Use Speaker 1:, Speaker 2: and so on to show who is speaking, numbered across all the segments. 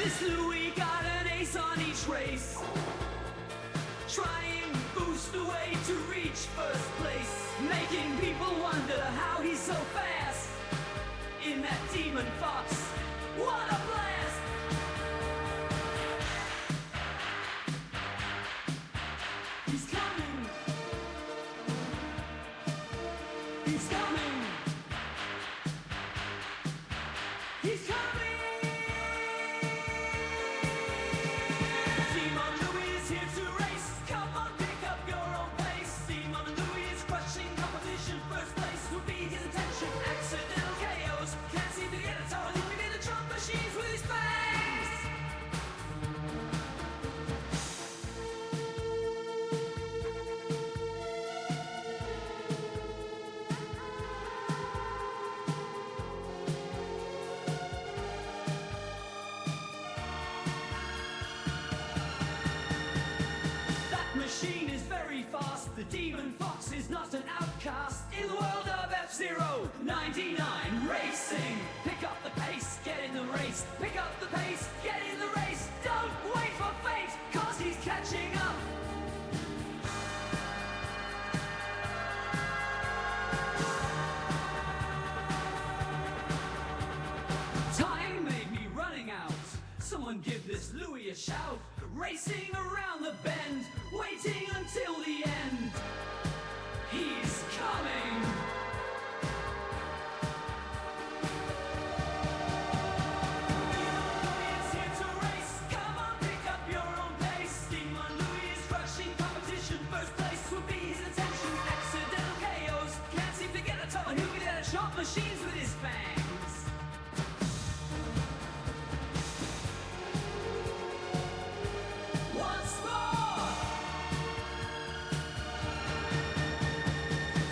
Speaker 1: This Louie got an ace on each race, trying boost the way to reach first place, making people wonder how he's so fast in that demon fox. What a blast! He's coming. He's coming. He's coming. DemonLouie is here to race. Come on, pick up your own pace. DemonLouie is crushing competition. First place will be his intention. Accidental KOs, can't seem to get a toe. He'll be the trump machines with his fangs. That machine is very fast. The demon fox is not an outcast. In the world of F-Zero 99 racing. Pick up the pace, get in the race. Pick up the pace, get in the race. Don't wait for fate, cause he's catching up. Time may be running out. Someone give this Louie a shout. Racing around the bend, waiting until the end. He's coming. DemonLouie is here to race. Come on, pick up your own pace. DemonLouie is crushing competition. First place will be his intention. Accidental KOs, can't seem to get a toe. And he'll be there to chop machines with his fangs. Once more.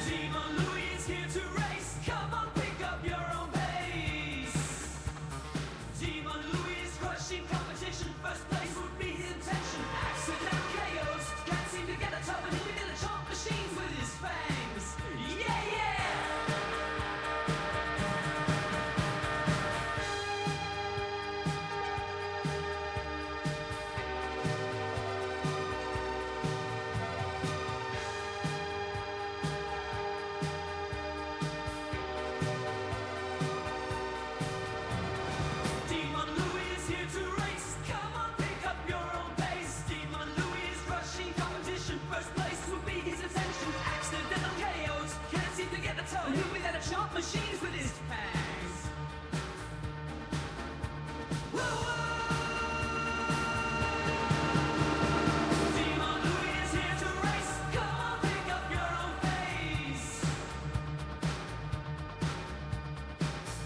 Speaker 1: DemonLouie is here to race. Come on, pick up your own pace. DemonLouie is crushing competition. First place would be his intention. Accidental KOs, can't seem to get a toe. And he'll be there to chop machines with his fangs. Yeah, yeah. DemonLouie is here to race. Come on, pick up your own pace. DemonLouie is crushing competition. First place will be his intention. Accidental KOs, can't seem to get the toe. And he'll be there to chop machines with his fangs. Whoa, whoa. DemonLouie is here to race. Come on, pick up your own pace.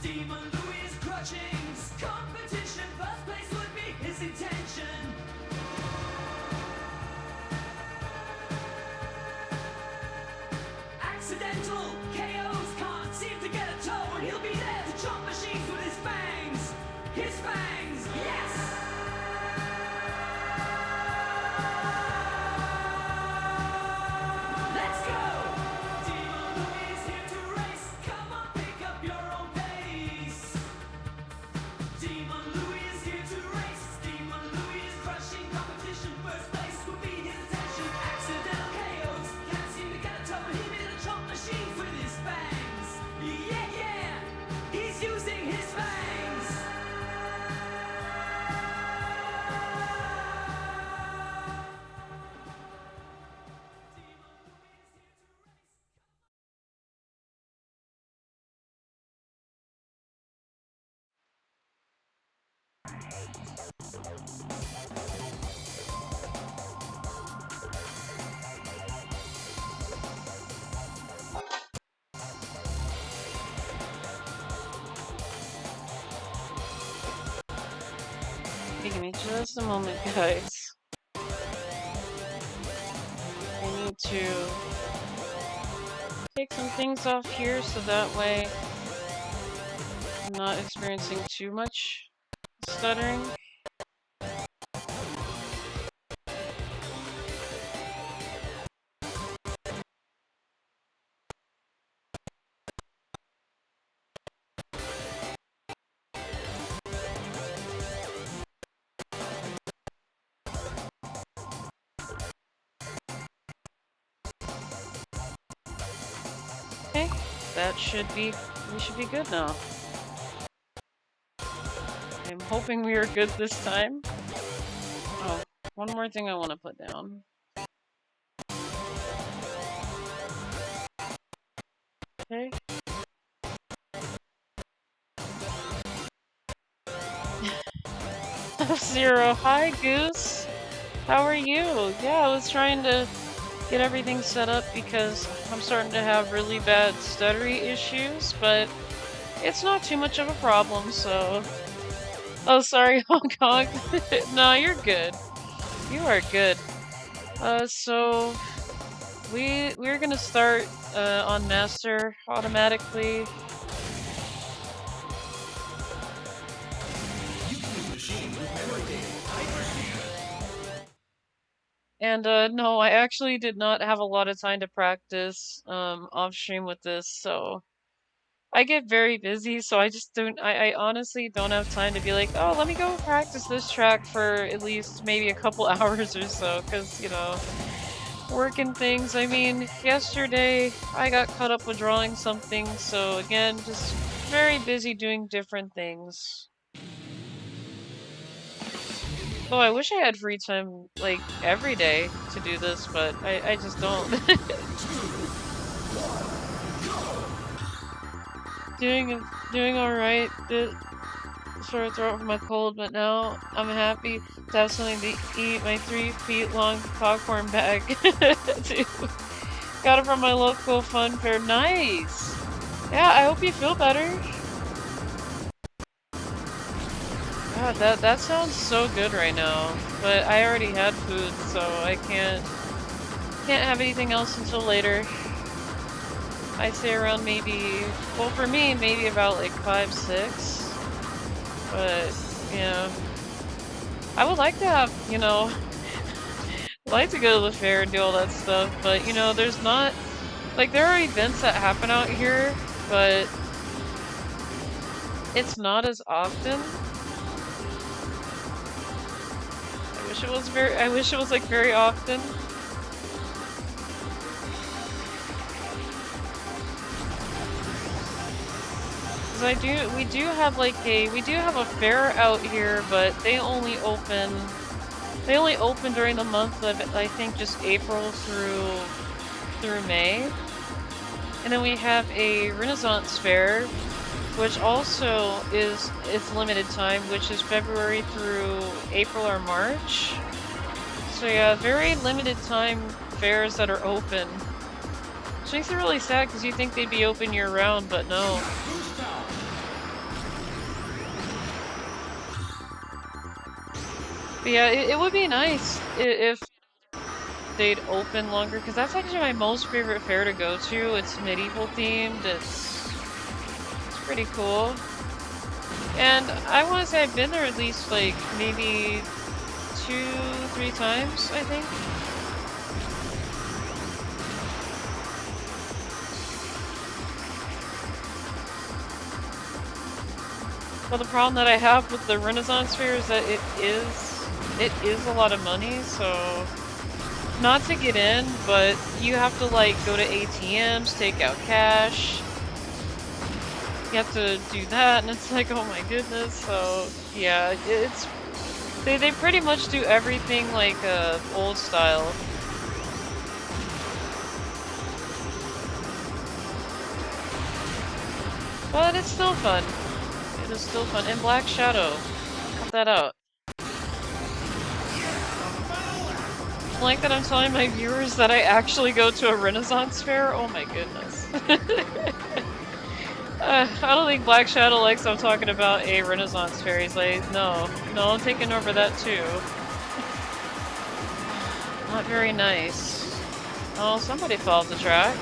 Speaker 1: DemonLouie is crushing competition. First place would be his intention. Accidental KOs, can't seem to get a toe. And he'll be there to chop machines with his fangs. His fangs, yes! Let's go! DemonLouie is here to race. Come on, pick up your own pace. DemonLouie is here to race. DemonLouie is crushing competition. First place will be his intention. Accidental KOs, can't seem to get a toe. And he'll be there to chop machines with his fangs. Yeah, yeah! He's using his fangs.
Speaker 2: Give me just a moment, guys. I need to take some things off here so that way I'm not experiencing too much stuttering. we should be good now. I'm hoping we are good this time. Oh, one more thing I want to put down. Okay. Zero. Hi, Goose. How are you? Yeah, I was trying to get everything set up because I'm starting to have really bad stuttery issues, but it's not too much of a problem, so... Oh, sorry, Hong Kong. No, you're good. You are good. So... We're gonna start on Master automatically. And no, I actually did not have a lot of time to practice off stream with this, so I get very busy, so I just don't, I honestly don't have time to be like, oh, let me go practice this track for at least maybe a couple hours or so, because, you know, work and things. I mean, yesterday I got caught up with drawing something, so again, just very busy doing different things. Oh, I wish I had free time, like, every day to do this, but I just don't. Doing alright. Sore throat from my cold, but now I'm happy to have something to eat. My 3 feet long popcorn bag. Dude. Got it from my local fun fair. Nice! Yeah, I hope you feel better. God, that sounds so good right now. But I already had food, so I can't have anything else until later. I say around maybe, well for me, maybe about like 5, 6. But, you know, I would like to have, you know, like to go to the fair and do all that stuff, but, you know, there's not, like, there are events that happen out here, but it's not as often. I wish it was, like, very often. Because we do have a fair out here, but they only open during the month of, I think, just April through May. And then we have a Renaissance fair, which also it's limited time, which is February through April or March. So yeah, very limited time fairs that are open. Which makes it really sad because you think they'd be open year round, but no. But yeah, it would be nice if they'd open longer, because that's actually my most favorite fair to go to. It's medieval themed, it's pretty cool. And I want to say I've been there at least like maybe 2, 3 times, I think. Well, the problem that I have with the Renaissance fair is that it is a lot of money, so not to get in, but you have to like go to ATMs, take out cash. You have to do that, and it's like, oh my goodness. So yeah, they pretty much do everything like old style. But it's still fun. It is still fun. And Black Shadow, cut that out. I like that I'm telling my viewers that I actually go to a Renaissance fair. Oh my goodness. I don't think Black Shadow likes I'm talking about a Renaissance fair. He's like, no, I'm taking over that too. Not very nice. Oh, somebody fell off the track.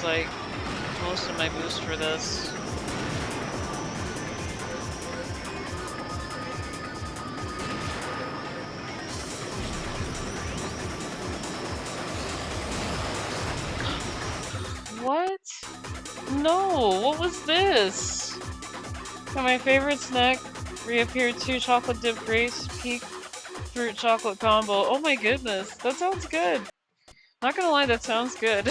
Speaker 2: Like most of my boost for this. What? No, what was this? My favorite snack reappeared too. Chocolate dip Grace Peak fruit chocolate combo. Oh my goodness, that sounds good. Not gonna lie, that sounds good.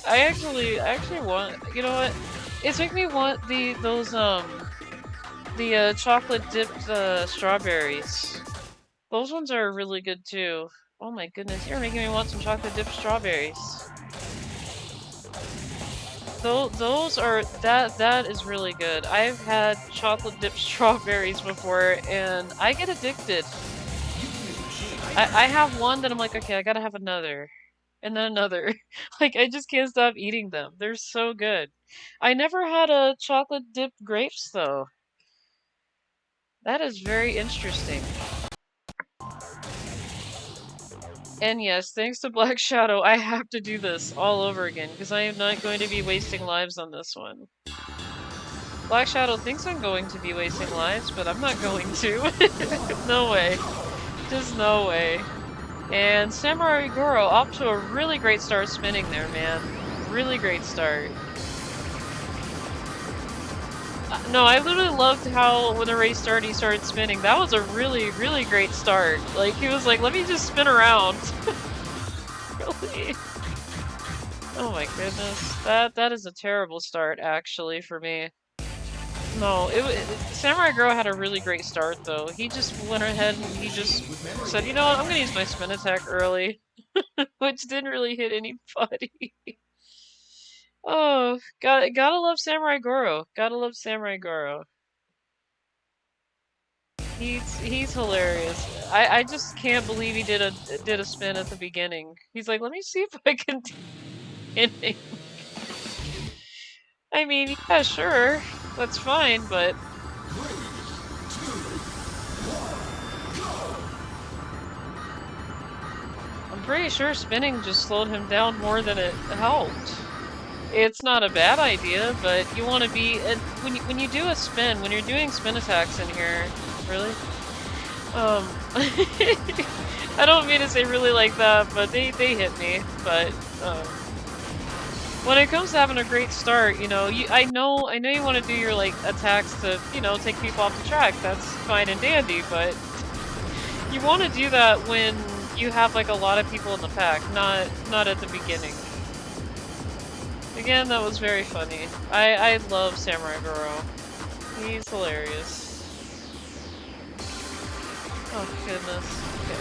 Speaker 2: I actually want. You know what? It's making me want those chocolate dipped strawberries. Those ones are really good too. Oh my goodness, you're making me want some chocolate dipped strawberries. Those are that is really good. I've had chocolate dipped strawberries before, and I get addicted. I have one that I'm like, okay, I gotta have another, and then another. Like I just can't stop eating them. They're so good. I never had a chocolate dipped grapes though. That is very interesting. And yes, thanks to Black Shadow, I have to do this all over again, because I am not going to be wasting lives on this one. Black Shadow thinks I'm going to be wasting lives, but I'm not going to. No way. Just no way. And Samurai Goro off to a really great start spinning there, man. Really great start. No, I literally loved how when the race started, he started spinning. That was a really, really great start. Like, he was like, let me just spin around. Really? Oh my goodness. That is a terrible start, actually, for me. No, Samurai Girl had a really great start, though. He just went ahead and he just said, you know what, I'm gonna use my spin attack early. Which didn't really hit anybody. Oh, gotta love Samurai Goro. Gotta love Samurai Goro. He's hilarious. I just can't believe he did a spin at the beginning. He's like, let me see if I can do anything. I mean, yeah, sure, that's fine, but I'm pretty sure spinning just slowed him down more than it helped. It's not a bad idea, but you want to be when you do a spin, when you're doing spin attacks in here, really. I don't mean to say really like that, but they hit me. But when it comes to having a great start, you know, I know you want to do your like attacks to, you know, take people off the track. That's fine and dandy, but you want to do that when you have like a lot of people in the pack, not at the beginning. Again, that was very funny. I love Samurai Goro. He's hilarious. Oh goodness. Okay.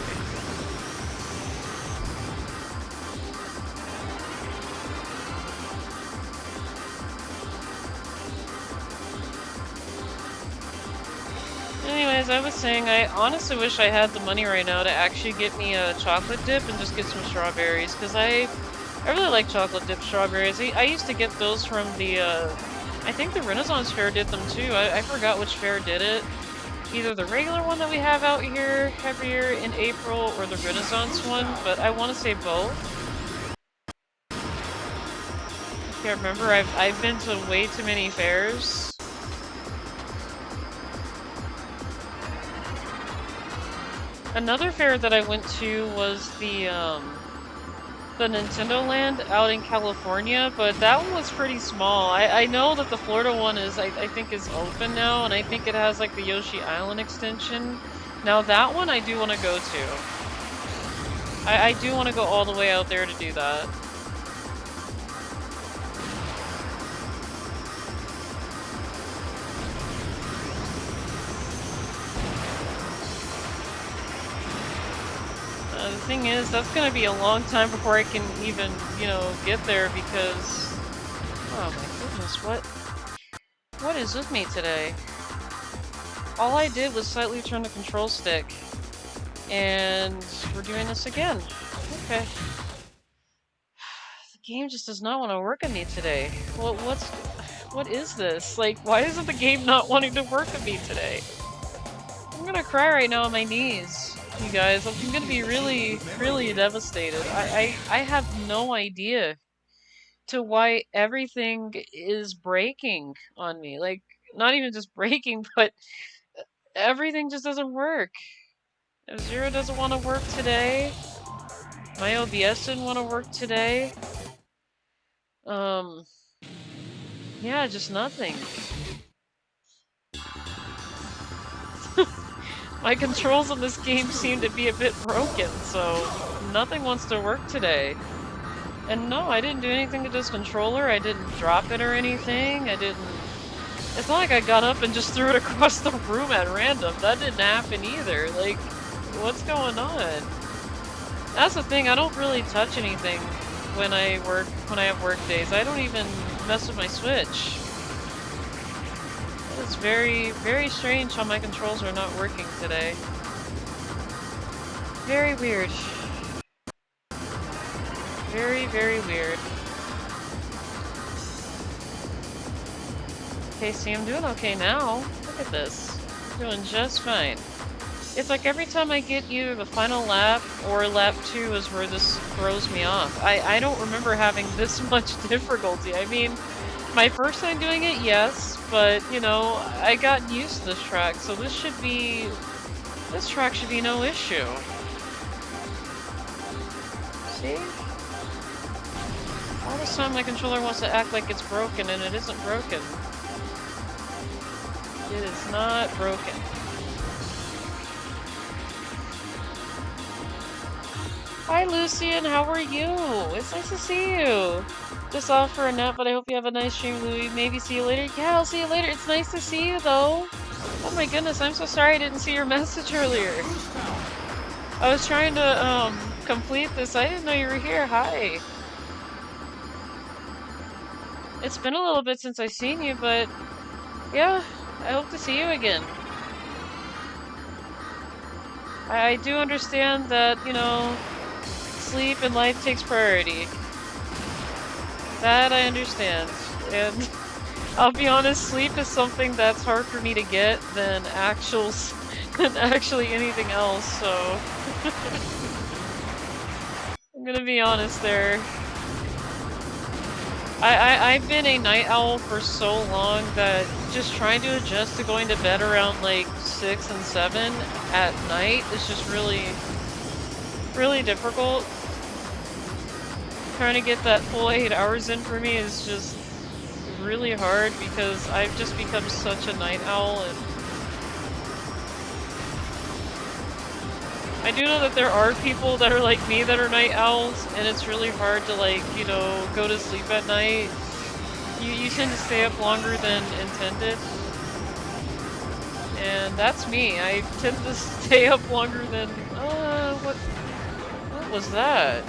Speaker 2: Anyways, I was saying I honestly wish I had the money right now to actually get me a chocolate dip and just get some strawberries, because I really like chocolate dip strawberries. I used to get those from the, I think the Renaissance Fair did them too. I forgot which fair did it. Either the regular one that we have out here every year in April or the Renaissance one, but I want to say both. I can't remember. I've been to way too many fairs. Another fair that I went to was the Nintendo Land out in California, but that one was pretty small. I know that the Florida one is, I think is open now, and I think it has like the Yoshi Island extension. Now that one I do want to go to. I do want to go all the way out there to do that. The thing is, that's gonna be a long time before I can even, you know, get there because... Oh my goodness, what is with me today? All I did was slightly turn the control stick. And we're doing this again. Okay. The game just does not want to work on me today. What is this? Like, why isn't the game not wanting to work on me today? I'm gonna cry right now on my knees. You guys, I'm gonna be really, really devastated. I have no idea to why everything is breaking on me. Like, not even just breaking, but everything just doesn't work. F-Zero doesn't want to work today. My OBS didn't want to work today. Yeah, just nothing. My controls in this game seem to be a bit broken, so nothing wants to work today. And no, I didn't do anything to this controller. I didn't drop it or anything. I didn't... It's not like I got up and just threw it across the room at random. That didn't happen either. Like, what's going on? That's the thing, I don't really touch anything when I have work days. I don't even mess with my Switch. It's very, very strange how my controls are not working today. Very weird. Very, very weird. Okay, see, I'm doing okay now. Look at this. I'm doing just fine. It's like every time I get either the final lap or lap 2 is where this throws me off. I don't remember having this much difficulty. I mean, my first time doing it, yes, but, you know, I got used to this track, so this track should be no issue. See? All this time my controller wants to act like it's broken, and it isn't broken. It is not broken. Hi Lucian, how are you? It's nice to see you. Just off for a nap, but I hope you have a nice stream, Louie. Maybe see you later. Yeah, I'll see you later. It's nice to see you, though. Oh my goodness, I'm so sorry I didn't see your message earlier. I was trying to, complete this. I didn't know you were here. Hi. It's been a little bit since I've seen you, but yeah, I hope to see you again. I do understand that, you know, sleep and life takes priority. That I understand. And I'll be honest, sleep is something that's hard for me to get than actually anything else, so I'm gonna be honest there. I've been a night owl for so long that just trying to adjust to going to bed around like 6 and 7 at night is just really, really difficult. Trying to get that full 8 hours in for me is just really hard because I've just become such a night owl, and I do know that there are people that are like me that are night owls, and it's really hard to, like, you know, go to sleep at night. You tend to stay up longer than intended. And that's me. I tend to stay up longer than... what was that?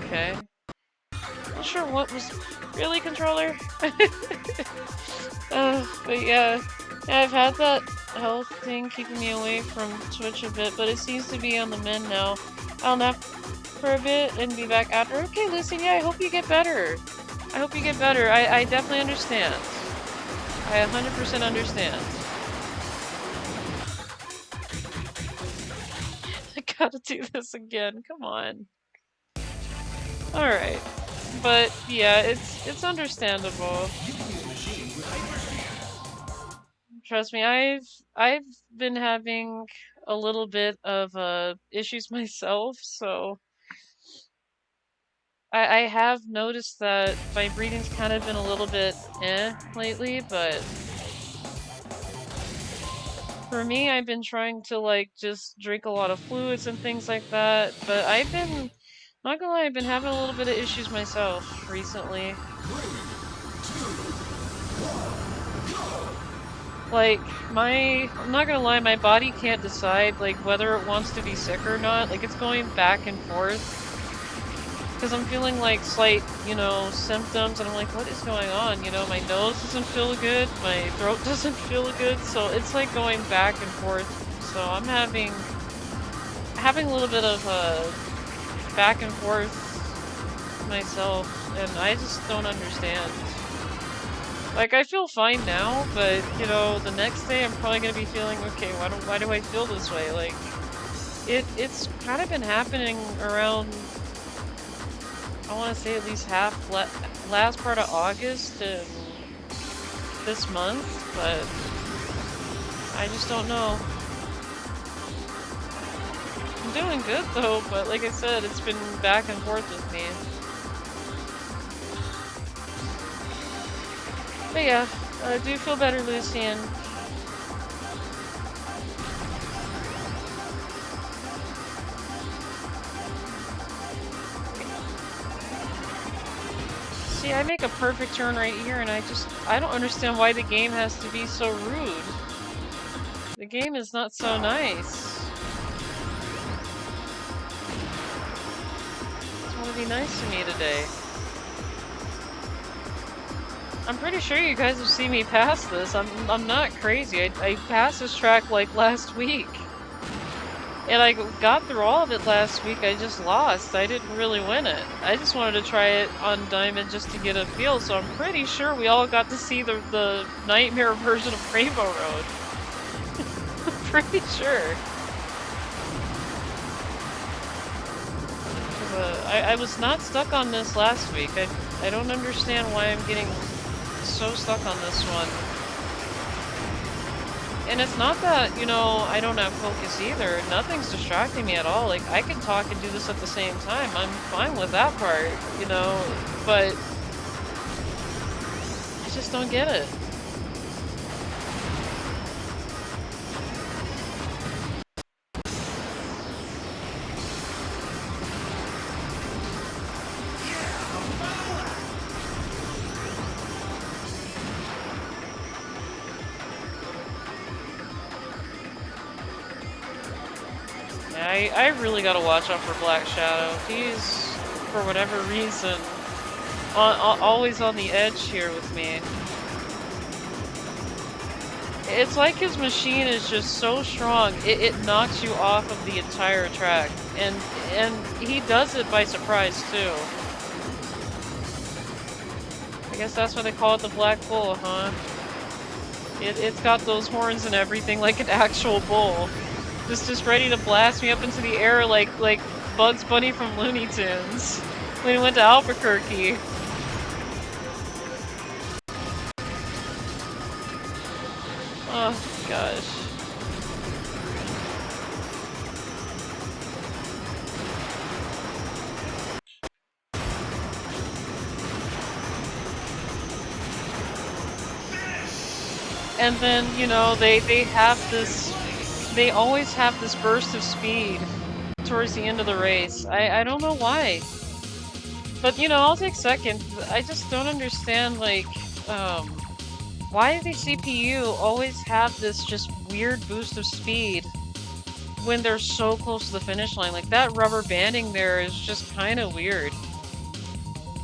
Speaker 2: Okay. Not sure what was... Really, controller? But yeah. I've had that health thing keeping me away from Twitch a bit, but it seems to be on the mend now. I'll nap for a bit and be back after. Okay, listen, yeah, I hope you get better. I hope you get better. I definitely understand. I 100% understand. I gotta do this again, come on. Alright. But yeah, it's understandable. Trust me, I've been having a little bit of issues myself, so I have noticed that my breathing's kind of been a little bit lately, but for me, I've been trying to, like, just drink a lot of fluids and things like that, but I've been, not gonna lie, I've been having a little bit of issues myself recently. Like, I'm not gonna lie, my body can't decide, like, whether it wants to be sick or not. Like, it's going back and forth. Because I'm feeling, like, slight, you know, symptoms, and I'm like, what is going on? You know, my nose doesn't feel good, my throat doesn't feel good, so it's, like, going back and forth. So I'm having a little bit of back and forth myself, and I just don't understand. Like, I feel fine now, but, you know, the next day I'm probably gonna be feeling, okay, why do I feel this way? Like, it's kind of been happening around, I want to say at least last part of August and this month, but I just don't know. I'm doing good though, but like I said, it's been back and forth with me. But yeah, I do feel better, Lucian. See, I make a perfect turn right here, and I don't understand why the game has to be so rude. The game is not so nice. Just want to be nice to me today. I'm pretty sure you guys have seen me pass this. I'm not crazy. I passed this track like last week. And I got through all of it last week, I just lost. I didn't really win it. I just wanted to try it on Diamond just to get a feel, so I'm pretty sure we all got to see the nightmare version of Rainbow Road. Pretty sure. I was not stuck on this last week. I don't understand why I'm getting so stuck on this one. And it's not that, you know, I don't have focus either. Nothing's distracting me at all. Like, I can talk and do this at the same time. I'm fine with that part, you know, but I just don't get it. I really gotta watch out for Black Shadow. He's, for whatever reason, always on the edge here with me. It's like his machine is just so strong, it knocks you off of the entire track. And he does it by surprise, too. I guess that's why they call it the Black Bull, huh? It's got those horns and everything like an actual bull. Just ready to blast me up into the air like Bugs Bunny from Looney Tunes when he went to Albuquerque. Oh gosh. And then, you know, they have this, they always have this burst of speed towards the end of the race. I don't know why. But, you know, I'll take second. I just don't understand, like, why do the CPU always have this just weird boost of speed when they're so close to the finish line? Like, that rubber banding there is just kind of weird.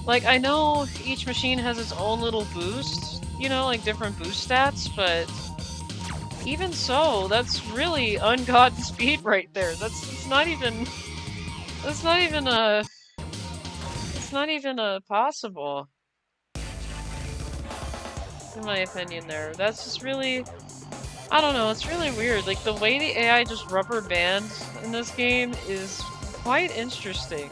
Speaker 2: Like, I know each machine has its own little boost, you know, like different boost stats, but even so, that's really ungodly speed right there. It's not even possible. In my opinion there. That's just really, I don't know, it's really weird. Like, the way the AI just rubber bands in this game is quite interesting.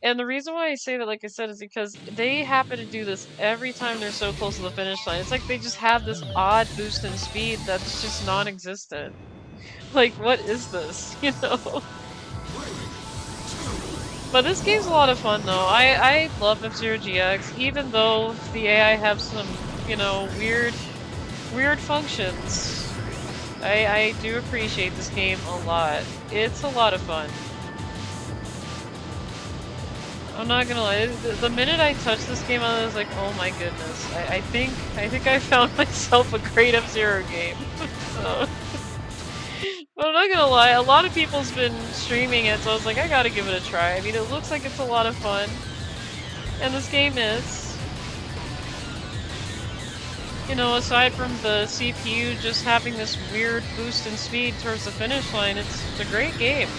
Speaker 2: And the reason why I say that, like I said, is because they happen to do this every time they're so close to the finish line. It's like they just have this odd boost in speed that's just non-existent. Like, what is this, you know? But this game's a lot of fun, though. I love F-Zero GX, even though the AI have some, you know, weird functions. I do appreciate this game a lot. It's a lot of fun. I'm not gonna lie, the minute I touched this game, I was like, oh my goodness. I think I found myself a great F-Zero game. So. But I'm not gonna lie, a lot of people's been streaming it, so I was like, I gotta give it a try. I mean, it looks like it's a lot of fun. And this game is. You know, aside from the CPU just having this weird boost in speed towards the finish line, it's a great game.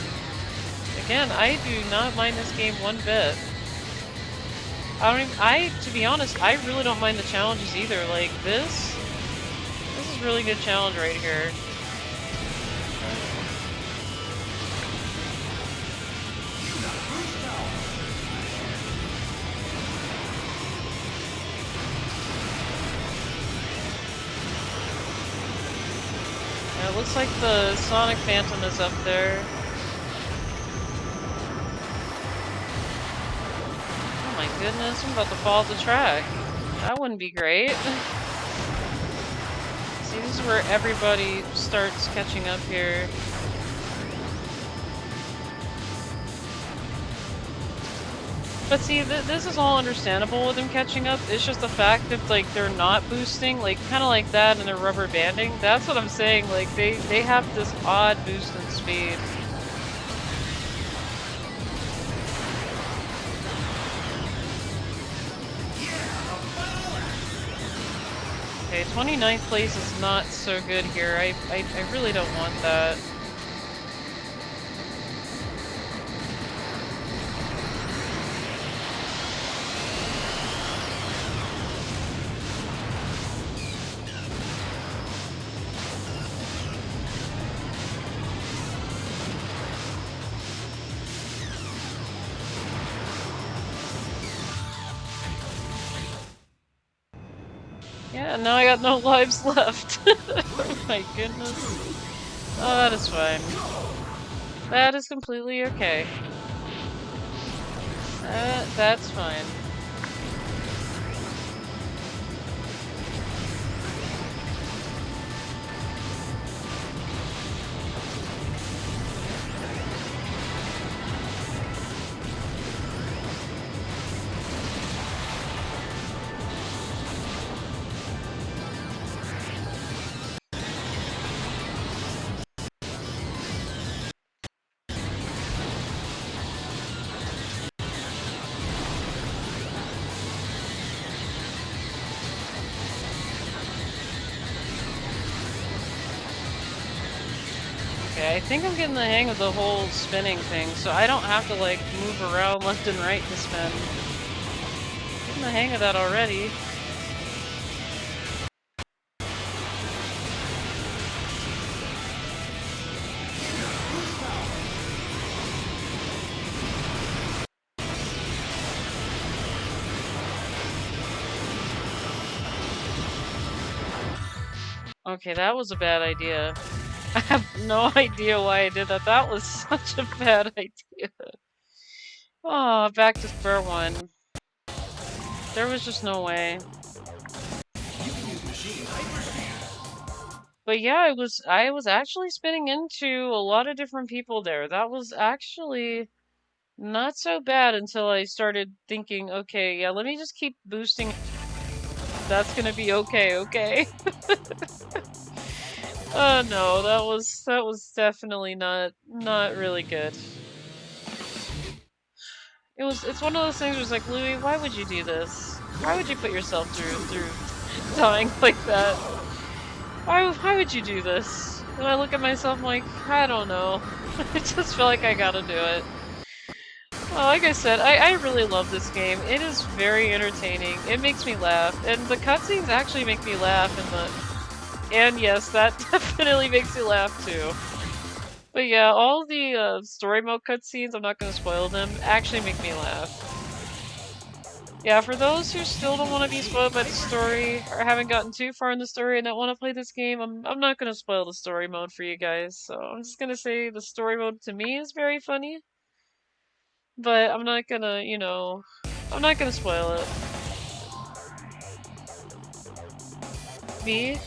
Speaker 2: Again, I do not mind this game one bit. To be honest, I really don't mind the challenges either. Like, this is a really good challenge right here. Yeah, it looks like the Sonic Phantom is up there. Oh my goodness, I'm about to fall off the track. That wouldn't be great. See, this is where everybody starts catching up here. But see, this is all understandable with them catching up. It's just the fact that, like, they're not boosting, like, kind of like that, and they're rubber banding. That's what I'm saying. Like, they have this odd boost in speed. Okay, 29th place is not so good here. I really don't want that. Yeah, now I got no lives left. Oh my goodness. Oh, that is fine. That is completely okay. That's fine. Okay, I think I'm getting the hang of the whole spinning thing, so I don't have to, like, move around left and right to spin. Getting the hang of that already. Okay, that was a bad idea. I have no idea why I did that. That was such a bad idea. Oh, back to square one. There was just no way. But yeah, I was actually spinning into a lot of different people there. That was actually not so bad until I started thinking, okay, yeah, let me just keep boosting. That's gonna be okay, okay? Oh no, that was definitely not really good. It's one of those things where it's like, Louie, why would you do this? Why would you put yourself through dying like that? Why would you do this? And I look at myself I'm like, I don't know. I just feel like I gotta do it. Well, like I said, I really love this game. It is very entertaining. It makes me laugh. And the cutscenes actually make me laugh and yes, that definitely makes me laugh too. But yeah, all the story mode cutscenes, I'm not gonna spoil them, actually make me laugh. Yeah, for those who still don't want to be spoiled by the story, or haven't gotten too far in the story and don't want to play this game, I'm not gonna spoil the story mode for you guys, so I'm just gonna say the story mode to me is very funny. But I'm not gonna, you know, I'm not gonna spoil it. Me?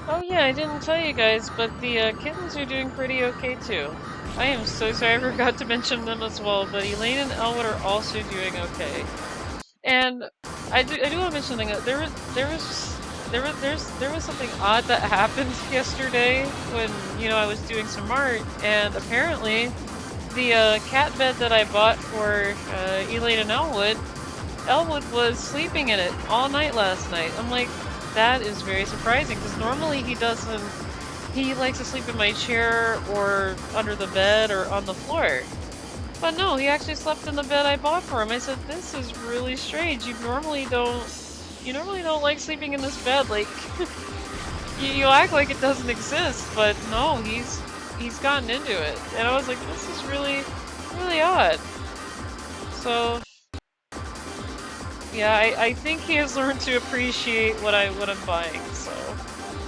Speaker 2: Oh yeah, I didn't tell you guys, but the kittens are doing pretty okay too. I am so sorry I forgot to mention them as well, but Elaine and Elwood are also doing okay. And I do want to mention something. There was something odd that happened yesterday when, you know, I was doing some art, and apparently the cat bed that I bought for Elaine and Elwood was sleeping in it all night last night. I'm like, that is very surprising, because normally he likes to sleep in my chair or under the bed or on the floor. But no, he actually slept in the bed I bought for him. I said, this is really strange. You normally don't like sleeping in this bed. Like, you act like it doesn't exist, but no, he's gotten into it. And I was like, this is really, really odd. So, Yeah, I think he has learned to appreciate what I'm buying, so.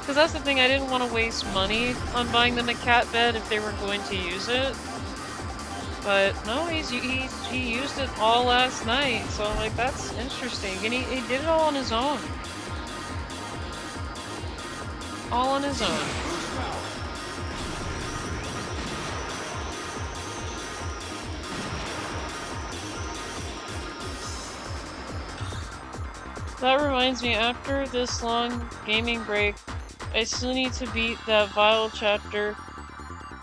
Speaker 2: Because that's the thing, I didn't want to waste money on buying them a cat bed if they were going to use it. But no, he used it all last night, so like that's interesting. And he did it all on his own. All on his own. That reminds me, after this long gaming break, I still need to beat that vile chapter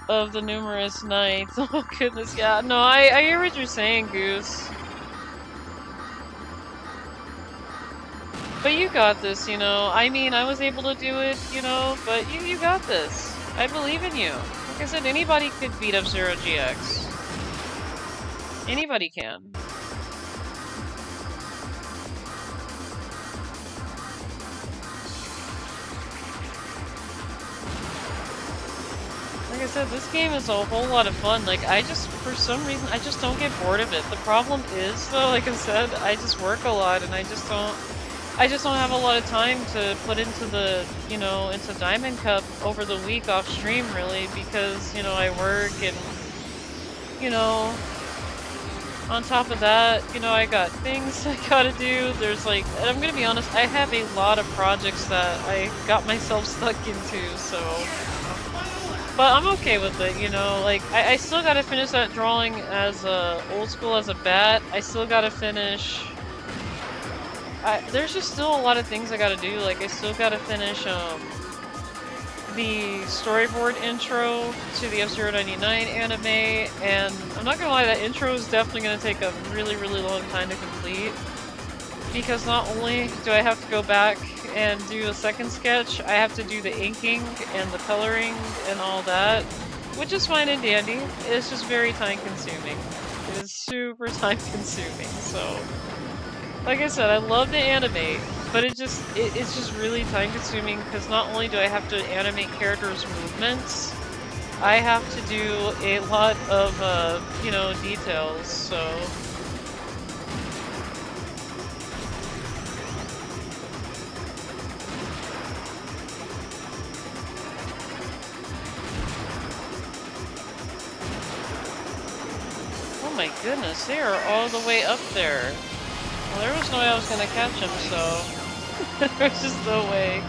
Speaker 2: of the numerous nights. Oh goodness, yeah. No, I hear what you're saying, Goose. But you got this, you know. I mean, I was able to do it, you know, but you got this. I believe in you. Like I said, anybody could beat up Zero GX. Anybody can. Like I said, this game is a whole lot of fun. Like, for some reason, I just don't get bored of it. The problem is, though, like I said, I just work a lot and I just don't have a lot of time to put into the, you know, into Diamond Cup over the week off stream, really, because, you know, I work and, you know, on top of that, you know, I got things I gotta do. There's like, and I'm gonna be honest, I have a lot of projects that I got myself stuck into, so. But I'm okay with it, you know, like, I still gotta finish that drawing as old school as a bat. I still gotta finish. There's just still a lot of things I gotta do. Like, I still gotta finish, the storyboard intro to the F-Zero 99 anime, and I'm not gonna lie, that intro is definitely gonna take a really, really long time to complete. Because not only do I have to go back and do a second sketch, I have to do the inking and the coloring and all that, which is fine and dandy. It's just very time consuming. It is super time consuming, so. Like I said, I love to animate, but it's just really time consuming because not only do I have to animate characters' movements, I have to do a lot of, you know, details, so. Oh my goodness, they are all the way up there. Well, there was no way I was gonna catch him, so there's just no way.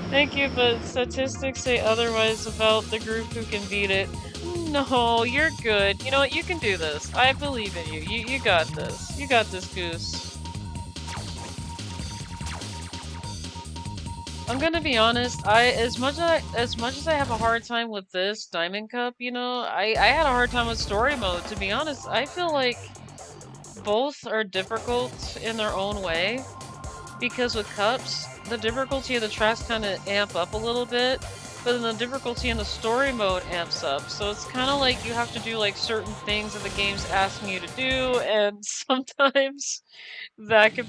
Speaker 2: Thank you, but statistics say otherwise about the group who can beat it. No, you're good. You know what? You can do this. I believe in you. You got this. You got this, Goose. I'm gonna be honest. As much as I have a hard time with this Diamond Cup, you know, I had a hard time with story mode. To be honest, I feel like both are difficult in their own way, because with cups, the difficulty of the tracks kind of amp up a little bit, but then the difficulty in the story mode amps up. So it's kind of like you have to do like certain things that the game's asking you to do, and sometimes that could.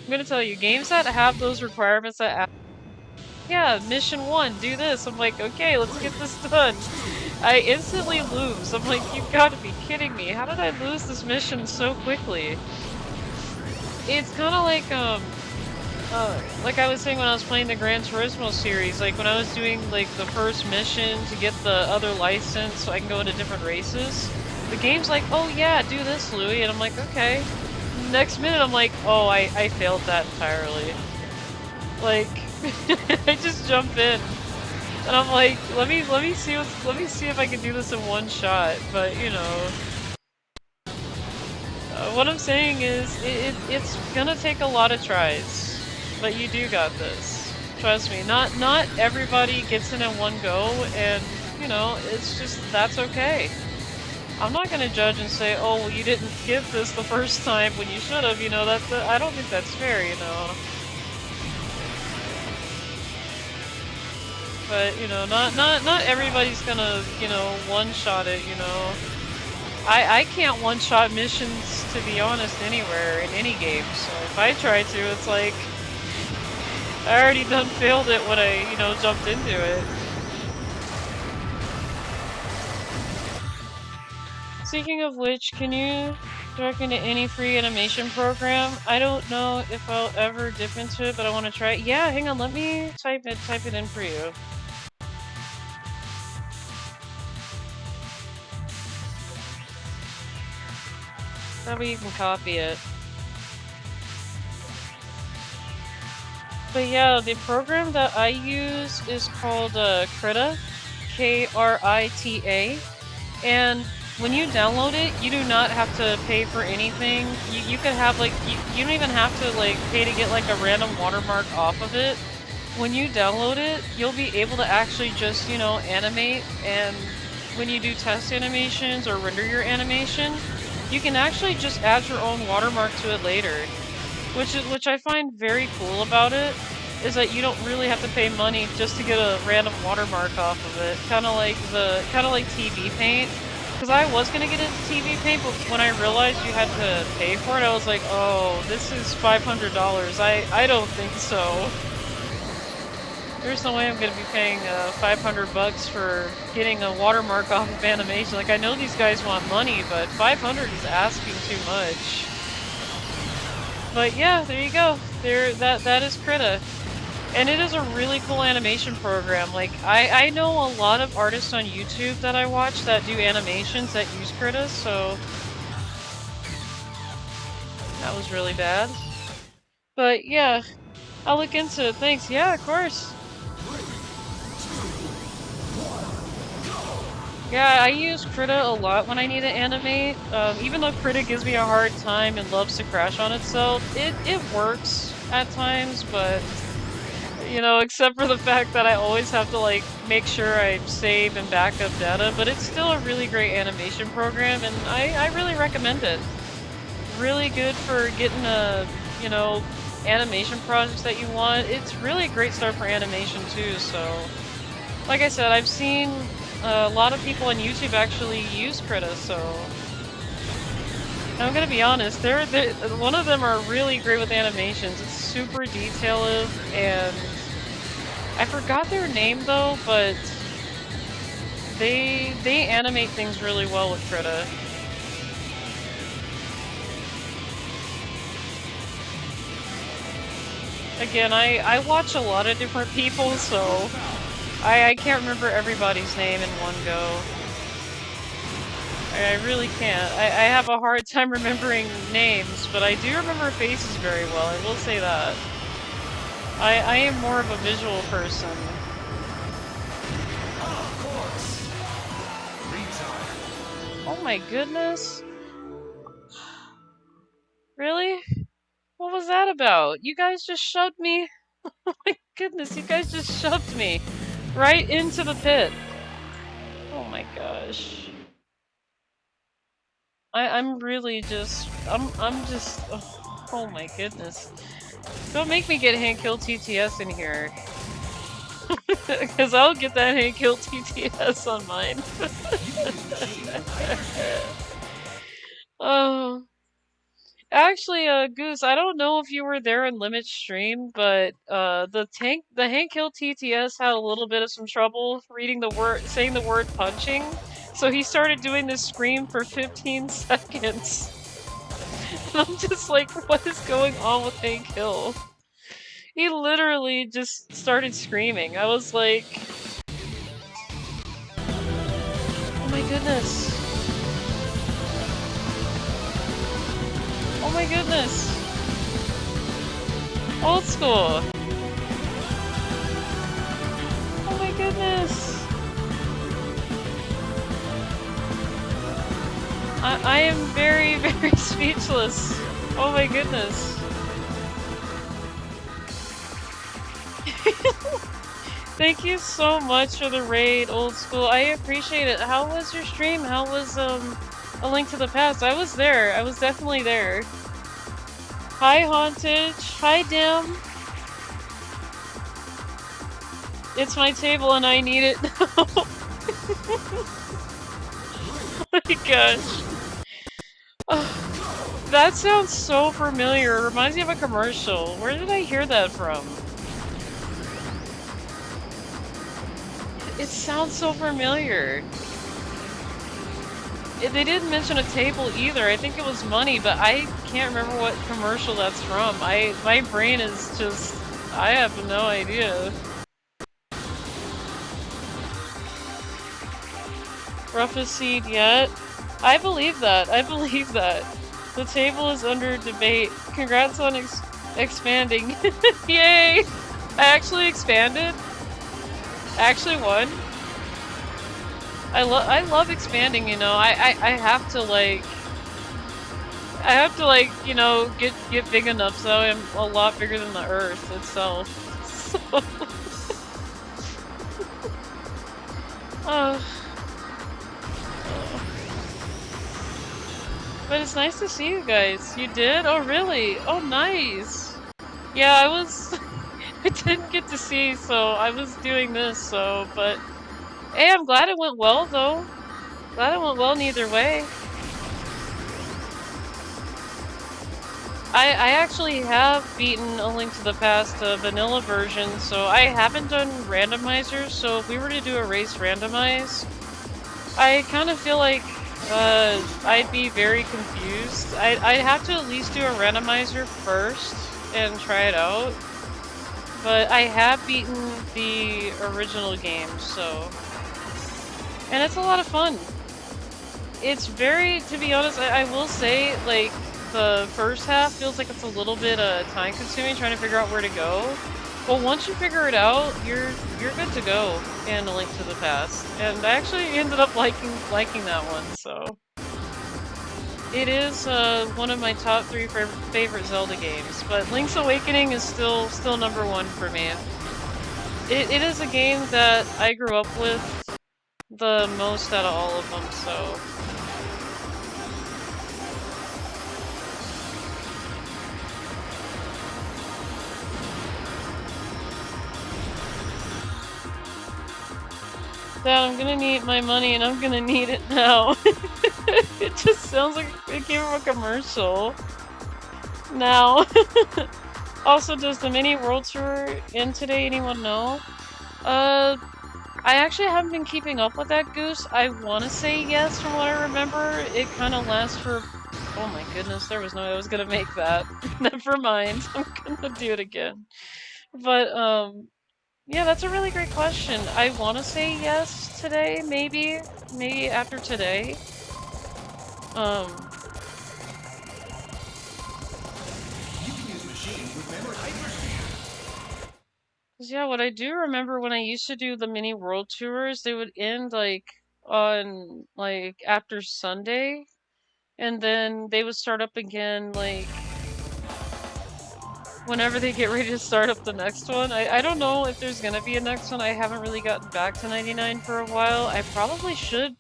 Speaker 2: I'm gonna tell you, games that have those requirements that yeah, mission 1, do this. I'm like, okay, let's get this done. I instantly lose. I'm like, you've got to be kidding me. How did I lose this mission so quickly? It's kind of like I was saying when I was playing the Gran Turismo series, like when I was doing like the first mission to get the other license so I can go into different races, the game's like, oh yeah, do this, Louie, and I'm like, okay. Next minute I'm like, oh, I failed that entirely. Like, I just jump in, and I'm like, let me see if I can do this in one shot. But you know, what I'm saying is, it's gonna take a lot of tries, but you do got this. Trust me. Not everybody gets in one go, and you know, it's just that's okay. I'm not gonna judge and say, oh, well, you didn't get this the first time when you should have. You know, I don't think that's fair. You know. But, you know, not everybody's gonna, you know, one-shot it, you know. I can't one-shot missions, to be honest, anywhere, in any game, so if I try to, it's like, I already done failed it when I, you know, jumped into it. Speaking of which, can you Directing to any free animation program. I don't know if I'll ever dip into it, but I want to try it. Yeah, hang on, let me type it in for you. That way you can copy it. But yeah, the program that I use is called Krita, Krita, and when you download it, you do not have to pay for anything. You could have like you don't even have to like pay to get like a random watermark off of it. When you download it, you'll be able to actually just, you know, animate, and when you do test animations or render your animation, you can actually just add your own watermark to it later. Which I find very cool about it, is that you don't really have to pay money just to get a random watermark off of it. Kind of like TV Paint. Because I was gonna get into TV Paint, but when I realized you had to pay for it, I was like, oh, this is $500. I don't think so. There's no way I'm gonna be paying $500 for getting a watermark off of animation. Like, I know these guys want money, but $500 is asking too much. But yeah, there you go. That is Krita. And it is a really cool animation program. Like, I know a lot of artists on YouTube that I watch that do animations that use Krita, so that was really bad. But yeah, I'll look into it. Thanks. Yeah, of course. Yeah, I use Krita a lot when I need to animate. Even though Krita gives me a hard time and loves to crash on itself, it works at times, but, you know, except for the fact that I always have to, like, make sure I save and back up data, but it's still a really great animation program, and I really recommend it. Really good for getting you know, animation projects that you want. It's really a great start for animation, too, so... Like I said, I've seen a lot of people on YouTube actually use Krita, so... I'm gonna be honest, one of them are really great with animations. It's super detailed, and... I forgot their name, though, but... They animate things really well with Krita. Again, I watch a lot of different people, so... I can't remember everybody's name in one go. I really can't. I have a hard time remembering names, but I do remember faces very well, I will say that. I am more of a visual person. Oh my goodness. Really? What was that about? You guys just shoved me? Oh my goodness, you guys just shoved me right into the pit. Oh my gosh. I'm really just, I'm just, oh my goodness. Don't make me get hand kill TTS in here. Because I'll get that hand kill TTS on mine. Oh. Actually, Goose, I don't know if you were there in Limit stream, but the hand kill TTS had a little bit of some trouble saying the word punching, so he started doing this scream for 15 seconds. And I'm just like, what is going on with hand kill? He literally just started screaming. I was like, oh my goodness. Oh my goodness. Old school. Oh my goodness. I am very, very speechless. Oh my goodness. Thank you so much for the raid, Old School. I appreciate it. How was your stream? How was, A Link to the Past? I was there. I was definitely there. Hi, Hauntage. Hi, Dim. It's my table and I need it now. Oh my gosh. Oh, that sounds so familiar. It reminds me of a commercial. Where did I hear that from? It sounds so familiar. they didn't mention a table either. I think it was money, but I can't remember what commercial that's from. My brain is just, I have no idea. Roughest seed yet? I believe that. I believe that. The table is under debate. Congrats on expanding. Yay! I actually expanded. I actually won. I love expanding, you know. I have to like you know, get big enough so I'm a lot bigger than the Earth itself. So But it's nice to see you guys. You did? Oh really? Oh nice. Yeah, I didn't get to see, so I was doing this, so but hey, I'm glad it went well though. Glad it went well neither way. I actually have beaten A Link to the Past, vanilla version, so I haven't done randomizers, so if we were to do a race randomize, I kind of feel like I'd be very confused. I'd have to at least do a randomizer first and try it out. But I have beaten the original game, so... And it's a lot of fun. It's very, to be honest, I will say, like, the first half feels like it's a little bit time-consuming trying to figure out where to go. But once you figure it out, you're good to go in A Link to the Past. And I actually ended up liking that one, so... It is one of my top 3 favorite Zelda games, but Link's Awakening is still number 1 for me. It is a game that I grew up with the most out of all of them, so... Dad, I'm gonna need my money and I'm gonna need it now. It just sounds like it came from a commercial. Now. Also, does the mini world tour end today? Anyone know? I actually haven't been keeping up with that, Goose. I want to say yes from what I remember. It kind of lasts for... Oh my goodness, there was no way I was gonna make that. Never mind. I'm gonna do it again. But, yeah, that's a really great question. I want to say yes today, maybe. Maybe after today. Yeah, what I do remember when I used to do the mini world tours, they would end, like, on, like, after Sunday. And then they would start up again, like... whenever they get ready to start up the next one. I don't know if there's gonna be a next one. I haven't really gotten back to 99 for a while. I probably should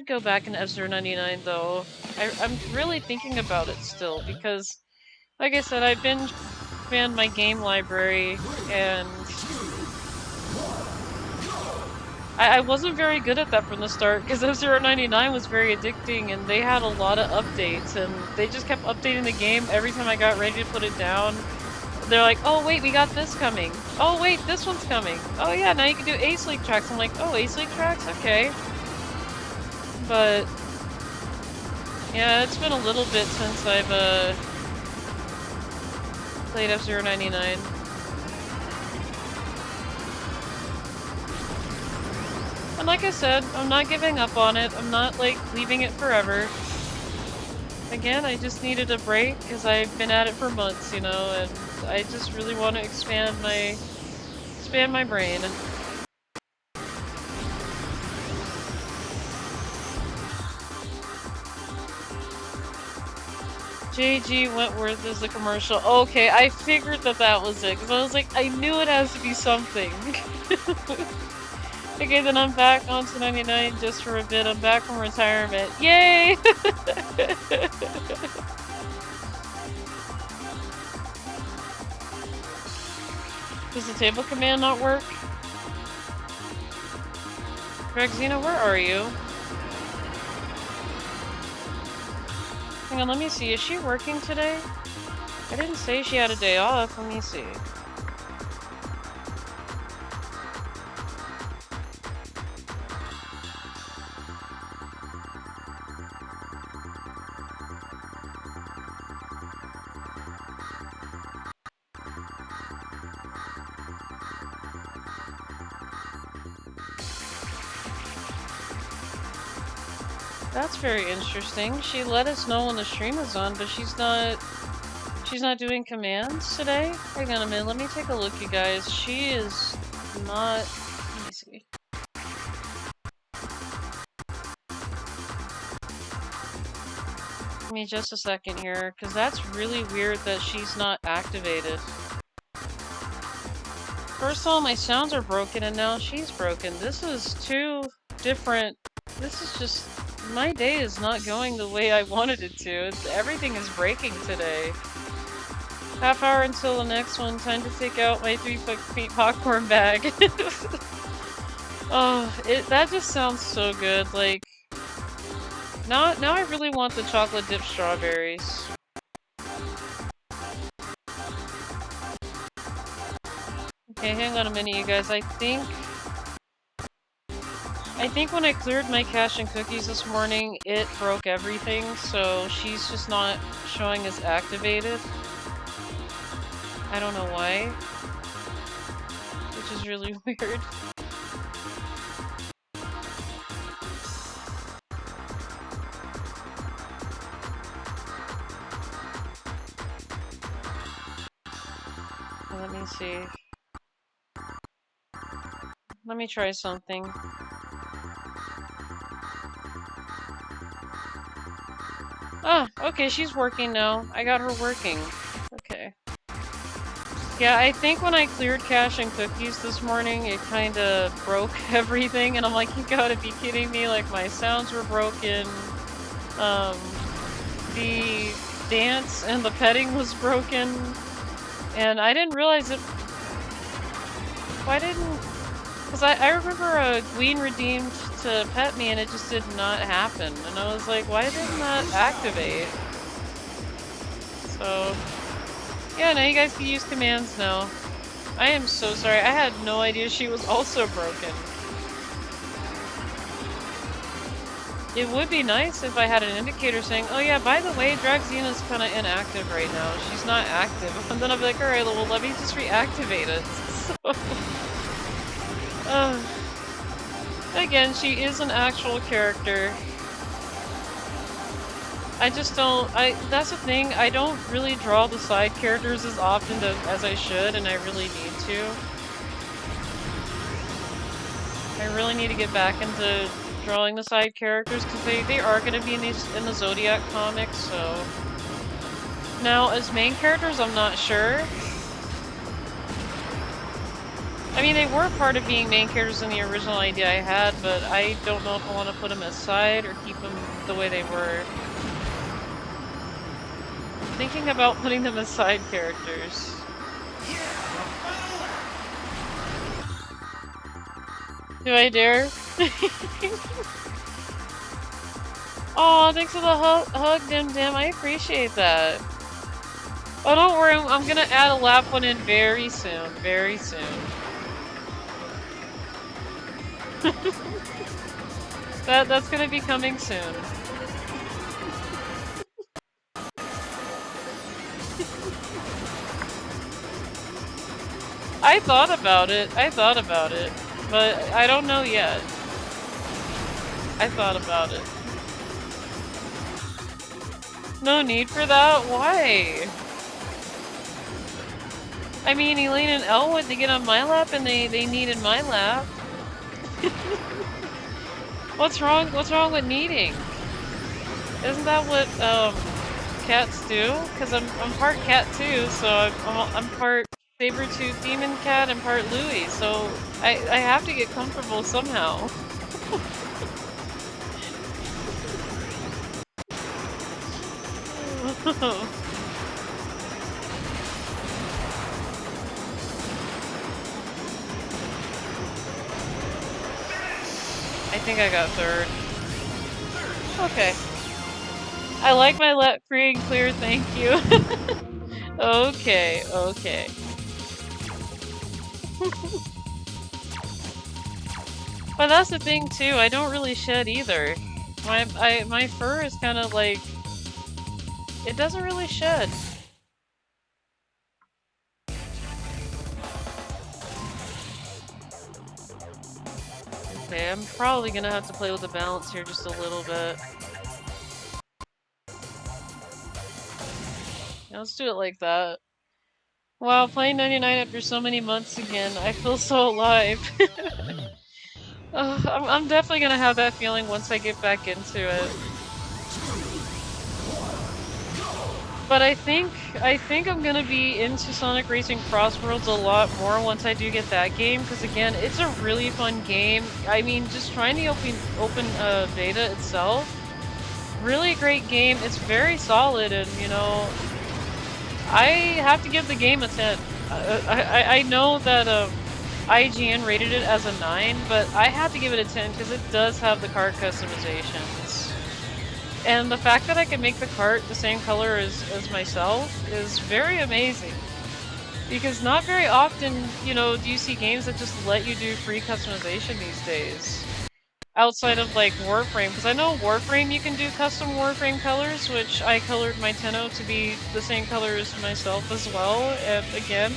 Speaker 2: go back in F-Zero 99 though. I'm really thinking about it still because, like I said, I've been expand my game library and I wasn't very good at that from the start because F-Zero 99 was very addicting and they had a lot of updates and they just kept updating the game every time I got ready to put it down. They're like, oh wait, we got this coming. Oh wait, this one's coming. Oh yeah, now you can do Ace League tracks. I'm like, oh, Ace League tracks? Okay. But yeah, it's been a little bit since I've played F-Zero 99. And like I said, I'm not giving up on it. I'm not, like, leaving it forever. Again, I just needed a break because I've been at it for months, you know, and I just really want to expand my brain. JG Wentworth is the commercial. Okay, I figured that was it because I was like, I knew it has to be something. Okay, then I'm back onto 99 just for a bit. I'm back from retirement. Yay! Does the table command not work? Grexina, where are you? Hang on, let me see. Is she working today? I didn't say she had a day off. Let me see. That's very interesting. She let us know when the stream is on, but she's not doing commands today? Hang on a minute, let me take a look, you guys. She is not... Let me see. Give me just a second here, because that's really weird that she's not activated. First of all, my sounds are broken, and now she's broken. This is two different... This is just... My day is not going the way I wanted it to. Everything is breaking today. Half hour until the next one. Time to take out my 3-foot popcorn bag. Oh, that just sounds so good. Like, now I really want the chocolate dipped strawberries. Okay, hang on a minute, you guys. I think when I cleared my cache and cookies this morning, it broke everything, so she's just not showing as activated. I don't know why. Which is really weird. Let me see. Let me try something. Ah, okay, she's working now. I got her working. Okay. Yeah, I think when I cleared cache and cookies this morning, it kinda broke everything, and I'm like, you gotta be kidding me, like, my sounds were broken, the dance and the petting was broken, and I didn't realize it... Why didn't... Because I remember Gwen redeemed to pet me, and it just did not happen, and I was like, why didn't that activate? So... Yeah, now you guys can use commands now. I am so sorry. I had no idea she was also broken. It would be nice if I had an indicator saying, oh yeah, by the way, Dragzena's kind of inactive right now. She's not active. And then I'll be like, alright, well, let me just reactivate it. So, again, she is an actual character. I just don't, that's the thing, I don't really draw the side characters as often as I should, and I really need to. I really need to get back into drawing the side characters, because they are going to be in the Zodiac comics, so... Now, as main characters, I'm not sure. I mean, they were part of being main characters in the original idea I had, but I don't know if I want to put them aside or keep them the way they were. Thinking about putting them as side characters. Do I dare? Oh, thanks for the hug, Dim Dim. I appreciate that. Oh, don't worry. I'm gonna add a lap one in very soon. Very soon. That's gonna be coming soon. I thought about it, but I don't know yet. I thought about it. No need for that? Why? I mean, Elaine and Elwood, they get on my lap and they needed my lap. What's wrong with needing? Isn't that what, cats do? Because I'm part cat too, so I'm part saber-tooth demon cat and part Louie, so I have to get comfortable somehow. I think I got third. Okay. I like my let free and clear, thank you. Okay, okay. But that's the thing too, I don't really shed either. My fur is kind of like... It doesn't really shed. Okay, I'm probably gonna have to play with the balance here just a little bit. Yeah, let's do it like that. Wow, playing 99 after so many months again. I feel so alive. I'm definitely gonna have that feeling once I get back into it. But I think I'm gonna be into Sonic Racing Crossworlds a lot more once I do get that game, because again, it's a really fun game. I mean, just trying the open beta itself, really great game. It's very solid, and you know, I have to give the game a 10. I know that IGN rated it as a 9, but I have to give it a 10 because it does have the card customizations. And the fact that I can make the cart the same color as myself is very amazing. Because not very often, you know, do you see games that just let you do free customization these days. Outside of, like, Warframe. Because I know Warframe you can do custom Warframe colors, which I colored my Tenno to be the same color as myself as well. And again,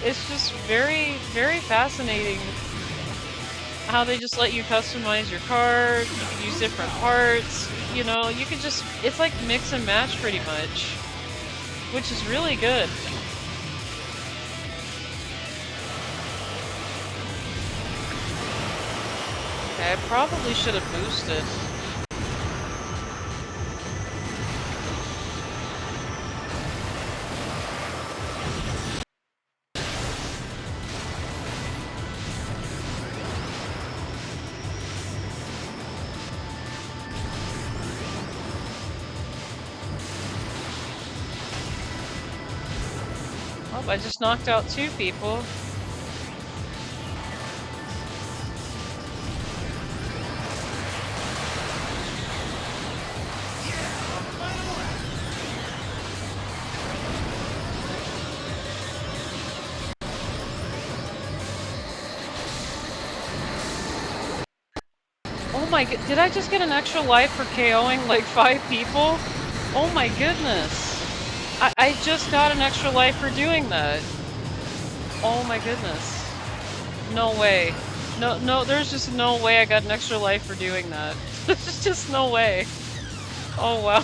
Speaker 2: it's just very, very fascinating how they just let you customize your card, you can use different parts, you know, you can just, it's like mix and match pretty much, which is really good. Okay, I probably should have boosted. Oh, I just knocked out 2 people. Oh my god, did I just get an extra life for KOing like 5 people? Oh my goodness. I just got an extra life for doing that. Oh my goodness. No way. No, there's just no way I got an extra life for doing that. There's just no way. Oh wow.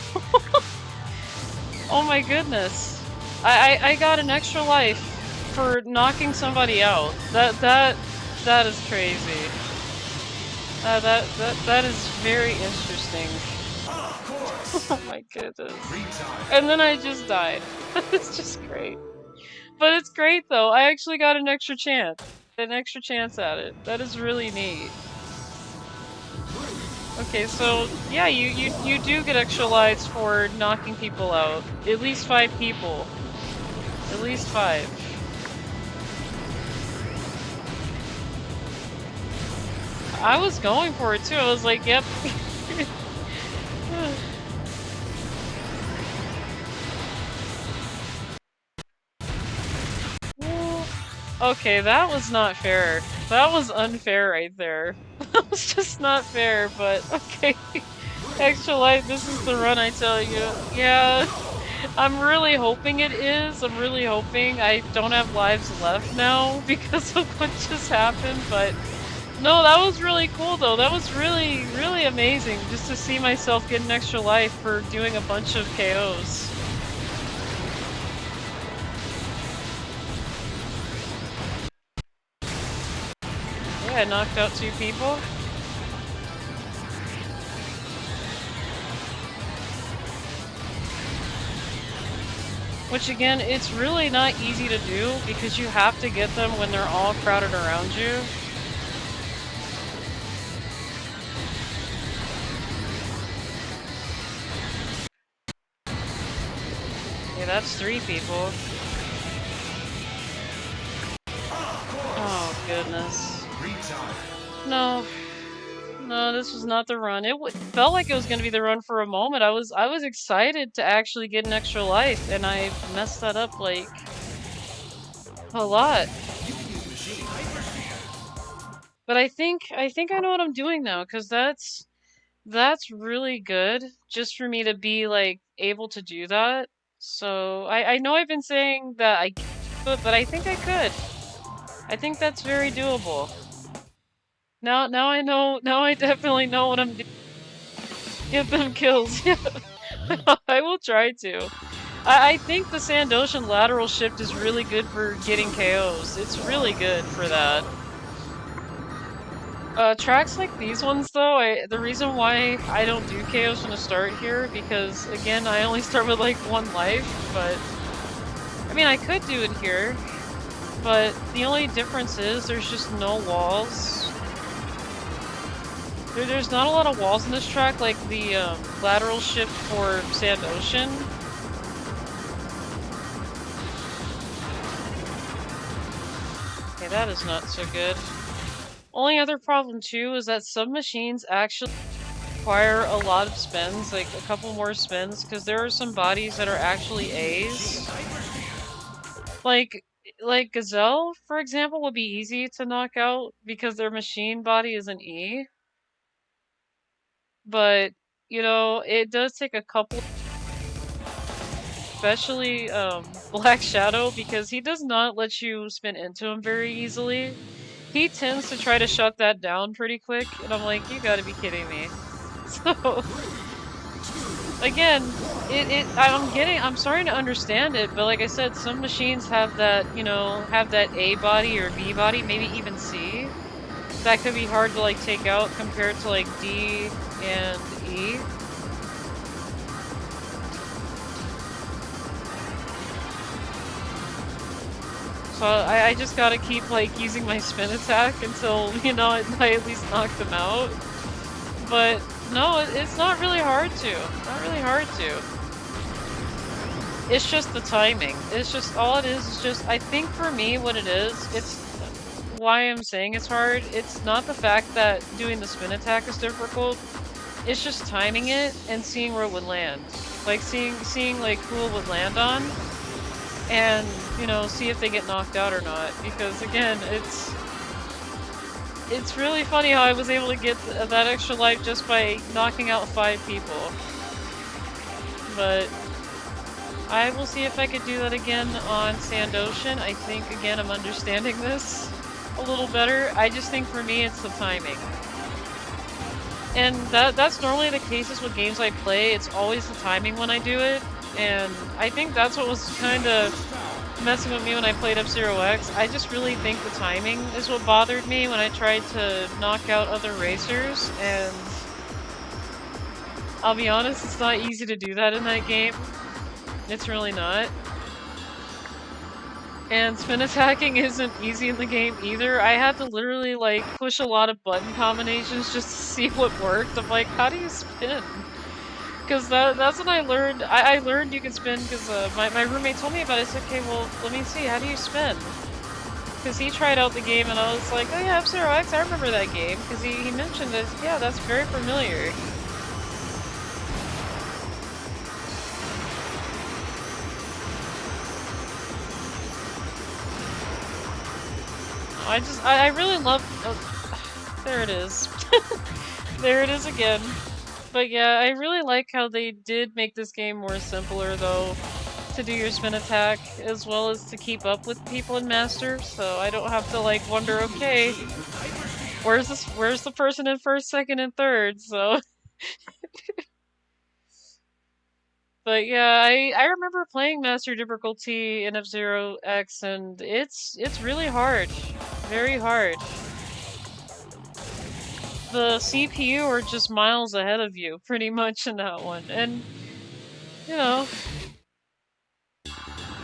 Speaker 2: Oh my goodness. I got an extra life for knocking somebody out. That is crazy. That is very interesting. Oh my goodness. And then I just died. It's just great. But it's great though. I actually got an extra chance. An extra chance at it. That is really neat. Okay, so yeah, you do get extra lives for knocking people out. At least 5 people. At least 5. I was going for it too. I was like, yep. Okay, that was not fair. That was unfair right there. That was just not fair, but okay. Extra life, this is the run, I tell you. Yeah, I'm really hoping it is. I'm really hoping I don't have lives left now because of what just happened, but no, that was really cool though. That was really, really amazing just to see myself get an extra life for doing a bunch of KOs. Yeah, I knocked out 2 people. Which again, it's really not easy to do because you have to get them when they're all crowded around you. Yeah, that's 3 people. Oh, goodness. No. No, this was not the run. It felt like it was going to be the run for a moment. I was excited to actually get an extra life, and I messed that up, like, a lot. But I think I know what I'm doing now, because that's really good, just for me to be, like, able to do that. So, I know I've been saying that I can't do it, but I think I could. I think that's very doable. Now I know, now I definitely know what I'm doing. Get them kills, yeah. I will try to. I think the Sandoshan lateral shift is really good for getting KOs. It's really good for that. Tracks like these ones though, the reason why I don't do KOs from the start here, because again, I only start with like 1 life, but I mean, I could do it here, but the only difference is there's just no walls. There's not a lot of walls in this track like the lateral shift for Sandoshan. Okay, that is not so good. Only other problem too is that some machines actually require a lot of spins, like a couple more spins, because there are some bodies that are actually A's. Like Gazelle, for example, would be easy to knock out because their machine body is an E. But, you know, it does take a couple, especially Black Shadow, because he does not let you spin into him very easily. He tends to try to shut that down pretty quick, and I'm like, you gotta be kidding me. So, again, I'm starting to understand it, but like I said, some machines have that, you know, have that A body or B body, maybe even C. That could be hard to like take out compared to like D and E. So I just gotta keep like using my spin attack until, you know, I at least knock them out. But no, it's not really hard to. Not really hard to. It's just the timing. It's just, all it is just, I think for me what it is, it's why I'm saying it's hard. It's not the fact that doing the spin attack is difficult. It's just timing it and seeing where it would land. Like seeing like who it would land on. And, you know, see if they get knocked out or not. Because again, it's really funny how I was able to get that extra life just by knocking out 5 people. But I will see if I could do that again on Sandoshan. I think, again, I'm understanding this a little better. I just think for me it's the timing. And that's normally the cases with games I play. It's always the timing when I do it. And I think that's what was kind of messing with me when I played F-Zero X. I just really think the timing is what bothered me when I tried to knock out other racers, and I'll be honest, it's not easy to do that in that game. It's really not. And spin attacking isn't easy in the game either. I had to literally like push a lot of button combinations just to see what worked. I'm like, how do you spin? Because that's when I learned. I learned you can spin because my roommate told me about it. I said, okay, well, let me see. How do you spin? Because he tried out the game and I was like, oh yeah, F-Zero X, I remember that game. Because he mentioned it. Yeah, that's very familiar. I really love... Oh, there it is. There it is again. But yeah, I really like how they did make this game more simpler, though, to do your spin attack, as well as to keep up with people in Master, so I don't have to, like, wonder, okay, where's the person in first, second, and third, so... But yeah, I remember playing Master Difficulty in F-Zero X, and it's really hard. Very hard. The CPU are just miles ahead of you, pretty much, in that one. And, you know,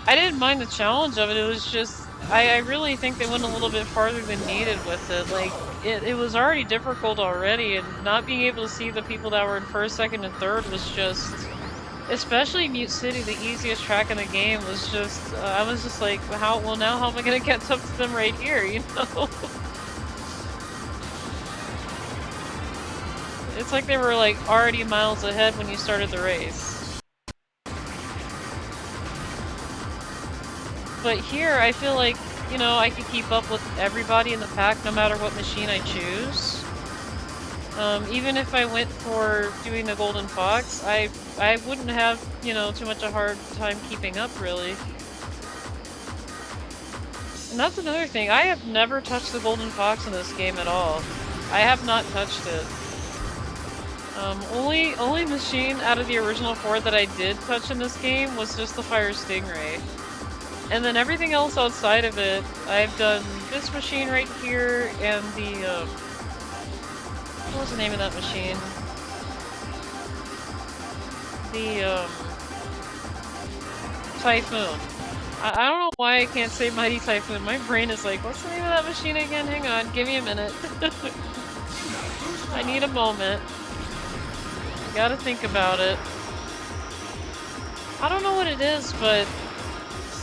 Speaker 2: I didn't mind the challenge of it, it was just, I really think they went a little bit farther than needed with it. Like, it was already difficult already, and not being able to see the people that were in first, second, and third was just... Especially Mute City, the easiest track in the game, was just, I was just like, well now how am I gonna get up to them right here, you know? It's like they were like already miles ahead when you started the race. But here, I feel like, you know, I could keep up with everybody in the pack no matter what machine I choose. Even if I went for doing the Golden Fox, I wouldn't have, you know, too much a hard time keeping up, really. And that's another thing, I have never touched the Golden Fox in this game at all. I have not touched it. Only machine out of the original 4 that I did touch in this game was just the Fire Stingray. And then everything else outside of it, I've done this machine right here and the, what was the name of that machine? The, Typhoon. I don't know why I can't say Mighty Typhoon. My brain is like, what's the name of that machine again? Hang on, give me a minute. I need a moment. Gotta think about it. I don't know what it is, but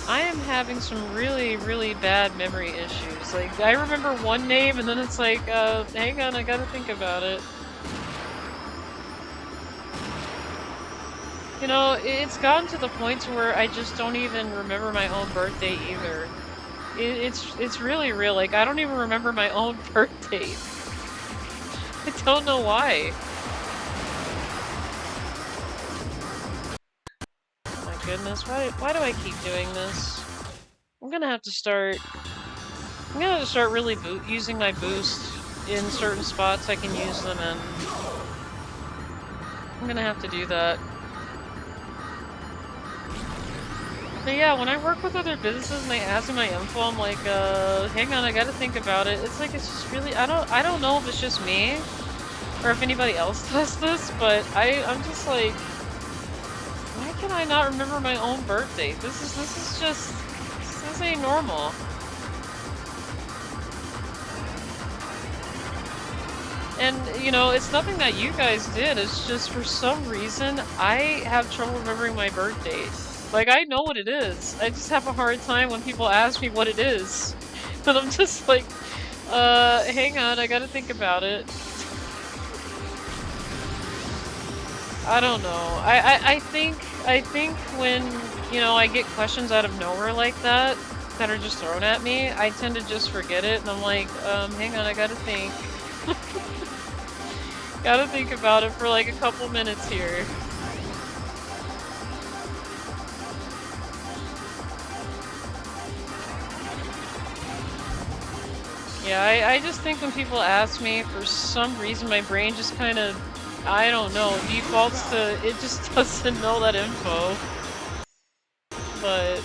Speaker 2: I am having some really, really bad memory issues. Like, I remember one name and then it's like, hang on, I gotta think about it. You know, it's gotten to the point where I just don't even remember my own birthday either. It's really real. Like, I don't even remember my own birthday. I don't know why. My goodness, why do I keep doing this? I'm gonna have to start really using my boost in certain spots I can use them in. I'm gonna have to do that. But yeah, when I work with other businesses and they ask me my info, I'm like, hang on, I gotta think about it. It's like, it's just really, I don't know if it's just me, or if anybody else does this, but I'm just like, why can I not remember my own birthday? This ain't normal. And, you know, it's nothing that you guys did, it's just for some reason, I have trouble remembering my birthday. Like, I know what it is. I just have a hard time when people ask me what it is. And I'm just like, hang on, I gotta think about it. I don't know. I think when, you know, I get questions out of nowhere like that are just thrown at me, I tend to just forget it, and I'm like, hang on, I gotta think. Gotta think about it for like a couple minutes here. Yeah, I just think when people ask me, for some reason my brain just kind of, I don't know, defaults to, it just doesn't know that info. But...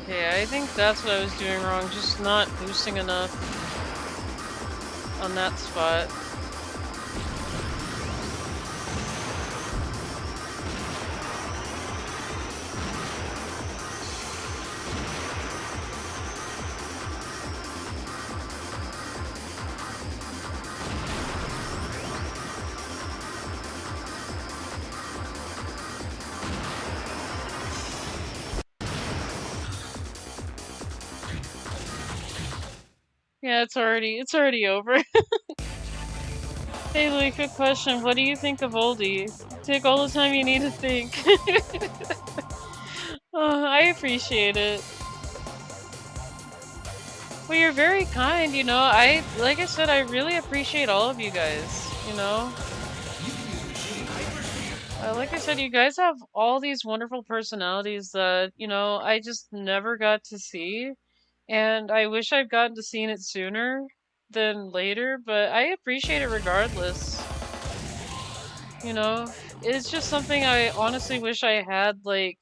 Speaker 2: yeah, I think that's what I was doing wrong, just not boosting enough on that spot. Yeah, it's already over. Hey Louie, quick question. What do you think of Oldie? Take all the time you need to think. Oh, I appreciate it. Well, you're very kind, you know. Like I said, I really appreciate all of you guys, you know. Like I said, you guys have all these wonderful personalities that, you know, I just never got to see. And I wish I'd gotten to see it sooner than later, but I appreciate it regardless. You know, it's just something I honestly wish I had, like,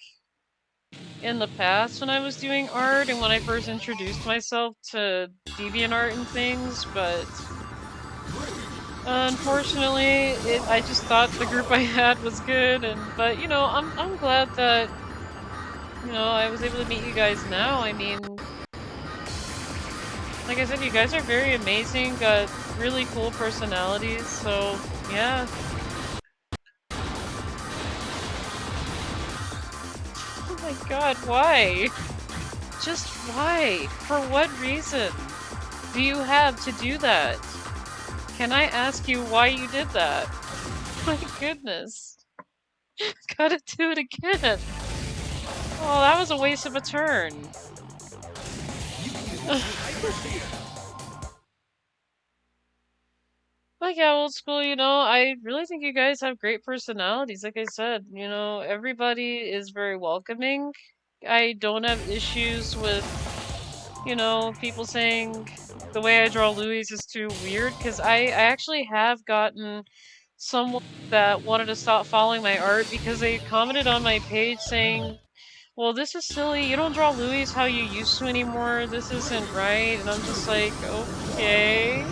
Speaker 2: in the past when I was doing art and when I first introduced myself to DeviantArt and things, but unfortunately, I just thought the group I had was good, but you know, I'm glad that, you know, I was able to meet you guys now. I mean, like I said, you guys are very amazing, got really cool personalities, so yeah. Oh my god, why? Just why? For what reason do you have to do that? Can I ask you why you did that? My goodness. Gotta do it again. Oh, that was a waste of a turn. Like, yeah, old school, you know, I really think you guys have great personalities. Like I said, you know, everybody is very welcoming. I don't have issues with, you know, people saying the way I draw Louie is too weird, because I actually have gotten someone that wanted to stop following my art because they commented on my page saying, well, this is silly. You don't draw Louis how you used to anymore. This isn't right. And I'm just like, okay.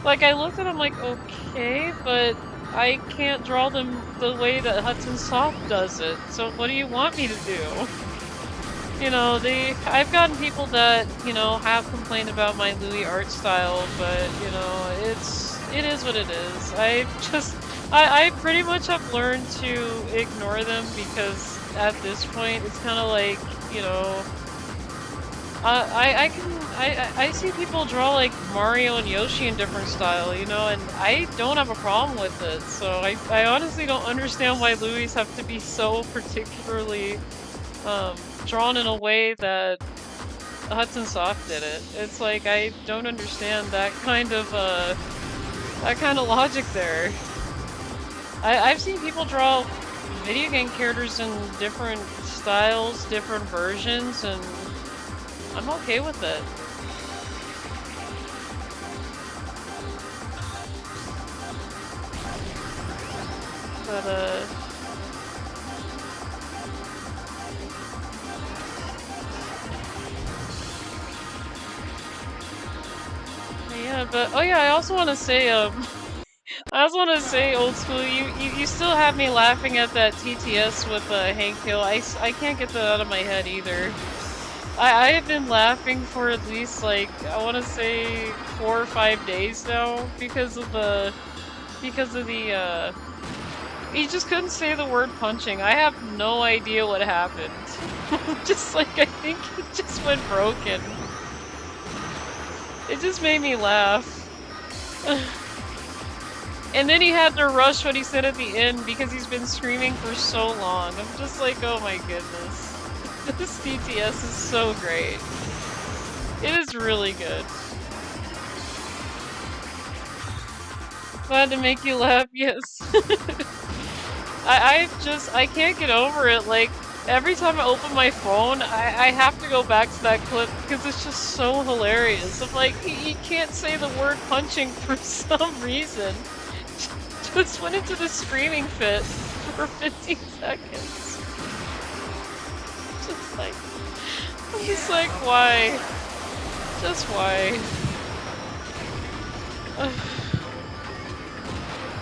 Speaker 2: Like, I looked at them like, okay, but I can't draw them the way that Hudson Soft does it. So what do you want me to do? You know, I've gotten people that, you know, have complained about my Louis art style, but, you know, it is what it is. I pretty much have learned to ignore them because at this point, it's kind of like, you know, I see people draw like Mario and Yoshi in different style, you know, and I don't have a problem with it. So I honestly don't understand why Louis have to be so particularly drawn in a way that Hudson Soft did it. It's like I don't understand that kind of logic there. I've seen people draw video game characters in different styles, different versions, and I'm okay with it. But yeah, but oh yeah, I also want to say old school, you still have me laughing at that TTS with Hank Hill. I can't get that out of my head either. I have been laughing for at least like I want to say 4 or 5 days now because of the he just couldn't say the word punching. I have no idea what happened. Just like I think he just went broken. It just made me laugh. And then he had to rush what he said at the end because he's been screaming for so long. I'm just like, oh my goodness. This DTS is so great. It is really good. Glad to make you laugh, yes. I can't get over it. Like, every time I open my phone, I have to go back to that clip because it's just so hilarious. I'm like, he can't say the word punching for some reason. Just went into the screaming fit for 15 seconds. I'm just like, why? Just why?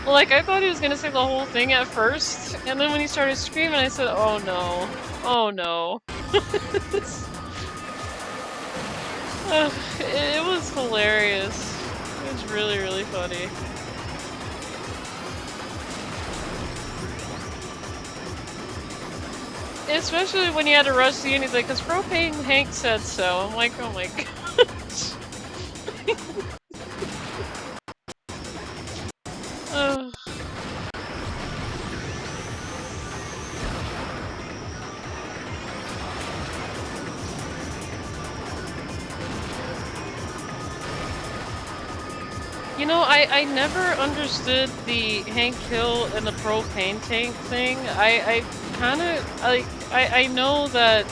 Speaker 2: Like, I thought he was gonna say the whole thing at first, and then when he started screaming, I said, oh no. Oh no. It was hilarious. It was really, really funny. Especially when you had to rush the end, he's like, cause Propane Hank said so. I'm like, oh my gosh. You know, I never understood the Hank Hill and the propane tank thing. I kinda, like, I know that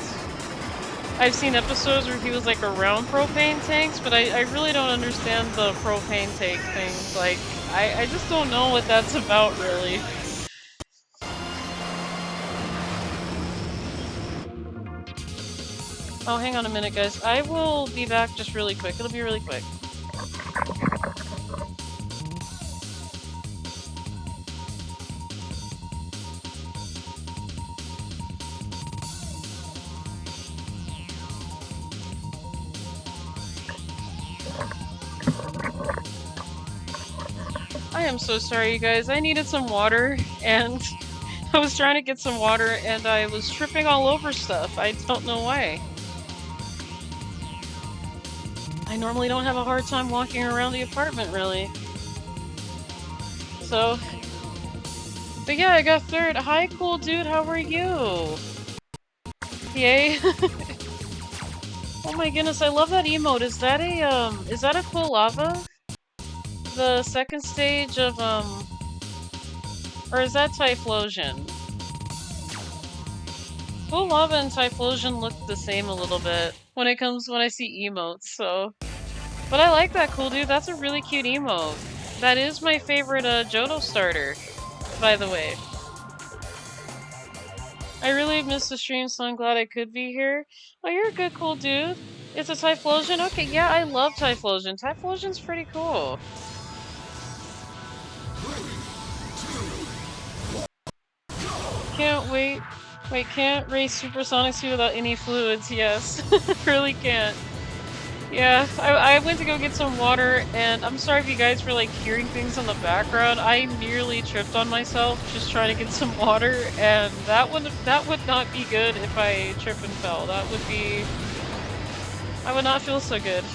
Speaker 2: I've seen episodes where he was, like, around propane tanks, but I really don't understand the propane tank thing. Like, I just don't know what that's about, really. Oh, hang on a minute, guys. I will be back just really quick. It'll be really quick. I am so sorry, you guys. I needed some water, and I was trying to get some water, and I was tripping all over stuff. I don't know why. I normally don't have a hard time walking around the apartment, really. So, but yeah, I got third. Hi, cool dude, how are you? Yay. Oh my goodness, I love that emote. Is that a cool lava? The second stage of, or is that Typhlosion? Cool Lava and Typhlosion look the same a little bit when I see emotes, so. But I like that, cool dude. That's a really cute emote. That is my favorite, Johto starter, by the way. I really missed the stream, so I'm glad I could be here. Oh, you're a good, cool dude. It's a Typhlosion? Okay, yeah, I love Typhlosion. Typhlosion's pretty cool. Can't wait. Wait, can't race Supersonic Suit without any fluids, yes. Really can't. Yeah, I went to go get some water, and I'm sorry if you guys were, like, hearing things in the background. I nearly tripped on myself just trying to get some water, and that would not be good if I trip and fell. That would be... I would not feel so good.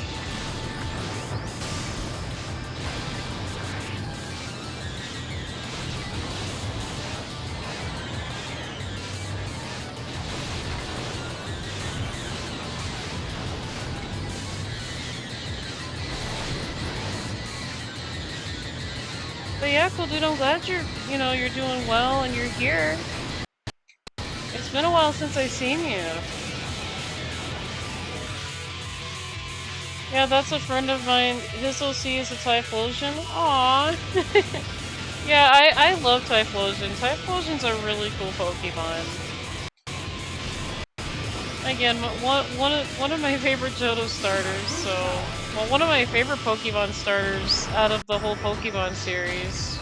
Speaker 2: But yeah, cool dude, I'm glad you're doing well and you're here. It's been a while since I've seen you. Yeah, that's a friend of mine. His OC is a Typhlosion. Aww. Yeah, I love Typhlosion. Typhlosion's a really cool Pokemon. Again, one of my favorite Johto starters, so... Well, one of my favorite Pokemon starters out of the whole Pokemon series.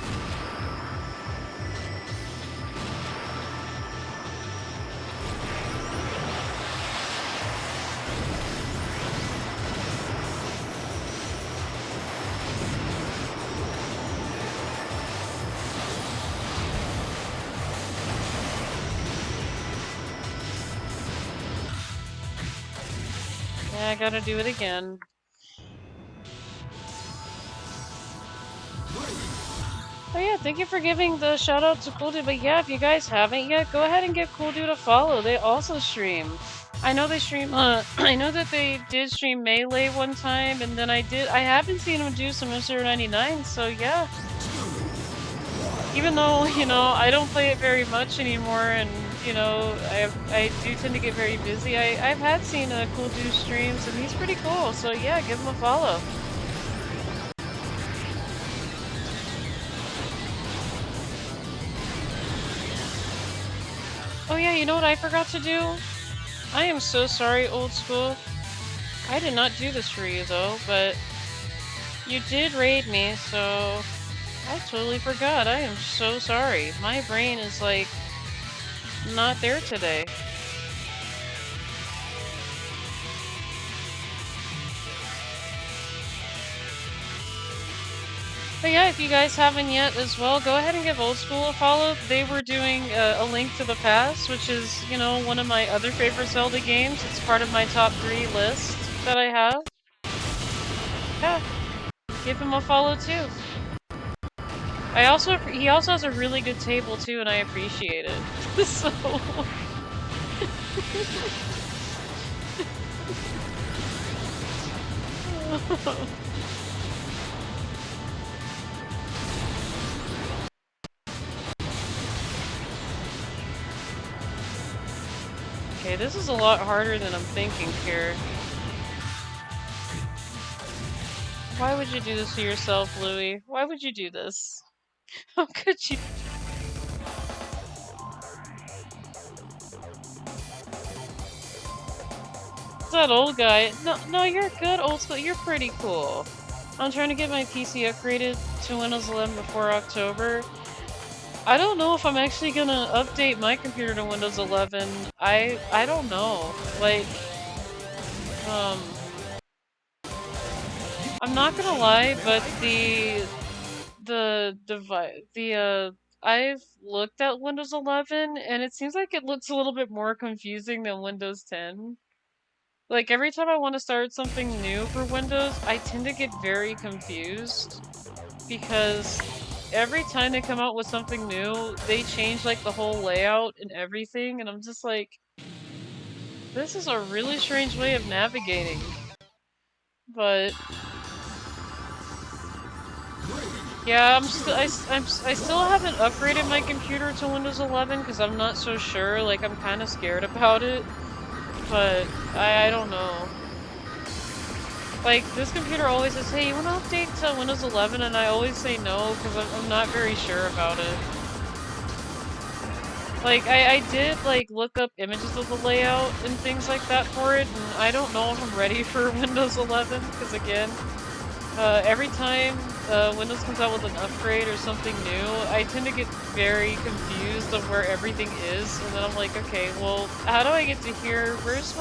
Speaker 2: Yeah, I gotta do it again. Oh yeah, thank you for giving the shout out to Cool Dude, but yeah, if you guys haven't yet, go ahead and give Cool Dude a follow. They also stream. I know they stream, I know that they did stream Melee one time, and then I haven't seen them do some F-Zero 99, so yeah. Even though, I don't play it very much anymore, and, I do tend to get very busy, I've had seen Cool Dude streams, and he's pretty cool, so yeah, give him a follow. Oh yeah, you know what I forgot to do? I am so sorry, Old School. I did not do this for you, though, but you did raid me, so I totally forgot. I am so sorry. My brain is, like, not there today. But yeah, if you guys haven't yet as well, go ahead and give Old School a follow. They were doing A Link to the Past, which is, one of my other favorite Zelda games. It's part of my top 3 list that I have. Yeah, give him a follow too. He also has a really good table too, and I appreciate it. So... Okay, this is a lot harder than I'm thinking here. Why would you do this to yourself, Louie? Why would you do this? How could you? It's that old guy. No, you're good, Old School. You're pretty cool. I'm trying to get my PC upgraded to Windows 11 before October. I don't know if I'm actually gonna update my computer to Windows 11. I don't know. Like, I'm not gonna lie, but I've looked at Windows 11, and it seems like it looks a little bit more confusing than Windows 10. Like, every time I want to start something new for Windows, I tend to get very confused, because every time they come out with something new, they change, like, the whole layout and everything, and I'm just like, This is a really strange way of navigating. But yeah, I still haven't upgraded my computer to Windows 11 because I'm not so sure. Like, I'm kind of scared about it. But I don't know. Like, this computer always says, hey, you want to update to Windows 11? And I always say no because I'm not very sure about it. Like, I did, like, look up images of the layout and things like that for it, and I don't know if I'm ready for Windows 11, because again, every time Windows comes out with an upgrade or something new, I tend to get very confused of where everything is, and then I'm like, okay, well, how do I get to here? Where's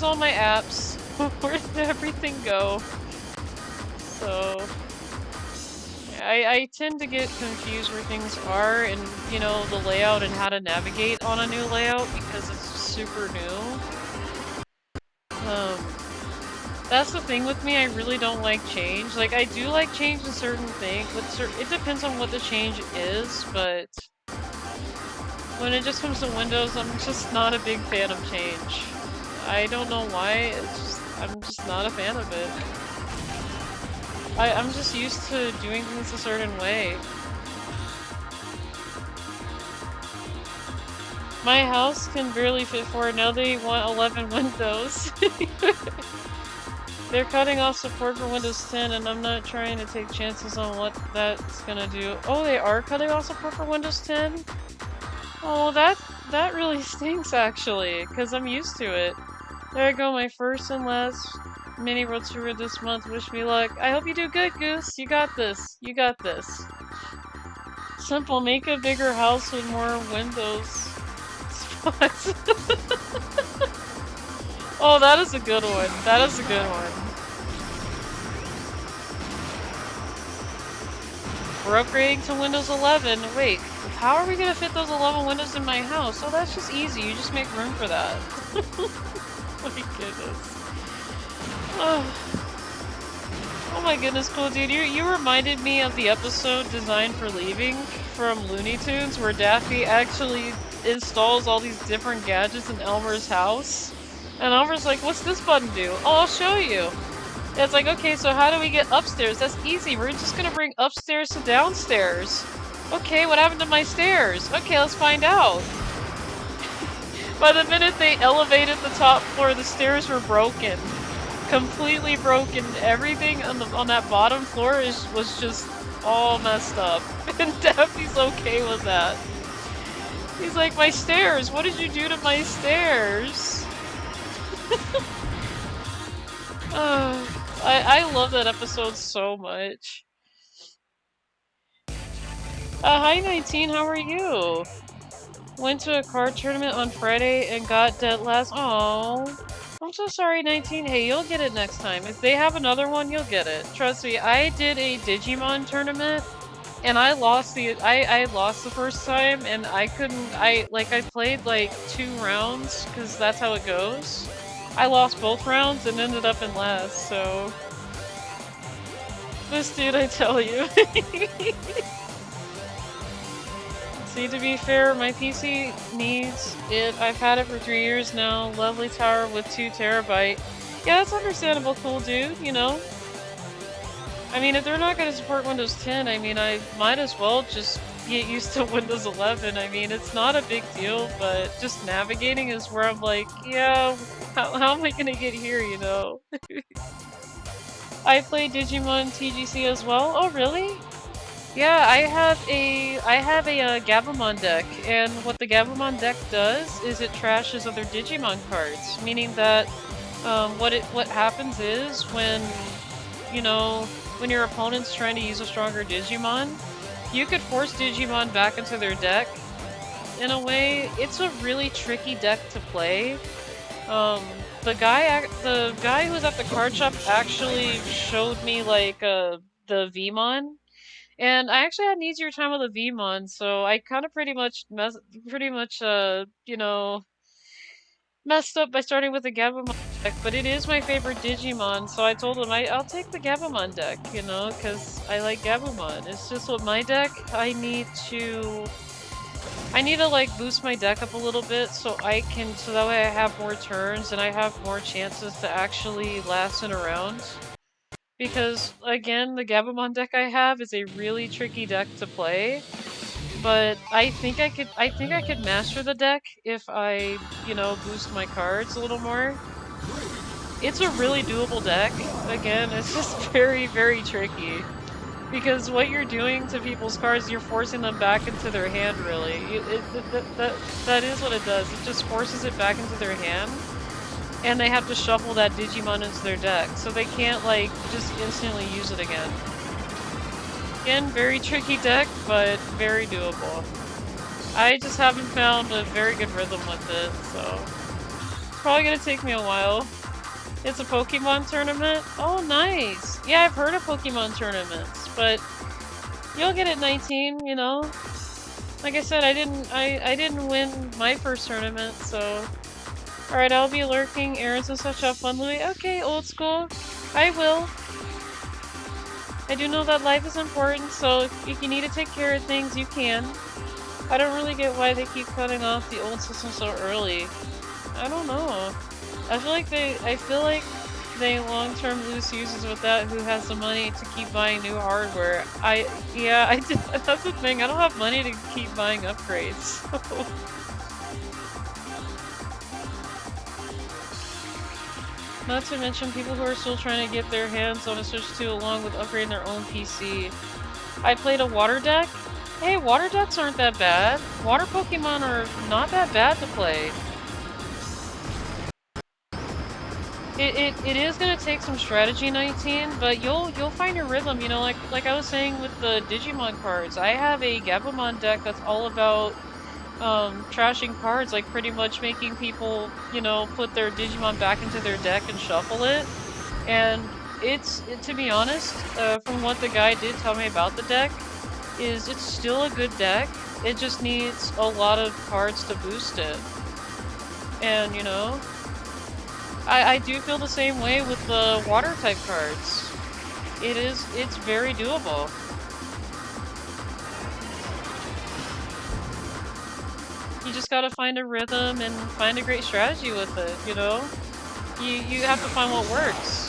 Speaker 2: all my apps? Where did everything go? So I tend to get confused where things are and, you know, the layout and how to navigate on a new layout because it's super new. That's the thing with me, I really don't like change. Like, I do like change in certain things, but it depends on what the change is, but when it just comes to Windows, I'm just not a big fan of change. I don't know why, I'm just not a fan of it. I'm just used to doing things a certain way. My house can barely fit 4, now they want 11 Windows. They're cutting off support for Windows 10 and I'm not trying to take chances on what that's gonna do. Oh, they are cutting off support for Windows 10? Oh, that really stinks actually, because I'm used to it. There I go, my first and last mini world tour this month. Wish me luck. I hope you do good, Goose. You got this. You got this. Simple, make a bigger house with more windows spots. Oh, that is a good one. That is a good one. We're upgrading to Windows 11. Wait, how are we gonna fit those 11 windows in my house? Oh, that's just easy. You just make room for that. My goodness. Oh my goodness, cool dude. You reminded me of the episode Designed for Leaving from Looney Tunes where Daffy actually installs all these different gadgets in Elmer's house. And Elmer's like, what's this button do? Oh, I'll show you. And it's like, okay, so how do we get upstairs? That's easy. We're just gonna bring upstairs to downstairs. Okay, what happened to my stairs? Okay, let's find out. By the minute they elevated the top floor, the stairs were broken. Completely broken. Everything on that bottom floor was just all messed up. And Daffy's okay with that. He's like, my stairs, what did you do to my stairs? I love that episode so much. Hi 19, how are you? Went to a card tournament on Friday and got dead last. Aww. I'm so sorry, 19. Hey, you'll get it next time. If they have another one, you'll get it. Trust me, I did a Digimon tournament and I lost I lost the first time and I couldn't I played like 2 rounds because that's how it goes. I lost both rounds and ended up in last, so this dude, I tell you. See, to be fair, my PC needs it. I've had it for 3 years now. Lovely tower with 2 terabyte. Yeah, that's understandable, cool dude, you know? I mean, if they're not going to support Windows 10, I mean, I might as well just get used to Windows 11. I mean, it's not a big deal, but just navigating is where I'm like, yeah, how am I going to get here, you know? I play Digimon TGC as well. Oh, really? Yeah, I have a Gabumon deck, and what the Gabumon deck does is it trashes other Digimon cards, meaning that what happens is when, you know, when your opponent's trying to use a stronger Digimon, you could force Digimon back into their deck. In a way, it's a really tricky deck to play. The guy who was at the card shop actually showed me like the Vmon. And I actually had an easier time with the Vmon, so I kind of pretty much you know, messed up by starting with the Gabumon deck, but it is my favorite Digimon, so I told him I'll take the Gabumon deck, you know, because I like Gabumon. It's just with my deck, I need to I need to like boost my deck up a little bit so that way I have more turns and I have more chances to actually last in a round. Because again, the Gabumon deck I have is a really tricky deck to play. But I think I could master the deck if I, you know, boost my cards a little more. It's a really doable deck. Again, it's just very, very tricky. Because what you're doing to people's cards, you're forcing them back into their hand, really. That is what it does. It just forces it back into their hand. And they have to shuffle that Digimon into their deck. So they can't, like, just instantly use it again. Again, very tricky deck, but very doable. I just haven't found a very good rhythm with it, so... It's probably gonna take me a while. It's a Pokemon tournament? Oh, nice! Yeah, I've heard of Pokemon tournaments, but... You'll get it 19, you know? Like I said, I didn't win my first tournament, so... Alright, I'll be lurking. Errands and such. Have fun, Louie. Okay, old school. I will. I do know that life is important, so if you need to take care of things, you can. I don't really get why they keep cutting off the old system so early. I don't know. I feel like they long-term lose users with that who has the money to keep buying new hardware. That's the thing. I don't have money to keep buying upgrades. Not to mention people who are still trying to get their hands on a Switch 2 along with upgrading their own PC. I played a water deck. Hey, water decks aren't that bad. Water Pokemon are not that bad to play. It is gonna take some strategy, 19, but you'll find your rhythm, you know, like I was saying with the Digimon cards. I have a Gabumon deck that's all about trashing cards, like pretty much making people, you know, put their Digimon back into their deck and shuffle it. And to be honest, from what the guy did tell me about the deck, it's still a good deck. It just needs a lot of cards to boost it. And, you know, I do feel the same way with the water type cards. It's very doable. You just gotta find a rhythm and find a great strategy with it, you know? You have to find what works.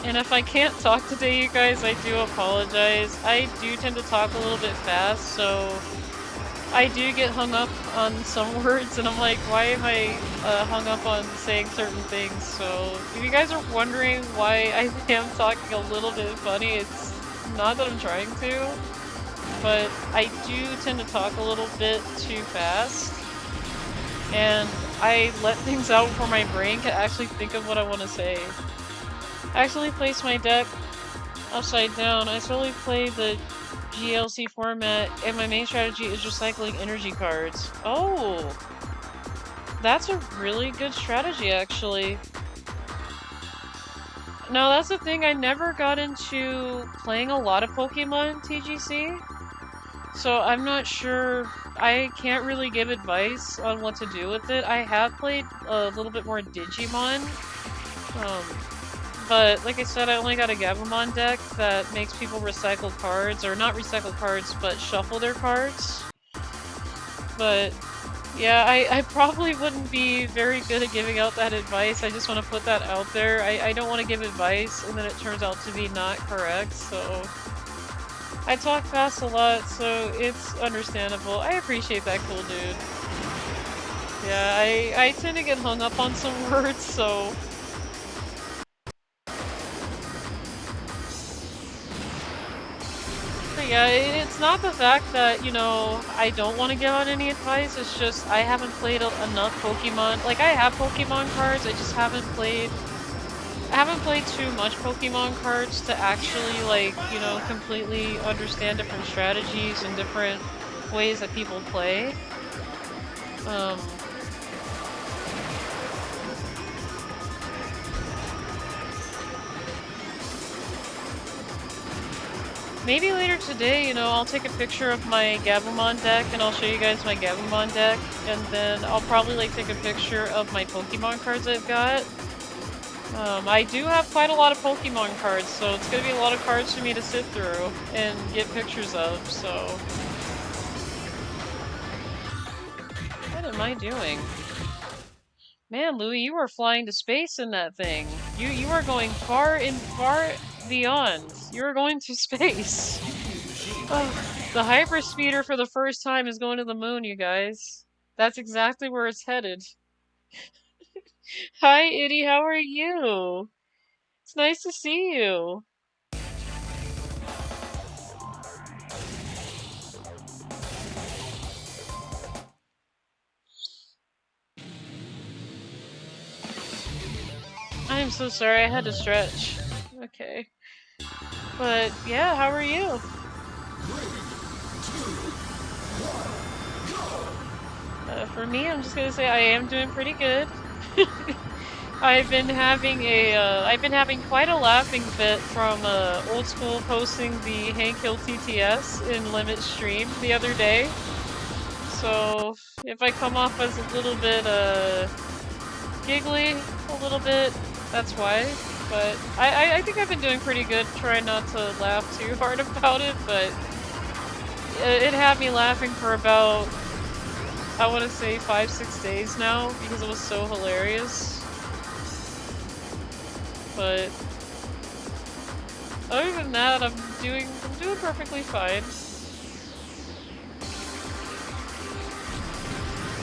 Speaker 2: And if I can't talk today, you guys, I do apologize. I do tend to talk a little bit fast, so I do get hung up on some words, and I'm like, why am I hung up on saying certain things? So if you guys are wondering why I am talking a little bit funny, it's not that I'm trying to, but I do tend to talk a little bit too fast, and I let things out before my brain can actually think of what I want to say. I accidentally placed my deck upside down. I slowly play the GLC format, and my main strategy is recycling energy cards. Oh! That's a really good strategy, actually. Now, that's the thing, I never got into playing a lot of Pokemon TGC, so I'm not sure. I can't really give advice on what to do with it. I have played a little bit more Digimon, but like I said, I only got a Gabumon deck that makes people recycle cards, or not recycle cards, but shuffle their cards. But yeah, I probably wouldn't be very good at giving out that advice. I just want to put that out there. I don't want to give advice and then it turns out to be not correct, so... I talk fast a lot, so it's understandable. I appreciate that, cool dude. Yeah, I tend to get hung up on some words, so... Yeah, it's not the fact that, you know, I don't want to give out any advice, it's just I haven't played enough Pokemon. Like, I have Pokemon cards, I just haven't played too much Pokemon cards to actually, like, you know, completely understand different strategies and different ways that people play. maybe later today, you know, I'll take a picture of my Gabumon deck and I'll show you guys my Gabumon deck, and then I'll probably like take a picture of my Pokemon cards I've got. I do have quite a lot of Pokemon cards, so it's gonna be a lot of cards for me to sit through and get pictures of, so... What am I doing? Man, Louie, you are flying to space in that thing. You are going far and far beyond. You are going to space. Oh, the hyperspeeder for the first time is going to the moon, you guys. That's exactly where it's headed. Hi, Itty, how are you? It's nice to see you. I'm so sorry, I had to stretch. Okay. But, yeah, how are you? For me, I'm just gonna say I am doing pretty good. I've been having quite a laughing fit from Oldschool posting the Hank Hill TTS in Limit stream the other day. So if I come off as a little bit giggly a little bit, that's why. But I think I've been doing pretty good trying not to laugh too hard about it, but it had me laughing for about, I want to say 5-6 days now because it was so hilarious. But other than that, I'm doing perfectly fine.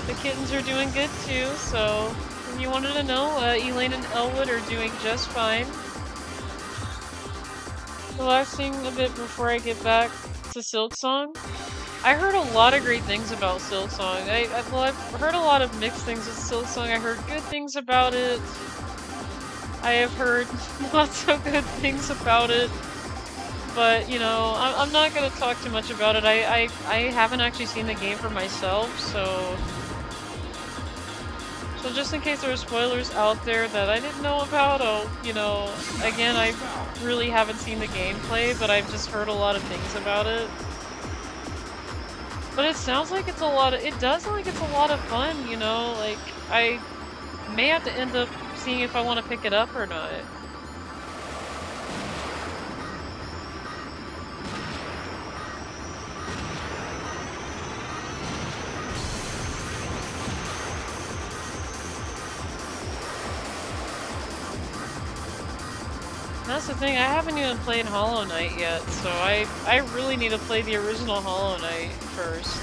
Speaker 2: The kittens are doing good too, so if you wanted to know, Elaine and Elwood are doing just fine. Relaxing a bit before I get back to Silksong. I heard a lot of great things about Silksong. I've heard a lot of mixed things with Silksong. I heard good things about it. I have heard not so good things about it. But, you know, I'm not gonna talk too much about it. I haven't actually seen the game for myself, so... So just in case there are spoilers out there that I didn't know about, you know, again, I really haven't seen the gameplay, but I've just heard a lot of things about it. But it sounds like it does sound like it's a lot of fun, you know, like, I may have to end up seeing if I want to pick it up or not. That's the thing, I haven't even played Hollow Knight yet, so I really need to play the original Hollow Knight first.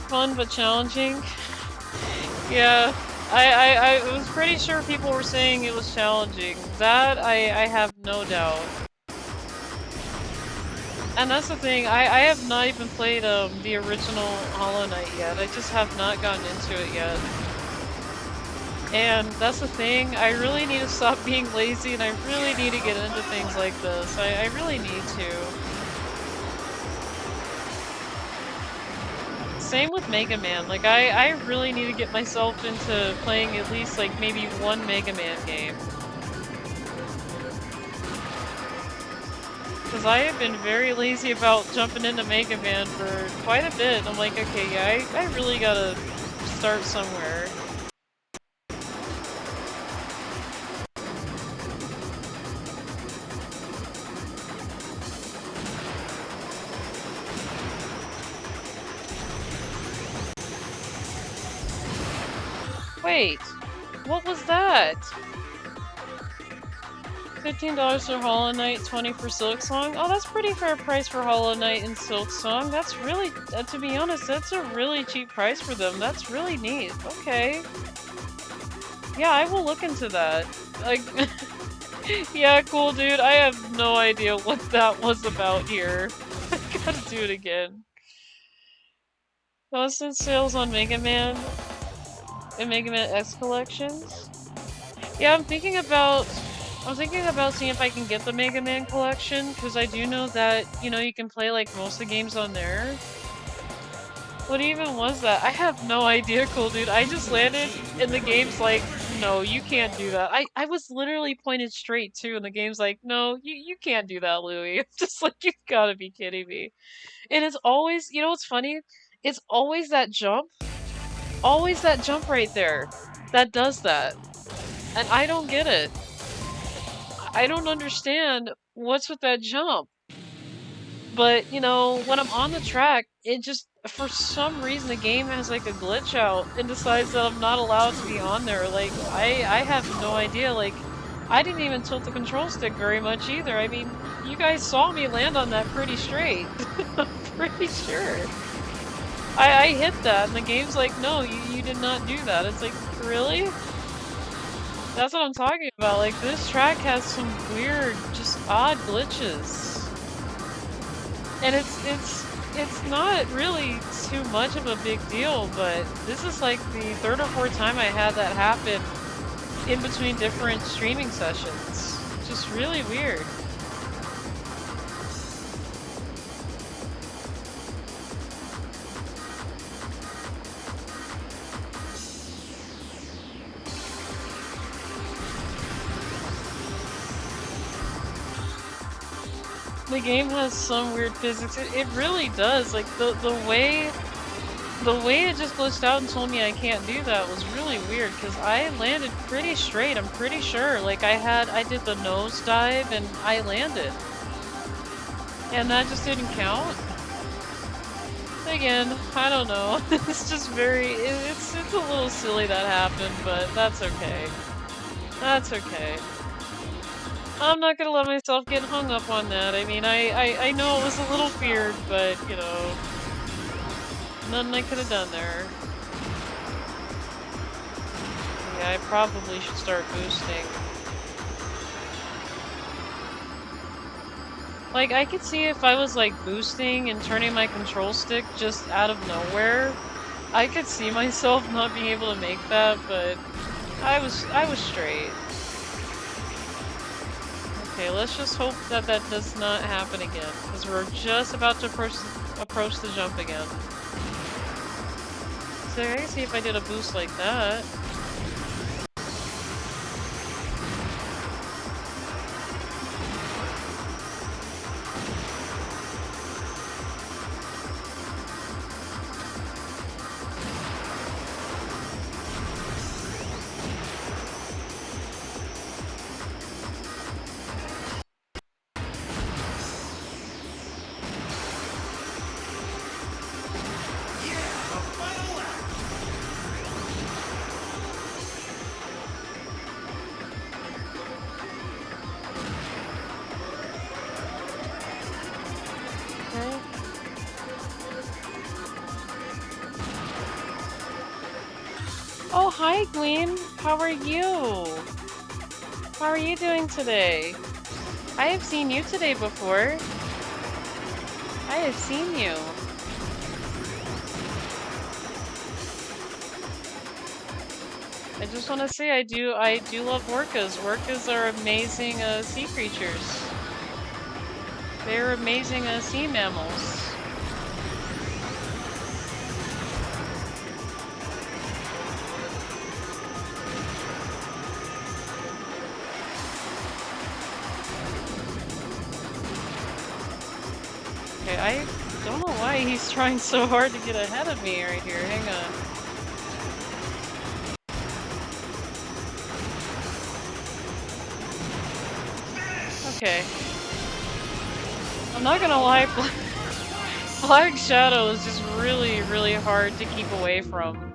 Speaker 2: Fun but challenging. Yeah, I was pretty sure people were saying it was challenging. That, I have no doubt. And that's the thing, I have not even played the original Hollow Knight yet. I just have not gotten into it yet. And that's the thing, I really need to stop being lazy and I really need to get into things like this. I really need to. Same with Mega Man, like I really need to get myself into playing at least like maybe one Mega Man game. Because I have been very lazy about jumping into Mega Man for quite a bit. I'm like, okay, yeah, I really gotta start somewhere. Wait, what was that? $15 for Hollow Knight, $20 for Silksong. Oh, that's pretty fair price for Hollow Knight and Silksong. That's really, to be honest, that's a really cheap price for them. That's really neat. Okay. Yeah, I will look into that. Like, yeah, cool, dude. I have no idea what that was about here. I gotta do it again. Constant sales on Mega Man and Mega Man X collections. Yeah, I'm thinking about seeing if I can get the Mega Man collection, because I do know that, you know, you can play like most of the games on there. What even was that? I have no idea, cool dude. I just landed and the game's like, no, you can't do that. I was literally pointed straight too, and the game's like, no, you can't do that, Louie. It's just like, you've gotta be kidding me. And it's always, you know what's funny? It's always that jump. Always that jump right there. That does that. And I don't get it. I don't understand what's with that jump. But, you know, when I'm on the track, it just, for some reason, the game has like a glitch out and decides that I'm not allowed to be on there. Like, I have no idea. Like, I didn't even tilt the control stick very much either. I mean, you guys saw me land on that pretty straight. I'm pretty sure. I hit that, and the game's like, no, you did not do that. It's like, really? That's what I'm talking about. Like, this track has some weird, just odd glitches. And it's not really too much of a big deal, but this is like the third or fourth time I had that happen in between different streaming sessions. Just really weird. The game has some weird physics. It really does. Like the way it just glitched out and told me I can't do that was really weird because I landed pretty straight. I'm pretty sure. Like I did the nose dive and I landed, and that just didn't count. Again, I don't know. It's just it's a little silly that happened, but that's okay. That's okay. I'm not gonna let myself get hung up on that. I mean, I know it was a little weird, but, you know, nothing I could have done there. Yeah, I probably should start boosting. Like, I could see if I was, like, boosting and turning my control stick just out of nowhere, I could see myself not being able to make that, but I was straight. Okay, let's just hope that that does not happen again, because we're just about to approach the jump again. So I can see if I did a boost like that. Oh, hi, Gleam. How are you? How are you doing today? I have seen you today before. I have seen you. I just want to say I do love orcas. Orcas are amazing sea creatures. They're amazing sea mammals. Okay, I don't know why he's trying so hard to get ahead of me right here. Hang on. Okay. I'm not gonna lie, Black Shadow is just really, really hard to keep away from.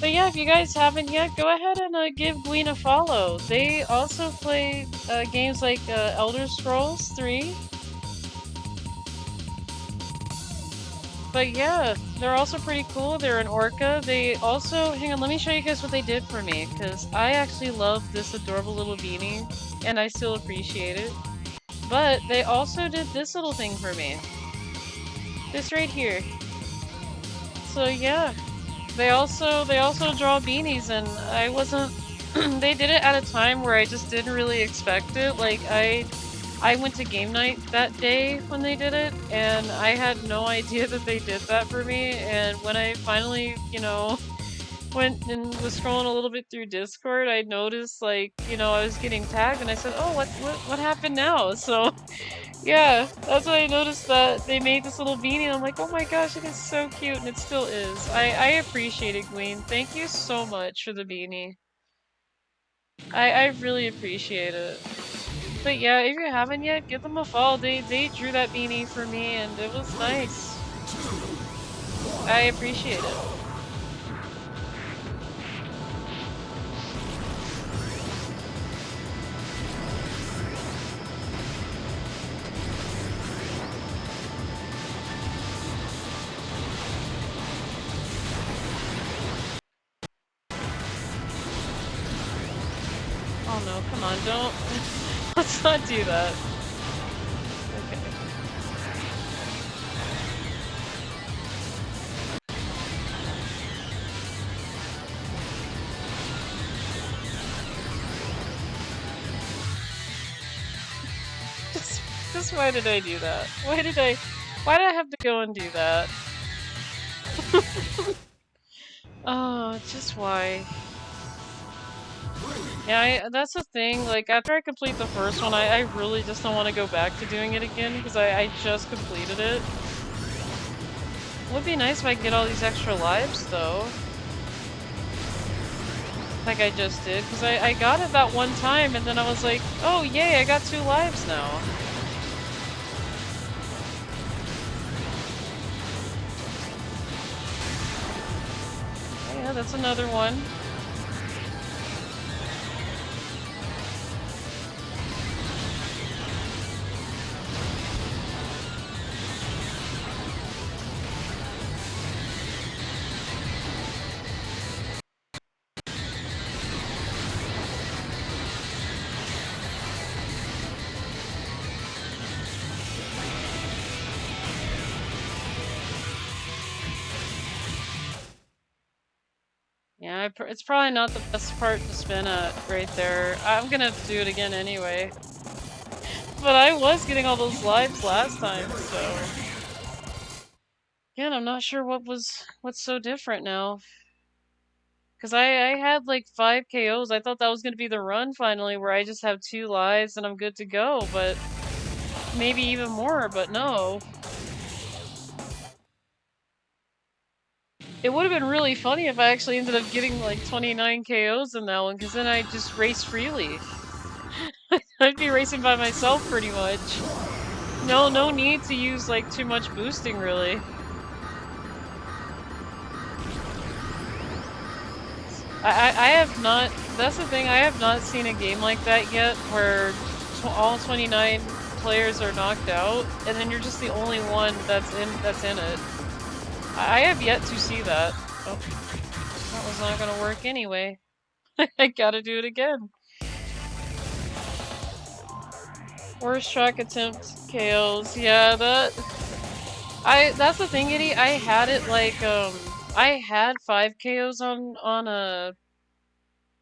Speaker 2: But yeah, if you guys haven't yet, go ahead and give Gwen a follow. They also play games like Elder Scrolls 3. But yeah, they're also pretty cool. They're an orca. They also, hang on, let me show you guys what they did for me, because I actually love this adorable little beanie, and I still appreciate it. But they also did this little thing for me. This right here. So yeah, they also draw beanies, and I wasn't. They did it at a time where I just didn't really expect it. Like I I went to game night that day when they did it, and I had no idea that they did that for me, and when I finally, you know, went and was scrolling a little bit through Discord, I noticed, like, you know, I was getting tagged, and I said, oh, what happened now? So, yeah, that's when I noticed that they made this little beanie, and I'm like, oh my gosh, it is so cute, and it still is. I appreciate it, Gwen. Thank you so much for the beanie. I really appreciate it. But yeah, if you haven't yet, give them a follow. They drew that beanie for me, and it was nice. I appreciate it. Oh no, come on, don't. Let's not do that. Okay. Just why did I do that? Why did I have to go and do that? Oh, just why? Yeah, that's the thing, like, after I complete the first one, I really just don't want to go back to doing it again, because I just completed it. It would be nice if I could get all these extra lives, though. Like I just did, because I got it that one time, and then I was like, oh yay, I got 2 lives now. Yeah, that's another one. Yeah, it's probably not the best part to spin at right there. I'm gonna do it again anyway. But I was getting all those lives last time, so... Again, I'm not sure what's so different now. Because I had like 5 KOs. I thought that was gonna be the run finally, where I just have 2 lives and I'm good to go, but... Maybe even more, but no. It would have been really funny if I actually ended up getting like 29 KOs in that one, because then I'd just race freely. I'd be racing by myself pretty much. No need to use like too much boosting, really. I have not, that's the thing, I have not seen a game like that yet, where all 29 players are knocked out, and then you're just the only one that's in it. I have yet to see that. Oh, that was not gonna work anyway. I gotta do it again. Worst track attempt KOs. Yeah, that's the thing, Itty. I had it like, I had 5 KOs on a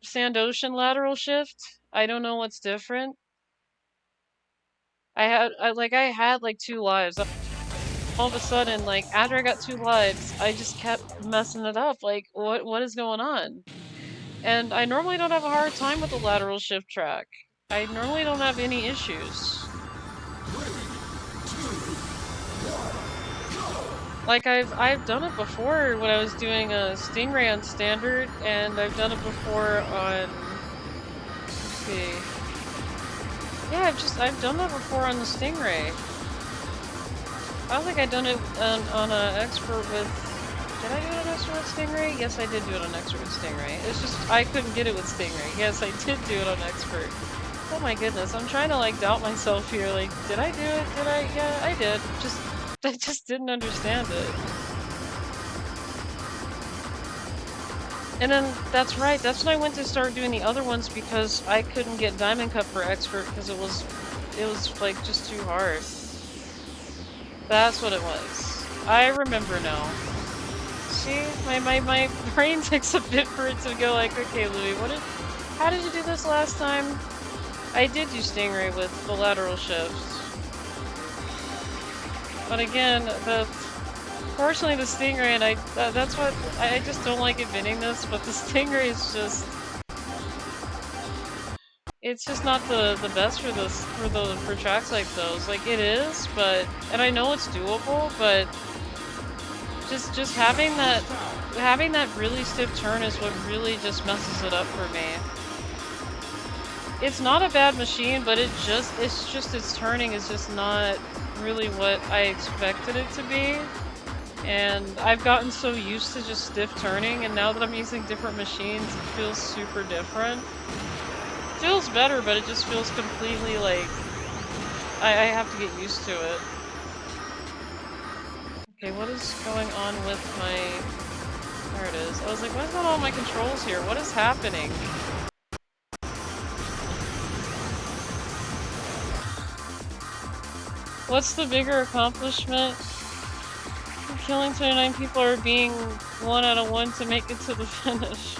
Speaker 2: Sand Ocean lateral shift. I don't know what's different. I had like 2 lives. All of a sudden, like, after I got 2 lives, I just kept messing it up. Like, what is going on? And I normally don't have a hard time with the lateral shift track. I normally don't have any issues. Like, I've done it before when I was doing a Stingray on Standard, and I've done it before on... Let's see... Yeah, I've done that before on the Stingray. I don't think I've done it on an expert with... Did I do it on expert with Stingray? Yes, I did do it on expert with Stingray. It's just, I couldn't get it with Stingray. Yes, I did do it on expert. Oh my goodness, I'm trying to like doubt myself here. Like, did I do it? Did I? Yeah, I did. I just didn't understand it. And then, that's right, that's when I went to start doing the other ones, because I couldn't get Diamond Cup for expert because it was like just too hard. That's what it was. I remember now. See, my brain takes a bit for it to go like, okay, Louie, how did you do this last time? I did do Stingray with the lateral shift. But again, fortunately the Stingray, and that's what, I just don't like admitting this, but the Stingray is just, it's just not the best for this, for tracks like those. Like, it is, but, and I know it's doable, but just having that really stiff turn is what really just messes it up for me. It's not a bad machine, but it's just its turning is just not really what I expected it to be. And I've gotten so used to just stiff turning, and now that I'm using different machines, it feels super different. It feels better, but it just feels completely like I have to get used to it. Okay, what is going on with my... There it is. I was like, what's not all my controls here? What is happening? What's the bigger accomplishment? Killing 29 people or being 1 out of 1 to make it to the finish?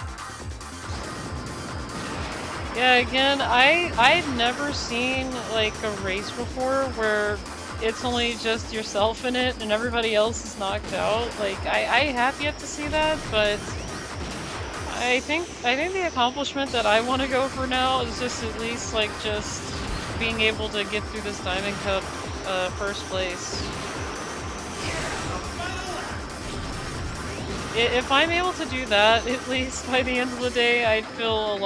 Speaker 2: Yeah, again, I've never seen like a race before where it's only just yourself in it and everybody else is knocked out. Like, I have yet to see that, but I think the accomplishment that I want to go for now is just at least like just being able to get through this Diamond Cup first place. If I'm able to do that, at least by the end of the day, I'd feel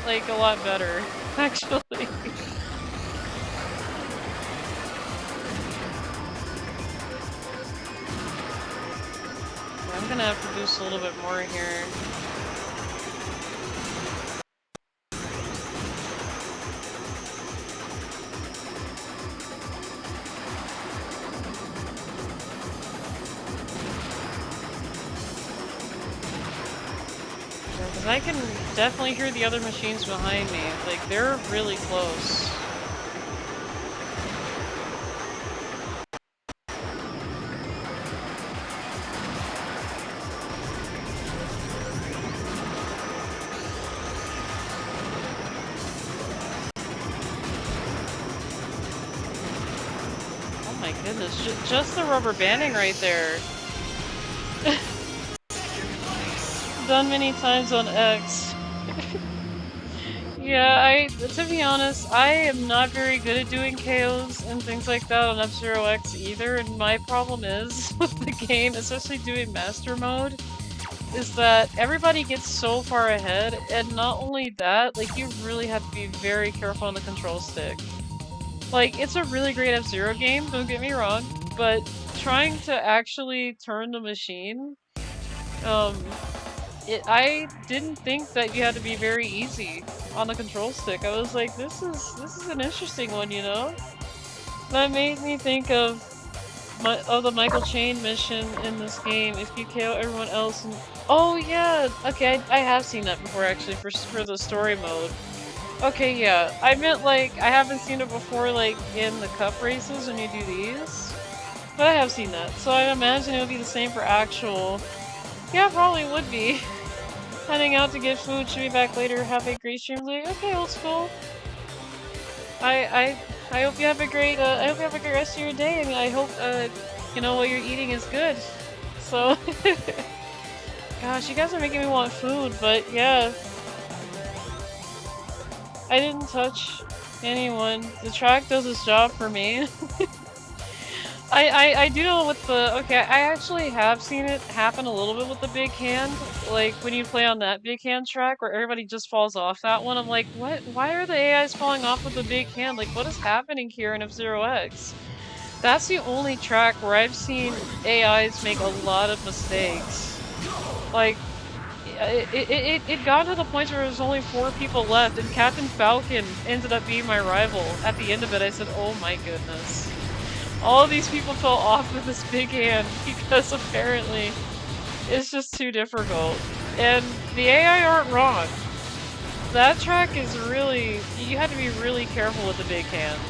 Speaker 2: like a lot better, actually. I'm gonna have to boost a little bit more here. I can definitely hear the other machines behind me. Like, they're really close. Oh my goodness, just the rubber banding right there. Done many times on X. Yeah, to be honest, I am not very good at doing KOs and things like that on F-Zero X either, and my problem is with the game, especially doing Master Mode, is that everybody gets so far ahead, and not only that, like, you really have to be very careful on the control stick. Like, it's a really great F-Zero game, don't get me wrong, but trying to actually turn the machine, I didn't think that you had to be very easy on the control stick. I was like, this is an interesting one, you know? That made me think of the Michael Chain mission in this game. If you KO everyone else and... Oh yeah! Okay, I have seen that before actually for the story mode. Okay, yeah. I meant like, I haven't seen it before like in the cup races when you do these. But I have seen that. So I imagine it would be the same for actual. Yeah, probably would be. Heading out to get food, should be back later. Have a great stream, Louie. Okay, Oldschool. I hope you have a great rest of your day. I mean, I hope you know what you're eating is good. So, gosh, you guys are making me want food. But yeah, I didn't touch anyone. The track does its job for me. I do know with the, okay, I actually have seen it happen a little bit with the big hand, like when you play on that big hand track where everybody just falls off that one. I'm like, what? Why are the AIs falling off with the big hand? Like, what is happening here in F-Zero X? That's the only track where I've seen AIs make a lot of mistakes. Like, it got to the point where there was only 4 people left, and Captain Falcon ended up being my rival. At the end of it, I said, oh my goodness. All of these people fell off with this big hand because apparently it's just too difficult. And the AI aren't wrong. That track is really, you have to be really careful with the big hands.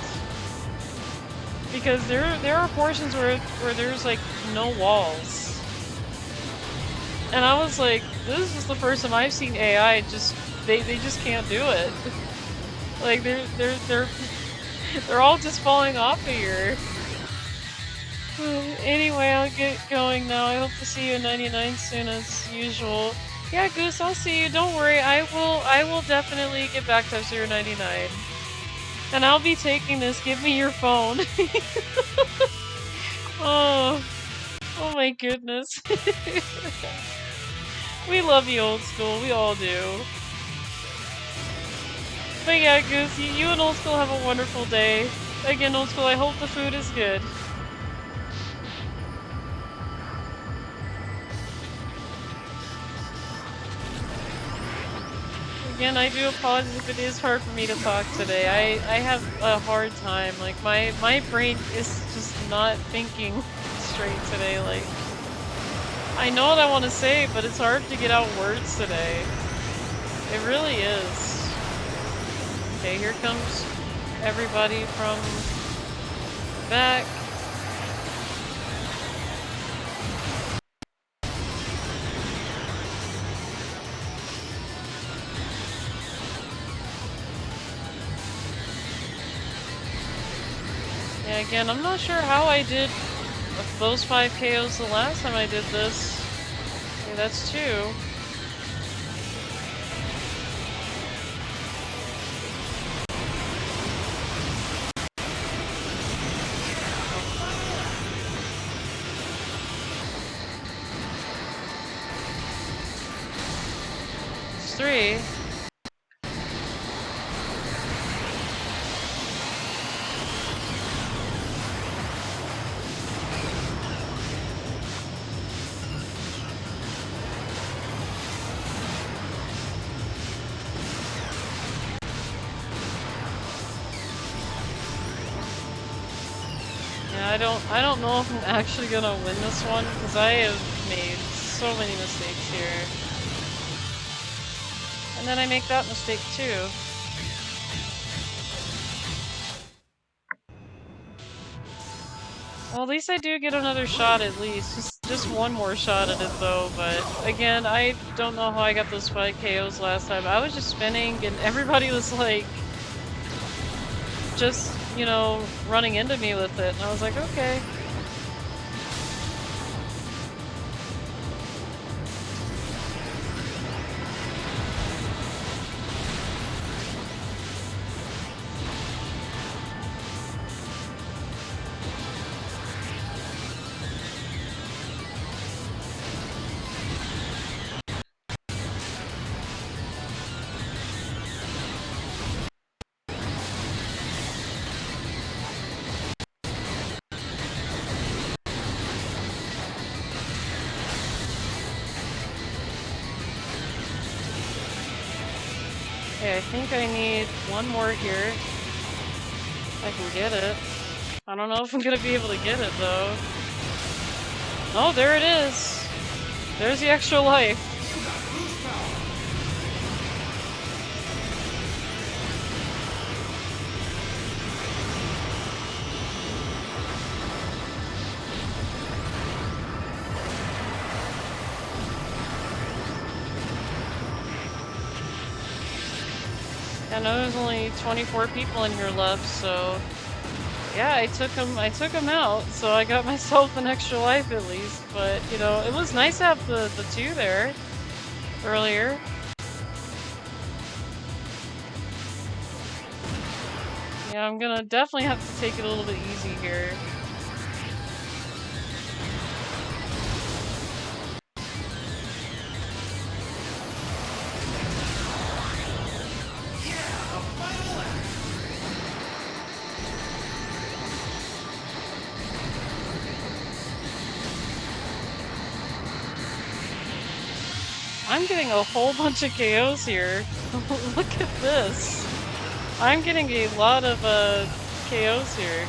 Speaker 2: Because there are portions where there's like no walls. And I was like, this is the first time I've seen AI they just can't do it. Like they're all just falling off of here. Anyway, I'll get going now. I hope to see you in 99 soon as usual. Yeah, Goose, I'll see you. Don't worry. I will definitely get back to F-Zero 99. And I'll be taking this. Give me your phone. Oh my goodness. We love you, Old School. We all do. But yeah, Goose, you and Old School have a wonderful day. Again, Old School, I hope the food is good. Again, I do apologize if it is hard for me to talk today. I have a hard time. Like, my brain is just not thinking straight today. Like, I know what I want to say, but it's hard to get out words today. It really is. Okay, here comes everybody from the back. Yeah, again, I'm not sure how I did those 5 KOs the last time I did this. Okay, that's 2. It's 3. I don't know if I'm actually gonna win this one, because I have made so many mistakes here. And then I make that mistake too. Well, at least I do get another shot at least. Just one more shot at it though, but again, I don't know how I got those 5 KOs last time. I was just spinning and everybody was like, just, you know, running into me with it, and I was like, okay. Okay, I think I need one more here. If I can get it. I don't know if I'm gonna be able to get it though. Oh, there it is! There's the extra life. I know there's only 24 people in here left, so yeah, I took them out, so I got myself an extra life at least. But you know, it was nice to have the 2 there earlier. Yeah, I'm gonna definitely have to take it a little bit easy here. I'm getting a whole bunch of KOs here. Look at this. I'm getting a lot of KOs here.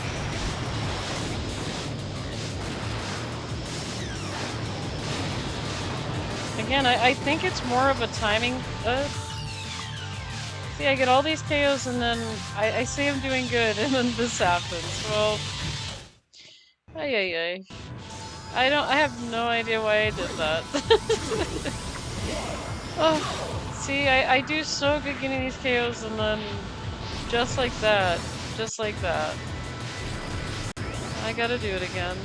Speaker 2: Again, I think it's more of a timing. See, I get all these KOs and then I say I'm doing good and then this happens. Well, ay. I have no idea why I did that. Oh, see, I do so good getting these KOs and then Just like that. Just like that. I gotta do it again.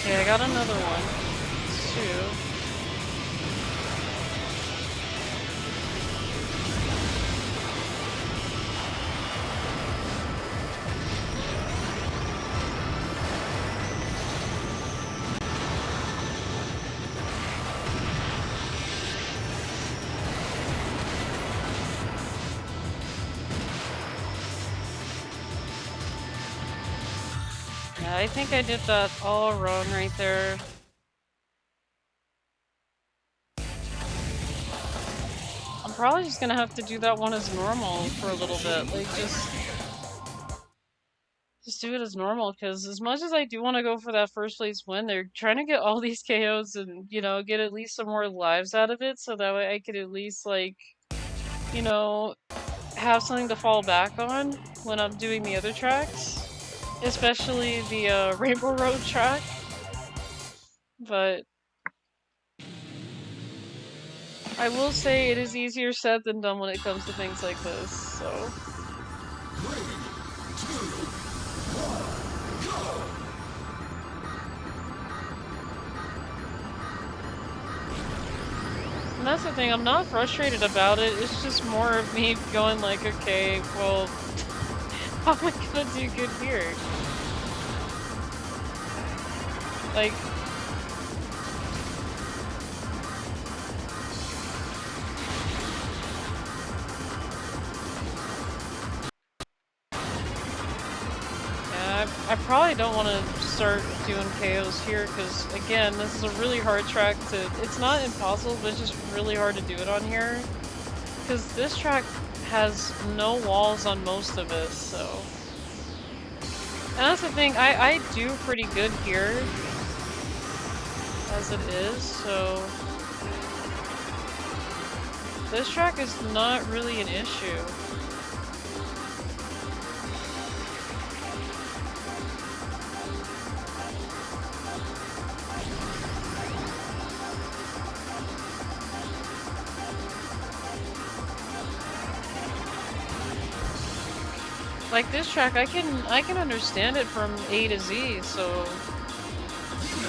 Speaker 2: Okay, I got another one. 2. Yeah, I think I did that all wrong right there. I'm probably just gonna have to do that one as normal for a little bit. Like, just do it as normal, because as much as I do want to go for that first place win, they're trying to get all these KOs and, you know, get at least some more lives out of it, so that way I could at least, like, you know, have something to fall back on when I'm doing the other tracks. Especially the Rainbow Road track. But I will say it is easier said than done when it comes to things like this, so.
Speaker 1: 3, 2, 1, go!
Speaker 2: And that's the thing, I'm not frustrated about it, it's just more of me going like, okay, well, how am I gonna do good here? Like, I probably don't want to start doing KOs here, because again, this is a really hard track to, it's not impossible, but it's just really hard to do it on here. Because this track has no walls on most of it, so. And that's the thing, I do pretty good here, as it is, so. This track is not really an issue. Like this track, I can understand it from A to Z, so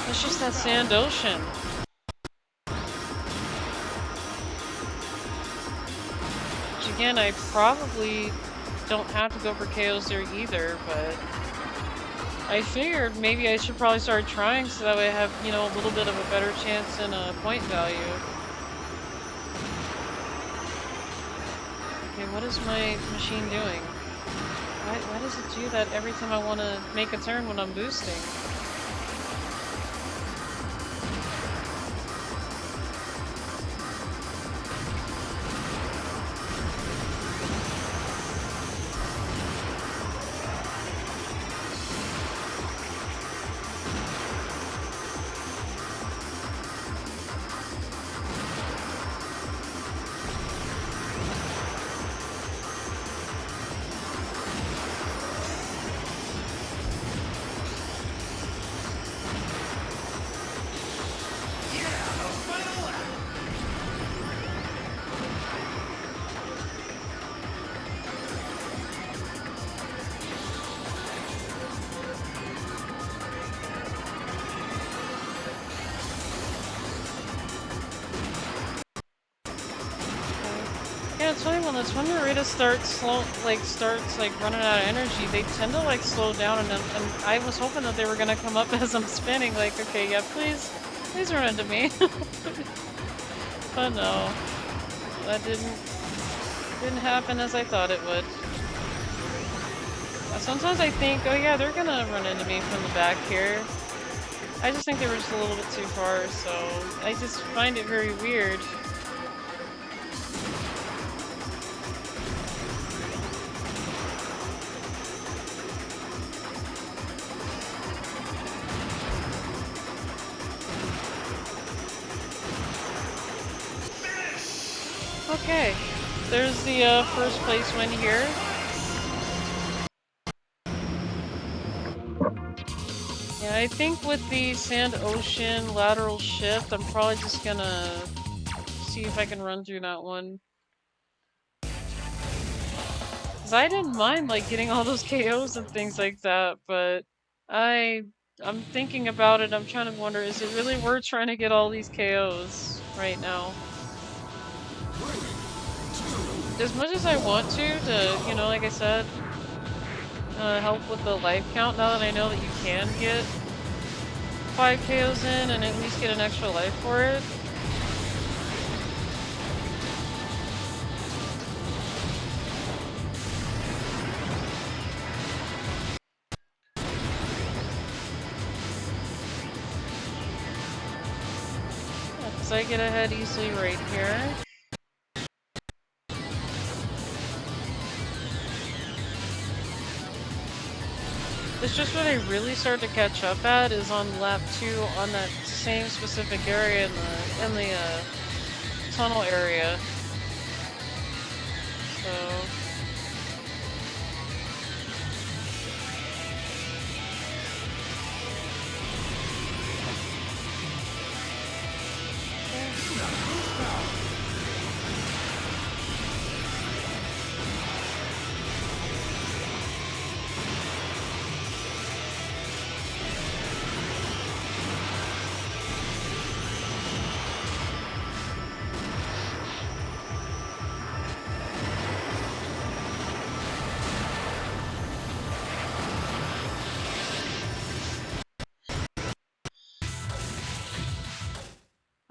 Speaker 2: it's just that sand ocean. Which again, I probably don't have to go for KOs there either, but I figured maybe I should probably start trying so that way I have, you know, a little bit of a better chance in a point value. Okay, what is my machine doing? Why does it do that every time I want to make a turn when I'm boosting? Yeah, it's funny when the twin Narita starts running out of energy, they tend to like slow down, and I was hoping that they were gonna come up as I'm spinning, like, okay, yeah, please run into me. But no, that didn't happen as I thought it would. Sometimes I think, oh yeah, they're gonna run into me from the back here. I just think they were just a little bit too far, so I just find it very weird. Okay, there's the first place win here. Yeah, I think with the Sand Ocean lateral shift, I'm probably just gonna see if I can run through that one. Cause I didn't mind like getting all those KOs and things like that, but I'm thinking about it, I'm trying to wonder, is it really worth trying to get all these KOs right now? As much as I want to, you know, like I said, help with the life count, now that I know that you can get 5 KOs in and at least get an extra life for it. Because I get ahead easily right here. It's just what I really start to catch up at is on lap 2 on that same specific area in the tunnel area. So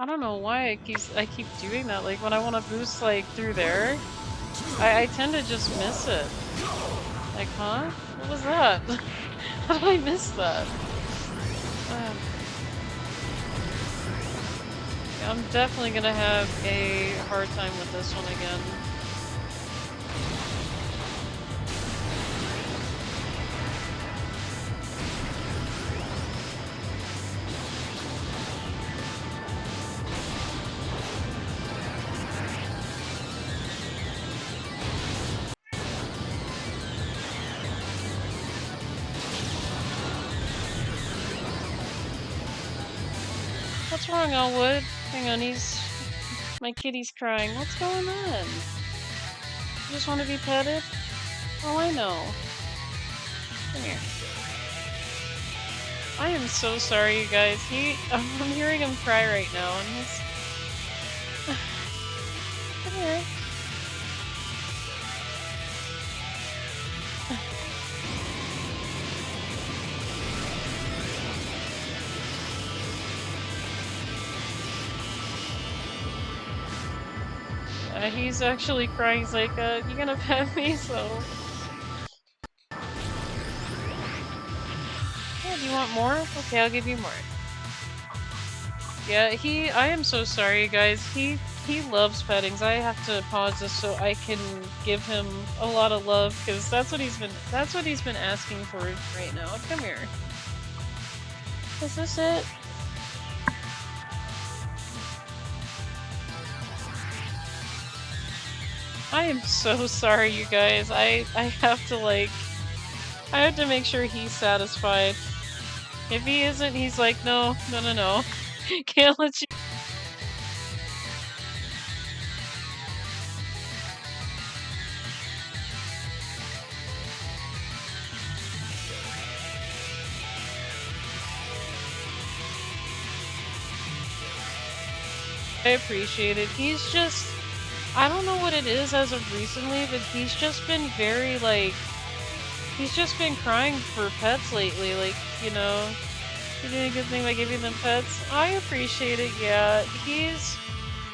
Speaker 2: I don't know why I keep doing that. Like when I want to boost like through there, I tend to just miss it. Like, huh? What was that? How did I miss that? Yeah, I'm definitely gonna have a hard time with this one again. What's wrong, Elwood? Hang on, my kitty's crying. What's going on? You just want to be petted? Oh, I know. Come here. I am so sorry, you guys. I'm hearing him cry right now, and he's... Come here. He's actually crying. He's like, you gonna pet me? So... Yeah, do you want more? Okay, I'll give you more. Yeah, I am so sorry, guys. He loves pettings. I have to pause this so I can give him a lot of love, because that's what he's been asking for right now. Come here. Is this it? I am so sorry, you guys. I have to, like... I have to make sure he's satisfied. If he isn't, he's like, no. Can't let you... I appreciate it. He's just... I don't know what it is as of recently, but he's just been very, like... He's just been crying for pets lately, like, you know... You did a good thing by giving them pets. I appreciate it, yeah.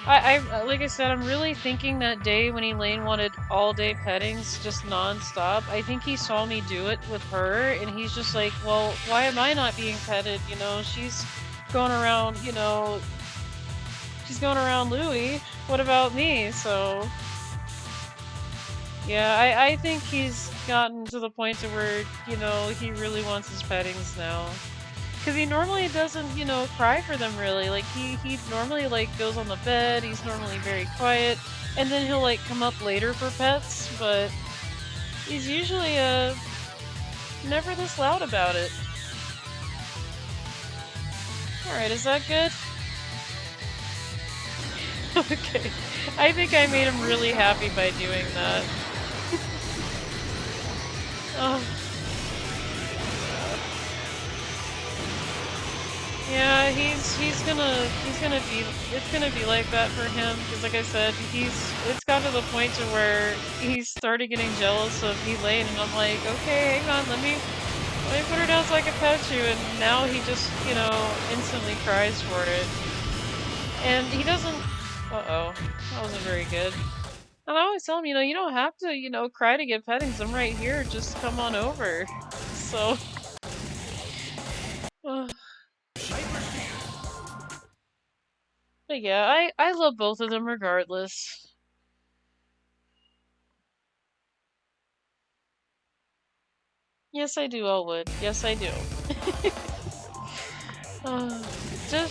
Speaker 2: like I said, I'm really thinking that day when Elaine wanted all-day pettings, just non-stop. I think he saw me do it with her, and he's just like, well, why am I not being petted? You know, she's going around, you know, she's going around Louie. What about me? So, yeah, I think he's gotten to the point to where, you know, he really wants his pettings now. Because he normally doesn't, you know, cry for them really. Like, he normally, like, goes on the bed, he's normally very quiet, and then he'll, like, come up later for pets, but he's usually, never this loud about it. Alright, is that good? Okay. I think I made him really happy by doing that. Oh. Yeah, it's gonna be like that for him, because like I said, it's got to the point to where he's started getting jealous of Elaine, and I'm like, okay, hang on, let me put her down so I can pet you, and now he just, you know, instantly cries for it. And he doesn't, uh-oh, that wasn't very good. And I always tell him, you know, you don't have to, you know, cry to get pettings, I'm right here, just come on over. So, but yeah, I love both of them regardless. Yes, I do, Elwood. Yes, I do.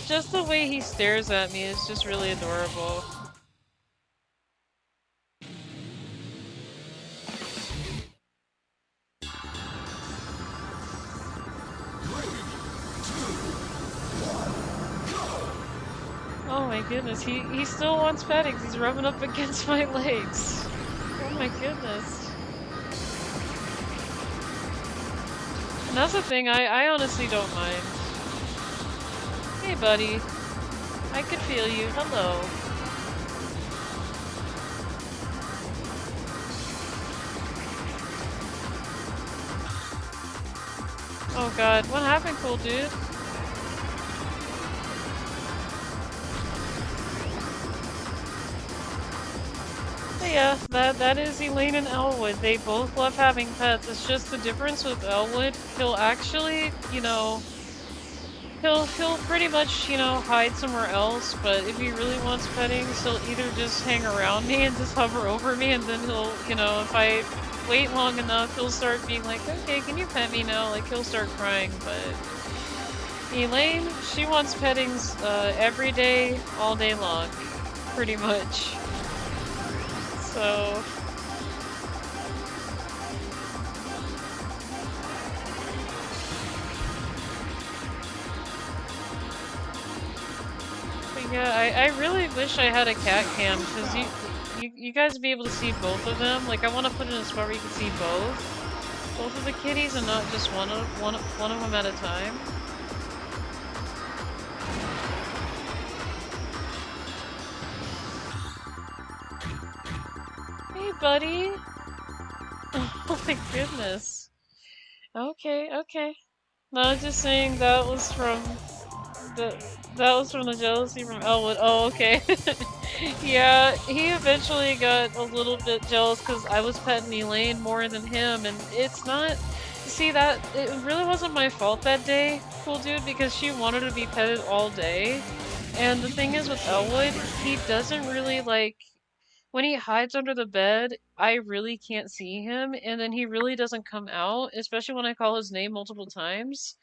Speaker 2: Just the way he stares at me is just really adorable. Oh my goodness, he still wants pettings. He's rubbing up against my legs. Oh my goodness. And that's the thing, I honestly don't mind. Hey buddy. I could feel you. Hello. Oh god, what happened, cool dude? But yeah, that is Elaine and Elwood. They both love having pets. It's just the difference with Elwood, he'll actually, you know, he'll pretty much, you know, hide somewhere else, but if he really wants pettings, he'll either just hang around me and just hover over me, and then he'll, you know, if I wait long enough, he'll start being like, okay, can you pet me now? Like, he'll start crying, but Elaine, she wants pettings, every day, all day long, pretty much. So... yeah, I really wish I had a cat cam, because you guys would be able to see both of them. Like, I want to put it in a spot where you can see both of the kitties and not just one of them at a time. Hey, buddy. Oh my goodness. Okay, okay. No, I was just saying that was from the jealousy from Elwood. Oh, okay. Yeah, he eventually got a little bit jealous because I was petting Elaine more than him, and it's not... See, that... It really wasn't my fault that day, cool dude, because she wanted to be petted all day. And the thing is with Elwood, he doesn't really, like... When he hides under the bed, I really can't see him, and then he really doesn't come out, especially when I call his name multiple times.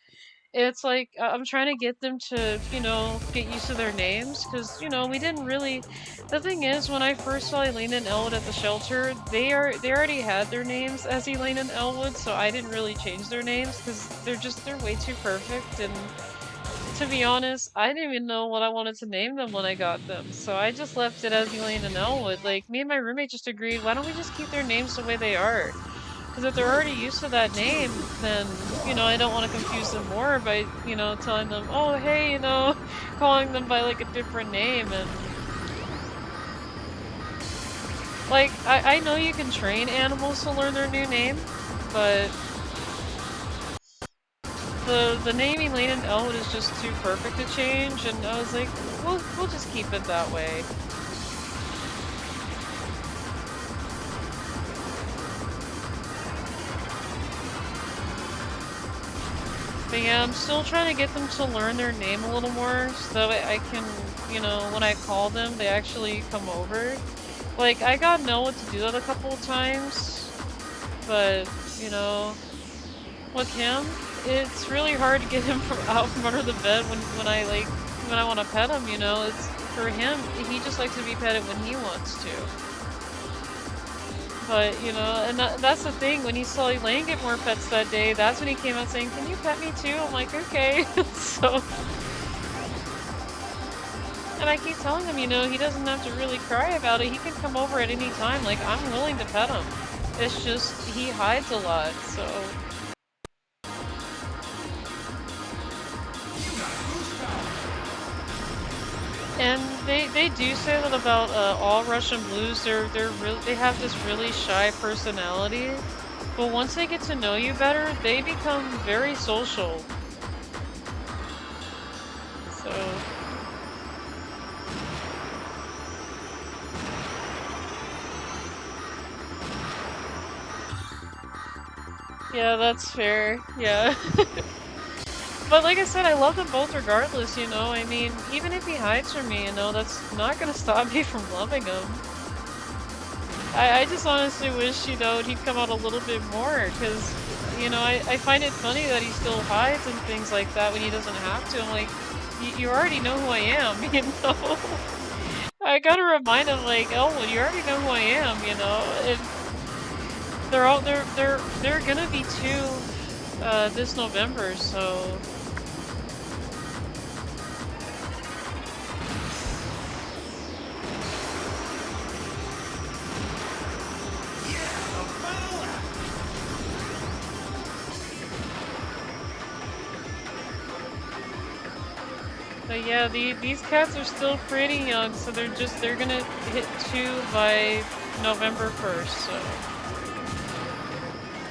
Speaker 2: It's like, I'm trying to get them to, you know, get used to their names, because, you know, we didn't really... The thing is, when I first saw Elaine and Elwood at the shelter, they already had their names as Elaine and Elwood, so I didn't really change their names, because they're way too perfect, and to be honest, I didn't even know what I wanted to name them when I got them, so I just left it as Elaine and Elwood. Like, me and my roommate just agreed, why don't we just keep their names the way they are? Because if they're already used to that name, then, you know, I don't want to confuse them more by, you know, telling them, oh, hey, you know, calling them by, like, a different name, and... Like, I know you can train animals to learn their new name, but... The name Elaine and Elwood is just too perfect to change, and I was like, we'll just keep it that way. But yeah, I'm still trying to get them to learn their name a little more so that I can, you know, when I call them, they actually come over. Like, I got know what to do that a couple of times, but, you know, with him, it's really hard to get him from out from under the bed when I want to pet him, you know. It's for him, he just likes to be petted when he wants to. But, you know, and that's the thing, when he saw Elaine get more pets that day, that's when he came out saying, "Can you pet me too?" I'm like, "Okay." So, and I keep telling him, you know, he doesn't have to really cry about it. He can come over at any time. Like, I'm willing to pet him. It's just, he hides a lot, so. And they do say that about all Russian blues. They have this really shy personality, but once they get to know you better, they become very social. So yeah, that's fair. Yeah. But like I said, I love them both regardless, you know? I mean, even if he hides from me, you know, that's not gonna stop me from loving him. I just honestly wish, you know, he'd come out a little bit more, because, you know, I find it funny that he still hides and things like that when he doesn't have to. I'm like, you already know who I am, you know? I gotta remind him, like, Elwood, you already know who I am, you know? And they're gonna be two, this November, so. But yeah, these cats are still pretty young, so they're gonna hit 2 by November 1st, so.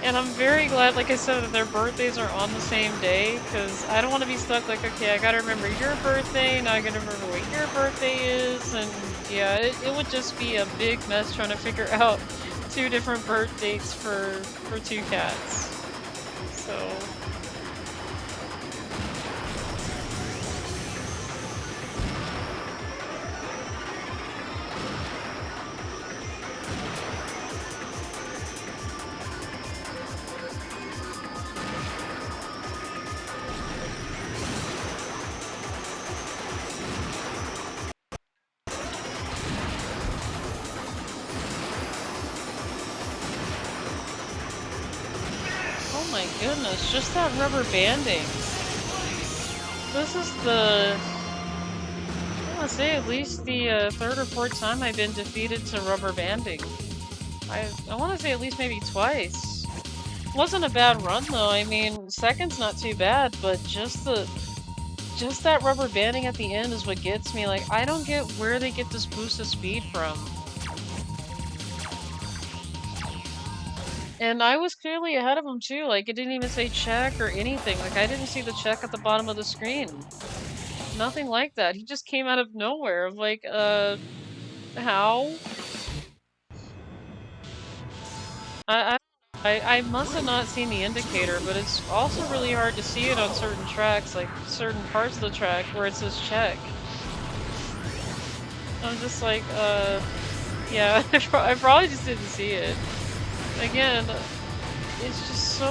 Speaker 2: And I'm very glad, like I said, that their birthdays are on the same day, because I don't want to be stuck like, okay, I gotta remember your birthday, now I gotta remember what your birthday is, and yeah, it would just be a big mess trying to figure out 2 different birth dates for 2 cats. So. Oh my goodness, just that rubber banding. This is the, I want to say at least the 3rd or 4th time I've been defeated to rubber banding. I want to say at least maybe twice. Wasn't a bad run though. I mean, second's not too bad, but just that rubber banding at the end is what gets me. Like, I don't get where they get this boost of speed from. And I was clearly ahead of him too. Like, it didn't even say check or anything. Like, I didn't see the check at the bottom of the screen. Nothing like that. He just came out of nowhere. Of like, how? I must have not seen the indicator, but it's also really hard to see it on certain tracks, like certain parts of the track where it says check. I'm just like, yeah, I probably just didn't see it. Again, it's just so,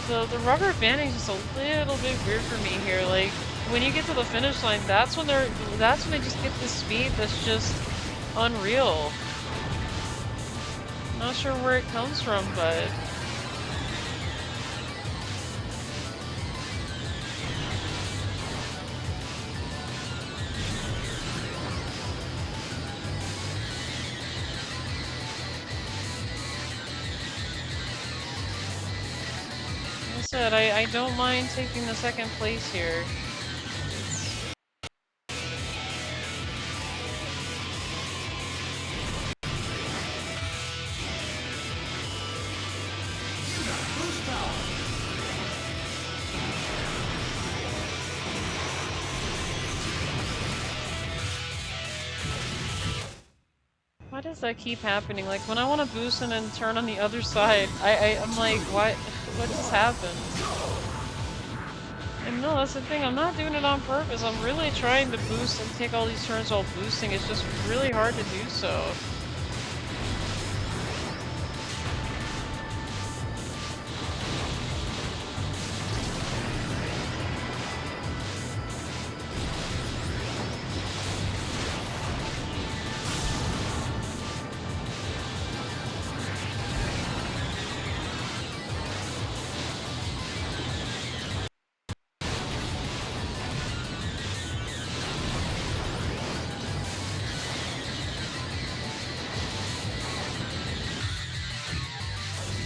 Speaker 2: the rubber banding is just a little bit weird for me here. Like, when you get to the finish line, that's when they just get this speed that's just unreal. Not sure where it comes from, but. Like I said, I don't mind taking the 2nd place here. Why does that keep happening? Like, when I want to boost and then turn on the other side, I'm like, what just happened? And no, that's the thing, I'm not doing it on purpose. I'm really trying to boost and take all these turns while boosting. It's just really hard to do so.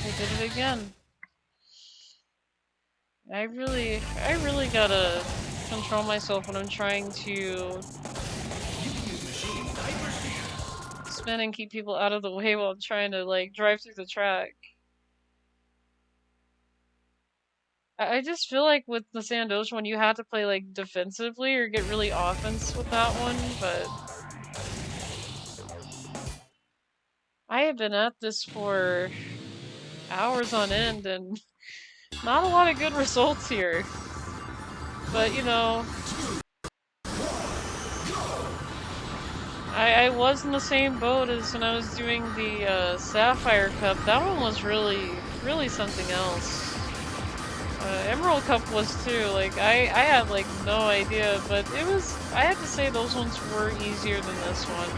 Speaker 2: I did it again. I really gotta control myself when I'm trying to spin and keep people out of the way while I'm trying to, like, drive through the track. I just feel like with the Sand Ocean one, you have to play, like, defensively or get really offense with that one, but I have been at this for hours on end and not a lot of good results here. But, you know, I was in the same boat as when I was doing the Sapphire Cup. That one was really something else. Emerald Cup was too. Like, I had, like, no idea, but it was, I have to say those ones were easier than this one.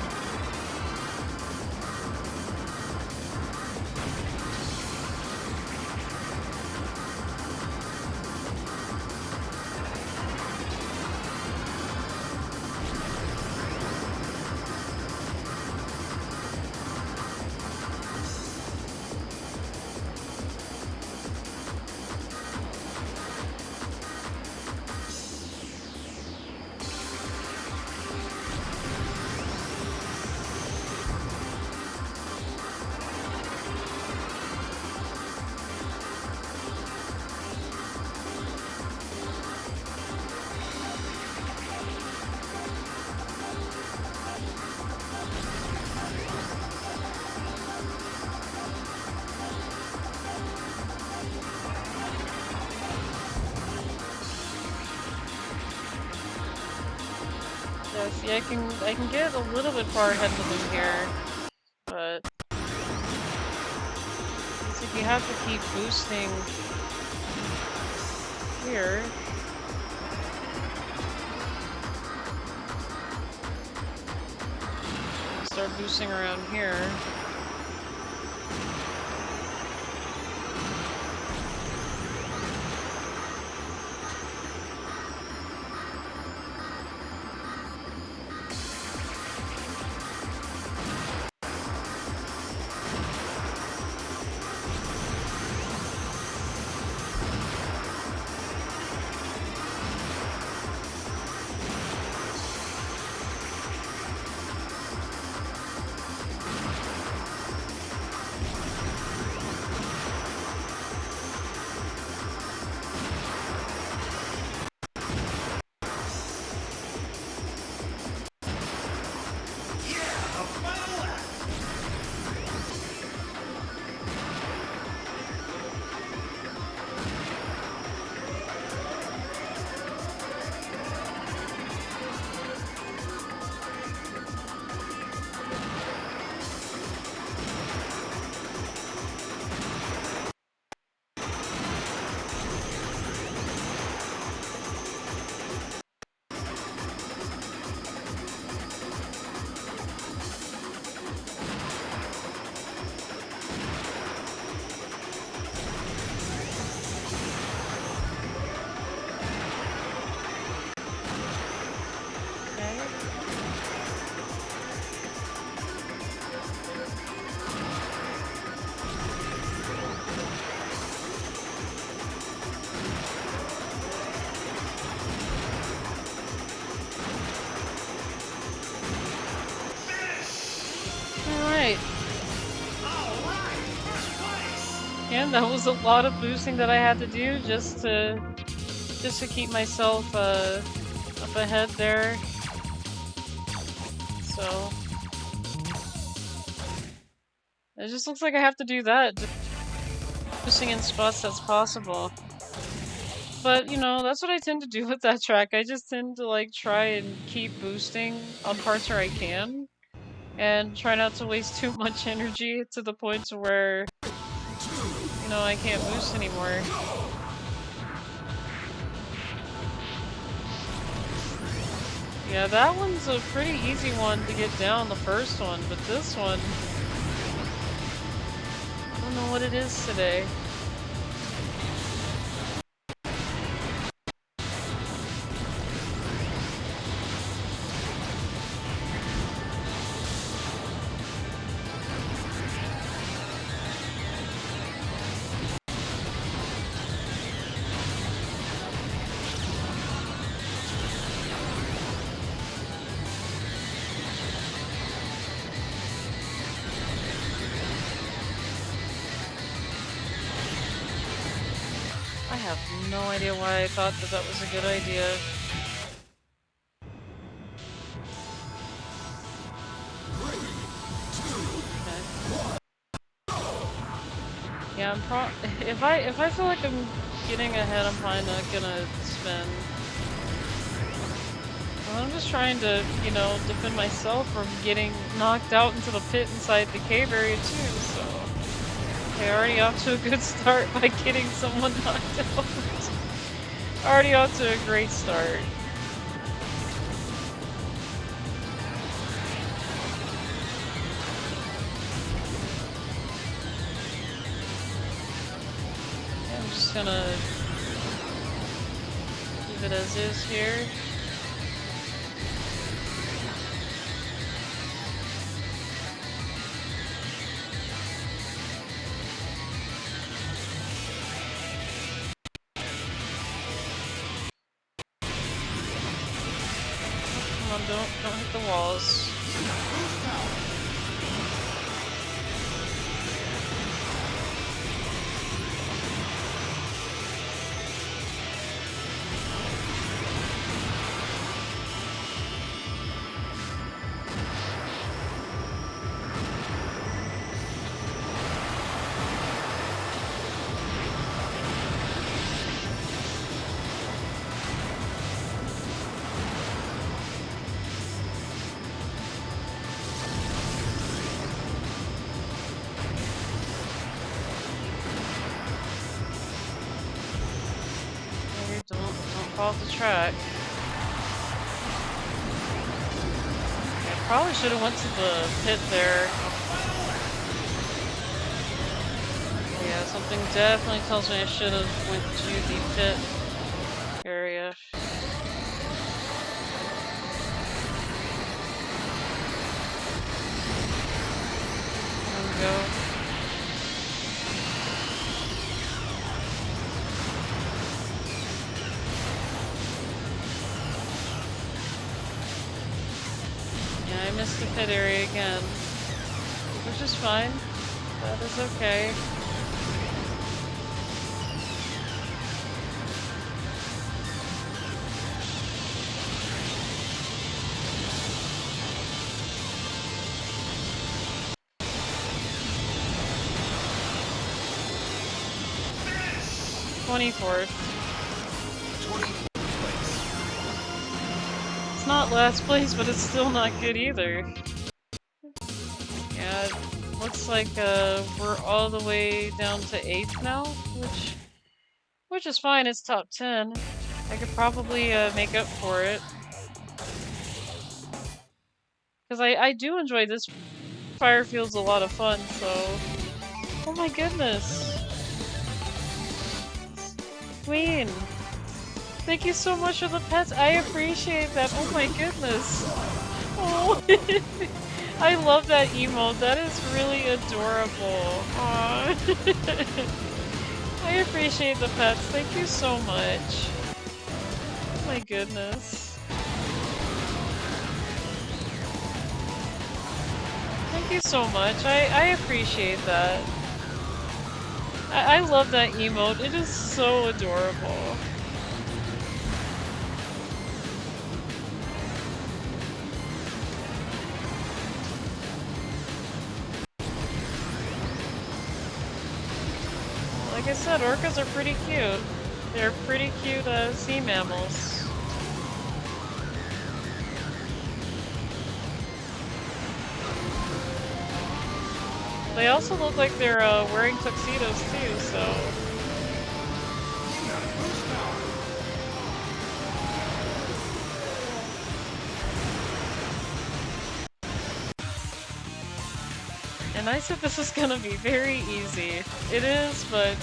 Speaker 2: Yeah, see, I can get a little bit far ahead of them here, but it's like you have to keep boosting here. Start boosting around here. And that was a lot of boosting that I had to do just to keep myself up ahead there. So it just looks like I have to do that, just boosting in spots that's possible. But, you know, that's what I tend to do with that track. I just tend to, like, try and keep boosting on parts where I can. And try not to waste too much energy to the point to where, you know, I can't boost anymore. Yeah, that one's a pretty easy one to get down, the first one, but this one, I don't know what it is today. I have no idea why I thought that that was a good idea. Okay. Yeah, if I feel like I'm getting ahead, I'm probably not gonna spin. Well, I'm just trying to, you know, defend myself from getting knocked out into the pit inside the cave area too, so... Okay, already off to a good start by getting someone knocked out. Already off to a great start. I'm just gonna leave it as is here. Come on, don't hit the walls. Don't fall off the track. I probably should have went to the pit there. Yeah, something definitely tells me I should have went to the pit area. There we go. I missed the pit area again, which is fine. That is okay. Finish! 24th. 24th place. It's not last place, but it's still not good either. Yeah, it looks like we're all the way down to 8th now, which is fine. It's top 10. I could probably make up for it. Because I do enjoy this. Fire Field's a lot of fun, so... Oh my goodness! Queen! Thank you so much for the pets. I appreciate that. Oh my goodness! Oh! I love that emote. That is really adorable. Aww. I appreciate the pets. Thank you so much. Oh my goodness. Thank you so much. I appreciate that. I love that emote. It is so adorable. Like I said, orcas are pretty cute. They're pretty cute sea mammals. They also look like they're wearing tuxedos too, so... And I said this is gonna be very easy. It is, but...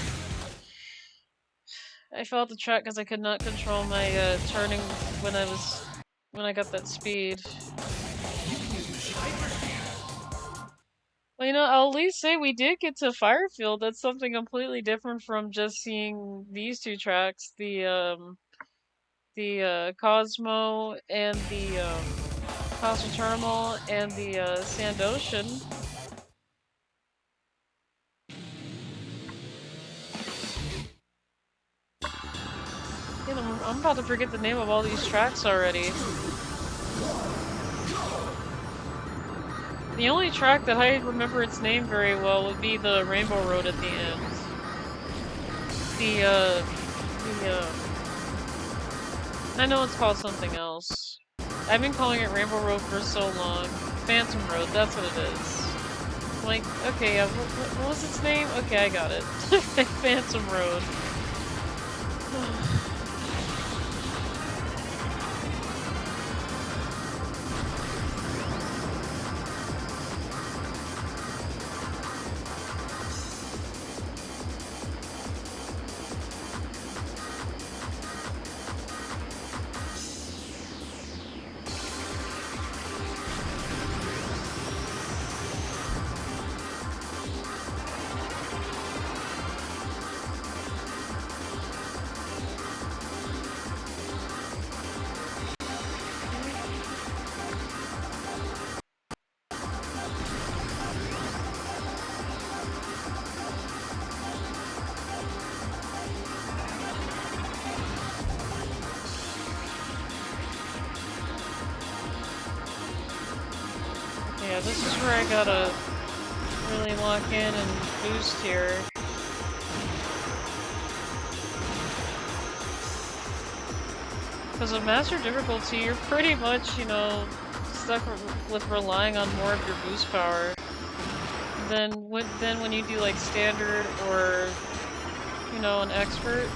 Speaker 2: I fell off the track because I could not control my turning when I got that speed. Well, you know, I'll at least say we did get to Firefield. That's something completely different from just seeing these two tracks. The Cosmo and the Coastal Terminal and the Sand Ocean. Yeah, I'm about to forget the name of all these tracks already. The only track that I remember its name very well would be the Rainbow Road at the end. I know it's called something else. I've been calling it Rainbow Road for so long. Phantom Road, that's what it is. I'm like, okay, yeah, what was its name? Okay, I got it. Phantom Road. Yeah, this is where I gotta really lock in and boost here. Because with Master Difficulty, you're pretty much, you know, stuck with relying on more of your boost power. Then when you do like Standard or, you know, an Expert.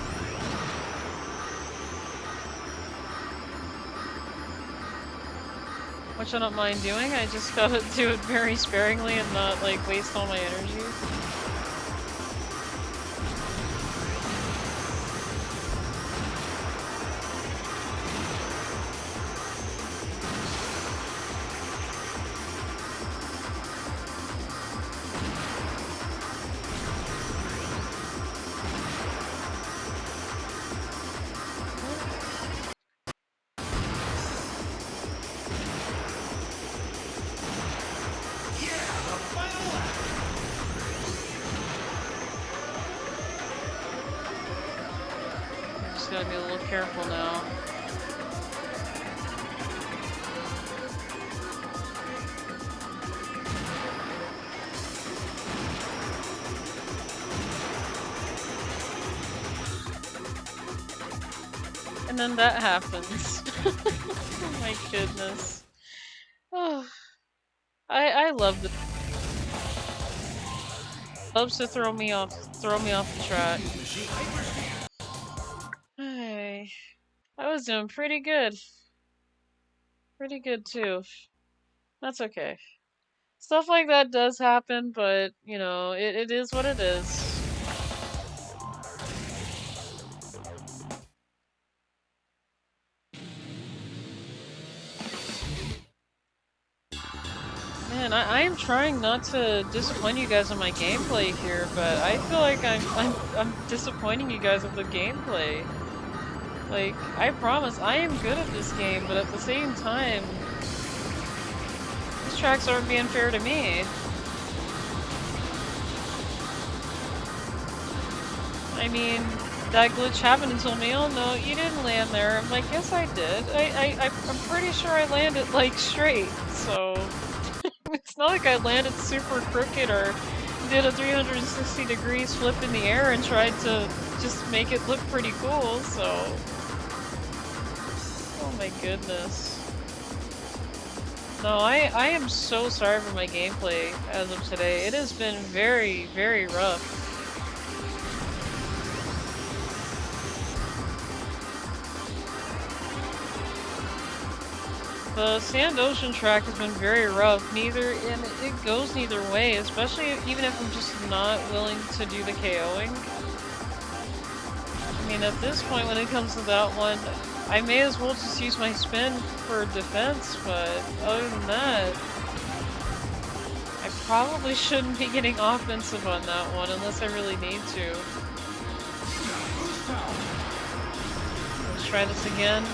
Speaker 2: Which I don't mind doing, I just gotta do it very sparingly and not, like, waste all my energy. Gotta be a little careful now. And then that happens. Oh my goodness. Oh, I love it. Loves to throw me off the track. Hey, I was doing pretty good. Pretty good too. That's okay. Stuff like that does happen, but, you know, it is what it is. Man, I am trying not to disappoint you guys on my gameplay here, but I feel like I'm disappointing you guys with the gameplay. Like, I promise, I am good at this game, but at the same time, these tracks aren't being fair to me. I mean, that glitch happened and told me, oh no, you didn't land there. I'm like, yes I did. I'm pretty sure I landed, like, straight, so... It's not like I landed super crooked or did a 360-degree flip in the air and tried to just make it look pretty cool, so... Oh my goodness. No, I am so sorry for my gameplay as of today. It has been very, very rough. The Sand Ocean track has been very rough, and it goes neither way, especially even if I'm just not willing to do the KOing. I mean, at this point when it comes to that one, I may as well just use my spin for defense, but other than that, I probably shouldn't be getting offensive on that one unless I really need to. Let's try this again.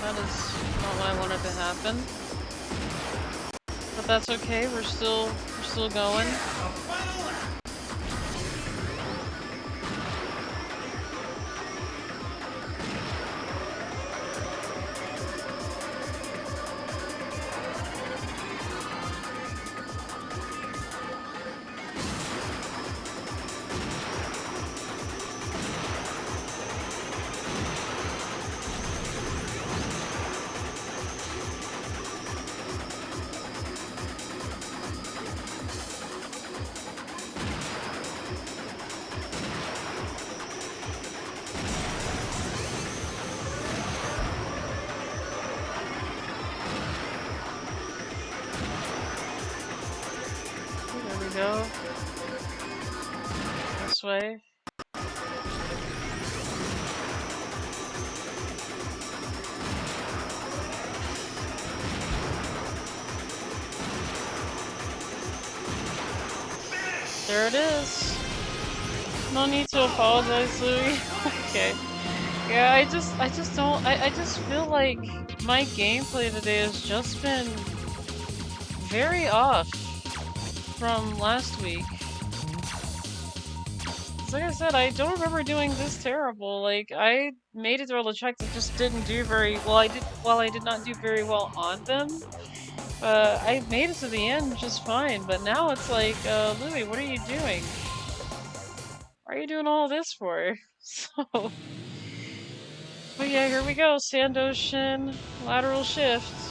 Speaker 2: That is not what I wanted to happen. But that's okay, we're still going. Go this way. There it is. No need to apologize, Louie. Okay. Yeah, I just don't. I just feel like my gameplay today has just been very off from last week. Like I said, I don't remember doing this terrible. Like, I made it through all the tracks, I just didn't do very well. I did not do very well on them. I made it to the end just fine, but now it's like, Louie, what are you doing? What are you doing all this for? So, but yeah, here we go. Sand Ocean, lateral shift.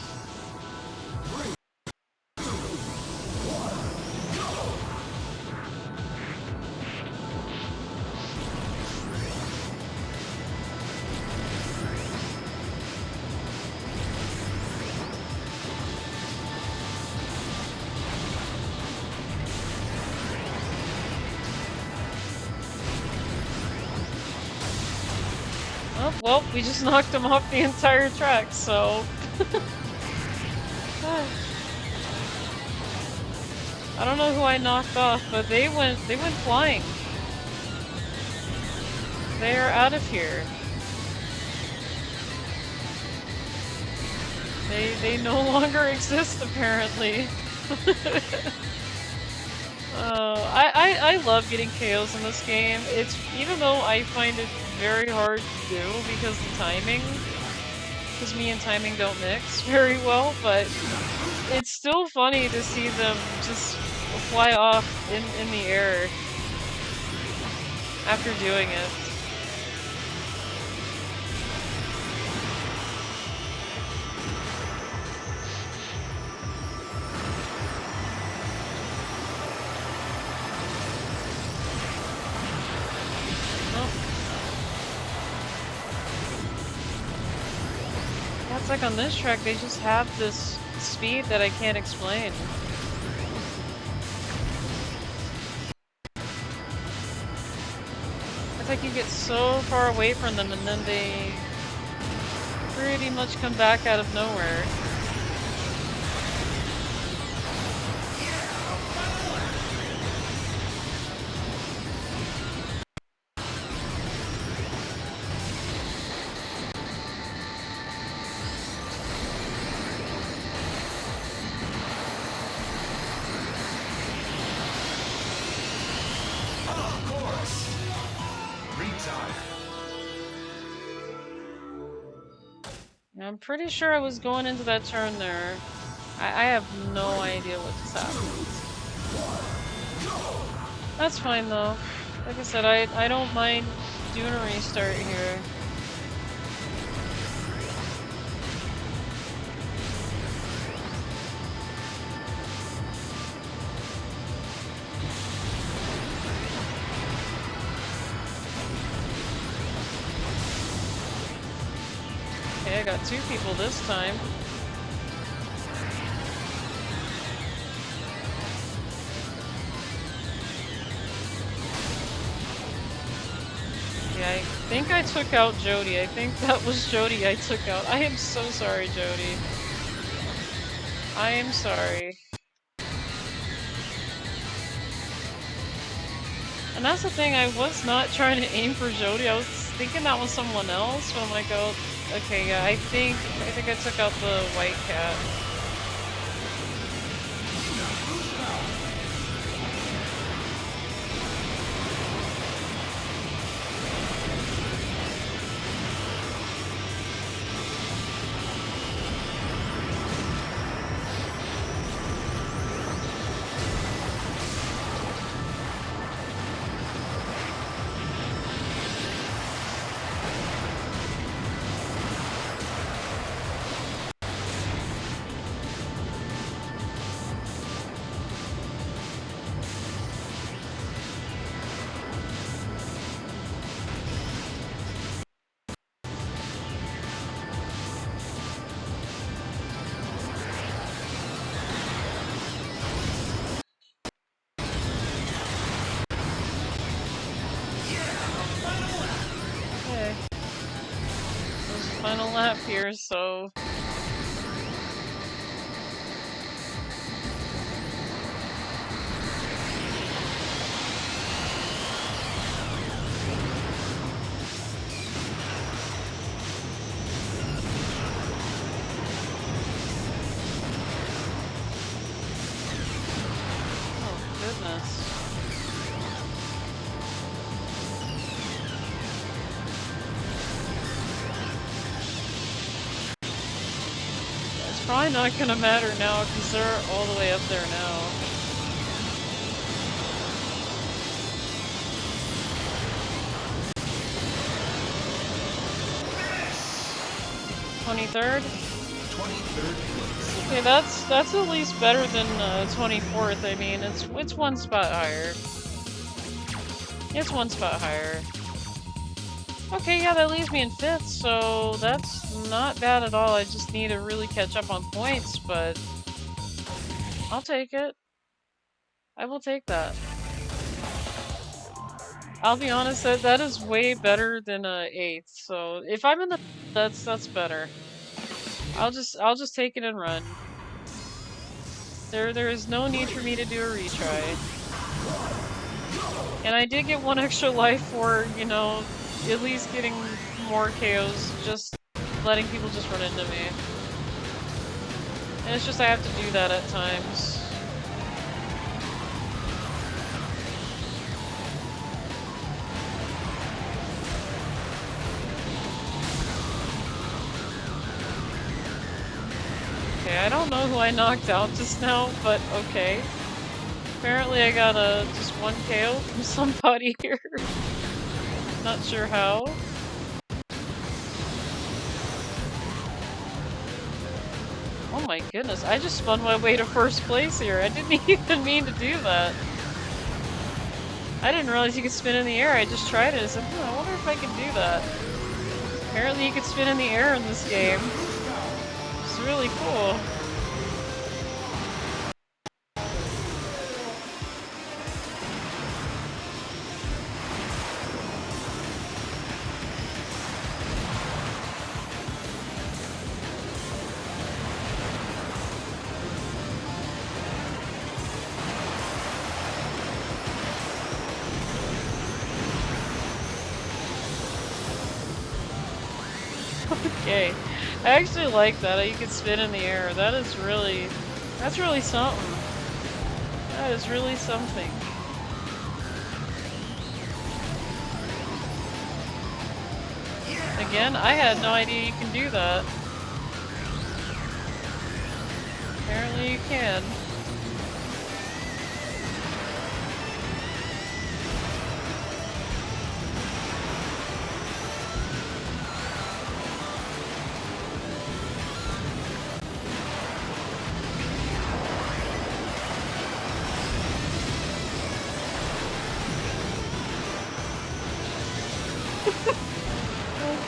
Speaker 2: Oh, well, we just knocked him off the entire track, so... I don't know who I knocked off, but they went flying. They're out of here. They no longer exist, apparently. I love getting KOs in this game. It's, even though I find it very hard to do because of the timing, because me and timing don't mix very well, but it's still funny to see them just fly off in the air after doing it. It's like on this track, they just have this speed that I can't explain. It's like you get so far away from them and then they pretty much come back out of nowhere. I'm pretty sure I was going into that turn there. I have no idea what just happened. That's fine though. Like I said, I don't mind doing a restart here. Okay, I got 2 people this time. Yeah, I think I took out Jody. I think that was Jody I took out. I am so sorry, Jody. I am sorry. And that's the thing, I was not trying to aim for Jody. I was thinking that was someone else, but I'm like, oh, okay, yeah, I think I took out the white cat. Final lap here, so... Oh, goodness. Probably not gonna matter now because they're all the way up there now. .23rd?
Speaker 3: 23rd place.
Speaker 2: Okay, that's at least better than 24th. I mean, it's 1 spot higher. It's 1 spot higher. Okay, yeah, that leaves me in 5th, so that's not bad at all. I just need to really catch up on points, but I'll take it. I will take that. I'll be honest, that is way better than 8th. So if I'm in the that's better. I'll just take it and run. There is no need for me to do a retry. And I did get 1 extra life for, you know, at least getting more KOs, just letting people just run into me. And it's just I have to do that at times. Okay, I don't know who I knocked out just now, but okay. Apparently I got just 1 KO from somebody here. Not sure how. Oh my goodness, I just spun my way to 1st place here. I didn't even mean to do that. I didn't realize you could spin in the air. I just tried it. I said, I wonder if I can do that. Apparently you could spin in the air in this game. really cool. Okay, I actually like that. You can spin in the air. That's really something. That is really something. Again, I had no idea you can do that. Apparently you can.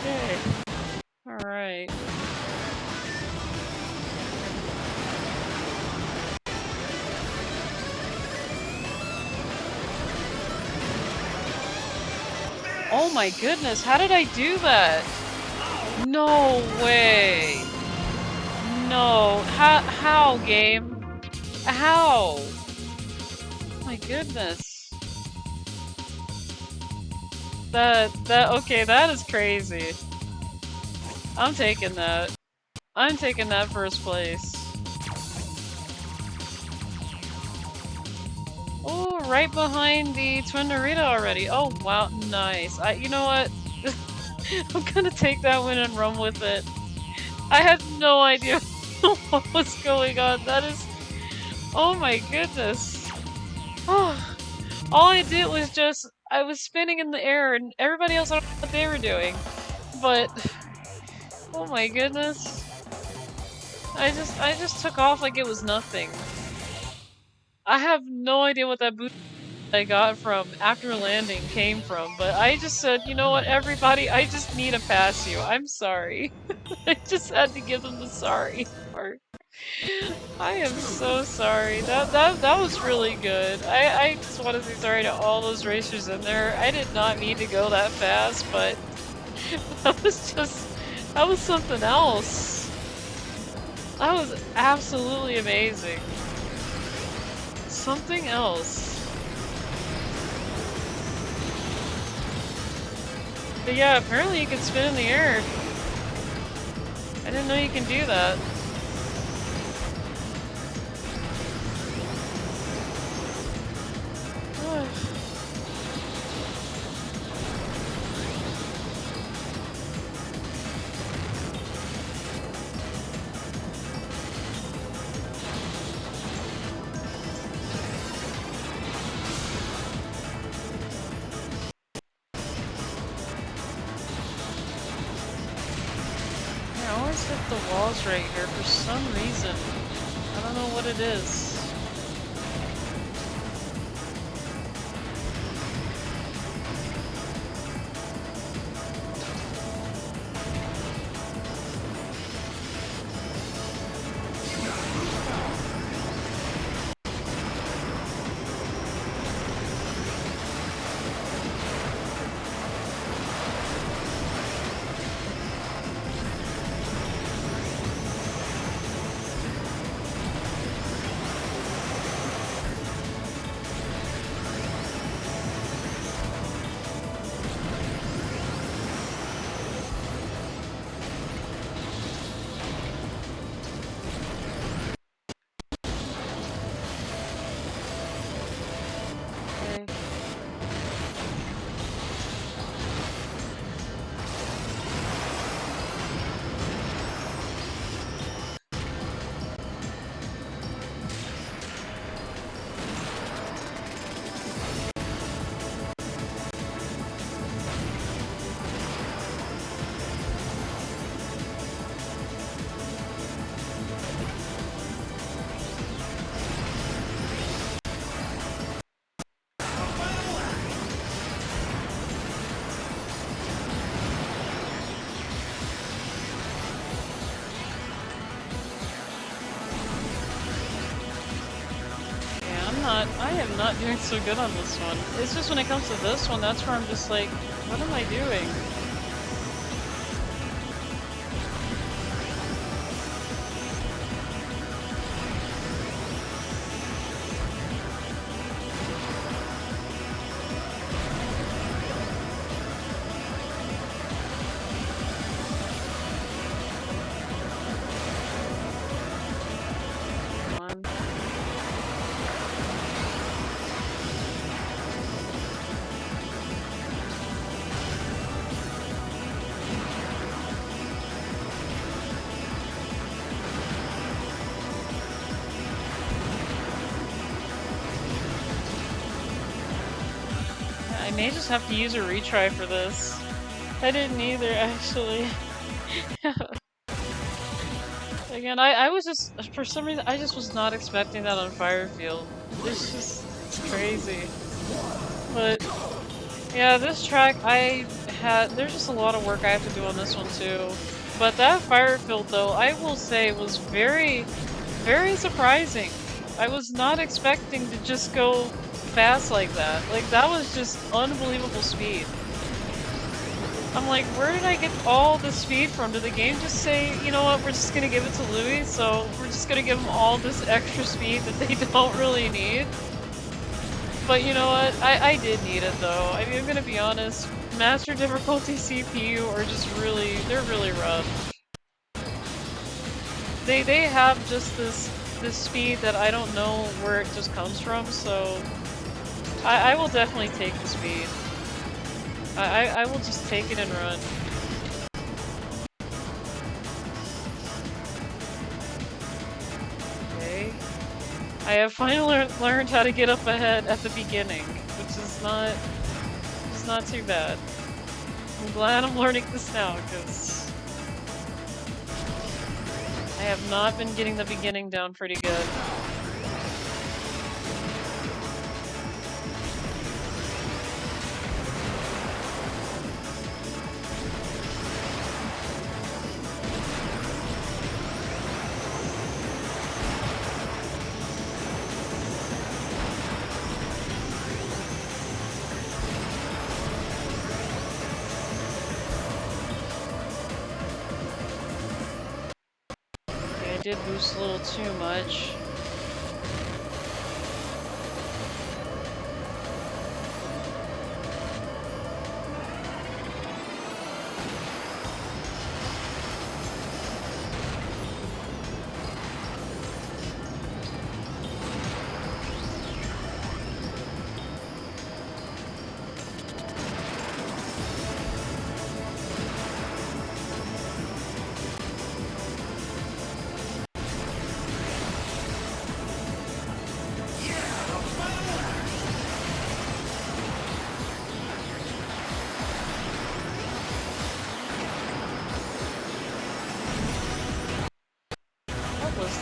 Speaker 2: Okay. Alright. Oh my goodness, how did I do that? No way. No. How, game? How? My goodness. Okay, that is crazy. I'm taking that. I'm taking that first place. Oh, right behind the Twin Narita already. Oh, wow, nice. You know what? I'm gonna take that win and run with it. I had no idea what was going on. That is... Oh my goodness. Oh, all I did was just... I was spinning in the air and everybody else, I don't know what they were doing. But... Oh my goodness. I just took off like it was nothing. I have no idea what that boost I got from after landing came from, but I just said, you know what, everybody, I just need to pass you. I'm sorry. I just had to give them the sorry part. I am so sorry. That was really good. I just want to say sorry to all those racers in there. I did not mean to go that fast, but that was something else. That was absolutely amazing. Something else. But yeah, apparently you can spin in the air. I didn't know you can do that. I always hit the walls right here for some reason. I don't know what it is. I am not doing so good on this one. It's just when it comes to this one, that's where I'm just like, what am I doing? I may just have to use a retry for this. I didn't either, actually. Again, I was just, for some reason, I just was not expecting that on Firefield. It's just crazy. But, yeah, this track, there's just a lot of work I have to do on this one too. But that Firefield, though, I will say was very, very surprising. I was not expecting to just go fast like that. Like, that was just unbelievable speed. I'm like, where did I get all the speed from? Did the game just say, you know what, we're just gonna give it to Louie, so we're just gonna give him all this extra speed that they don't really need? But you know what, I did need it though. I mean, I'm gonna be honest, Master Difficulty CPU are just really, they're really rough. They have just this speed that I don't know where it just comes from, so I will definitely take the speed. I will just take it and run. Okay. I have finally learned how to get up ahead at the beginning, which is not too bad. I'm glad I'm learning this now, because I have not been getting the beginning down pretty good. I did boost a little too much.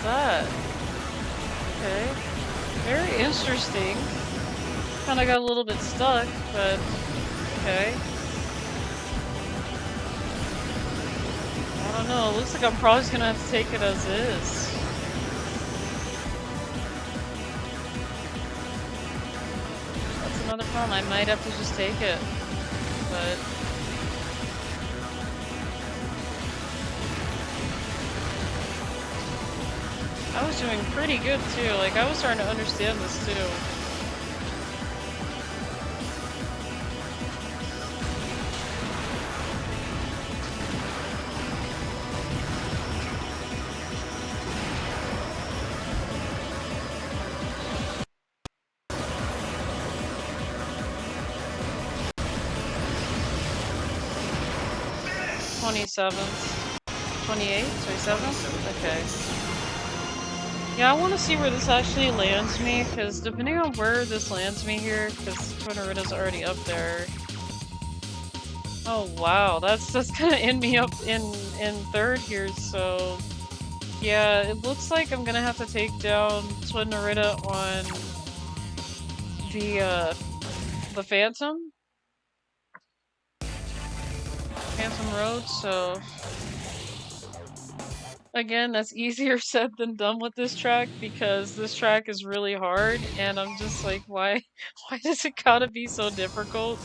Speaker 2: That? Okay. Very interesting. Kinda got a little bit stuck, but okay. I don't know, it looks like I'm probably just gonna have to take it as is. That's another problem, I might have to just take it. But I was doing pretty good too, like I was starting to understand this too. '27th. 28th? 27th? Okay. Yeah, I want to see where this actually lands me, because depending on where this lands me here, because Tornaritta's already up there. Oh wow, that's gonna end me up in third here, so yeah, it looks like I'm gonna have to take down Twin Narita on the Phantom Road, so Again, that's easier said than done with this track because this track is really hard and I'm just like, why does it gotta be so difficult?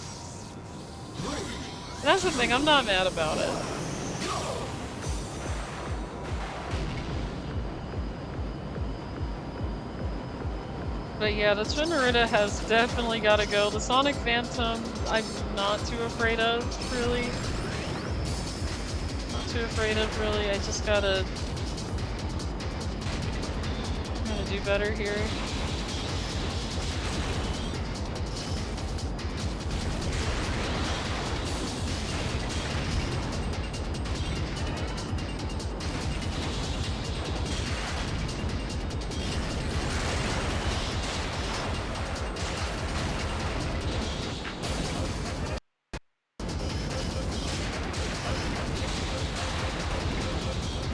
Speaker 2: And that's the thing, I'm not mad about it. But yeah, the Twin Narita has definitely gotta go. The Sonic Phantom, I'm not too afraid of, really. Not too afraid of, really. I just gotta do better here.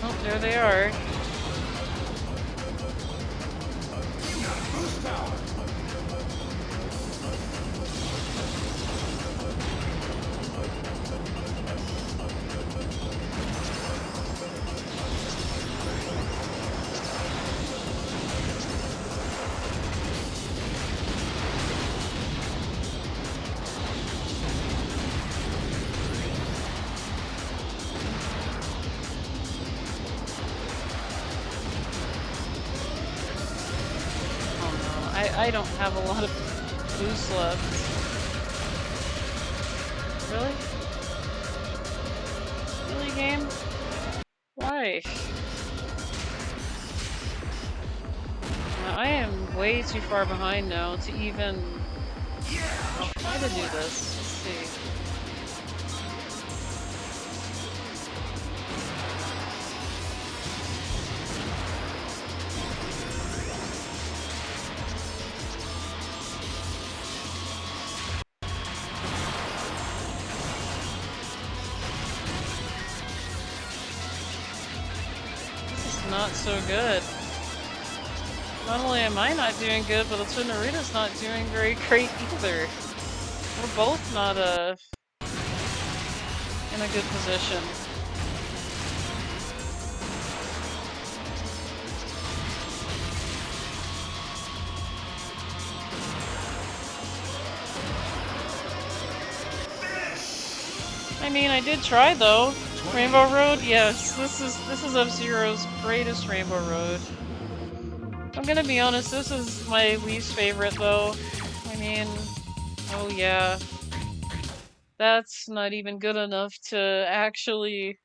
Speaker 2: Oh, there they are. I don't have a lot of boost left. Really? Really, game? Why? I am way too far behind now to even try to do this. Let's see. Not so good. Not only am I not doing good, but the Twin Narita's not doing very great either. We're both not in a good position. I mean, I did try though. Rainbow Road, yes, this is F-Zero's greatest Rainbow Road. I'm gonna be honest, this is my least favorite though. I mean, oh yeah. That's not even good enough to actually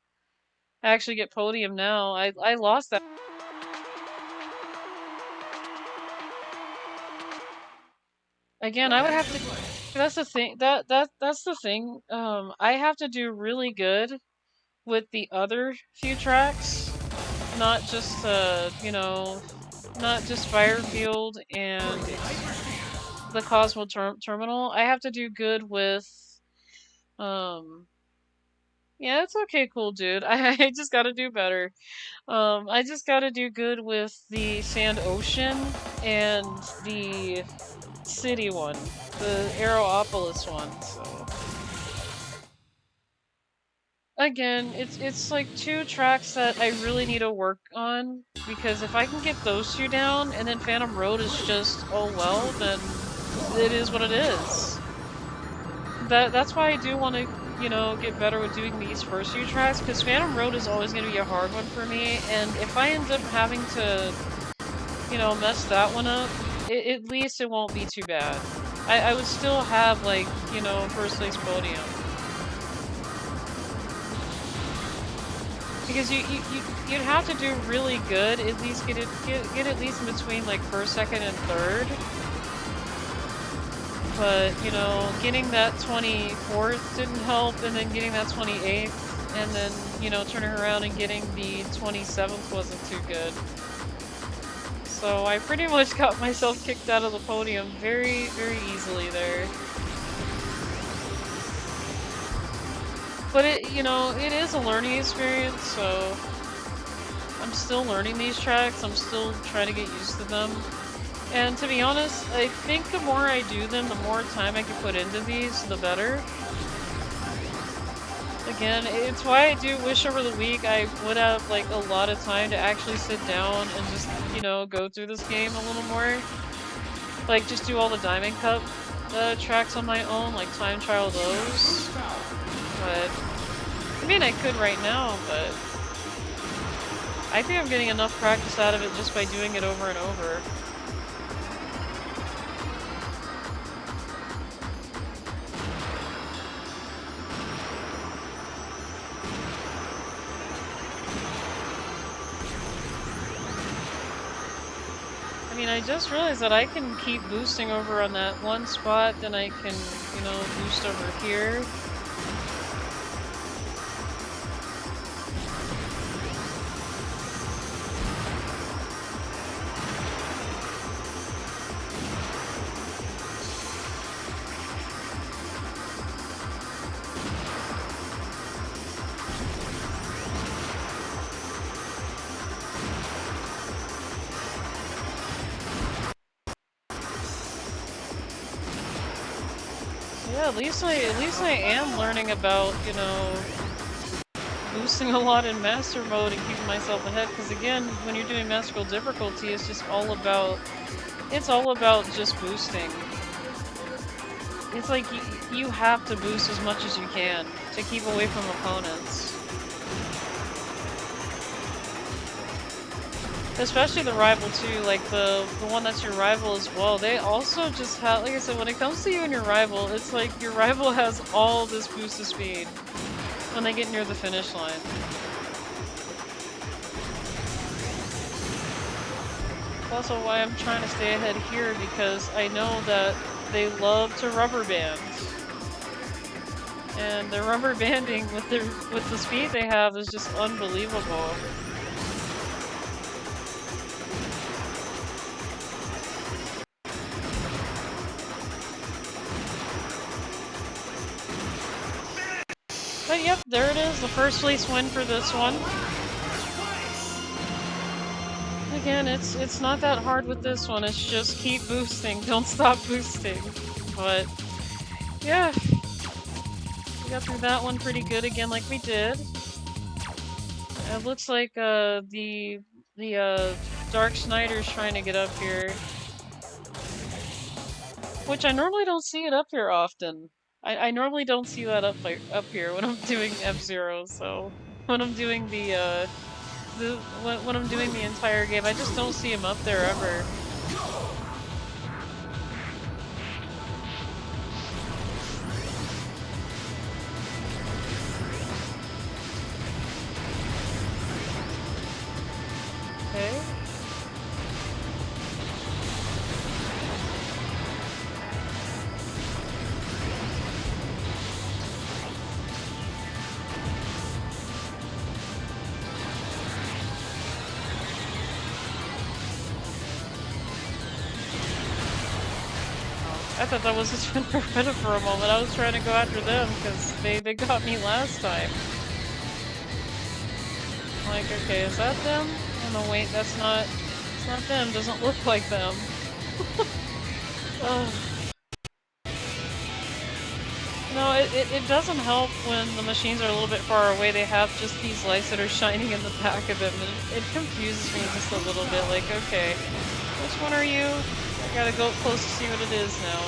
Speaker 2: get podium now. I lost that. Again, I would have to. That's the thing. That's the thing. I have to do really good with the other few tracks, not just you know, not just Firefield and the Cosmo Terminal. I have to do good with yeah, it's okay, cool dude. I just gotta do better. I just gotta do good with the Sand Ocean and the city one, the Aeropolis one, so. Again, it's like two tracks that I really need to work on, because if I can get those two down, and then Phantom Road is just, oh well, then it is what it is. That's why I do want to, you know, get better with doing these first few tracks, because Phantom Road is always going to be a hard one for me, and if I end up having to, you know, mess that one up, at least it won't be too bad. I would still have, like, you know, first place podium. Because you'd have to do really good, at least get at least in between like first, second, and third. But you know, getting that 24th didn't help, and then getting that 28th, and then you know turning around and getting the 27th wasn't too good. So I pretty much got myself kicked out of the podium very, very easily there. But it, you know, it is a learning experience, so I'm still learning these tracks. I'm still trying to get used to them. And to be honest, I think the more I do them, the more time I can put into these, the better. Again, it's why I do wish over the week I would have like a lot of time to actually sit down and just, you know, go through this game a little more. Like, just do all the Diamond Cup tracks on my own, like time trial those. But, I mean, I could right now, but I think I'm getting enough practice out of it just by doing it over and over. I mean, I just realized that I can keep boosting over on that one spot, then I can, you know, boost over here. Yeah, at least I am learning about, you know, boosting a lot in master mode and keeping myself ahead, because again, when you're doing masterful difficulty, it's just all about, it's all about just boosting. It's like you have to boost as much as you can to keep away from opponents. Especially the rival too, like the one that's your rival as well. They also just have, like I said, when it comes to you and your rival, it's like your rival has all this boosted speed when they get near the finish line. That's also why I'm trying to stay ahead here, because I know that they love to rubber band. And the rubber banding with the speed they have is just unbelievable. But yep, there it is, the first place win for this one. Again, it's not that hard with this one, it's just keep boosting, don't stop boosting. But yeah, we got through that one pretty good again like we did. It looks like the Dark Snyder's trying to get up here. Which I normally don't see it up here often. I normally don't see that up here when I'm doing F-Zero, so when I'm doing when I'm doing the entire game, I just don't see him up there ever. Okay. I thought that was just Inverted for a moment. I was trying to go after them because they got me last time. Like, okay, is that them? Oh no, wait, it's not them. Doesn't look like them. Oh. No, it doesn't help when the machines are a little bit far away. They have just these lights that are shining in the back of them, and it confuses me just a little bit. Like, okay, which one are you? I gotta go up close to see what it is now.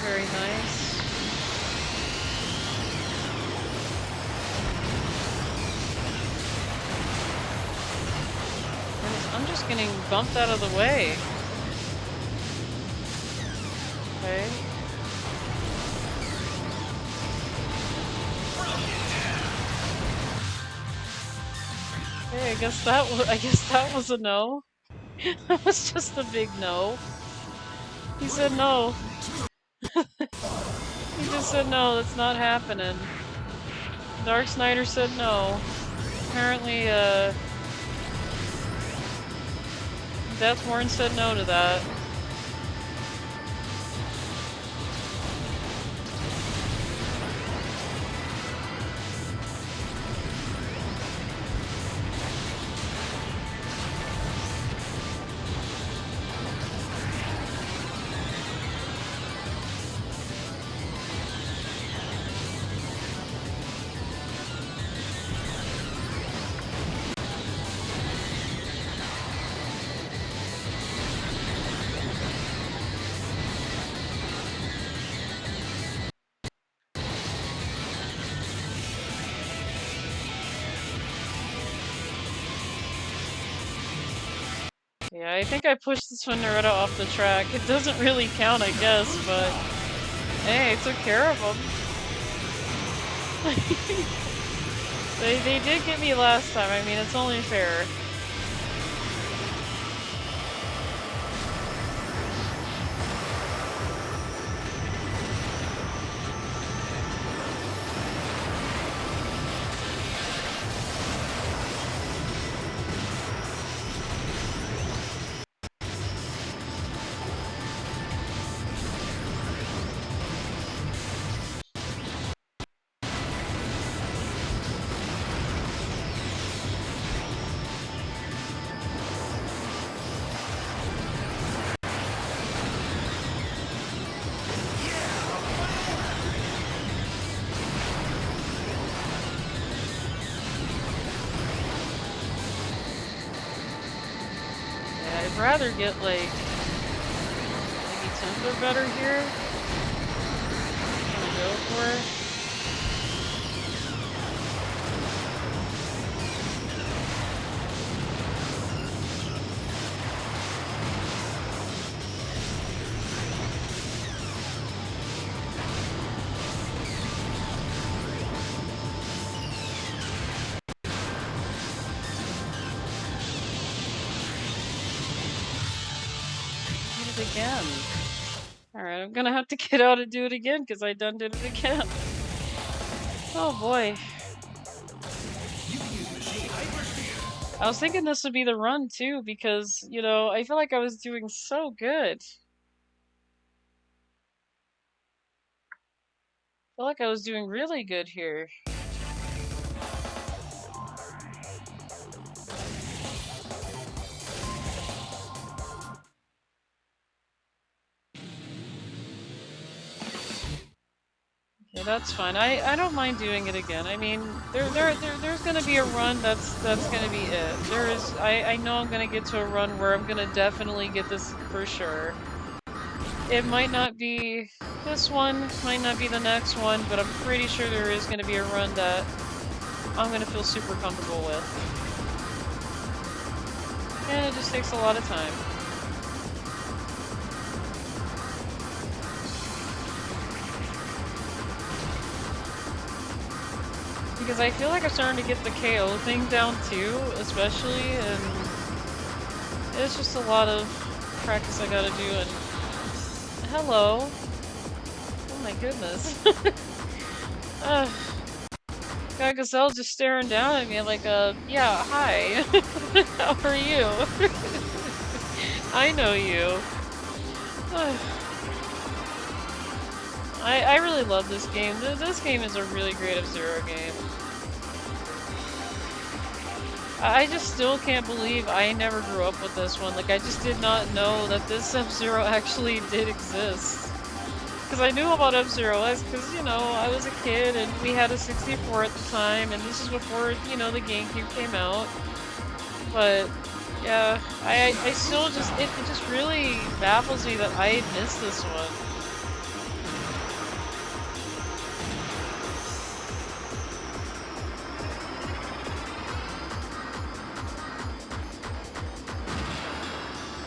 Speaker 2: Very nice. just getting bumped out of the way. Okay. Okay, I guess that was a no. That was just a big no. He said no. He just said no, that's not happening. Dark Snyder said no. Apparently, Deathborn said no to that. Yeah, I think I pushed this one Naruto off the track. It doesn't really count, I guess, but hey, I took care of them. They did get me last time. I mean, it's only fair. I'd rather get like maybe 10s or better here. I'm gonna go for it. Again. Alright, I'm gonna have to get out and do it again because I done did it again. Oh boy. I was thinking this would be the run too because, you know, I feel like I was doing so good. I feel like I was doing really good here. Yeah, that's fine. I don't mind doing it again. I mean, there's gonna be a run that's gonna be it. I know I'm gonna get to a run where I'm gonna definitely get this for sure. It might not be this one, might not be the next one, but I'm pretty sure there is gonna be a run that I'm gonna feel super comfortable with. And it just takes a lot of time. Because I feel like I'm starting to get the KO thing down too, especially, and it's just a lot of practice I gotta do, and hello. Oh my goodness. God, Gazelle's just staring down at me like, yeah, hi. How are you? I know you. I really love this game. This game is a really great F-Zero game. I just still can't believe I never grew up with this one. Like, I just did not know that this F-Zero actually did exist. Because I knew about F-Zero, because, you know, I was a kid and we had a 64 at the time, and this is before, you know, the GameCube came out. But, yeah, I still just, it just really baffles me that I missed this one.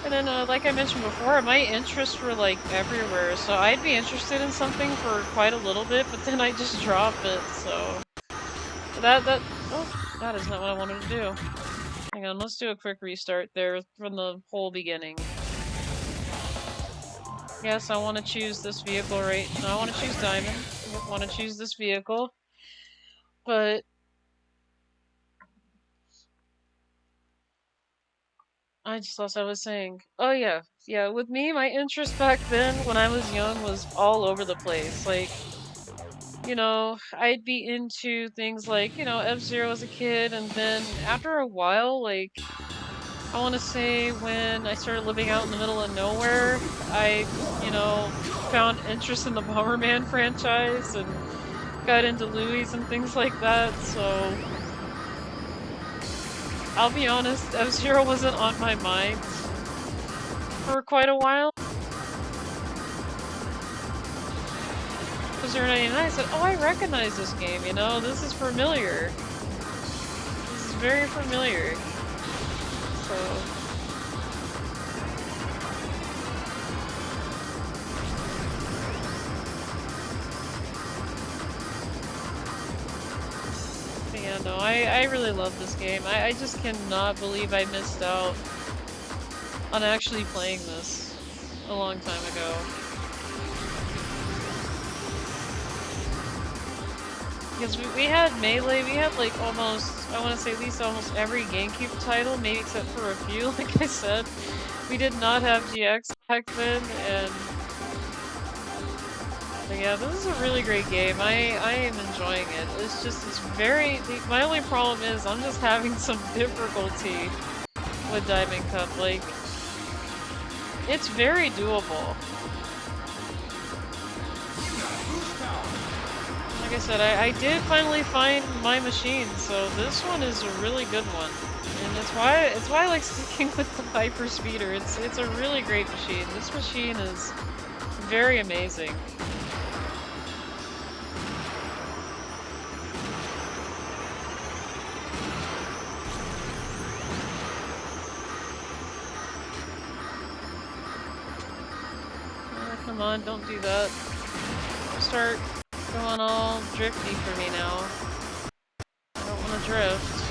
Speaker 2: And then, like I mentioned before, my interests were like everywhere, so I'd be interested in something for quite a little bit, but then I just drop it, so... oh, that is not what I wanted to do. Hang on, let's do a quick restart there from the whole beginning. Yes, I want to choose this vehicle right... no, I want to choose Diamond. I want to choose this vehicle. But... I just lost what I was saying. Oh yeah, yeah, with me, my interest back then, when I was young, was all over the place. Like, you know, I'd be into things like, you know, F-Zero as a kid, and then after a while, like, I want to say when I started living out in the middle of nowhere, I, you know, found interest in the Bomberman franchise and got into Louie's and things like that, so... I'll be honest, F-Zero wasn't on my mind for quite a while. F-Zero 99, I said, oh, I recognize this game, you know, this is familiar. This is very familiar. So... yeah, no, I really love this game. I just cannot believe I missed out on actually playing this a long time ago. Because we had Melee, we had like almost, I want to say at least almost every GameCube title, maybe except for a few, like I said. We did not have GX back then, and... but yeah, this is a really great game. I am enjoying it. It's just, it's very... my only problem is I'm just having some difficulty with Diamond Cup. Like, it's very doable. Like I said, I did finally find my machine, so this one is a really good one. And it's why I like sticking with the Hyper Speeder. It's a really great machine. This machine is very amazing. Come on, don't do that. Start going all drifty for me now. I don't want to drift.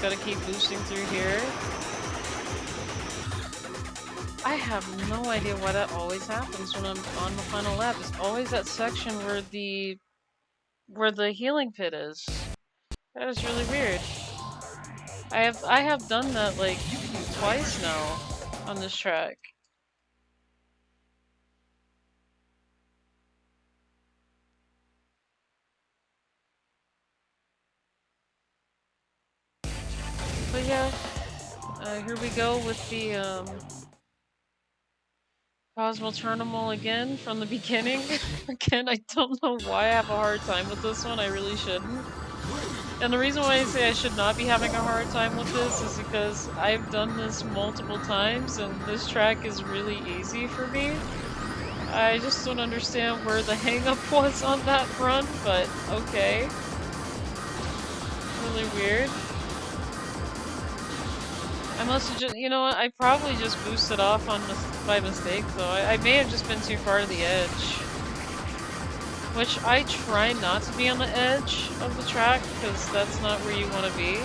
Speaker 2: Gotta keep boosting through here. I have no idea why that always happens when I'm on the final lap. It's always that section where the healing pit is. That is really weird. I have done that like twice now on this track. But yeah, here we go with the Cosmo Terminal again from the beginning. Again, I don't know why I have a hard time with this one. I really shouldn't. And the reason why I say I should not be having a hard time with this is because I've done this multiple times and this track is really easy for me. I just don't understand where the hang-up was on that run, but okay. Really weird. I must have just, you know what, I probably just boosted off on by mistake though. I may have just been too far to the edge. Which I try not to be on the edge of the track, because that's not where you want to be.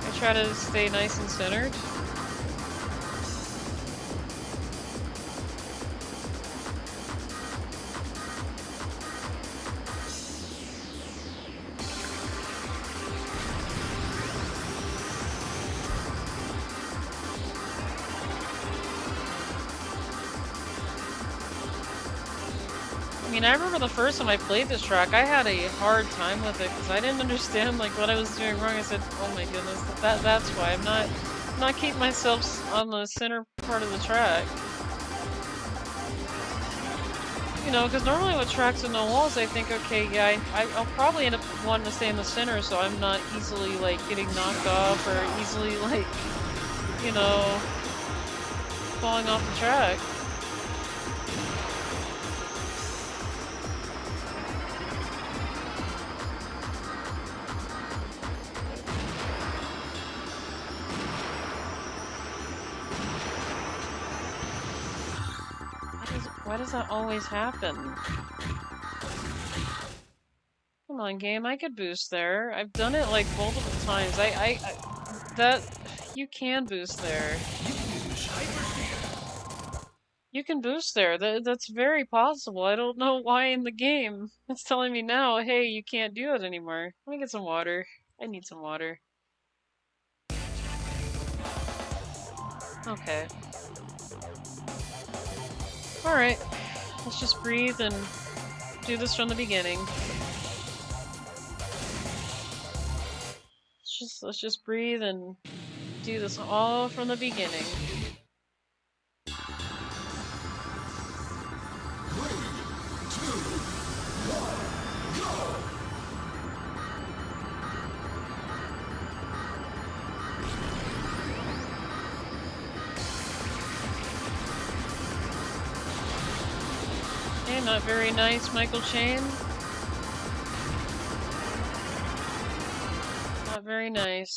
Speaker 2: I try to stay nice and centered. mean, I remember the first time I played this track, I had a hard time with it because I didn't understand like what I was doing wrong. I said, "Oh my goodness, that's why I'm not keeping myself on the center part of the track." You know, because normally with tracks with no walls, I think, okay, yeah, I'll probably end up wanting to stay in the center so I'm not easily, like, getting knocked off or easily, like, you know, falling off the track. Why does that always happen? Come on, game, I could boost there. I've done it like multiple times. That you can boost there. You can boost there. That's very possible. I don't know why in the game it's telling me now, hey, you can't do it anymore. Let me get some water. I need some water. Okay. Alright. Let's just breathe and do this from the beginning. Let's just breathe and do this all from the beginning.
Speaker 3: 3, 2, 1, go!
Speaker 2: Okay, not very nice, Michael Chain. Not very nice.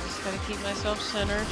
Speaker 2: Just gotta keep myself centered.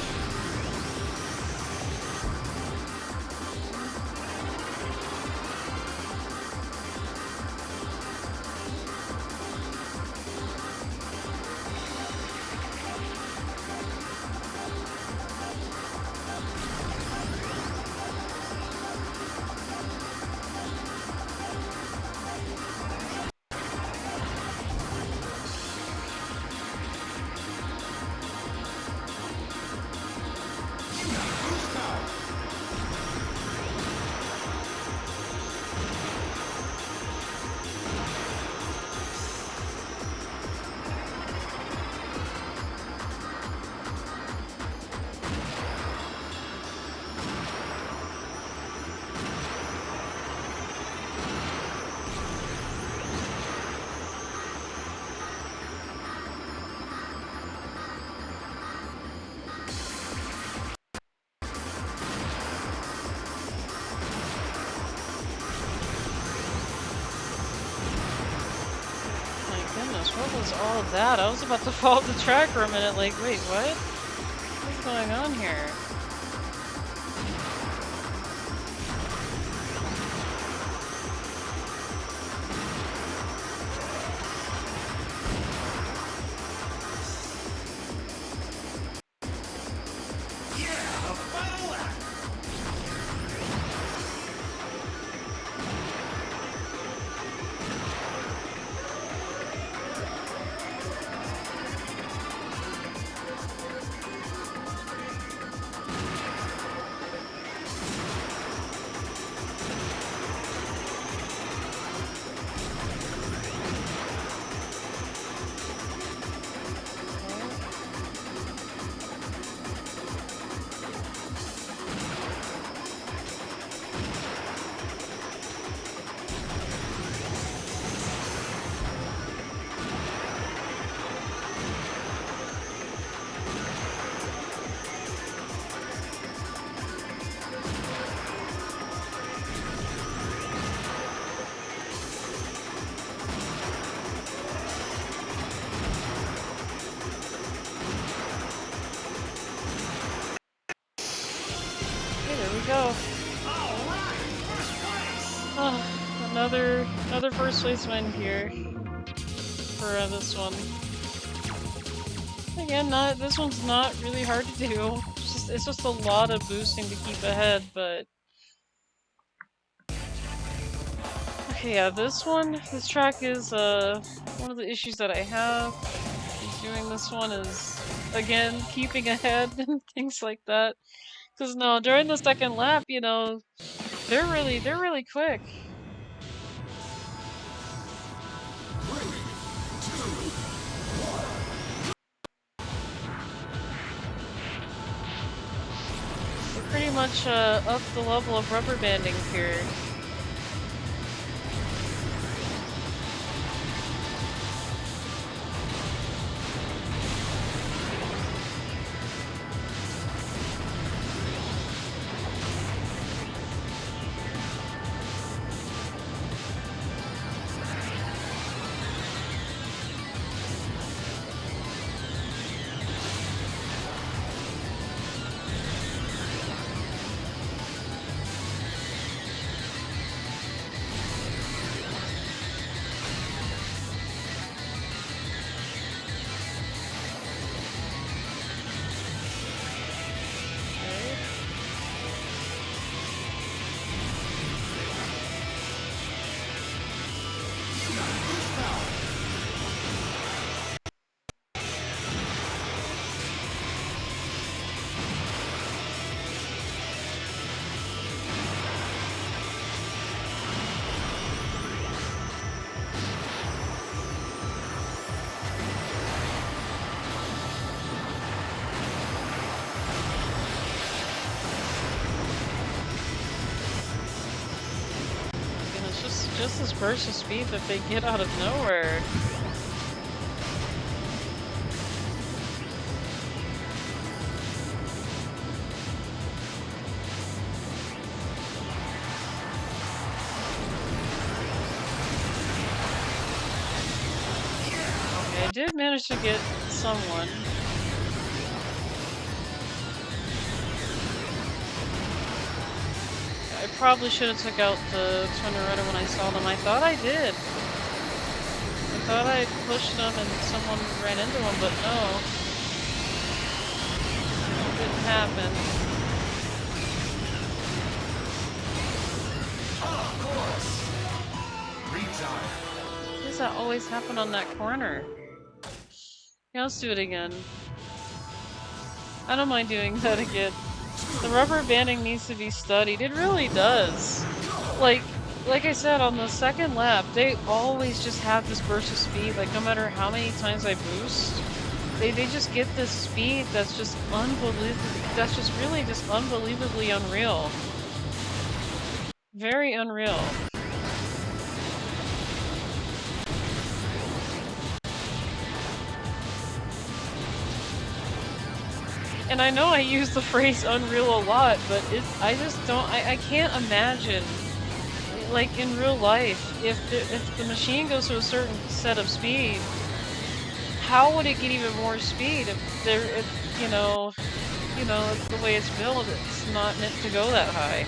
Speaker 2: What was all of that? I was about to fall off the track for a minute, like, wait, what? What's going on here? Go. Oh, another first place win here for this one. Again, this one's not really hard to do. It's just a lot of boosting to keep ahead, but okay, yeah, this track is one of the issues that I have doing this one is again keeping ahead and things like that. Cause no, during the second lap, you know, they're really quick.
Speaker 3: 3, 2,
Speaker 2: We're pretty much up the level of rubber banding here. Just this burst of speed that they get out of nowhere. Okay, I did manage to get someone. I probably should have took out the Tornado when I saw them. I thought I did. I thought I pushed them and someone ran into them, but no. It didn't happen.
Speaker 3: of course. Retire.
Speaker 2: Why does that always happen on that corner? Yeah, let's do it again. I don't mind doing that again. The rubber banding needs to be studied. It really does. Like I said, on the second lap, they always just have this burst of speed. Like, no matter how many times I boost, they just get this speed that's just unbelievable. That's just really just unbelievably unreal. Very unreal. And I know I use the phrase unreal a lot, but I just don't, I can't imagine, like in real life, if the machine goes to a certain set of speed, how would it get even more speed if you know, the way it's built, it's not meant to go that high.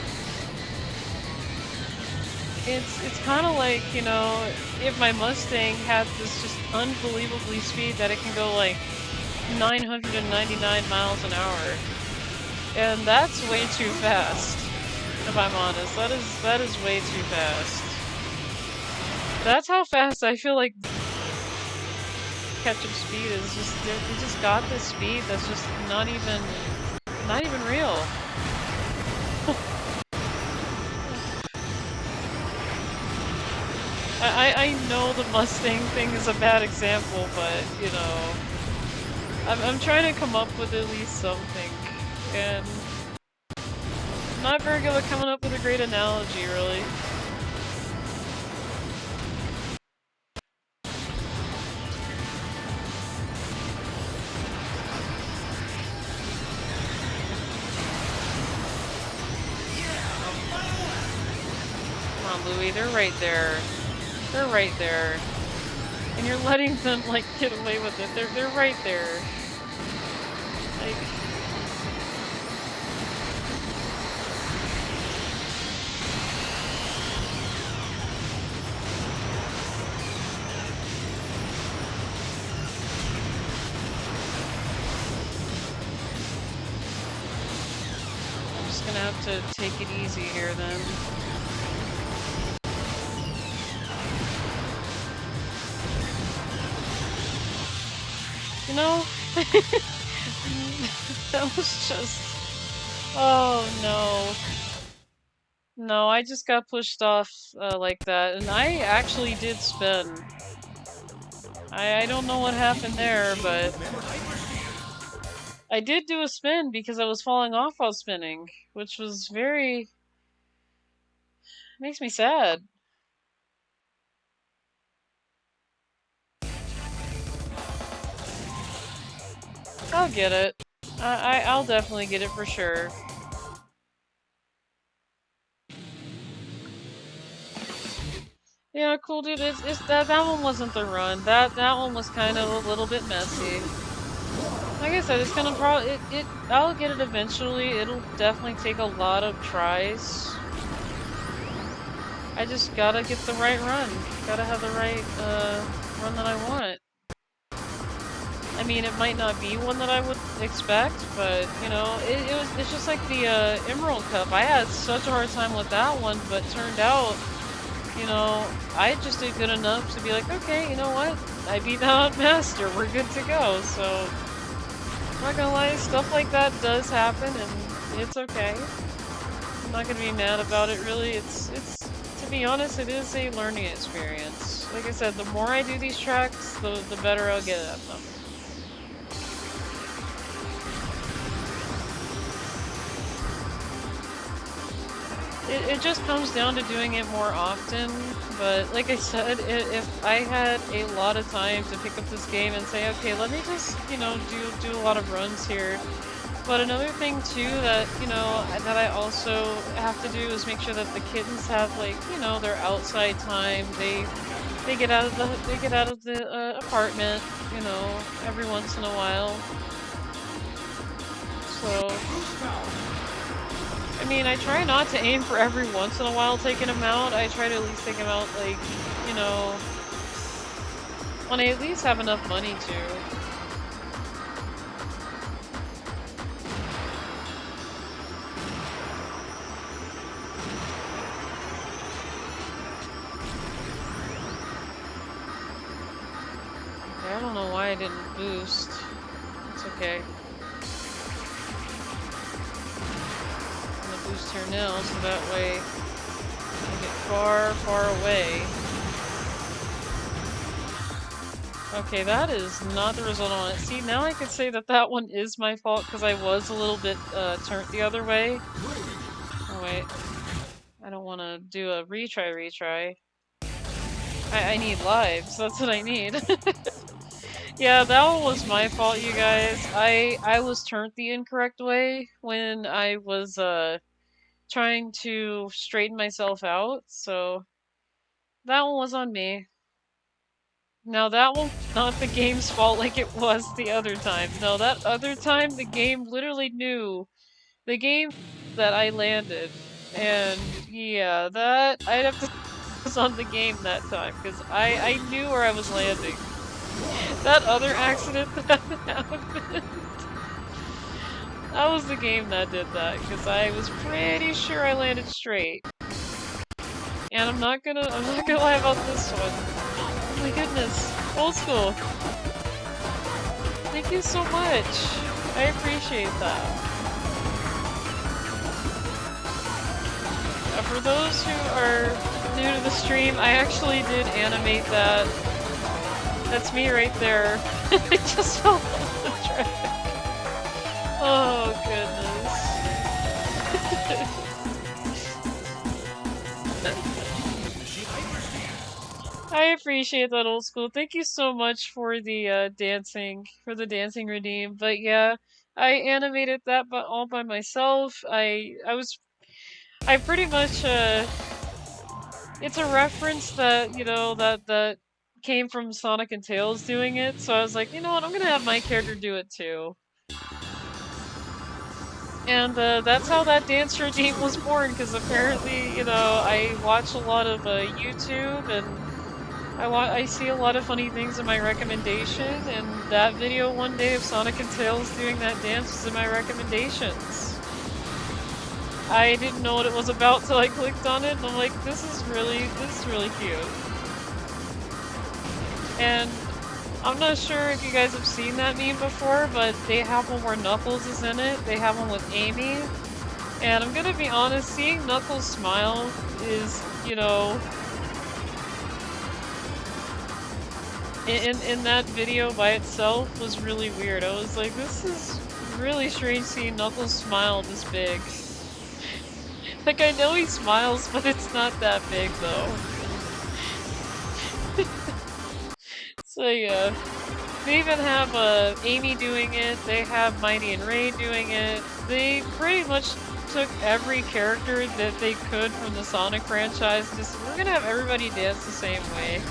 Speaker 2: It's kind of like, you know, if my Mustang had this just unbelievably speed that it can go like 999 miles an hour. And that's way too fast, if I'm honest. That is way too fast. That's how fast I feel like catch-up speed is. Just they just got this speed that's just not even real. I know the Mustang thing is a bad example, but you know, I'm trying to come up with at least something, and I'm not very good at coming up with a great analogy, really. Come on, Louie, they're right there. They're right there. And you're letting them, like, get away with it. They're right there. Like... just gonna have to take it easy here then. You know? That was just... Oh no. No, I just got pushed off like that, and I actually did spin. I don't know what happened there, but... I did do a spin because I was falling off while spinning, which was very... makes me sad. I'll get it. I'll definitely get it for sure. Yeah, cool dude. It's that one wasn't the run. That one was kind of a little bit messy. Like I said, it's gonna probably I'll get it eventually. It'll definitely take a lot of tries. I just gotta get the right run. Gotta have the right run that I want. I mean, it might not be one that I would expect, but you know, it's just like the Emerald Cup. I had such a hard time with that one, but turned out, you know, I just did good enough to be like, okay, you know what? I beat that master. We're good to go. So, I'm not gonna lie, stuff like that does happen, and it's okay. I'm not gonna be mad about it. Really, it's to be honest, it is a learning experience. Like I said, the more I do these tracks, the better I'll get at them. It just comes down to doing it more often, but like I said, if I had a lot of time to pick up this game and say, okay, let me just, you know, do a lot of runs here. But another thing too that, you know, that I also have to do is make sure that the kittens have, like, you know, their outside time. They get out of the apartment, you know, every once in a while. So, I mean, I try not to aim for every once in a while taking them out. I try to at least take them out, like, you know, when I at least have enough money to. I don't know why I didn't boost. It's okay. I'm gonna boost here now, so that way I get far, far away. Okay, that is not the result I want. See, now I could say that that one is my fault because I was a little bit turned the other way. Oh wait, I don't want to do a retry. I need lives. That's what I need. Yeah, that one was my fault, you guys. I was turned the incorrect way when I was trying to straighten myself out, so that one was on me. Now that one's not the game's fault like it was the other time. No, that other time the game literally knew the game that I landed. And yeah, that I'd have to was on the game that time because I knew where I was landing. That other accident that happened, that was the game that did that because I was pretty sure I landed straight. And I'm not gonna lie about this one. Oh my goodness, old school. Thank you so much. I appreciate that. For those who are new to the stream, I actually did animate that. That's me right there. I just fell off the track. Oh goodness. I appreciate that, old school. Thank you so much for the dancing redeem. But yeah, I animated that all by myself. I pretty much it's a reference that, you know, that came from Sonic and Tails doing it, so I was like, you know what, I'm gonna have my character do it too. And that's how that dance routine was born, because apparently, you know, I watch a lot of YouTube, and I see a lot of funny things in my recommendation, and that video one day of Sonic and Tails doing that dance was in my recommendations. I didn't know what it was about till I clicked on it, and I'm like, this is really cute. And I'm not sure if you guys have seen that meme before, but they have one where Knuckles is in it. They have one with Amy. And I'm gonna be honest, seeing Knuckles smile is, you know, in that video by itself was really weird. I was like, this is really strange seeing Knuckles smile this big. Like, I know he smiles, but it's not that big, though. So yeah. They even have Amy doing it, they have Mighty and Ray doing it. They pretty much took every character that they could from the Sonic franchise. Just, we're gonna have everybody dance the same way.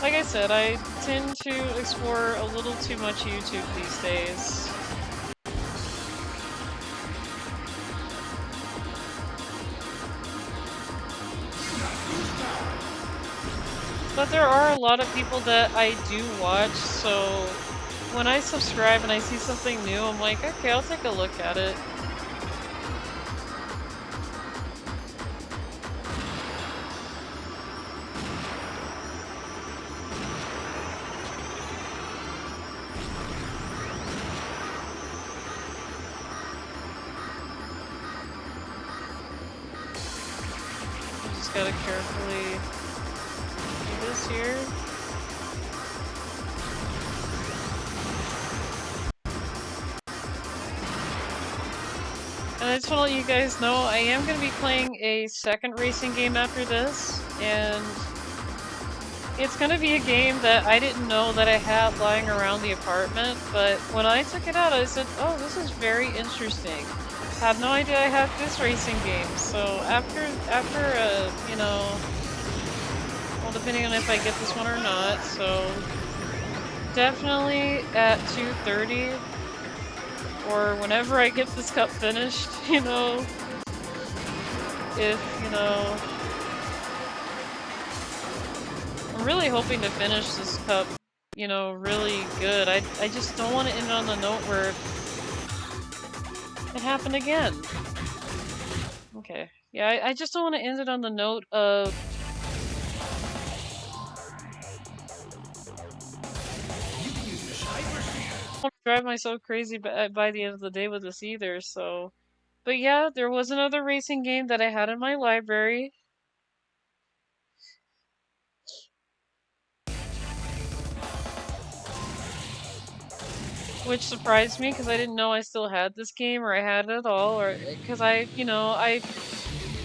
Speaker 2: Like I said, I tend to explore a little too much YouTube these days. But there are a lot of people that I do watch, so when I subscribe and I see something new, I'm like, okay, I'll take a look at it. I just gotta carefully do this here. And I just want to let you guys know, I am going to be playing a second racing game after this, and it's going to be a game that I didn't know that I had lying around the apartment, but when I took it out, I said, oh, this is very interesting. Had no idea I had this racing game, so after you know, well, depending on if I get this one or not, so definitely at 2:30, or whenever I get this cup finished, you know, if, you know, I'm really hoping to finish this cup, you know, really good. I just don't want to end on the note where it happened again. Okay. Yeah, I just don't want to end it on the note of I don't want to drive myself crazy by the end of the day with this either, so. But yeah, there was another racing game that I had in my library. Which surprised me because I didn't know I still had this game or I had it at all, or because I, you know, I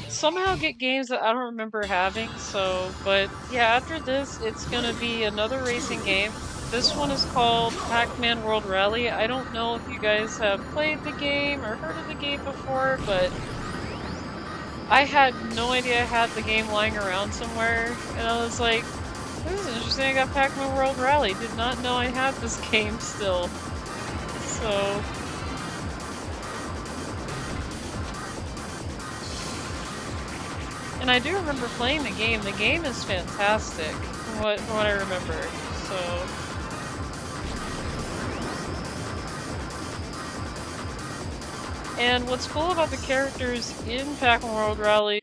Speaker 2: somehow get games that I don't remember having, so, but yeah, after this, it's gonna be another racing game. This one is called Pac Man World Rally. I don't know if you guys have played the game or heard of the game before, but I had no idea I had the game lying around somewhere, and I was like, this is interesting, I got Pac Man World Rally. Did not know I had this game still. So. And I do remember playing the game. The game is fantastic, from what I remember. So. And what's cool about the characters in Pac Man World Rally,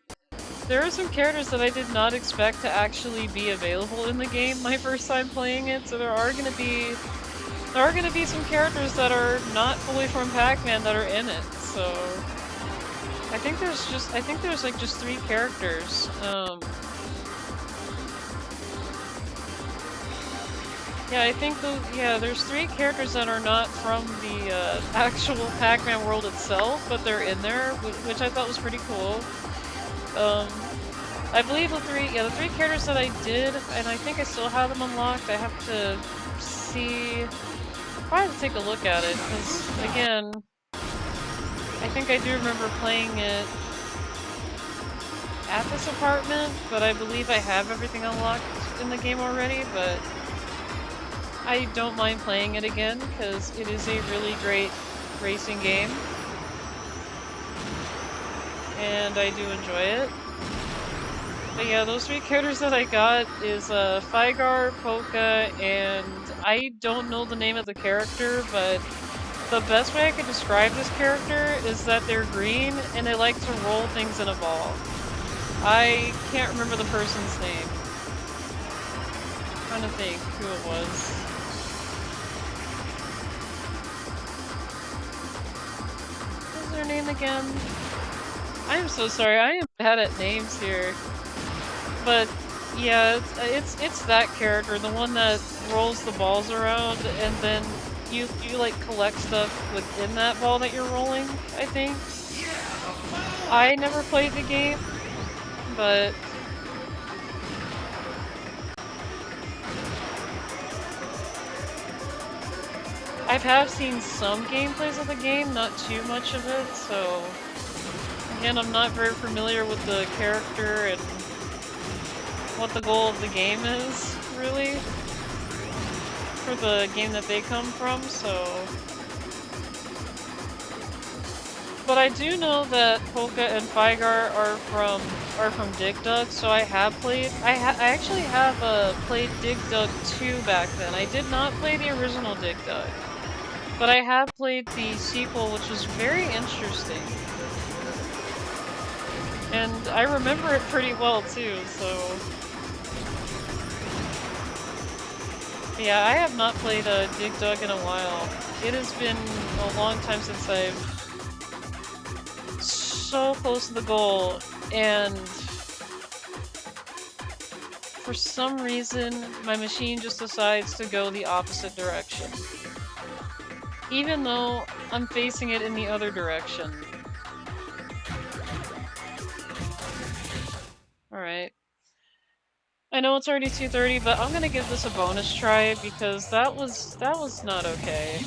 Speaker 2: there are some characters that I did not expect to actually be available in the game my first time playing it. So there are gonna be some characters that are not fully from Pac-Man that are in it. So I think there's like just 3 characters. Yeah, I think there's 3 characters that are not from the actual Pac Man world itself, but they're in there, which I thought was pretty cool. I believe the 3 characters that I did, and I think I still have them unlocked. I have to see. I'll have to take a look at it, because again, I think I do remember playing it at this apartment, but I believe I have everything unlocked in the game already, but I don't mind playing it again, because it is a really great racing game. And I do enjoy it. But yeah, those 3 characters that I got is Figar, Polka, and I don't know the name of the character, but the best way I could describe this character is that they're green and they like to roll things in a ball. I can't remember the person's name. I'm trying to think who it was. What was their name again? I am so sorry, I am bad at names here. But yeah, it's that character, the one that rolls the balls around and then you like collect stuff within that ball that you're rolling, I think. I never played the game, but I've seen some gameplays of the game, not too much of it, so again, I'm not very familiar with the character and what the goal of the game is, really, for the game that they come from, so... But I do know that Polka and Fygar are from Dig Dug, so I have played... I actually have played Dig Dug 2 back then. I did not play the original Dig Dug, but I have played the sequel, which was very interesting. And I remember it pretty well too, so... Yeah, I have not played Dig Dug in a while. It has been a long time since I've... so close to the goal, and... for some reason, my machine just decides to go the opposite direction. Even though I'm facing it in the other direction. Alright. I know it's already 2:30, but I'm gonna give this a bonus try because that was not okay.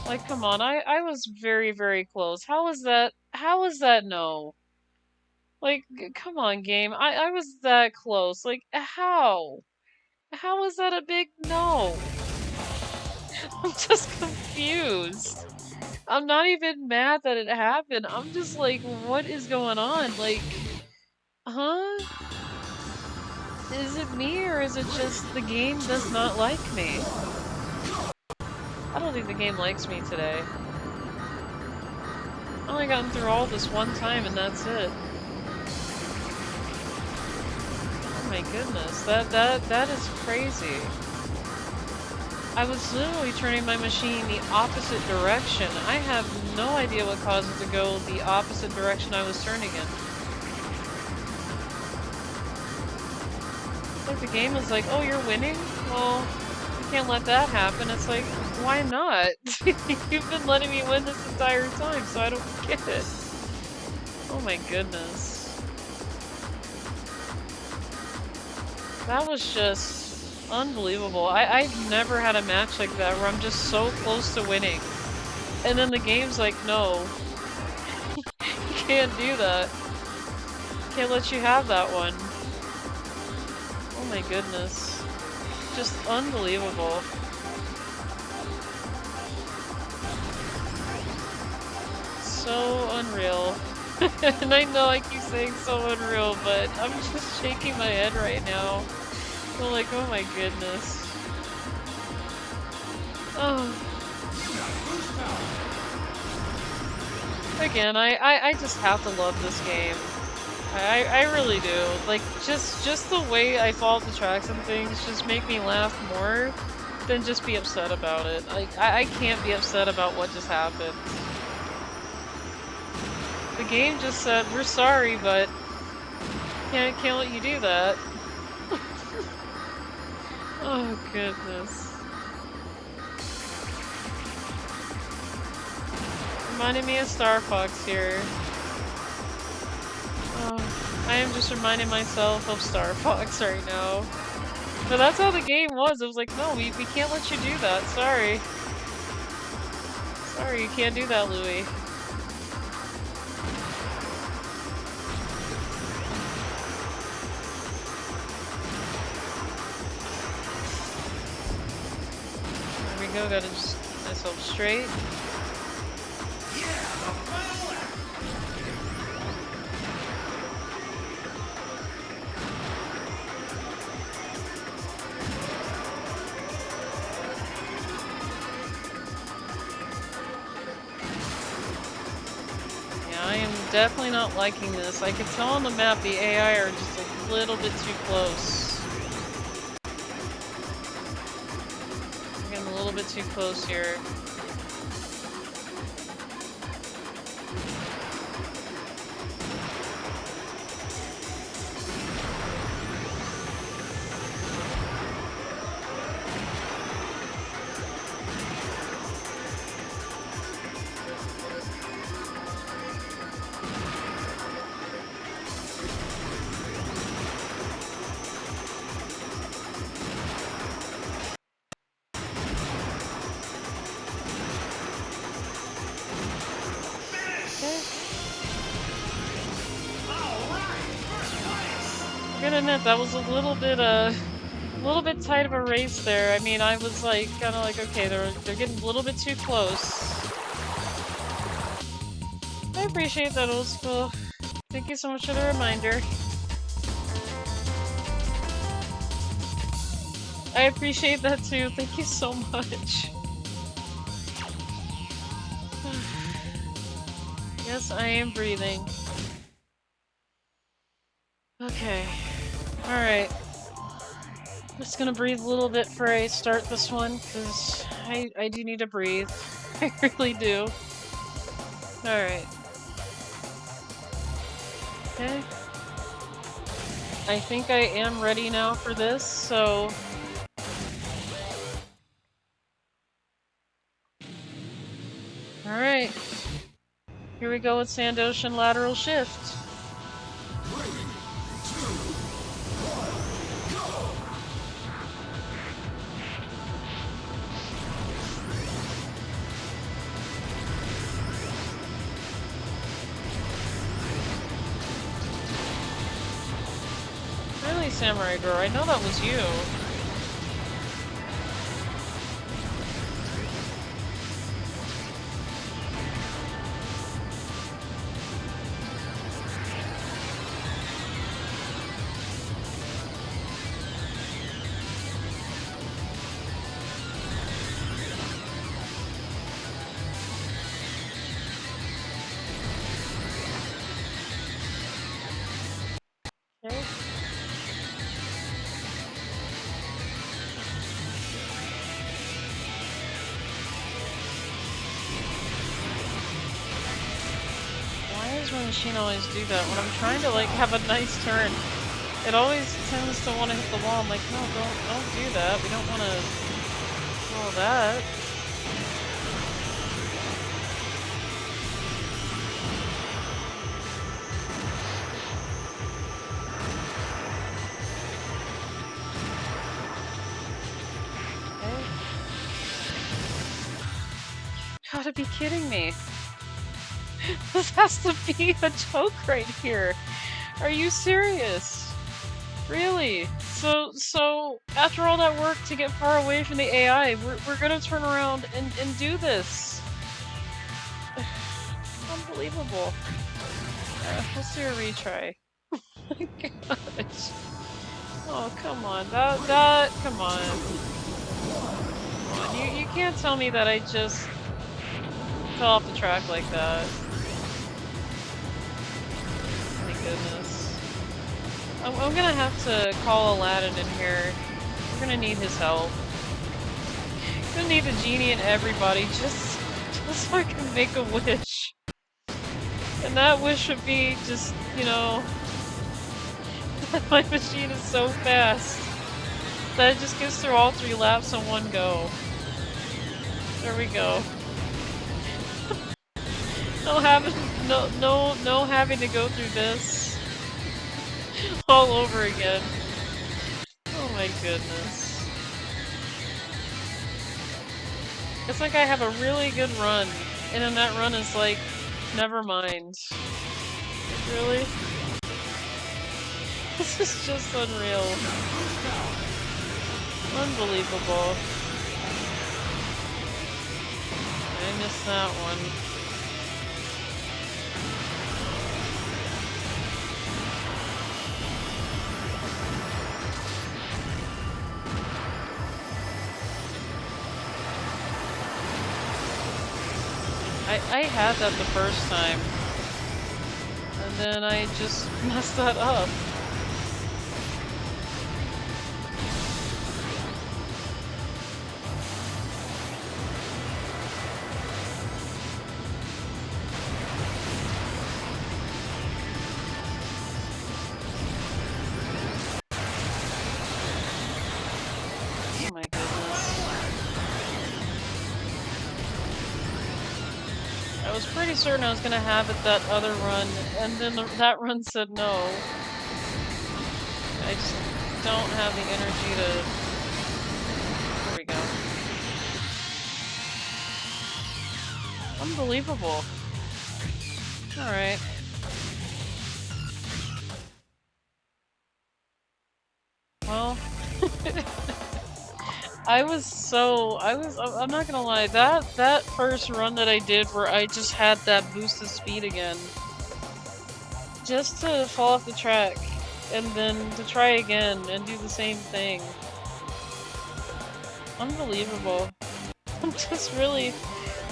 Speaker 2: Like, come on, I was very, very close. How was that no? Like, come on, game. I was that close. Like, how? How was that a big no? I'm just confused. I'm not even mad that it happened. I'm just like, what is going on? Like, huh? Is it me, or is it just the game does not like me? I don't think the game likes me today. I've only gotten through all this one time and that's it. Oh my goodness, that is crazy. I was literally turning my machine the opposite direction. I have no idea what caused it to go the opposite direction I was turning in. Like the game is like, oh, you're winning? Well, you can't let that happen. It's like, why not? You've been letting me win this entire time, so I don't get it. Oh my goodness. That was just unbelievable. I've never had a match like that where I'm just so close to winning. And then the game's like, no. You can't do that. Can't let you have that one. Oh my goodness. Just unbelievable. So unreal. And I know I keep saying so unreal, but I'm just shaking my head right now. I'm like, oh my goodness. Oh. Again, I just have to love this game. I really do. Like, just the way I follow the tracks and things just make me laugh more than just be upset about it. Like, I can't be upset about what just happened. The game just said, we're sorry, but can't let you do that. Oh, goodness. Reminded me of Star Fox here. I am just reminding myself of Star Fox right now. But that's how the game was. It was like, no, we can't let you do that. Sorry. Sorry, you can't do that, Louie. There we go, gotta just keep myself straight. definitely not liking this. I can tell on the map the AI are just a little bit too close. I'm getting a little bit too close here. I'm gonna admit that was a little bit tight of a race there. I mean, I was like, kind of like, okay, they're getting a little bit too close. I appreciate that, Oldschool. Thank you so much for the reminder. I appreciate that too. Thank you so much. Yes, I am breathing. Okay. Alright. Just gonna breathe a little bit before I start this one, because I do need to breathe. I really do. Alright. Okay. I think I am ready now for this, so... Alright. Here we go with Sand Ocean Lateral Shift.
Speaker 3: 3, 2, 1, go!
Speaker 2: Really, Samurai Girl, I know that was you. Okay. Why does my machine always do that when I'm trying to like have a nice turn? It always tends to want to hit the wall. I'm like, no, don't do that. We don't want to do all that. Okay. Gotta be kidding me. This has to be a joke right here. Are you serious? Really? So after all that work to get far away from the AI, we're gonna turn around and do this. Unbelievable. Let's do a retry. Oh my gosh. Oh, come on. Come on. Come on. You can't tell me that I just fell off the track like that. My goodness. I'm gonna have to call Aladdin in here. We're gonna need his help. I'm gonna need a genie and everybody just so I can make a wish. And that wish would be just, you know, my machine is so fast that it just gets through all 3 laps in one go. There we go. No having to go through this all over again. Oh my goodness. It's like I have a really good run, and then that run is like, never mind. Really? This is just unreal. Unbelievable. I missed that one. I had that the first time. then I just messed that up. Oh my goodness. I was pretty certain I was gonna have it that other run, and then that run said no. I just don't have the energy to... There we go. Unbelievable. Alright. Well... I'm not gonna lie, that first run that I did where I just had that boost of speed again, just to fall off the track, and then to try again and do the same thing. Unbelievable.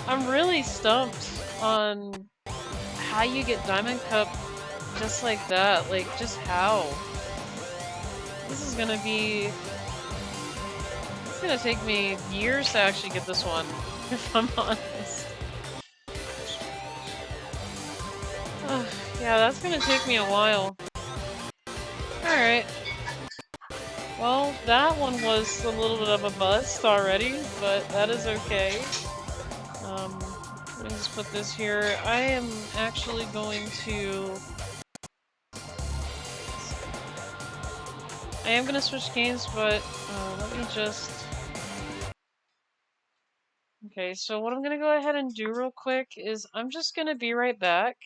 Speaker 2: I'm really stumped on how you get Diamond Cup just like that, like, just how. This is gonna be... It's gonna take me years to actually get this one, if I'm honest. Yeah, that's gonna take me a while. Alright. Well, that one was a little bit of a bust already, but that is okay. Let me just put this here. I am actually going to... I am gonna switch games, but let me just... Okay, so what I'm gonna go ahead and do real quick is I'm just gonna be right back.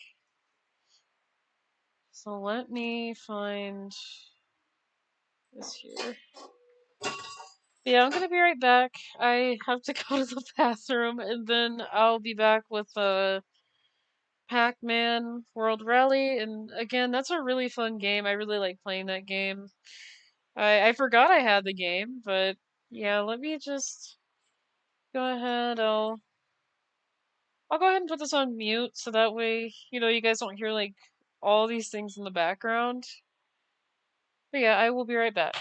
Speaker 2: So let me find this here. Yeah, I'm gonna be right back. I have to go to the bathroom, and then I'll be back with Pac Man World Rally. And again, that's a really fun game. I really like playing that game. I forgot I had the game, but yeah, let me just go ahead. I'll go ahead and put this on mute so that way, you know, you guys don't hear like all these things in the background. But yeah, I will be right back.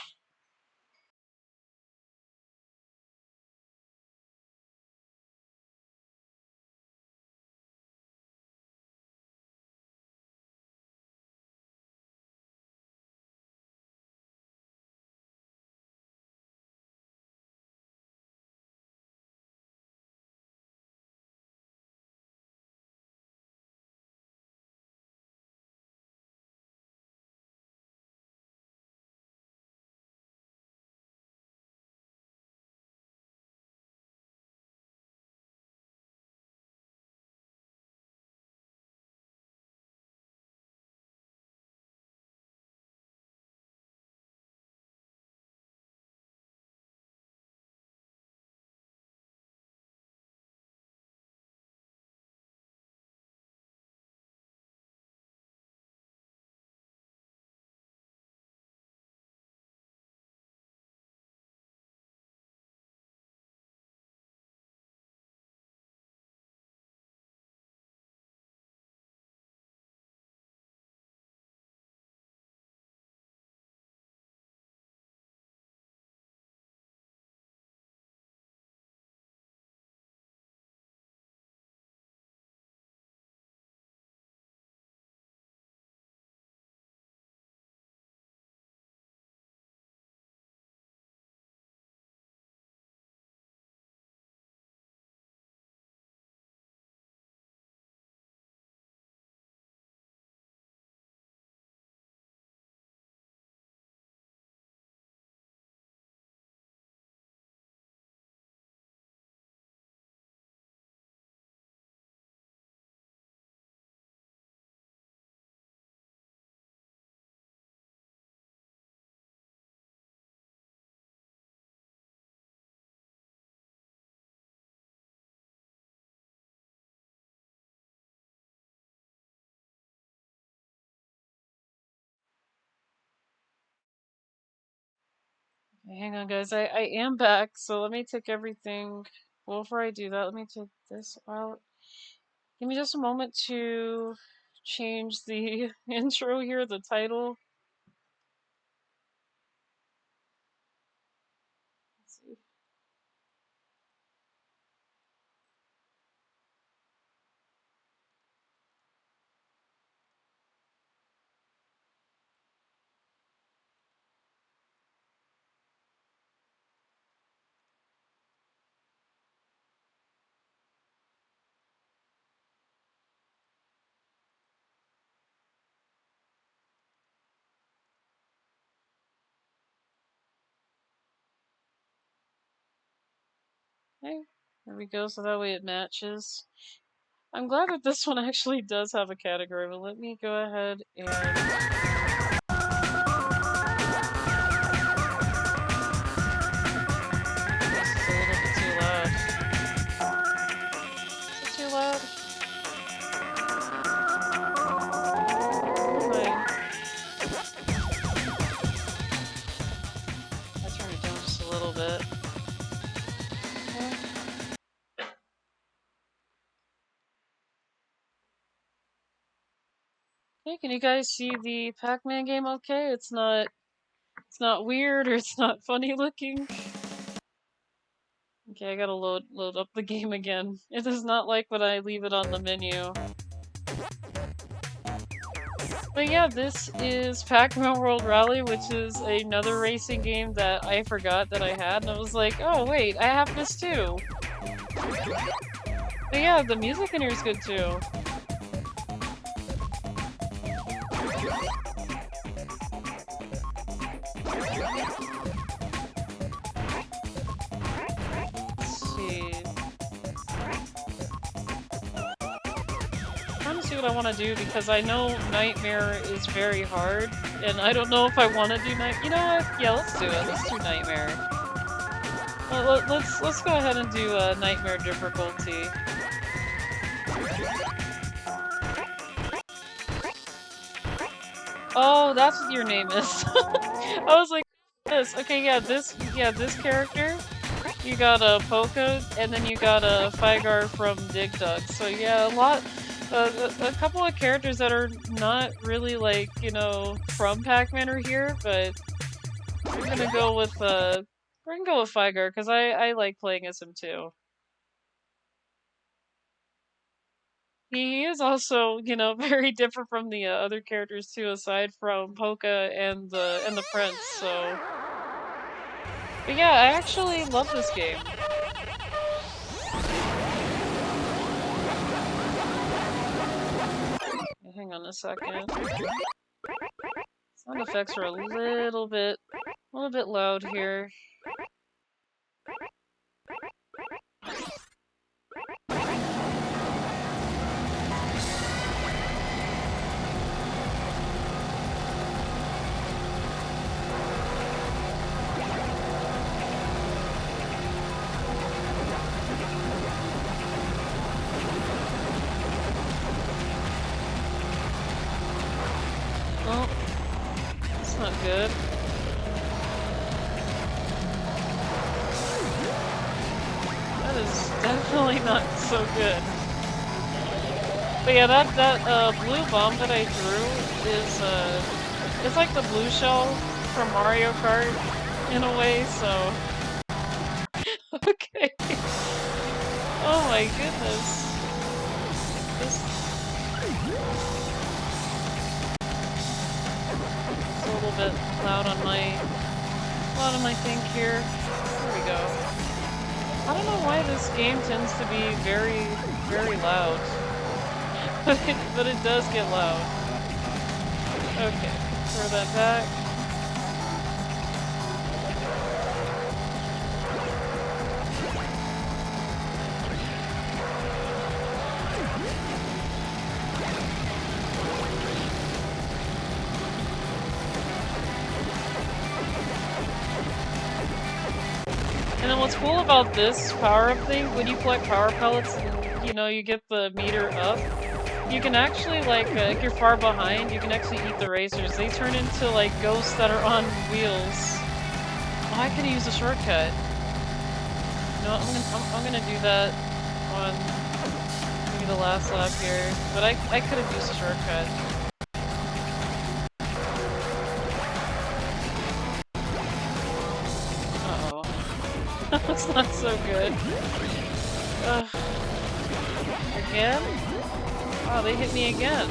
Speaker 2: Okay, hang on, guys. I am back, so let me take everything. Well, before I do that, let me take this out. Give me just a moment to change the intro here, the title. Let's see. Okay, there we go, so that way it matches. I'm glad that this one actually does have a category, but let me go ahead and... This is a little bit too loud. Is it too loud? Fine. I'll turn it down just a little bit. Okay. Hey, can you guys see the Pac Man game okay? It's not weird or it's not funny looking. Okay, I gotta load up the game again. It is not like when I leave it on the menu. But yeah, this is Pac Man World Rally, which is another racing game that I forgot that I had, and I was like, oh wait, I have this too. But yeah, the music in here is good too. What I want to do because I know Nightmare is very hard, and I don't know if I want to do You know what? Yeah, let's do it. Let's do Nightmare. Well, let's go ahead and do Nightmare difficulty. Oh, that's what your name is. I was like, this. Okay, yeah, this character. You got a Polka, and then you got a Figar from Dig Dug. So yeah, a couple of characters that are not really, like, you know, from Pac-Man are here, but we're gonna go with Figar, because I like playing as him too. He is also, you know, very different from the other characters too, aside from Polka and the Prince, so... But yeah, I actually love this game. Hang on a second. Sound effects are a little bit loud here. Oh, that's not good. That is definitely not so good. But yeah, that blue bomb that I threw is it's like the blue shell from Mario Kart in a way, so okay. Oh my goodness. It's a little bit loud on my thing here. There we go. I don't know why this game tends to be very, very loud. But it does get loud. Okay, throw that back. And then what's cool about this power-up thing, when you collect power pellets and, you know, you get the meter up, you can actually, like, if you're far behind, you can actually eat the racers. They turn into, like, ghosts that are on wheels. Oh, I could use a shortcut. No, I'm gonna do that on maybe the last lap here, but I could have used a shortcut. Uh-oh. That's not so good. Ugh. Again? Oh, they hit me again.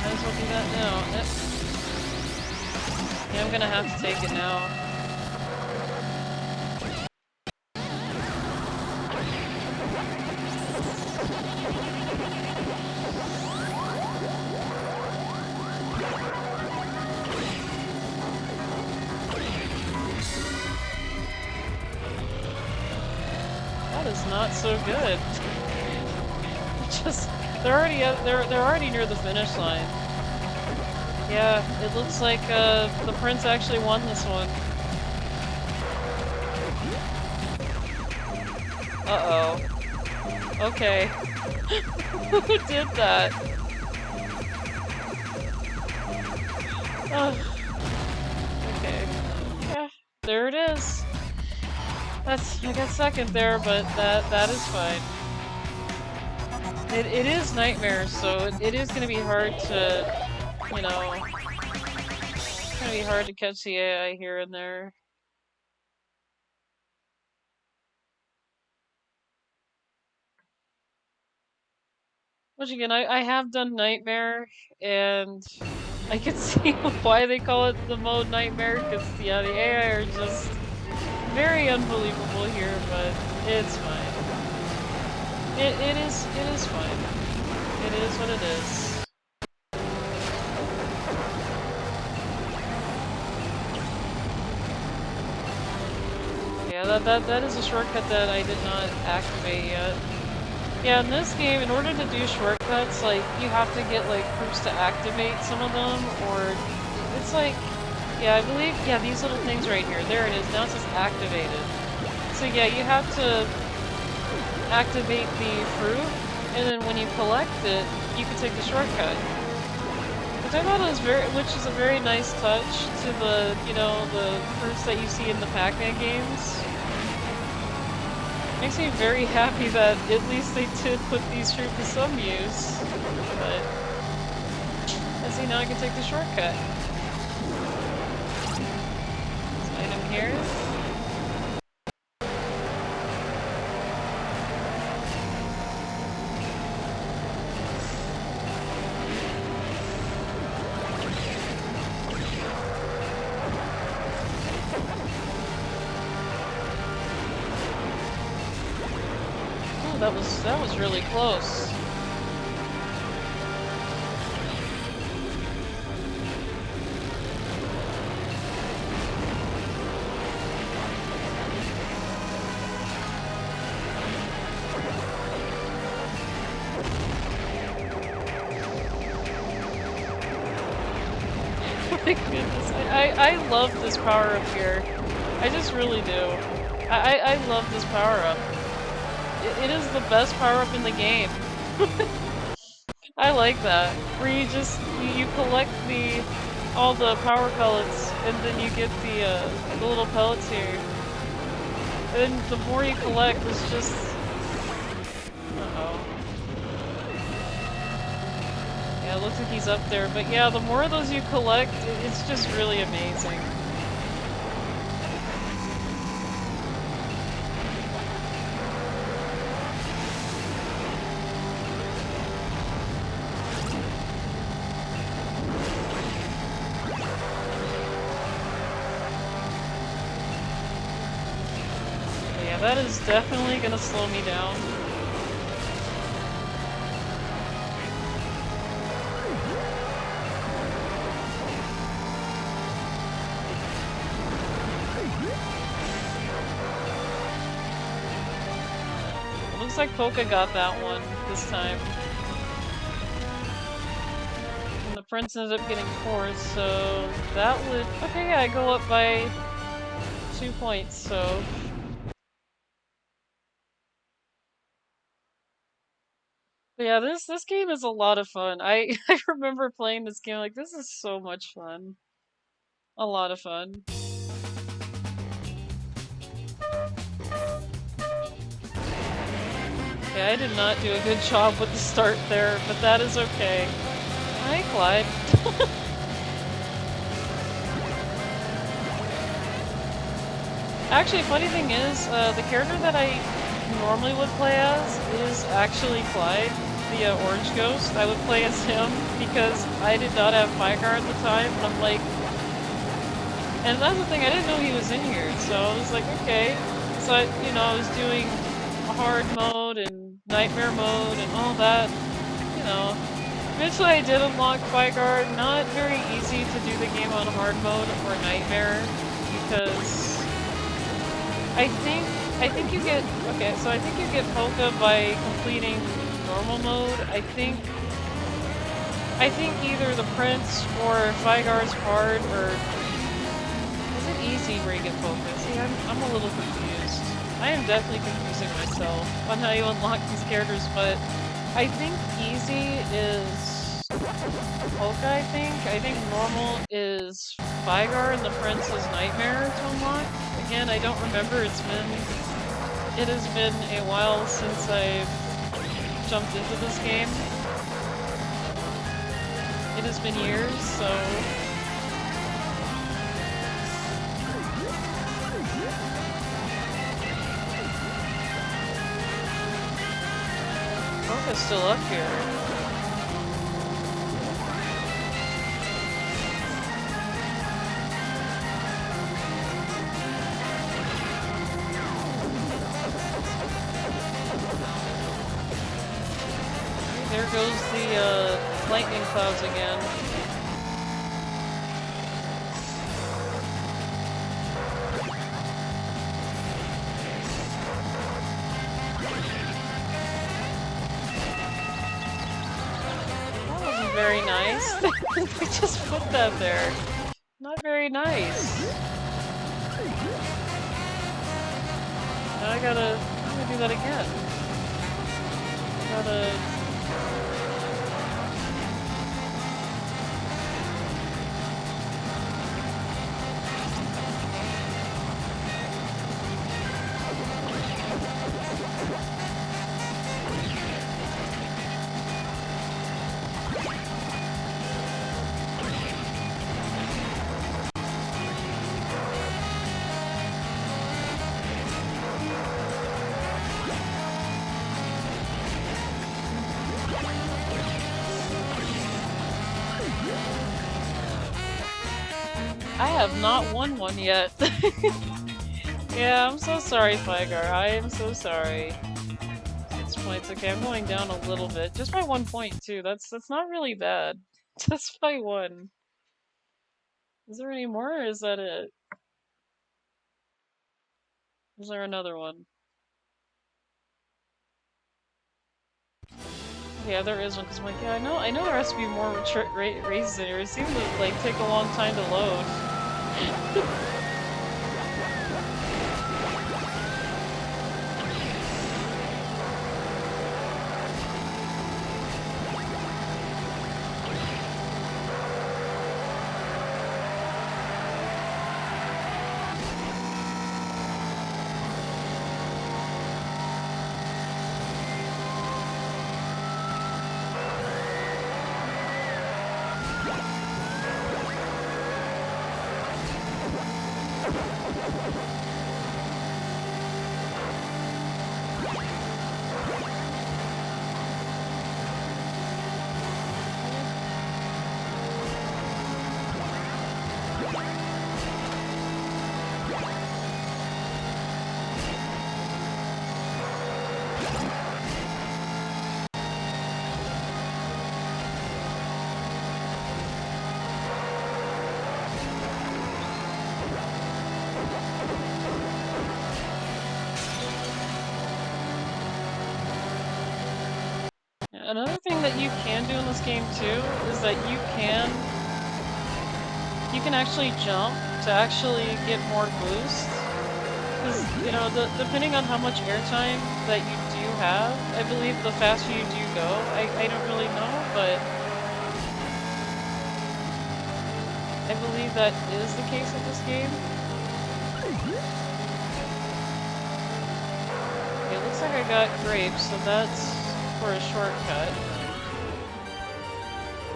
Speaker 2: Might as well do that now. Yeah, I'm gonna have to take it now. That is not so good. Just they're already near the finish line. Yeah, it looks like the prince actually won this one. Uh-oh. Okay. Who did that? Okay. Yeah, there it is. I got second there, but that is fine. It is Nightmare, so it is gonna be hard to, you know, it's gonna be hard to catch the AI here and there. Which again, I have done Nightmare, and I can see why they call it the mode Nightmare, because yeah, the AI are just very unbelievable here, but it's fine. It is fine. It is what it is. Yeah, that is a shortcut that I did not activate yet. Yeah, in this game, in order to do shortcuts, like, you have to get, like, proofs to activate some of them, or it's like, yeah, I believe, yeah, these little things right here. There it is. Now it says activated. So yeah, you have to activate the fruit, and then when you collect it, you can take the shortcut. Which I thought was which is a very nice touch to the, you know, the fruits that you see in the Pac Man games. Makes me very happy that at least they did put these fruit to some use. But, I see now I can take the shortcut. This item here. That was really close. My goodness, I love this power up here. I just really do. I love this power up. It is the best power-up in the game. I like that. Where you just, you collect all the power pellets, and then you get the little pellets here. And then the more you collect, it's just... Uh-oh. Yeah, it looks like he's up there, but yeah, the more of those you collect, it's just really amazing. That is definitely gonna slow me down. It looks like Polka got that one this time. And the prince ended up getting 4th, so that would... Okay, yeah, I go up by 2 points, so... But yeah, this game is a lot of fun. I remember playing this game like, this is so much fun. A lot of fun. Yeah, I did not do a good job with the start there, but that is okay. Hi, Clyde. Actually, funny thing is, the character that I normally would play as is actually Clyde, the orange ghost. I would play as him because I did not have Fire at the time, and I'm like... And that's the thing, I didn't know he was in here, so I was like, okay. So, I was doing hard mode and nightmare mode and all that, Eventually I did unlock Fire, not very easy to do the game on hard mode or nightmare, because I think you get, so I think you get Polka by completing normal mode. I think either the Prince or Figar's hard, or is it easy where you get Polka? See, I'm a little confused. I am definitely confusing myself on how you unlock these characters, but I think easy is Polka, I think. I think normal is Figar and the Prince is Nightmare to unlock. Again, I don't remember. It has been a while since I've jumped into this game. It has been years, so... Polka's still up here. There goes the lightning clouds again. That wasn't very nice. They just put that there. Not very nice. Now I'm gonna do that again. I gotta... I have not won one yet. Yeah, I'm so sorry, Figar. I am so sorry. 6 points. Okay, I'm going down a little bit. Just by 1 point, too. That's not really bad. Just by 1. Is there any more, or is that it? Is there another one? Yeah, there is one, because I'm like, yeah, I know there has to be more races in here. It seems to, like, take a long time to load. Another thing that you can do in this game too is that you can actually jump to actually get more boost. Because, depending on how much airtime that you do have, I believe the faster you do go. I don't really know, but I believe that is the case with this game. Okay, Looks like I got grapes, so that's for a shortcut.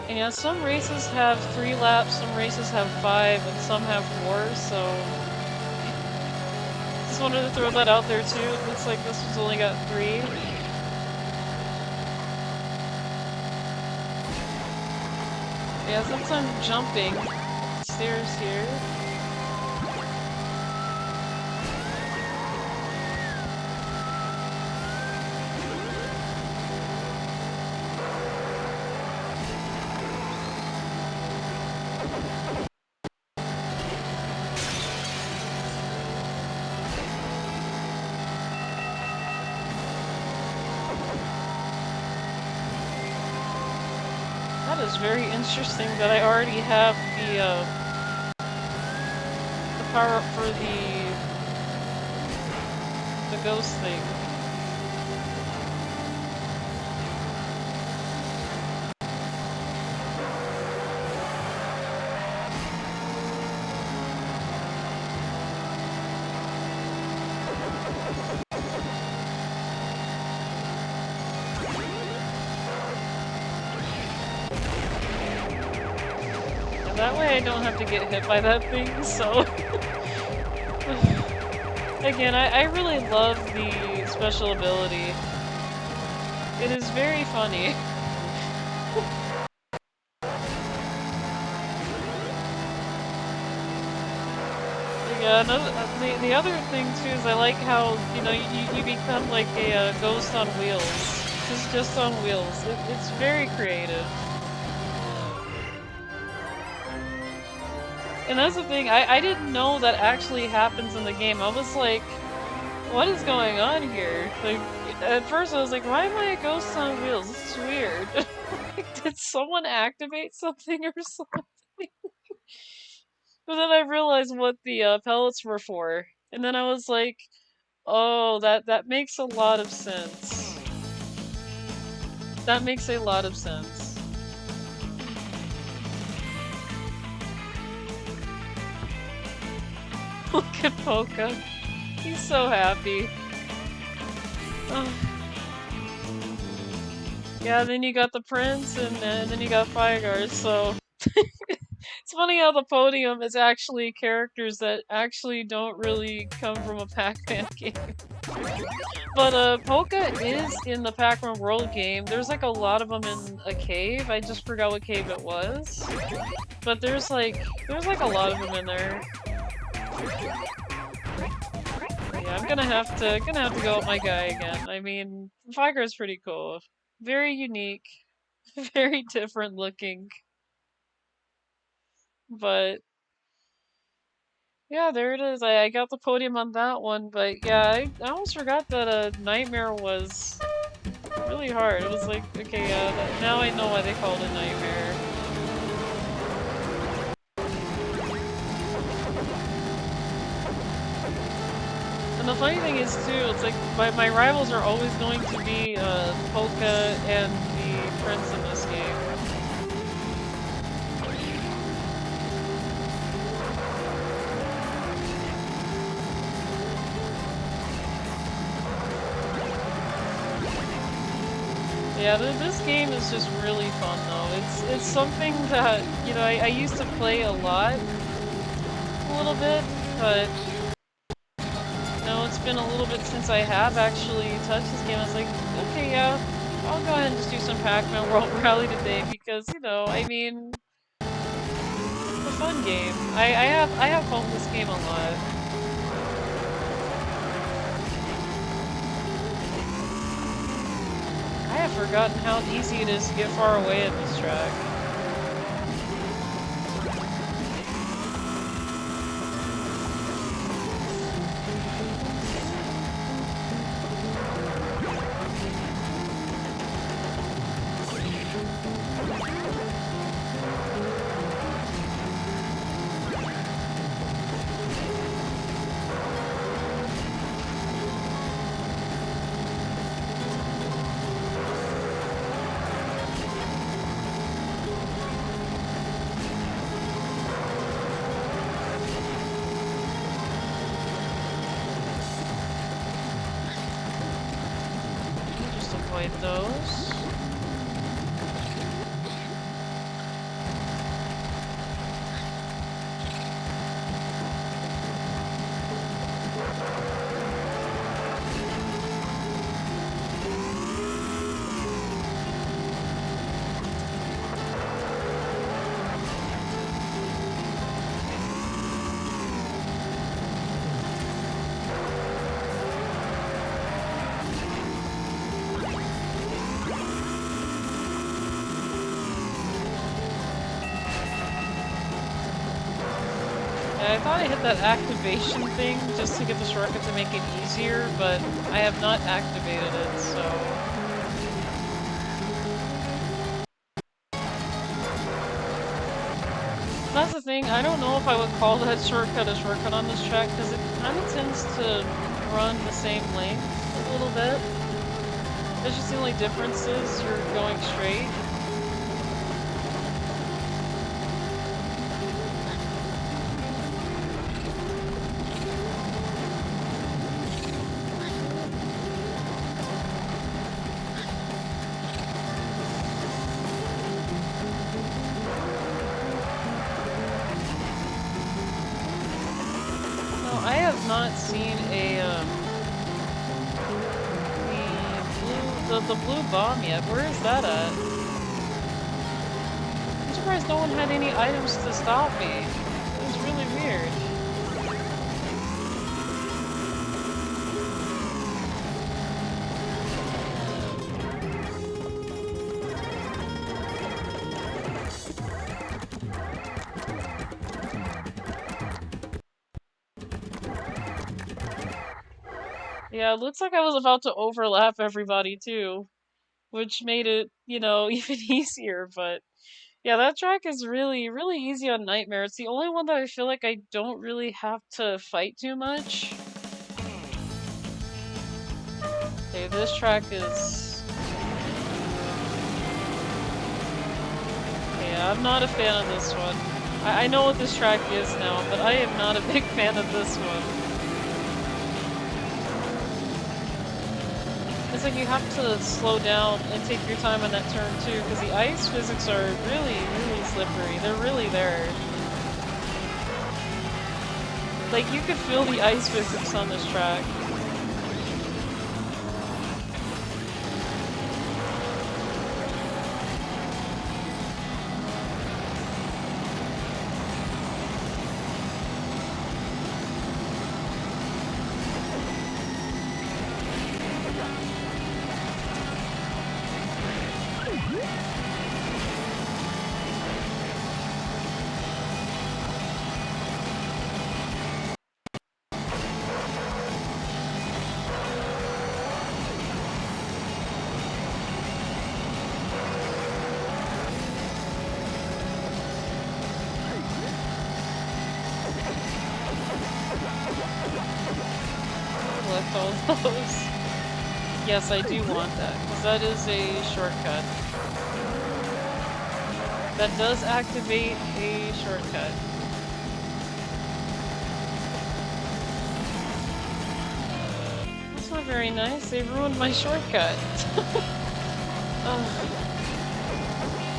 Speaker 2: And yeah, some races have 3 laps, some races have 5, and some have 4, so... Just wanted to throw that out there too. It looks like this one's only got 3. Yeah, since I'm jumping stairs here... That is very interesting that I already have the power-up for the ghost thing. That way I don't have to get hit by that thing, so... Again, I really love the special ability. It is very funny. Yeah, the other thing too is I like how, you know, you become like a ghost on wheels. Just on wheels. It's very creative. And that's the thing, I didn't know that actually happens in the game. I was like, what is going on here? Like, at first I was like, why am I a ghost on wheels? This is weird. Like, did someone activate something or something? But then I realized what the pellets were for. And then I was like, oh, that makes a lot of sense. That makes a lot of sense. Look at Polka. He's so happy. Oh. Yeah, then you got the Prince, and then you got Figars, so... It's funny how the podium is actually characters that actually don't really come from a Pac Man game. But Polka is in the Pac Man World game. There's like a lot of them in a cave. I just forgot what cave it was. But there's like a lot of them in there. Yeah, I'm gonna have to go with my guy again. I mean, Figer is pretty cool. Very unique. Very different looking. But yeah, there it is. I got the podium on that one, but yeah, I almost forgot that Nightmare was really hard. It was like, okay, now I know why they called it Nightmare. And the funny thing is too, it's like my rivals are always going to be Polka and the Prince in this game. Yeah, this game is just really fun though. It's something that, you know, I used to play a lot, a little bit, but no, it's been a little bit since I have actually touched this game. I was like, okay, yeah, I'll go ahead and just do some Pac Man World Rally today because, you know, I mean, it's a fun game. I have fun with this game a lot. I have forgotten how easy it is to get far away at this track. avoid those. I thought I hit that activation thing just to get the shortcut to make it easier, but I have not activated it, so... That's the thing, I don't know if I would call that shortcut a shortcut on this track, because it kind of tends to run the same length a little bit. That's just the only difference is you're going straight. Not seen a the blue bomb yet. Where is that at? I'm surprised no one had any items to stop me. It was really weird. Yeah, it looks like I was about to overlap everybody too, which made it, you know, even easier, but yeah, that track is really, really easy on Nightmare. It's the only one that I feel like I don't really have to fight too much. Okay, this track is... Yeah, I'm not a fan of this one. I know what this track is now, but I am not a big fan of this one. It's like you have to slow down and take your time on that turn too, because the ice physics are really, really slippery. They're really there. Like, you could feel the ice physics on this track. Those. Yes, I do want that, because that is a shortcut. That does activate a shortcut. That's not very nice. They ruined my shortcut.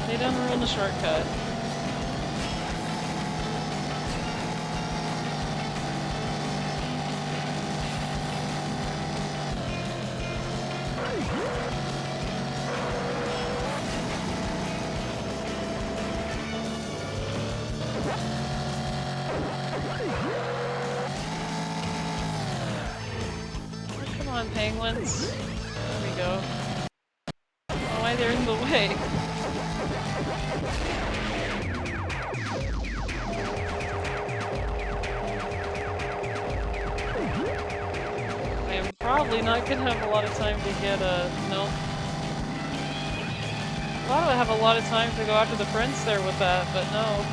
Speaker 2: They done ruined the shortcut. Penguins. There we go. Oh, why they're in the way? I am probably not gonna have a lot of time to get a... no. I thought I would have a lot of time to go after the prince there with that, but no.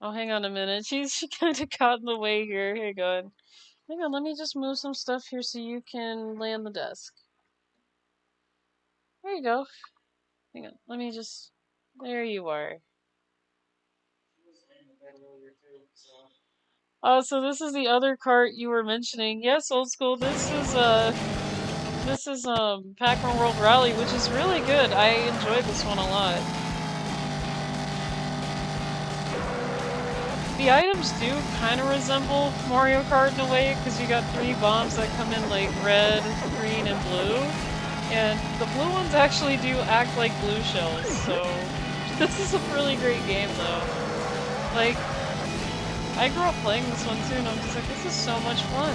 Speaker 2: Oh, hang on a minute. She kind of got in the way here. Hang on. Hang on, let me just move some stuff here so you can lay on the desk. There you go. Hang on, let me just... There you are. Oh, so this is the other cart you were mentioning. Yes, Old School, this is Pac Man World Rally, which is really good. I enjoyed this one a lot. The items do kind of resemble Mario Kart in a way, because you got 3 bombs that come in like red, green, and blue. And the blue ones actually do act like blue shells, so this is a really great game though. Like, I grew up playing this one too, and I'm just like, this is so much fun.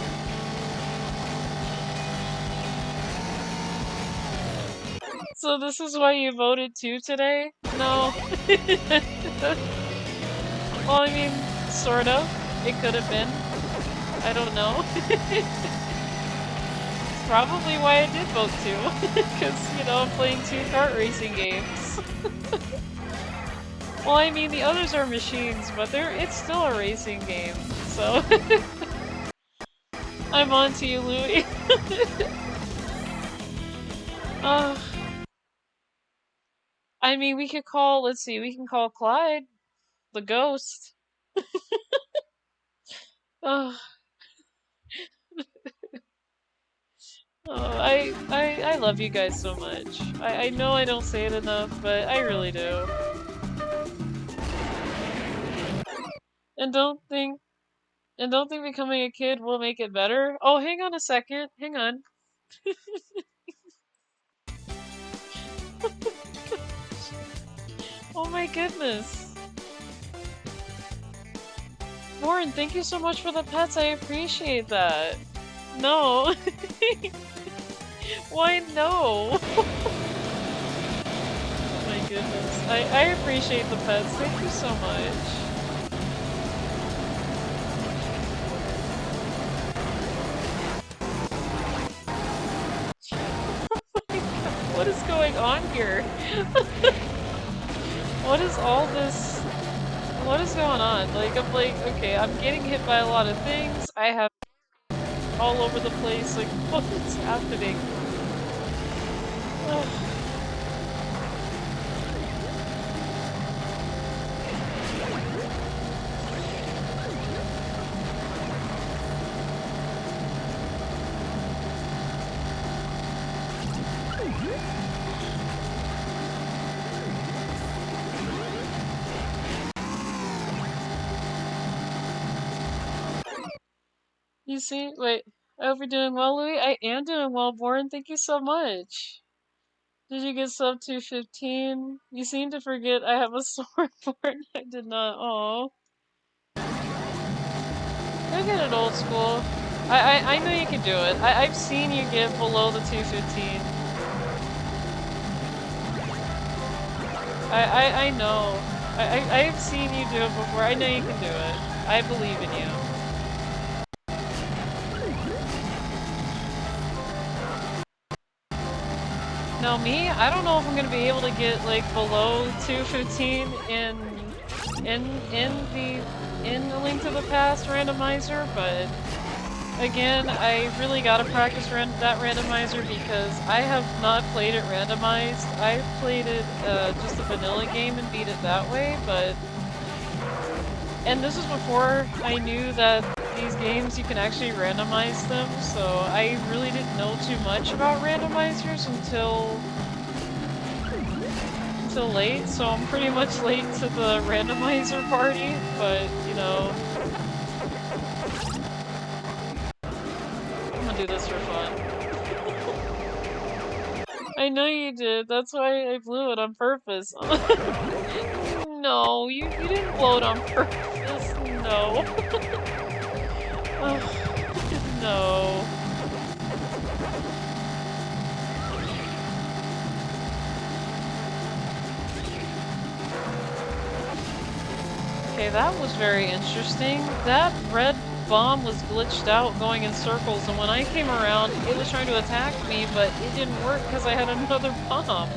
Speaker 2: So this is why you voted 2 today? No. Well, I mean, sort of. It could have been. I don't know. It's probably why I did vote 2. Because, you know, I'm playing 2 kart racing games. Well, I mean, the others are machines, but it's still a racing game, so... I'm on to you, Louie. I mean, we could call, let's see, we can call Clyde the ghost. I love you guys so much. I know I don't say it enough, but I really do. And don't think becoming a kid will make it better. Oh, hang on a second. Hang on. Oh my goodness. Warren, thank you so much for the pets. I appreciate that. No. Why no? Oh my goodness. I appreciate the pets. Thank you so much. What is going on here? What is all this? What is going on? Like, I'm like, okay, I'm getting hit by a lot of things. I have all over the place. Like, what is happening? Ugh. You see? Wait. I hope you're doing well, Louie. I am doing well, Born. Thank you so much. Did you get sub to 15? You seem to forget I have a sword, Born. I did not. Aw. Go get it, Old School. I know you can do it. I've seen you get below the 215. I know. I've seen you do it before. I know you can do it. I believe in you. Now me, I don't know if I'm gonna be able to get like below 215 in the Link to the Past randomizer, but again, I really gotta practice that randomizer because I have not played it randomized. I've played it just a vanilla game and beat it that way, and this was before I knew that these games you can actually randomize them, so I really didn't know too much about randomizers until late, so I'm pretty much late to the randomizer party, but you know, I'm gonna do this for fun. I know you did, that's why I blew it on purpose. No, you didn't blow it on purpose, no. No. Okay, that was very interesting. That red bomb was glitched out going in circles, and when I came around, it was trying to attack me, but it didn't work because I had another bomb.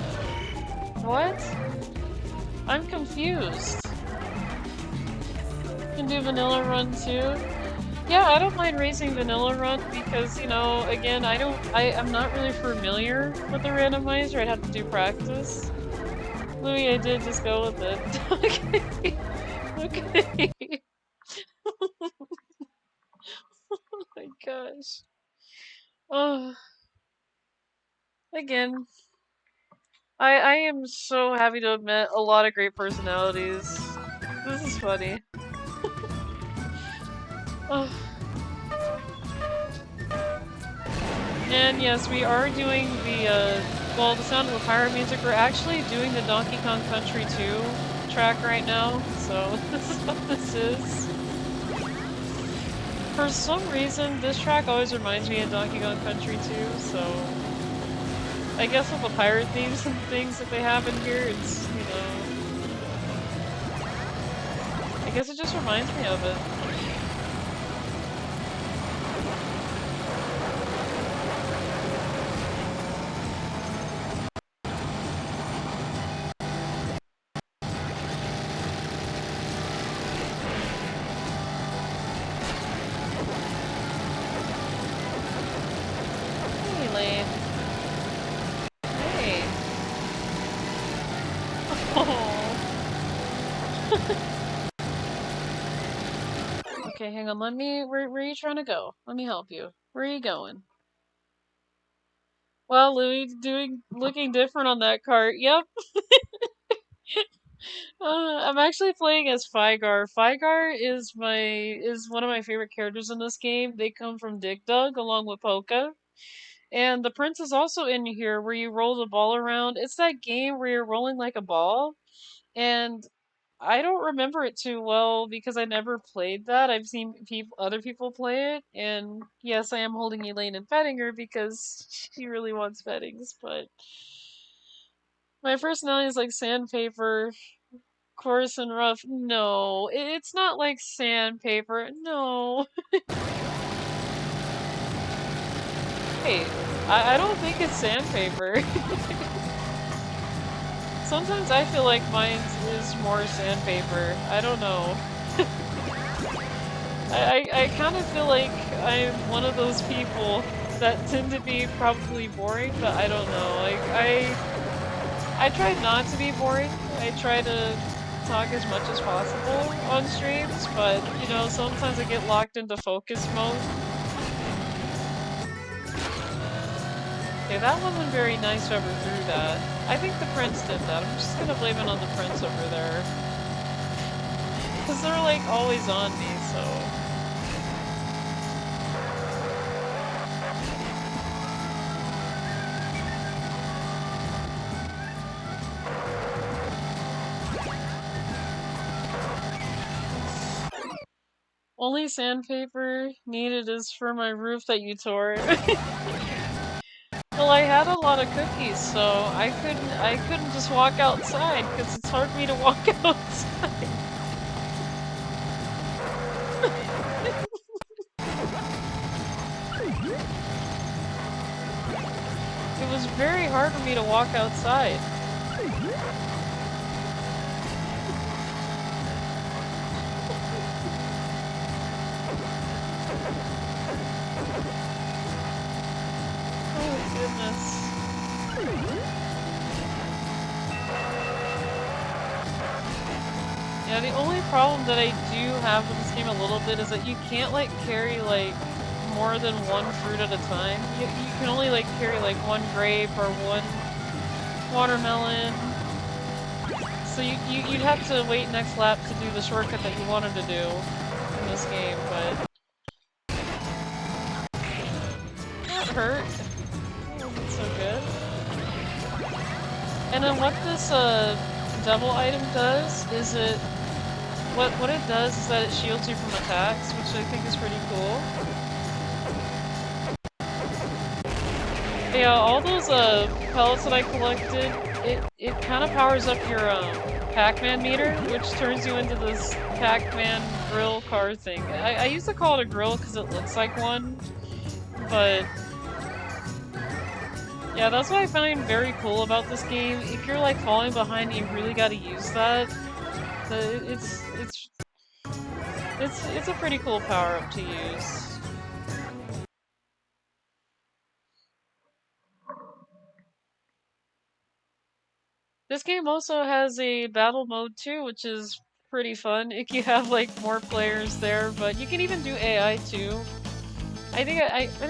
Speaker 2: What? I'm confused. You can do vanilla run too? Yeah, I don't mind racing Vanilla Run because, you know, again, I'm not really familiar with the randomizer. I'd have to do practice. Louie, I did just go with it. Okay. Okay. Oh my gosh. Oh, again, I am so happy to admit a lot of great personalities. This is funny. Oh. And yes, we are doing the, well, the Sound of the Pirate music. We're actually doing the Donkey Kong Country 2 track right now, so this is what this is. For some reason, this track always reminds me of Donkey Kong Country 2, so I guess with the pirate themes and things that they have in here, it's, you know, I guess it just reminds me of it. Hey, Lane. Hey. Oh. Okay, hang on, where are you trying to go? Let me help you. Where are you going? Well, Louie, looking different on that cart. Yep. I'm actually playing as Fygar. Fygar is one of my favorite characters in this game. They come from Dig Dug along with Polka. And the prince is also in here where you roll the ball around. It's that game where you're rolling like a ball. And I don't remember it too well because I never played that. I've seen other people play it. And yes, I am holding Elaine and petting her because she really wants pettings, but my personality is like sandpaper, coarse and rough. No, it's not like sandpaper. No. Hey, I don't think it's sandpaper. Sometimes I feel like mine is more sandpaper. I don't know. I kind of feel like I'm one of those people that tend to be probably boring, but I don't know. Like, I try not to be boring. I try to talk as much as possible on streams, but, you know, sometimes I get locked into focus mode. Okay, that wasn't very nice whoever threw that. I think the prince did that. I'm just gonna blame it on the prince over there. Because they're, like, always on me, so... Only sandpaper needed is for my roof that you tore. Well, I had a lot of cookies, so I couldn't just walk outside because it's hard for me to walk outside. It was very hard for me to walk outside. Oh goodness. Yeah, the only problem that I do have with this game a little bit is that you can't, like, carry, like, more than one fruit at a time. You can only, like, carry, like, one grape or one watermelon. So you'd have to wait next lap to do the shortcut that you wanted to do in this game, but... That hurt. That wasn't so good. And then what this, devil item does is what it does is that it shields you from attacks, which I think is pretty cool. Yeah, all those pellets that I collected, it kind of powers up your Pac Man meter, which turns you into this Pac Man grill car thing. I used to call it a grill because it looks like one, but yeah, that's what I find very cool about this game. If you're like falling behind, you really got to use that. It's a pretty cool power-up to use. This game also has a battle mode too, which is pretty fun if you have like more players there, but you can even do AI too. I think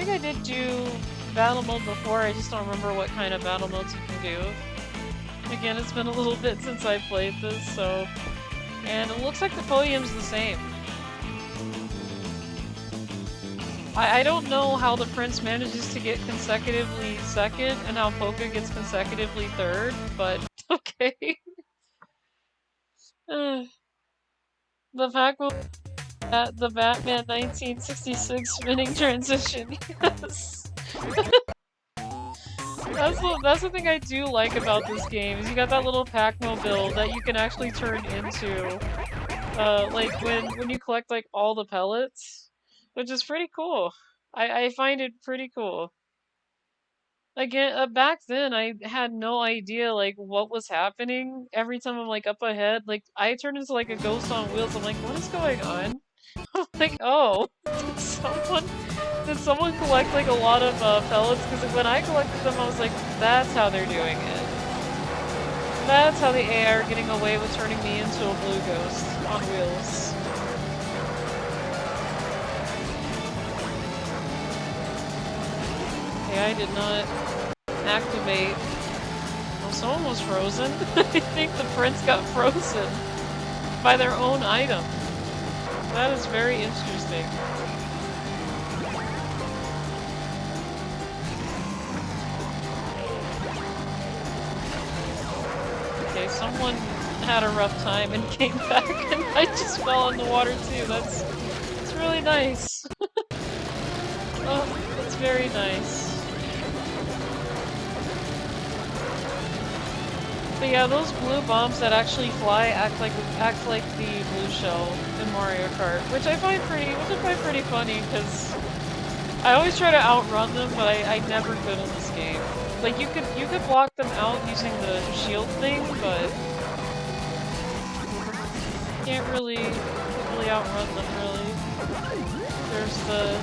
Speaker 2: I did do battle mode before, I just don't remember what kind of battle modes you can do. Again, it's been a little bit since I played this, so... And it looks like the podium's the same. I don't know how the Prince manages to get consecutively second and how Polka gets consecutively third, but okay. The fact that the Batman 1966 spinning transition, yes. That's the thing I do like about this game, is you got that little Pac-Mobile that you can actually turn into, like when you collect like all the pellets, which is pretty cool. I find it pretty cool. Again, back then I had no idea like what was happening. Every time I'm like up ahead, like I turned into like a ghost on wheels. I'm like, what is going on? I'm like, oh, did someone collect like a lot of pellets? Because when I collected them, I was like, that's how they're doing it. That's how the AI are getting away with turning me into a blue ghost on wheels. AI did not activate. Oh, someone was frozen. I think the prince got frozen by their own item. That is very interesting. Okay, someone had a rough time and came back and I just fell in the water too. That's really nice. Oh, that's very nice. But yeah, those blue bombs that actually fly act like the blue shell in Mario Kart, which I find pretty funny because I always try to outrun them, but I never could in this game. Like you could block them out using the shield thing, but you can't really outrun them really. There's the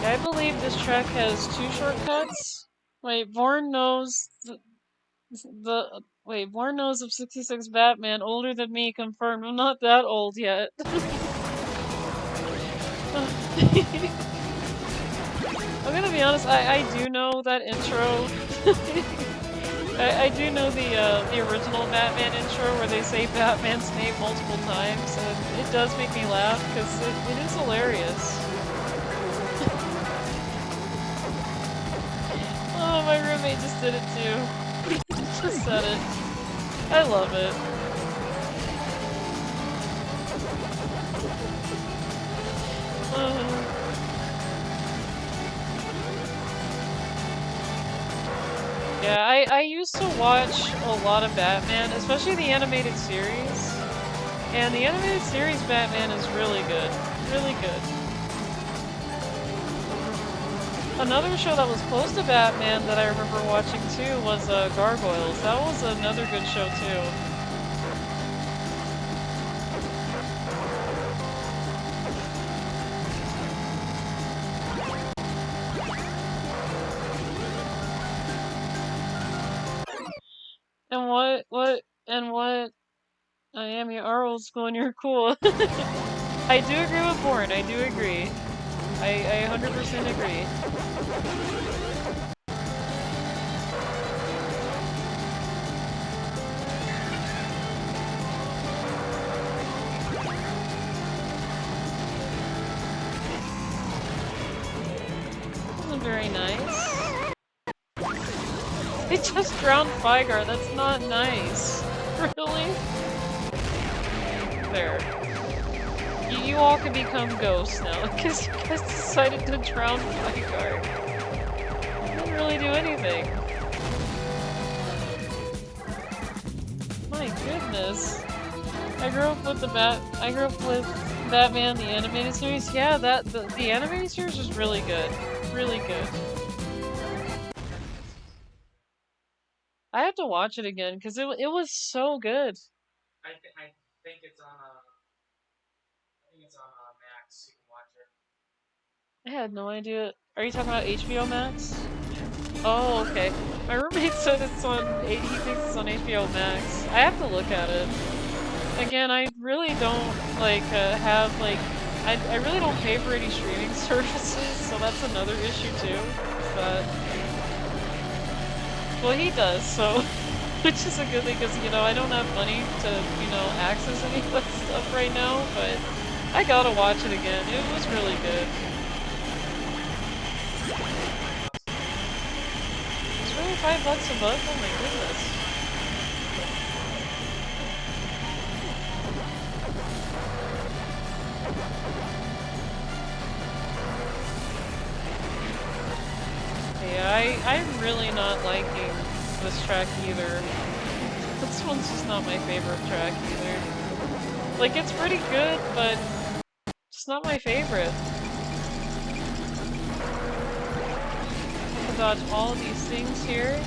Speaker 2: I believe this track has 2 shortcuts. Wait, Born knows Born knows of 66 Batman, older than me, confirmed. I'm not that old yet. I'm gonna be honest, I do know that intro. I do know the original Batman intro where they say Batman's name multiple times, and it does make me laugh because it is hilarious. Oh, my roommate just did it too. He just said it. I love it. Yeah, I used to watch a lot of Batman, especially the animated series. And the animated series Batman is really good. Really good. Another show that was close to Batman that I remember watching too was Gargoyles. That was another good show too. And what? I am, you are old school and you're cool. I do agree with Born, I do agree. I 100% agree. Wasn't very nice. It just drowned Fygar, that's not nice. Really? There. You all can become ghosts now, because you guys decided to drown Fygar. Didn't really do anything. My goodness. I grew up with Batman the animated series. Yeah, the animated series was really good. really good. I have to watch it again because it was so good.
Speaker 4: I think it's on Max. You can watch it.
Speaker 2: I had no idea. Are you talking about HBO Max? Oh, okay. My roommate said it's on. He thinks it's on HBO Max. I have to look at it. Again, I really don't have I really don't pay for any streaming services, so that's another issue too. But well, he does, so which is a good thing because I don't have money to access any of that stuff right now. But I gotta watch it again. It was really good. It's really $5 a month. Oh my goodness. Yeah, I'm really not liking this track either. This one's just not my favorite track either. Like, it's pretty good, but it's not my favorite. I have to dodge all these things here.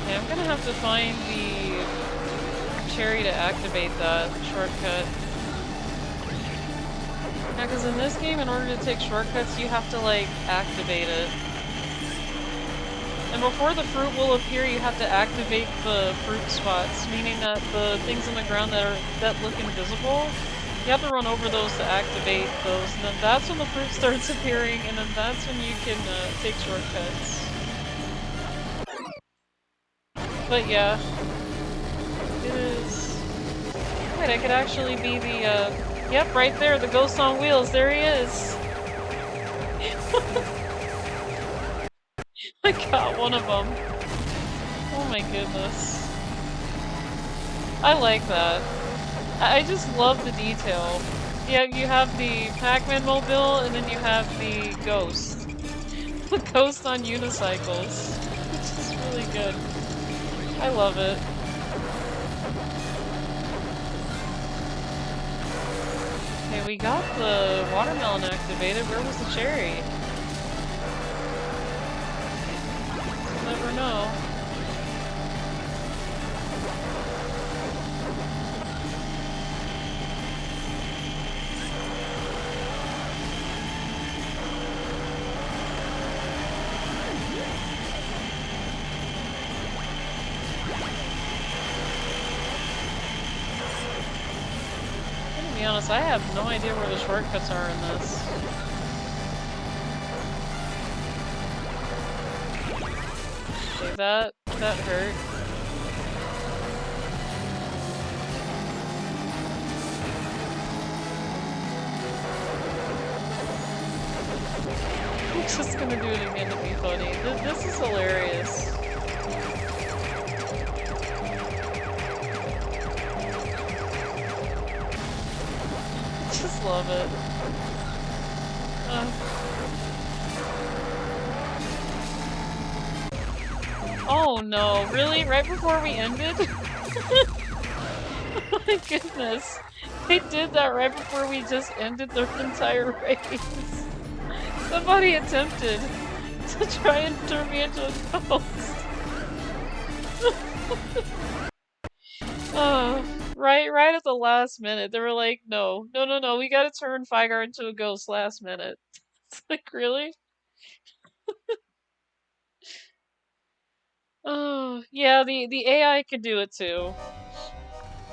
Speaker 2: Okay, I'm gonna have to find the cherry to activate that shortcut. Yeah, because in this game, in order to take shortcuts, you have to, like, activate it. And before the fruit will appear, you have to activate the fruit spots, meaning that the things on the ground that look invisible, you have to run over those to activate those, and then that's when the fruit starts appearing, and then that's when you can take shortcuts. But yeah. It is... Wait, I could actually be the, Yep, right there, the ghost on wheels, there he is! I got one of them. Oh my goodness. I like that. I just love the detail. Yeah, you have the Pac Man mobile, and then you have the ghost. The ghost on unicycles. Which is really good. I love it. Okay, we got the watermelon activated. Where was the cherry? We'll never know. To be honest, I have no idea where the shortcuts are in this. Okay, that hurt. I'm just gonna do it again to be funny. This is hilarious. Just love it. Oh no, really? Right before we ended? Oh my goodness. They did that right before we just ended the entire race. Somebody attempted to try and turn me into a ghost. Right at the last minute, they were like, no, we gotta turn Figar into a ghost last minute. It's like, really? Oh, yeah, the AI could do it too.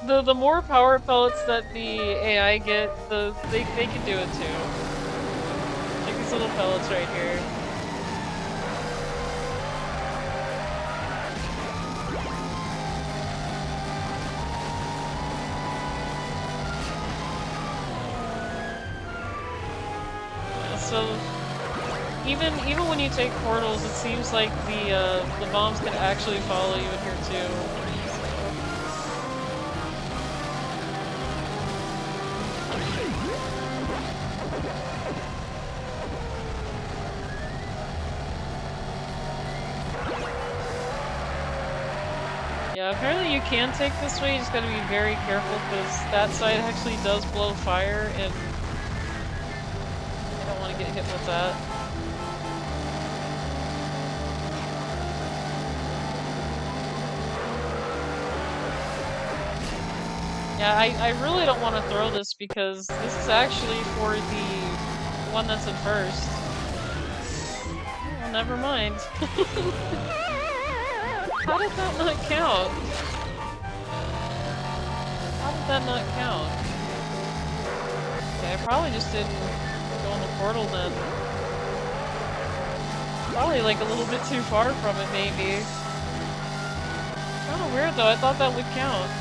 Speaker 2: The more power pellets that the AI get, they can do it too. Like these little pellets right here. So even when you take portals, it seems like the bombs can actually follow you in here too. Yeah, apparently you can take this way, you just gotta be very careful because that side actually does blow fire and I don't want to get hit with that. Yeah, I really don't want to throw this because this is actually for the one that's in first. Well, never mind. How did that not count? How did that not count? Okay, I probably just didn't go in the portal then. Probably like a little bit too far from it, maybe. Kinda weird though, I thought that would count.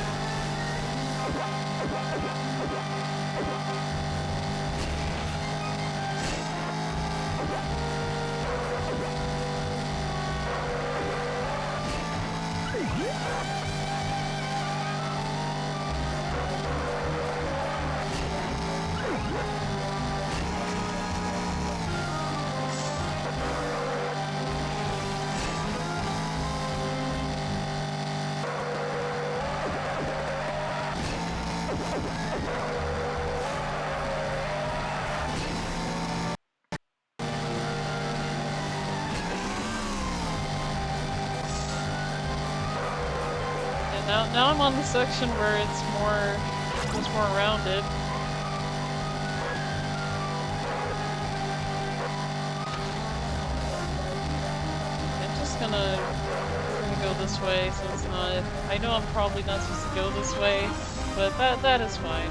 Speaker 2: Now I'm on the section where it's more rounded. I'm just gonna go this way so it's not. I know I'm probably not supposed to go this way, but that is fine.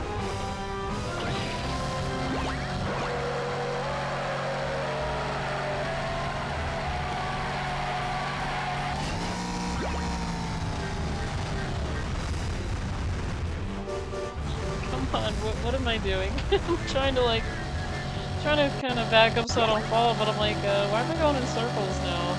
Speaker 2: What am I doing? I'm trying to kind of back up so I don't fall, but I'm like, why am I going in circles now?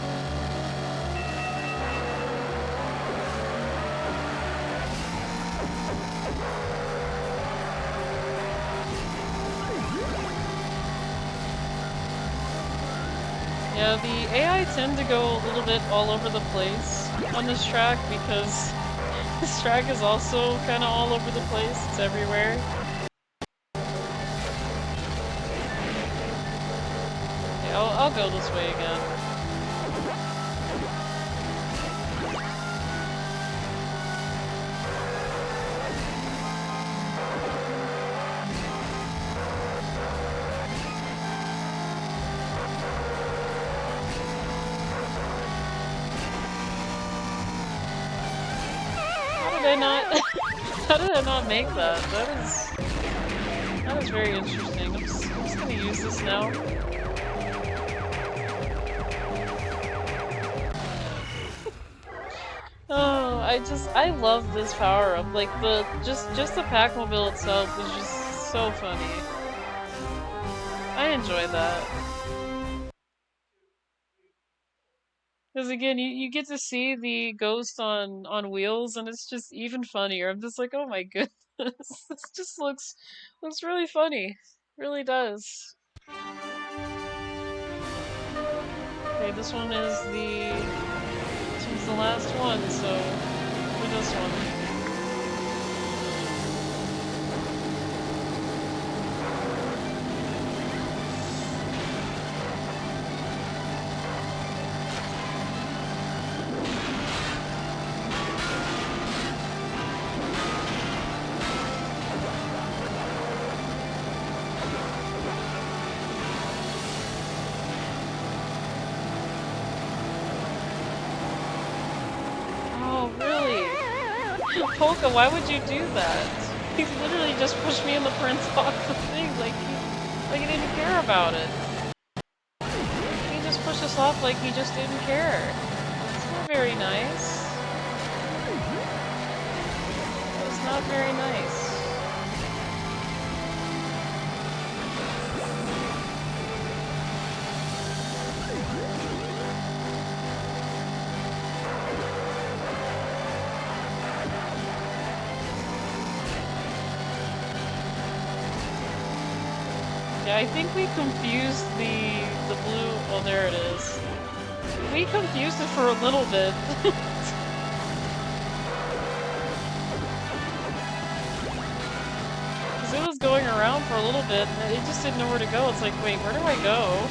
Speaker 2: Yeah, the AI tend to go a little bit all over the place on this track because this track is also kind of all over the place. It's everywhere. Okay, I'll go this way again. How did I not make that? That is very interesting. I'm just gonna use this now. Oh, I love this power up. Like just the Pac-Mobile itself is just so funny. I enjoy that. Because again, you get to see the ghost on wheels, and it's just even funnier. I'm just like, oh my goodness, this just looks really funny, really does. Okay, this one's the last one, so for this one. Polka, why would you do that? He literally just pushed me and the prince off the thing, like he didn't care about it. He just pushed us off like he just didn't care. It's not very nice. It's not very nice. Yeah, I think we confused the blue. Oh, there it is. We confused it for a little bit. because it was going around for a little bit and it just didn't know where to go. It's like, wait, where do I go?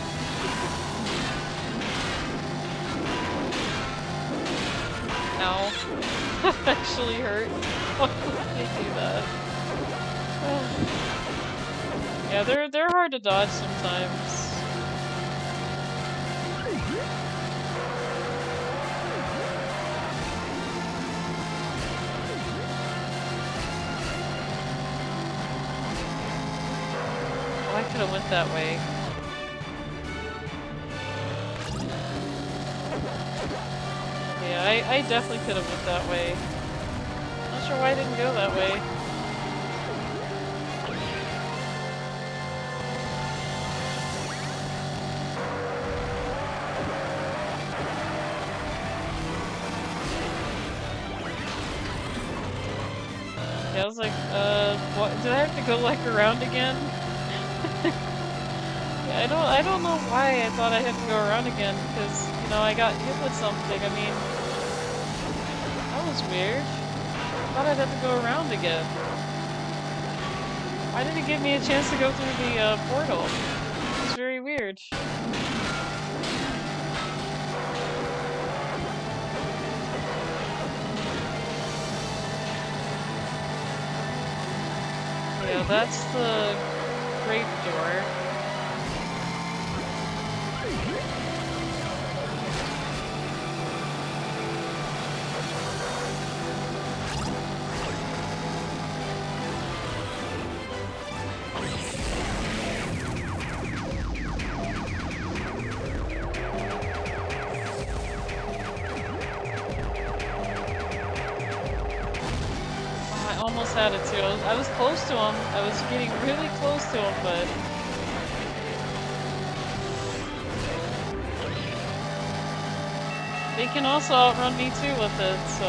Speaker 2: Ow. That actually hurt. Why would they do that? Yeah, they're hard to dodge sometimes. Oh, I could have went that way. Yeah, I definitely could have went that way. Not sure why I didn't go that way. Yeah, I was like, what? Did I have to go like around again? Yeah, I don't know why I thought I had to go around again, because, you know, I got hit with something. I mean, that was weird. I thought I'd have to go around again. Why did it give me a chance to go through the portal? It was very weird. Yeah, that's the grape door. Almost had it too. I was close to him. I was getting really close to him, but they can also outrun me too with it, so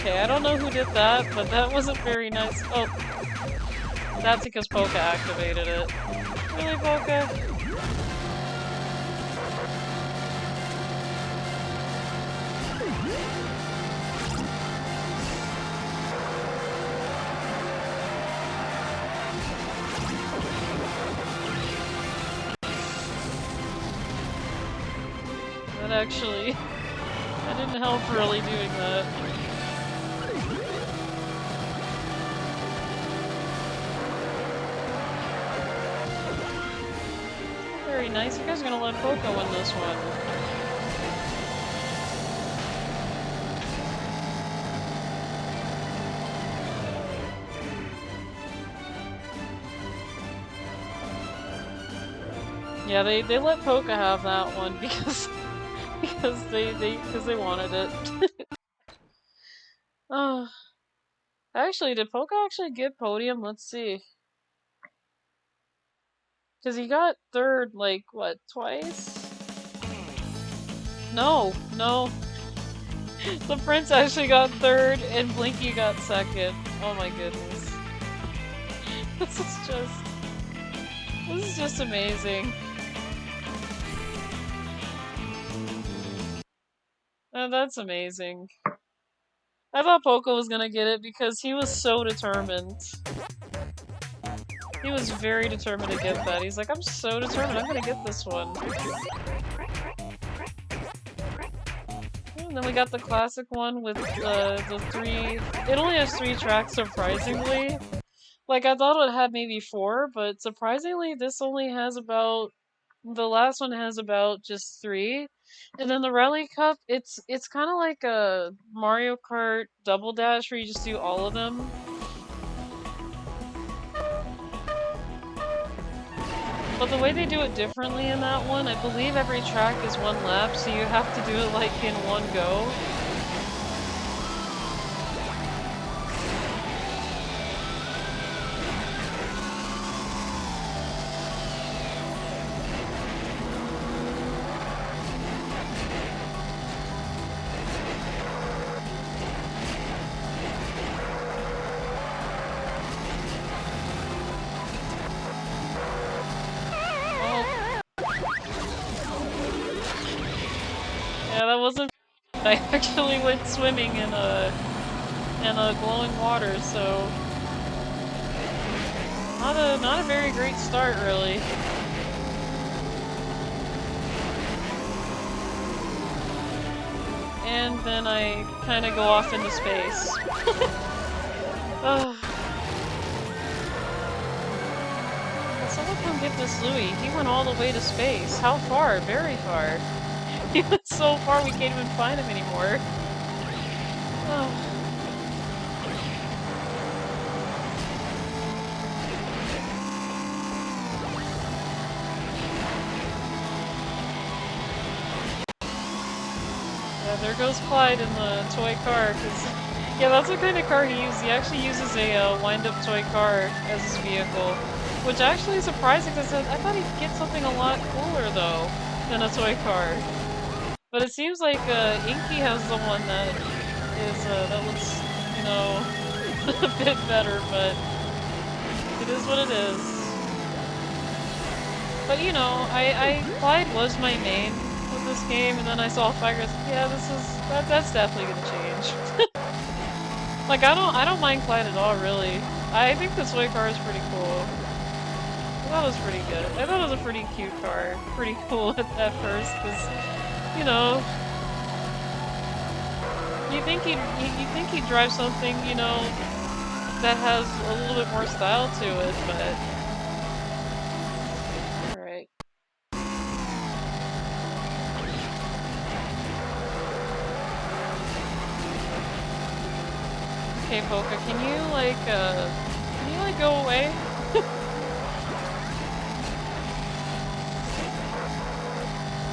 Speaker 2: okay, I don't know who did that, but that wasn't very nice. Oh, that's because Polka activated it. Really, Polka? That actually, that didn't help really doing that. Very nice. You guys are gonna let Poco win this one. Yeah, they let Poca have that one because they wanted it. Oh, actually, did Poca actually get podium? Let's see. Because he got third, like, what, twice? No, no. The Prince actually got third, and Blinky got second. Oh my goodness. This is just amazing. Oh, that's amazing. I thought Poco was gonna get it because he was so determined. He was very determined to get that. He's like, I'm so determined, I'm gonna get this one. And then we got the classic one with the three... It only has 3 tracks, surprisingly. Like, I thought it had maybe 4, but surprisingly, this only has about... The last one has about just 3. And then the Rally Cup, it's kind of like a Mario Kart Double Dash where you just do all of them. But the way they do it differently in that one, I believe every track is 1 lap, so you have to do it like in one go. I actually went swimming in a glowing water, so not a very great start, really. And then I kind of go off into space. Ugh. Someone come get this Louie. He went all the way to space. How far? Very far. He went so far we can't even find him anymore. Ugh. Yeah, there goes Clyde in the toy car, because yeah, that's what kind of car he uses. He actually uses a wind-up toy car as his vehicle, which actually is surprising because I thought he'd get something a lot cooler though than a toy car. But it seems like Inky has the one that is that looks, you know, a bit better, but it is what it is. But you know, Clyde was my main with this game, and then I saw Fighters. Yeah, that's definitely gonna change. Like I don't mind Clyde at all, really. I think the toy car is pretty cool. I thought it was pretty good. I thought it was a pretty cute car. Pretty cool at first, because you know, you think he'd drive something, you know, that has a little bit more style to it, but all right. Okay, Polka, can you go away?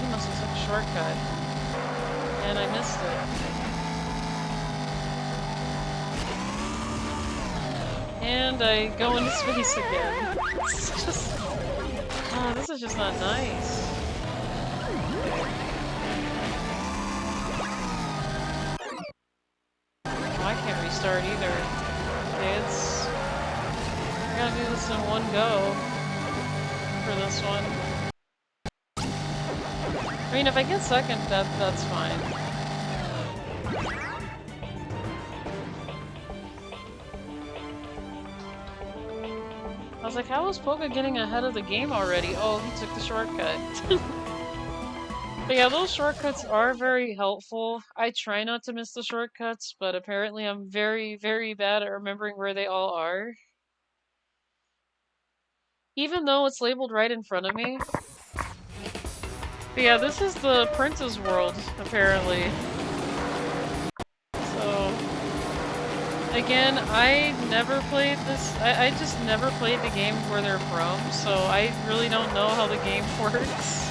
Speaker 2: He must have took a shortcut. And I missed it. And I go into space again. It's just... oh, this is just not nice. I can't restart either. Okay, I gotta do this in one go for this one. I mean, if I get second, that's fine. I was like, how is Polka getting ahead of the game already? Oh, he took the shortcut. But yeah, those shortcuts are very helpful. I try not to miss the shortcuts, but apparently I'm very, very bad at remembering where they all are. Even though it's labeled right in front of me. But yeah, this is the Princess World, apparently. So... again, I never played this. I just never played the game where they're from, so I really don't know how the game works.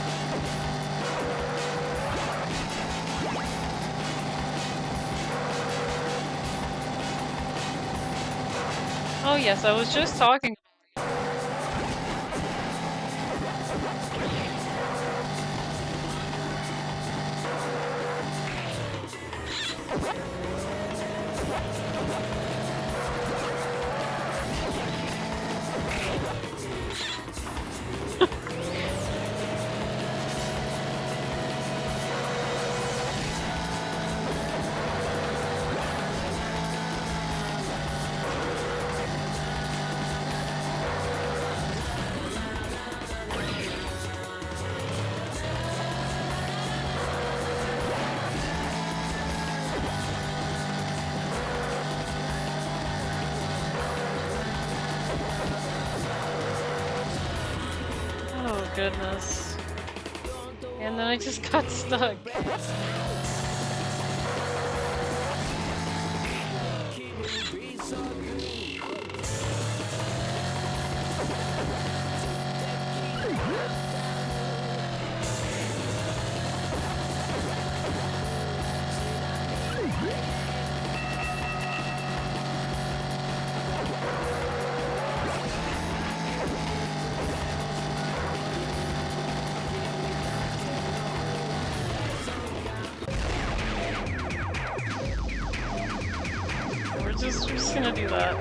Speaker 2: Oh yes, I was just talking. Oh goodness. And then I just got stuck. We're just gonna do that.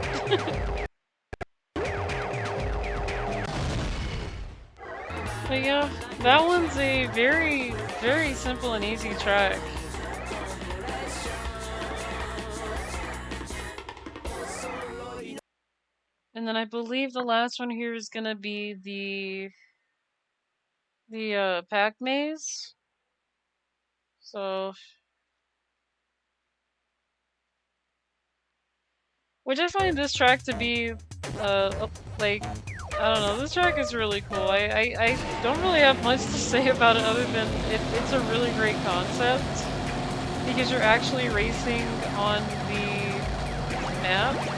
Speaker 2: But yeah, that one's a very, very simple and easy track. And then I believe the last one here is gonna be the Pac Maze. So, which I find this track to be, like, I don't know, this track is really cool. I don't really have much to say about it other than it's a really great concept. Because you're actually racing on the map.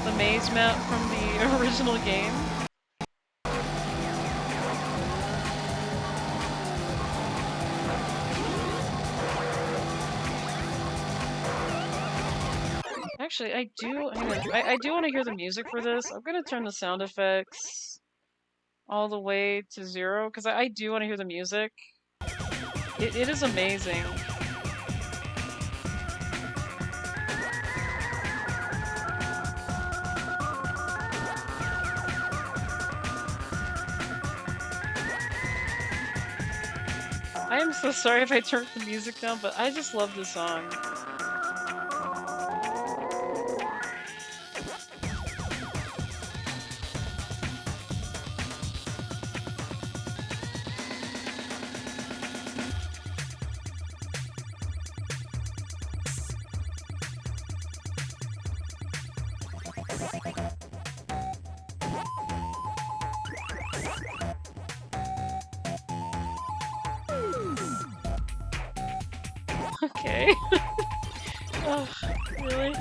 Speaker 2: The maze map from the original game. Actually, I do want to hear the music for this. I'm gonna turn the sound effects all the way to 0 because I do want to hear the music. It is amazing. I am so sorry if I turned the music down, but I just love this song. Okay. Oh, really?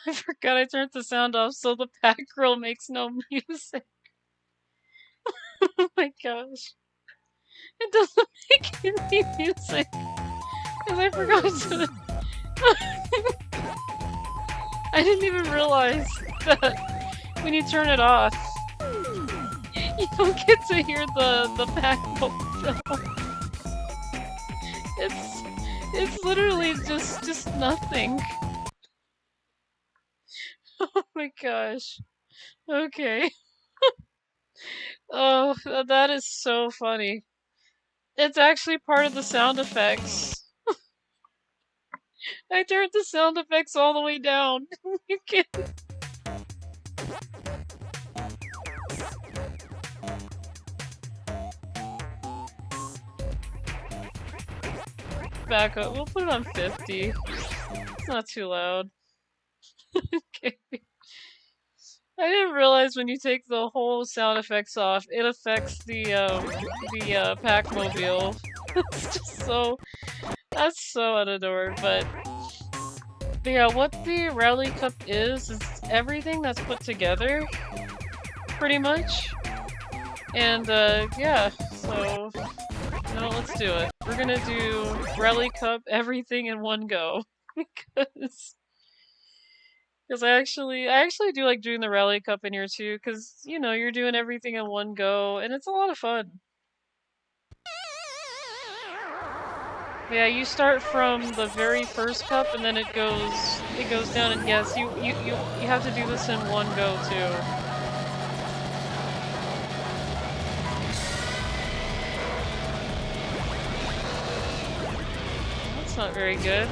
Speaker 2: I forgot I turned the sound off so the Pac Girl makes no music. Oh my gosh. It doesn't make any music. Because I forgot to... I didn't even realize that when you turn it off, you don't get to hear the Pac mobile. It's literally just nothing. Oh my gosh. Okay. Oh, that is so funny. It's actually part of the sound effects. I turned the sound effects all the way down. You can't. Back up. We'll put it on 50. It's not too loud. Okay. I didn't realize when you take the whole sound effects off, it affects the Pac-Mobile. It's just so That's so unadorable, but yeah, what the Rally Cup is everything that's put together, pretty much. And yeah, so let's do it. We're gonna do Rally Cup everything in one go because I actually do like doing the Rally Cup in here too, because you're doing everything in one go and it's a lot of fun. Yeah, you start from the very first cup and then it goes down, and yes, you have to do this in one go too. That's not very good.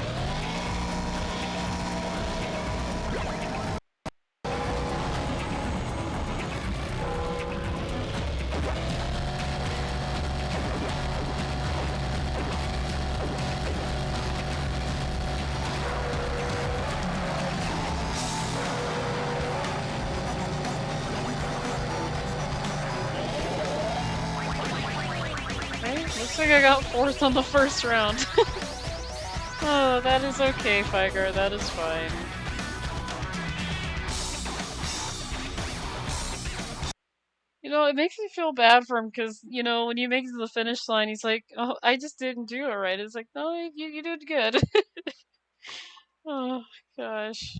Speaker 2: Looks like I got 4th on the first round. Oh, that is okay, Figar, that is fine. It makes me feel bad for him, because, when you make it to the finish line, he's like, oh, I just didn't do it right. It's like, no, you did good. Oh, gosh.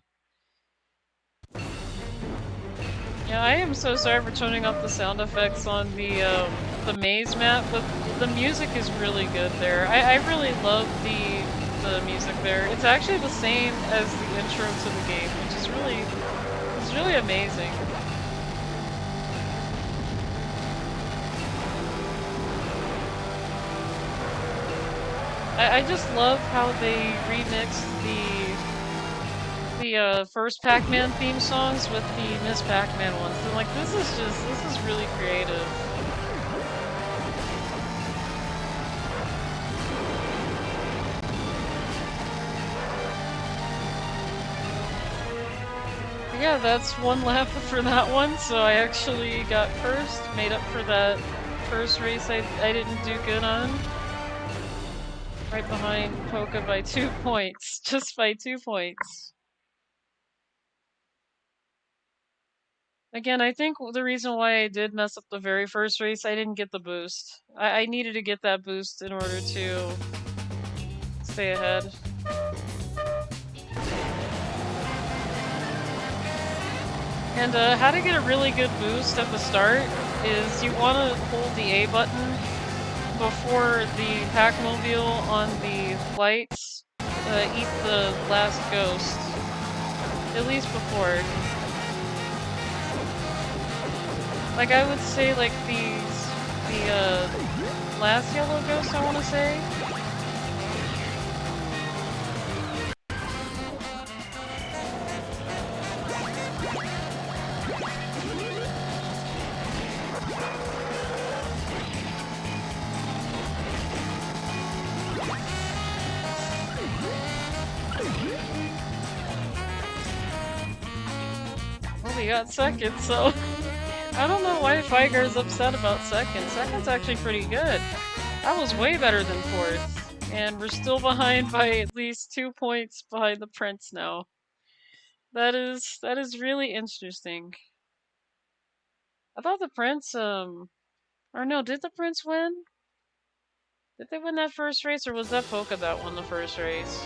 Speaker 2: Yeah, I am so sorry for turning off the sound effects on the maze map, but the music is really good there. I really love the music there. It's actually the same as the intro to the game, which is really amazing. I just love how they remixed the first Pac-Man theme songs with the Miss Pac-Man ones. And like, this is really creative. But yeah, that's one lap for that one, so I actually got first, made up for that first race I didn't do good on. Right behind Polka by 2 points, just by 2 points. Again, I think the reason why I did mess up the very first race, I didn't get the boost. I needed to get that boost in order to stay ahead. And how to get a really good boost at the start is you want to hold the A button before the Pac-Mobile on the lights eat the last ghost. At least before. Like, I would say, like, the last yellow ghost, I want to say. Well, we got second, so I don't know why Figar's upset about second. Second's actually pretty good. That was way better than 4th. And we're still behind by at least 2 points behind the Prince now. That is really interesting. I thought the Prince, or no, did the Prince win? Did they win that first race, or was that Polka that won the first race?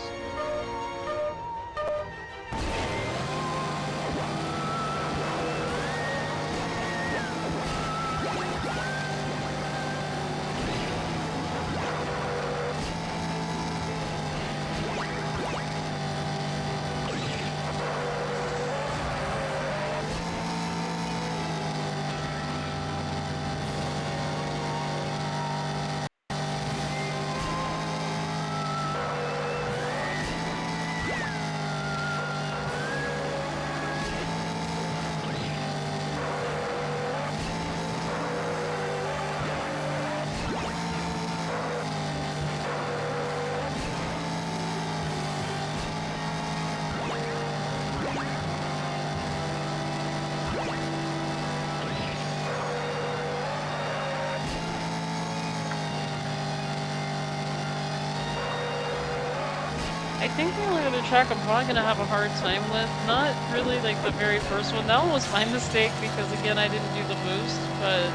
Speaker 2: I think the only other track I'm probably gonna have a hard time with, not really like the very first one. That one was my mistake because again I didn't do the boost, but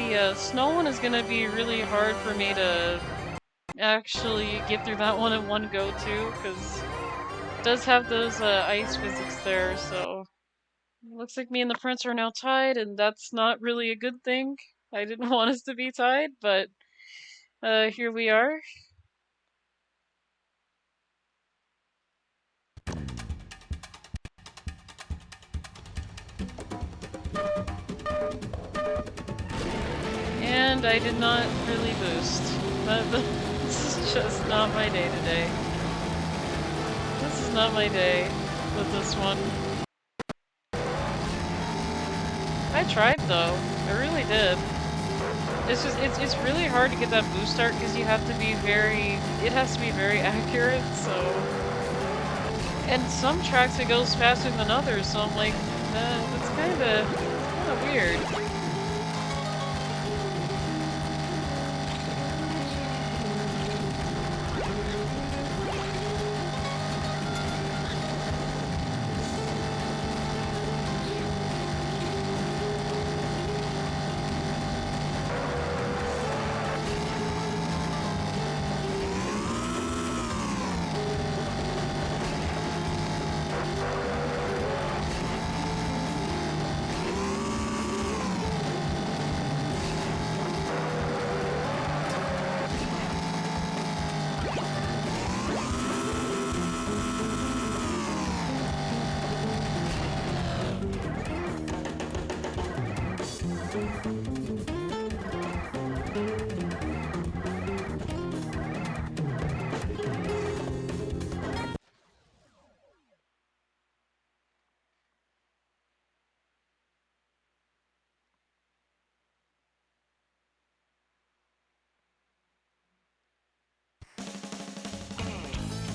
Speaker 2: the snow one is gonna be really hard for me to actually get through that one in one go too, because it does have those ice physics there. So looks like me and the prince are now tied, and that's not really a good thing. I didn't want us to be tied, but here we are. And I did not really boost. This is just not my day today. This is not my day with this one. I tried though. I really did. It's just it's really hard to get that boost start because you have to be it has to be very accurate, so and some tracks it goes faster than others, so I'm like, that's kinda weird.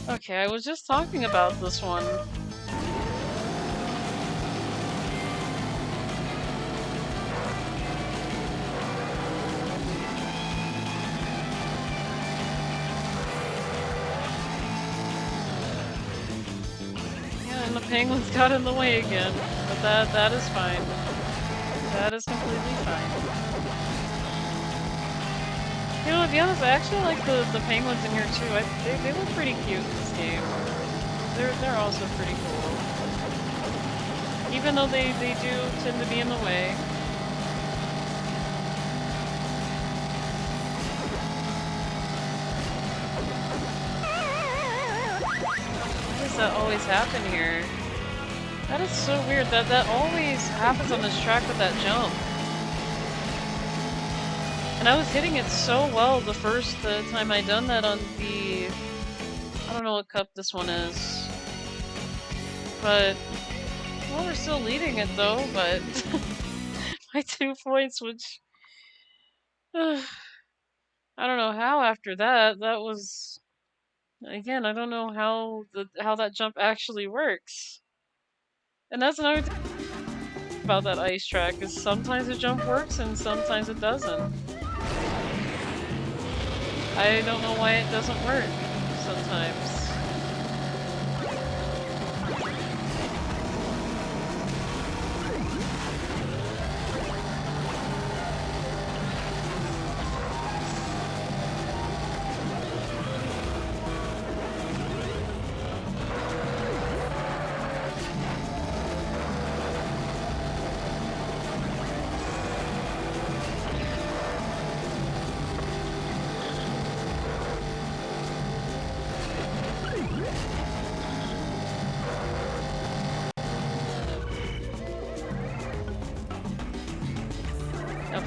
Speaker 2: Okay, I was just talking about this one. Yeah, and the penguins got in the way again. But that is fine. That is completely fine. You know, to be honest, I actually like the penguins in here too. They look pretty cute in this game. They're also pretty cool. Even though they do tend to be in the way. Why does that always happen here? That is so weird. That always happens on this track with that jump. And I was hitting it so well the first time I done that on the... I don't know what cup this one is. But... well, we're still leading it though, but... by 2 points, which... I don't know how after that. That was... again, I don't know how that jump actually works. And that's another thing about that ice track, is sometimes the jump works and sometimes it doesn't. I don't know why it doesn't work sometimes.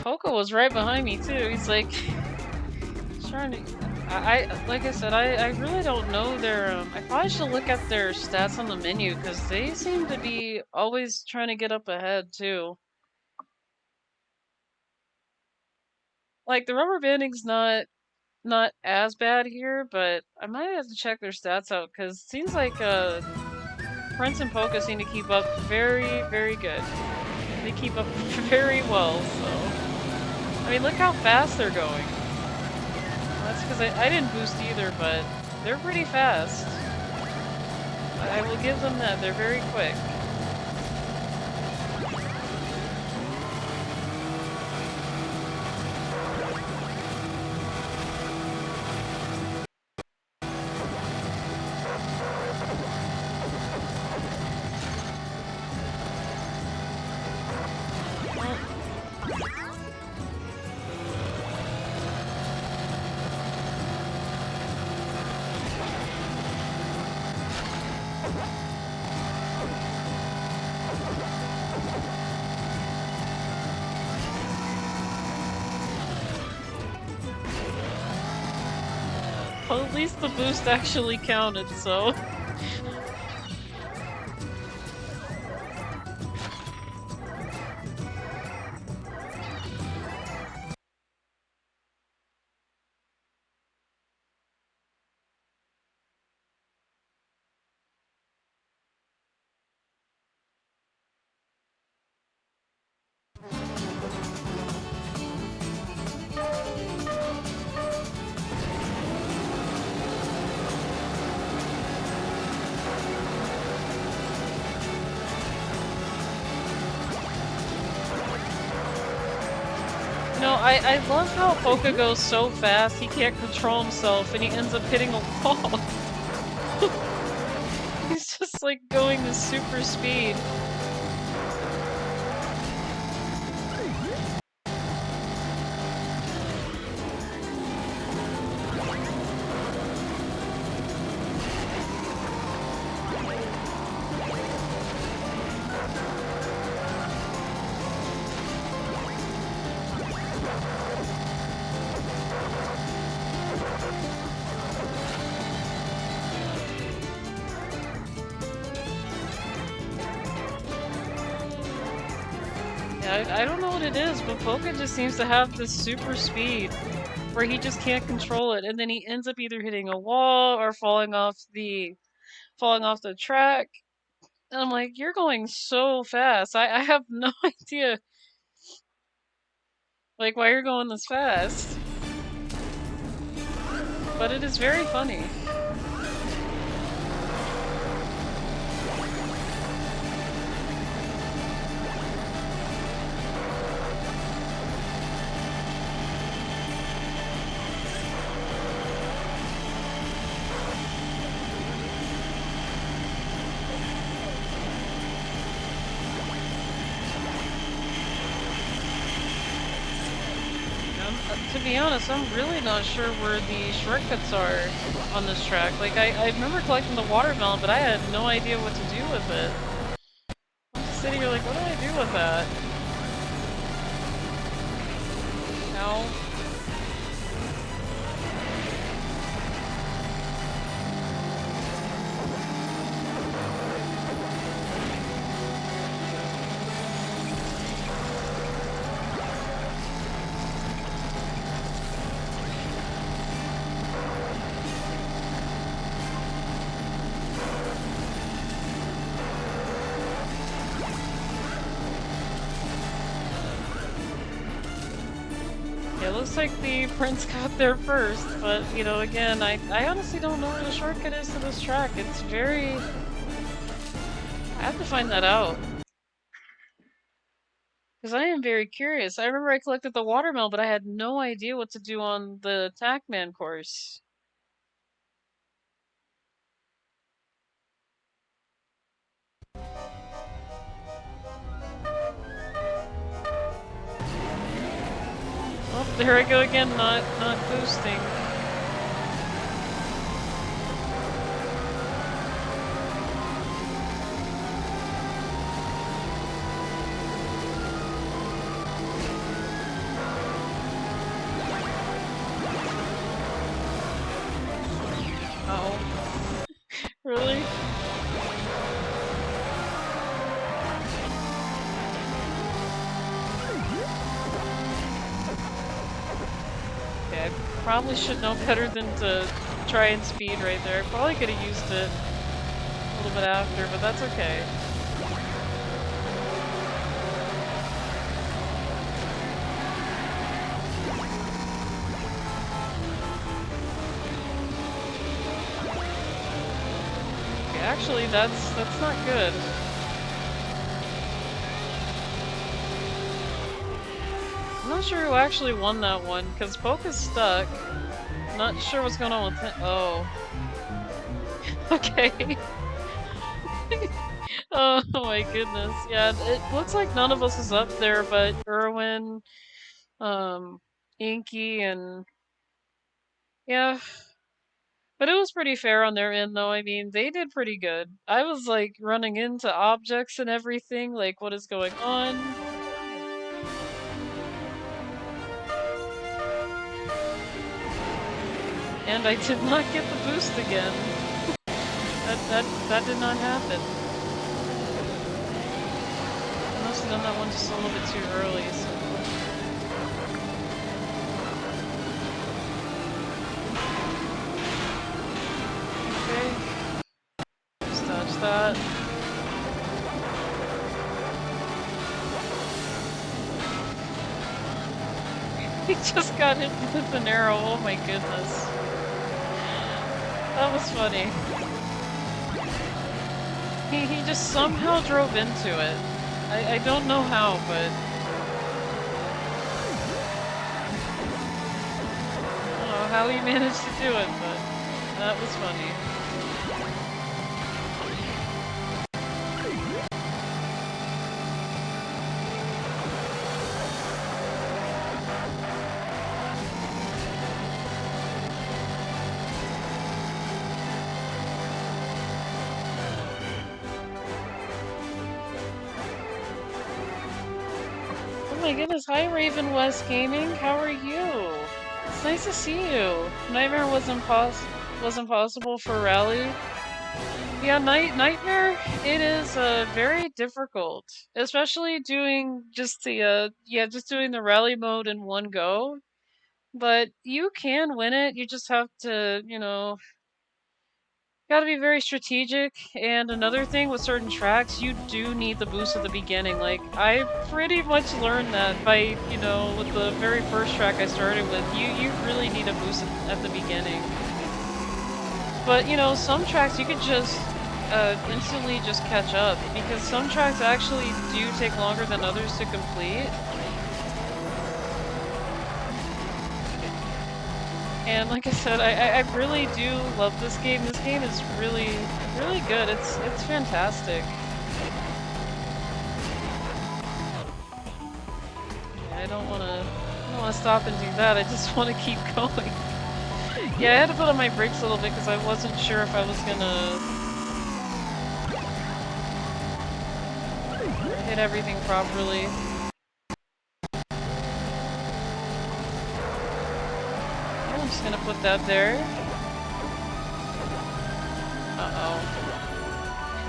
Speaker 2: Poco was right behind me too. He's like trying to. Like I said, I really don't know their. I probably should look at their stats on the menu because they seem to be always trying to get up ahead too. Like the rubber banding's not as bad here, but I might have to check their stats out because it seems like Prince and Poco seem to keep up very good. They keep up very well, so... I mean, look how fast they're going. That's because I didn't boost either, but they're pretty fast. I will give them that. They're very quick. Well, at least the boost actually counted, so... No, I love how Polka goes so fast, he can't control himself, and he ends up hitting a wall. He's just like going this super speed. I don't know what it is, but Polka just seems to have this super speed where he just can't control it, and then he ends up either hitting a wall or falling off the track. And I'm like, you're going so fast. I have no idea like why you're going this fast. But it is very funny. To be honest, I'm really not sure where the shortcuts are on this track. Like, I remember collecting the watermelon, but I had no idea what to do with it. I'm just sitting here like, what do I do with that? Ow. Looks like the prince got there first, but, you know, again, I honestly don't know where the shortcut is to this track. It's very... I have to find that out. Because I am very curious. I remember I collected the watermelon, but I had no idea what to do on the Pac Man course. Oh, there I go again, not boosting. Uh-oh. Really? Okay, I probably should know better than to try and speed right there. I probably could have used it a little bit after, but that's okay. Actually, that's not good. I'm not sure who actually won that one, because Poke is stuck. Not sure what's going on with him. Oh. Okay. Oh my goodness. Yeah, it looks like none of us is up there, but Erwin, Inky, and yeah. But it was pretty fair on their end, though. I mean, they did pretty good. I was like running into objects and everything, like, what is going on? And I did not get the boost again. That did not happen. I must have done that one just a little bit too early, so. Okay. Just dodge that. He just got hit with an arrow, oh my goodness. That was funny. He just somehow drove into it. I don't know how, but... I don't know how he managed to do it, but that was funny. Oh my goodness, hi Raven West Gaming, how are you? It's nice to see you. Nightmare wasn't possible for Rally. Yeah, Nightmare, it is very difficult, especially doing just the just doing the rally mode in one go. But you can win it. You just have to, you know, gotta be very strategic. And another thing with certain tracks, you do need the boost at the beginning. Like, I pretty much learned that by, you know, with the very first track I started with. You really need a boost at the beginning. But, you know, some tracks you could just instantly just catch up, because some tracks actually do take longer than others to complete. And like I said, I really do love this game. This game is really good. It's fantastic. Yeah, I don't wanna stop and do that. I just wanna keep going. Yeah, I had to put on my brakes a little bit because I wasn't sure if I was gonna hit everything properly. I'm just gonna put that there. Uh-oh.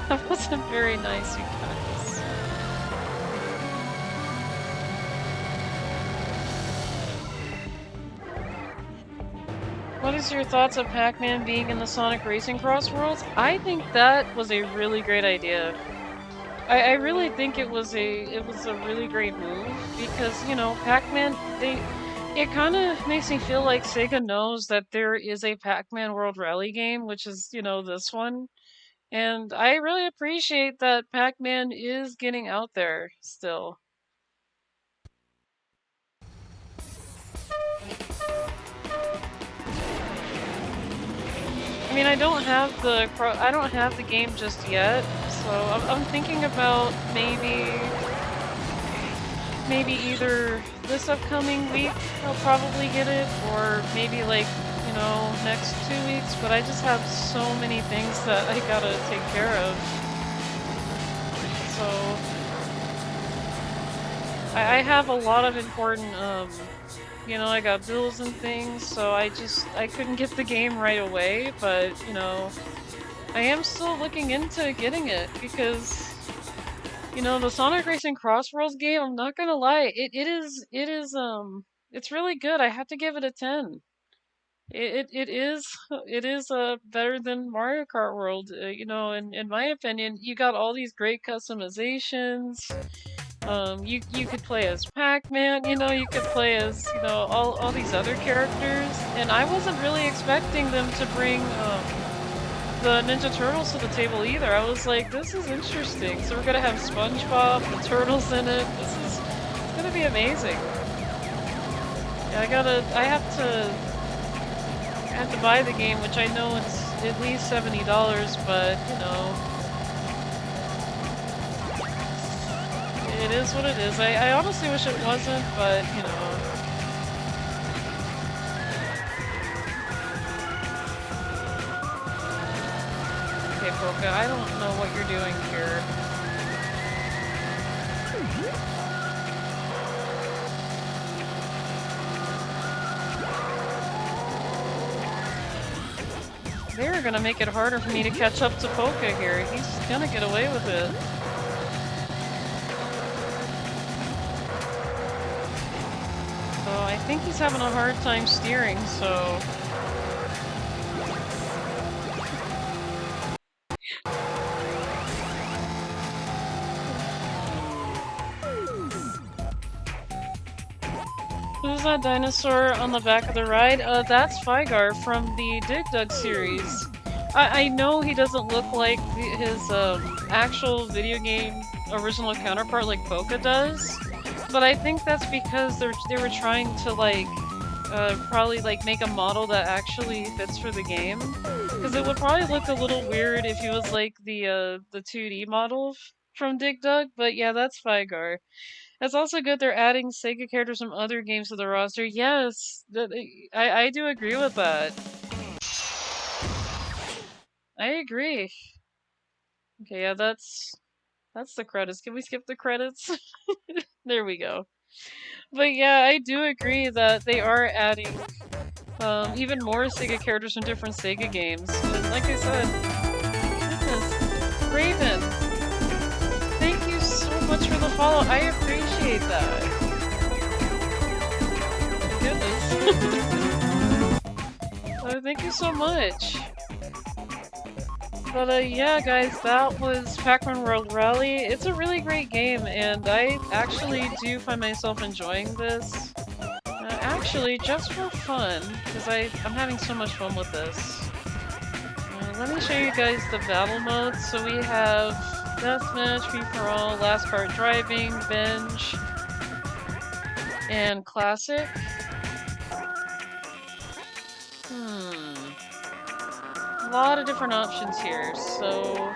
Speaker 2: That wasn't very nice, you guys. What is your thoughts of Pac Man being in the Sonic Racing Cross Worlds? I think that was a really great idea. I really think it was a really great move, because, you know, Pac Man, it kind of makes me feel like Sega knows that there is a Pac Man World Rally game, which is, you know, this one. And I really appreciate that Pac Man is getting out there still. I mean, I don't have the game just yet, so I'm thinking about maybe either this upcoming week I'll probably get it, or maybe like, you know, next 2 weeks, but I just have so many things that I gotta take care of. So I have a lot of important, you know, I got bills and things, so I couldn't get the game right away, but, you know, I am still looking into getting it, because, you know, the Sonic Racing Crossworlds game, I'm not gonna lie, it is, it's really good. I have to give it a 10. It is better than Mario Kart World, you know, in my opinion. You got all these great customizations. You could play as Pac Man, you know, you could play as, you know, all these other characters, and I wasn't really expecting them to bring the Ninja Turtles to the table either. I was like, this is interesting. So we're gonna have SpongeBob, the Turtles in it. This is gonna be amazing. Yeah, I have to buy the game, which I know it's at least $70, but you know, it is what it is. I honestly wish it wasn't, but you know. Okay, Polka, I don't know what you're doing here. They're gonna make it harder for me to catch up to Polka here. He's gonna get away with it. So I think he's having a hard time steering, so... Who's that dinosaur on the back of the ride? That's Fygar from the Dig Dug series. I know he doesn't look like his actual video game original counterpart like Polka does, but I think that's because they were trying to like probably like make a model that actually fits for the game, because it would probably look a little weird if he was like the 2D model from Dig Dug. But yeah, that's Fygar. It's also good they're adding Sega characters from other games to the roster. Yes, I do agree with that. I agree. Okay, yeah, that's the credits. Can we skip the credits? There we go. But yeah, I do agree that they are adding even more Sega characters from different Sega games. And like I said, goodness, Raven, thank you so much for the follow. I appreciate that. Goodness. Oh, thank you so much. But yeah, guys, that was Pac Man World Rally. It's a really great game, and I actually do find myself enjoying this. Actually, just for fun, because I'm having so much fun with this. Let me show you guys the battle modes. So we have Deathmatch, Free-for-All, Last Part Driving, Binge, and Classic. A lot of different options here, so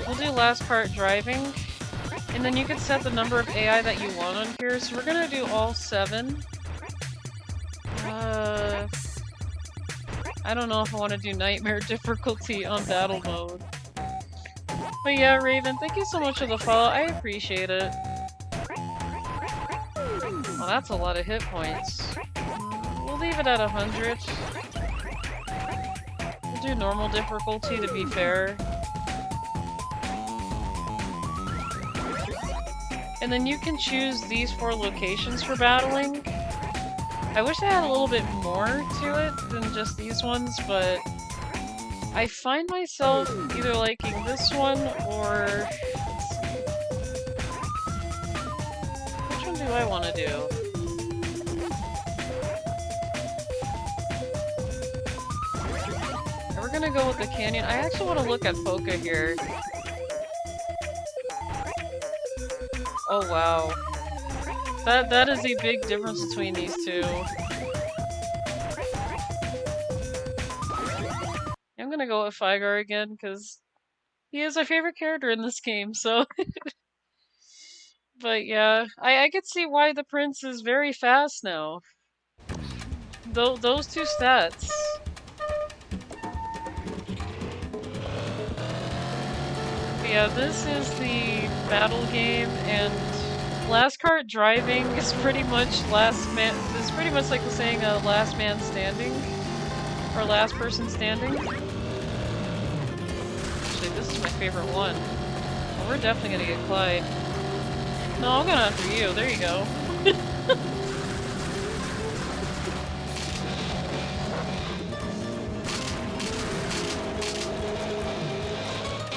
Speaker 2: we'll do Last Part Driving, and then you can set the number of AI that you want on here. So we're gonna do all 7. I don't know if I want to do Nightmare difficulty on battle mode. But yeah, Raven, thank you so much for the follow. I appreciate it. Well, that's a lot of hit points. We'll leave it at 100. We'll do normal difficulty to be fair. And then you can choose these 4 locations for battling. I wish I had a little bit more to it than just these ones, but I find myself either liking this one or... Which one do I want to do? We're gonna go with the canyon. I actually want to look at Polka here. Oh wow. That is a big difference between these two. I'm gonna go with Fygar again, because he is my favorite character in this game, so... But yeah, I could see why the prince is very fast now. Those 2 stats. But yeah, this is the battle game, and Last Cart Driving is pretty much it's pretty much like saying last man standing, or last person standing. Actually, this is my favorite one. Well, we're definitely gonna get Clyde. No, I'm going after you. There you go.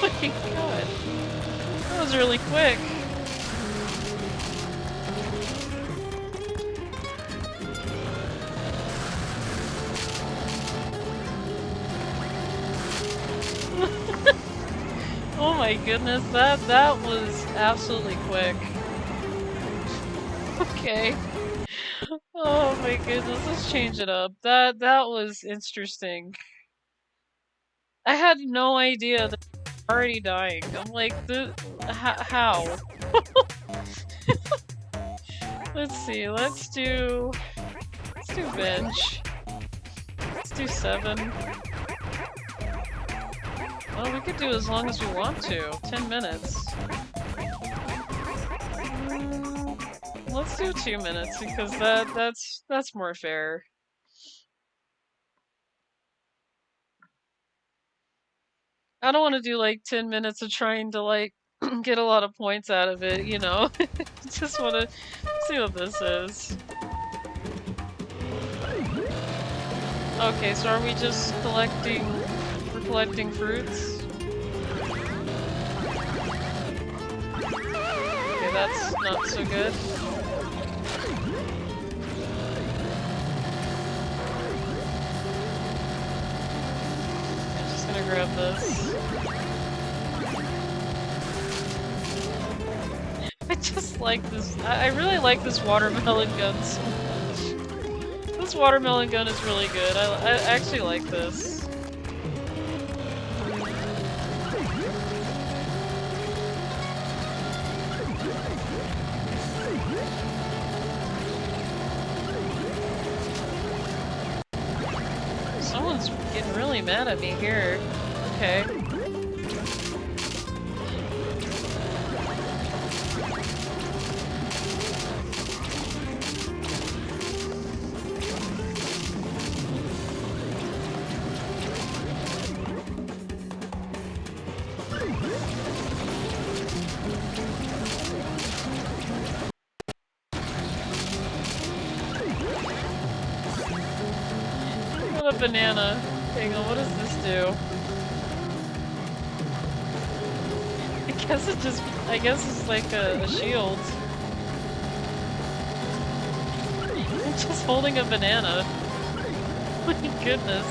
Speaker 2: Oh my god. That was really quick. my goodness, that was absolutely quick. Okay. Oh my goodness, let's change it up. That was interesting. I had no idea that they were already dying. I'm like, how? Let's see, let's do bench. Let's do 7. Well, we could do as long as we want to. 10 minutes. Let's do 2 minutes because that's more fair. I don't want to do like 10 minutes of trying to like get a lot of points out of it, you know? Just want to see what this is. Okay, so are we just collecting... We're collecting fruits? Okay, that's not so good. I'm just gonna grab this. I just like this. I really like this watermelon gun so much. This watermelon gun is really good. I actually like this. Someone's getting really mad at me here. Okay. What a banana. Hang on, what does this do? I guess it's like a shield. I'm just holding a banana. My goodness.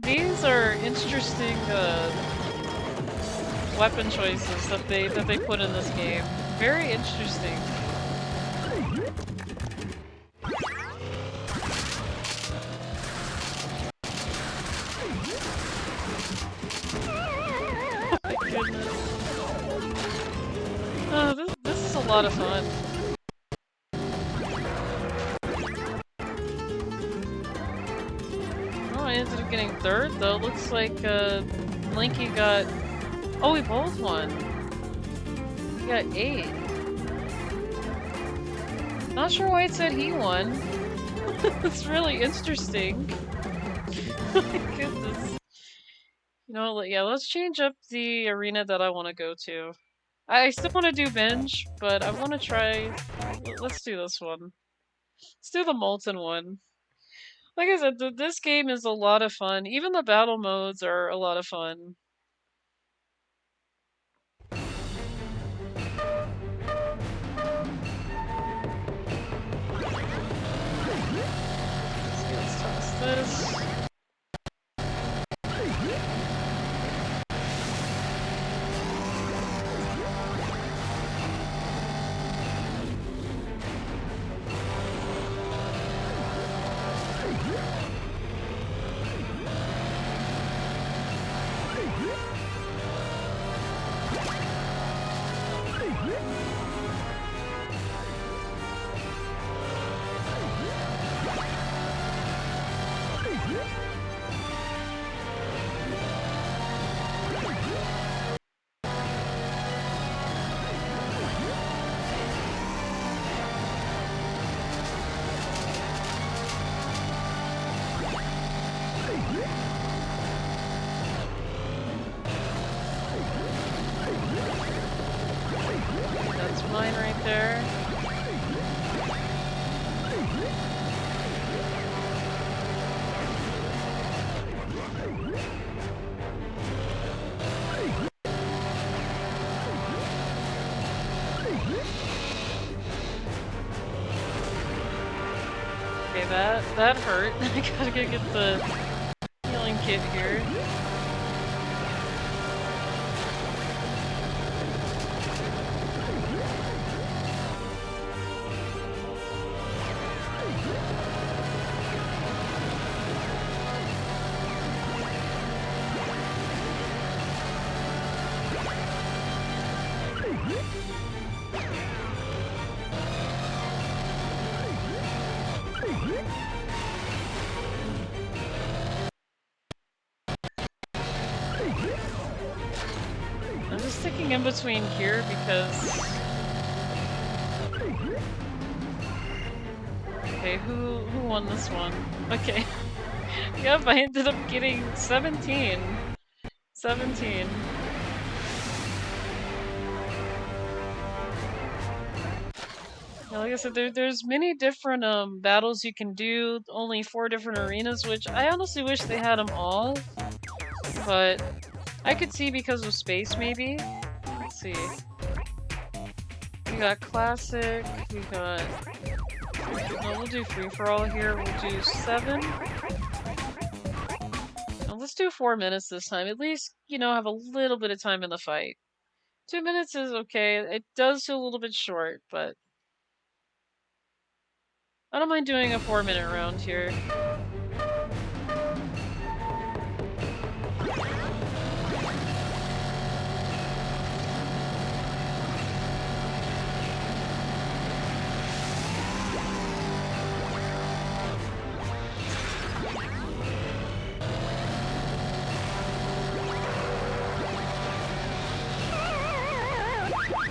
Speaker 2: These are interesting weapon choices that they put in this game. Very interesting. My goodness. Oh, this is a lot of fun. Oh, I ended up getting 3rd though. Looks like Linky got... Oh, we both won. He got 8. Not sure why it said he won. It's really interesting. Oh my goodness. You know, yeah, let's change up the arena that I want to go to. I still want to do binge, but I want to try... Let's do this one. Let's do the Molten one. Like I said, this game is a lot of fun. Even the battle modes are a lot of fun. Let's toss this. That's mine right there. Okay, that hurt. I gotta go get the healing kit here. looking in between here because... Okay, who won this one? Okay. Yep, I ended up getting 17. 17. Yeah, like I said, there's many different battles you can do, only 4 different arenas, which I honestly wish they had them all. But I could see because of space, maybe. Let's see. We got classic, we got... No, we'll do free-for-all here, we'll do 7. Now, let's do 4 minutes this time, at least, you know, have a little bit of time in the fight. 2 minutes is okay, it does feel a little bit short, but... I don't mind doing a 4-minute round here.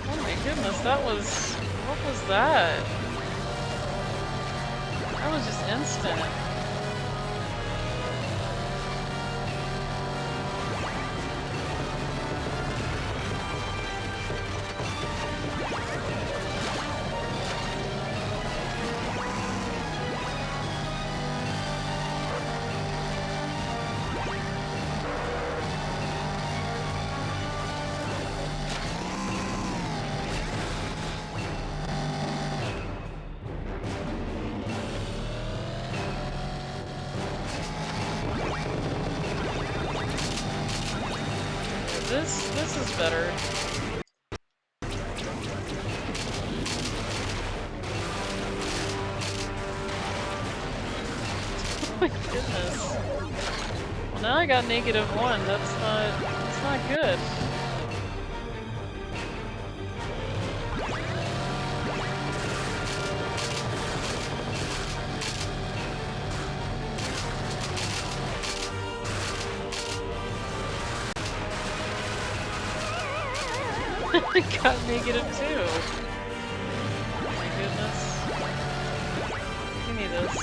Speaker 2: Oh my goodness, that was... What was that? That was just instant. This is better. Oh my goodness. Well, now I got -1. That's not good. I got -2. Oh my goodness. Give me this.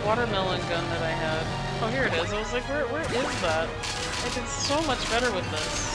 Speaker 2: Watermelon gun that I had. Oh, here it is. I was like, where is that? I did so much better with this.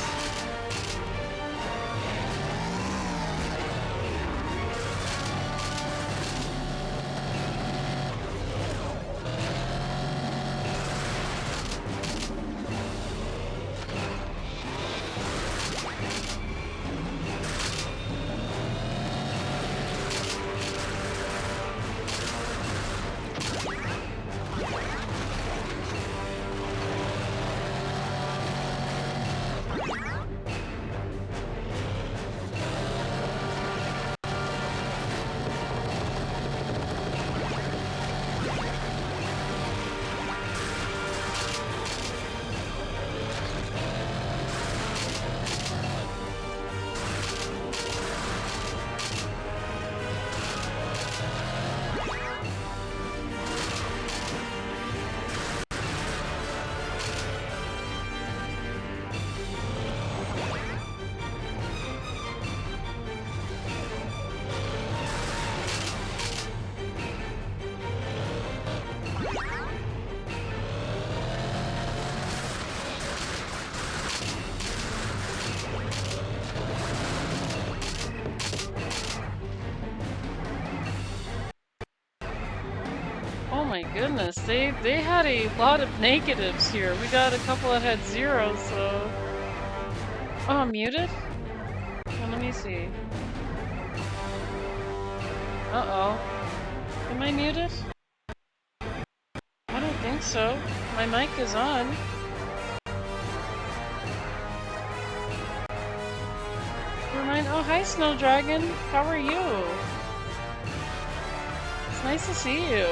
Speaker 2: my goodness, they had a lot of negatives here. We got a couple that had zeros, so... Oh, I'm muted? Well, let me see. Uh-oh. Am I muted? I don't think so. My mic is on. Oh, hi, Snow Dragon. How are you? It's nice to see you.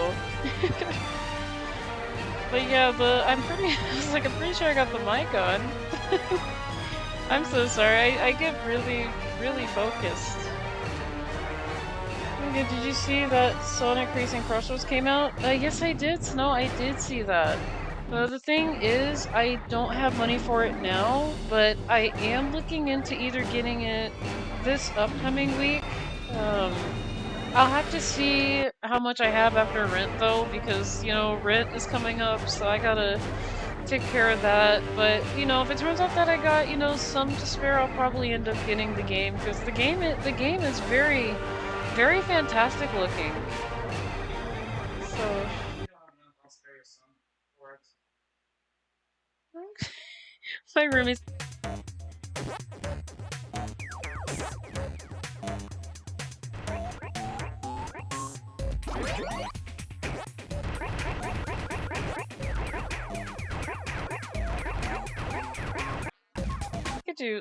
Speaker 2: But yeah, I'm pretty sure I got the mic on. I'm so sorry. I get really, really focused. Okay, did you see that Sonic Racing Crossroads came out? Yes, I did, Snow. I did see that. The thing is, I don't have money for it now, but I am looking into either getting it this upcoming week. I'll have to see how much I have after rent, though, because, you know, rent is coming up, so I gotta take care of that. But, you know, if it turns out that I got, you know, some to spare, I'll probably end up getting the game, because the game is very, very fantastic looking. So... My room is...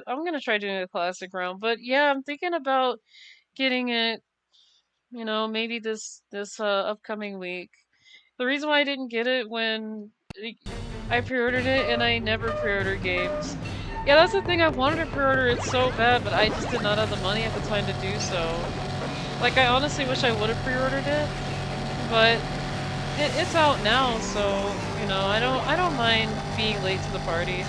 Speaker 2: I'm gonna try doing a classic round, but yeah, I'm thinking about getting it, you know, maybe this upcoming week. The reason why I didn't get it when I pre-ordered it, and I never pre-order games. Yeah, that's the thing, I wanted to pre-order it so bad, but I just did not have the money at the time to do so. Like, I honestly wish I would have pre-ordered it, but it's out now, so, you know, I don't mind being late to the party.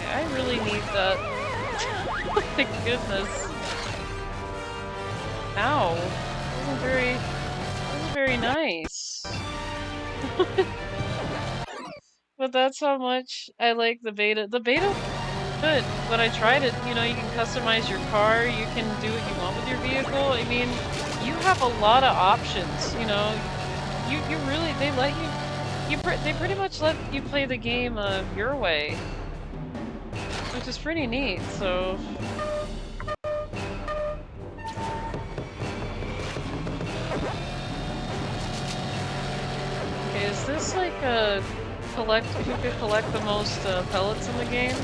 Speaker 2: I really need that. Oh my goodness. Ow. That wasn't very nice. But that's how much I like the beta. The beta, good. When I tried it, you know, you can customize your car, you can do what you want with your vehicle. I mean, you have a lot of options, you know. You really, they let you, they pretty much let you play the game your way. Which is pretty neat, so... Okay, is this like a who could collect the most pellets in the game?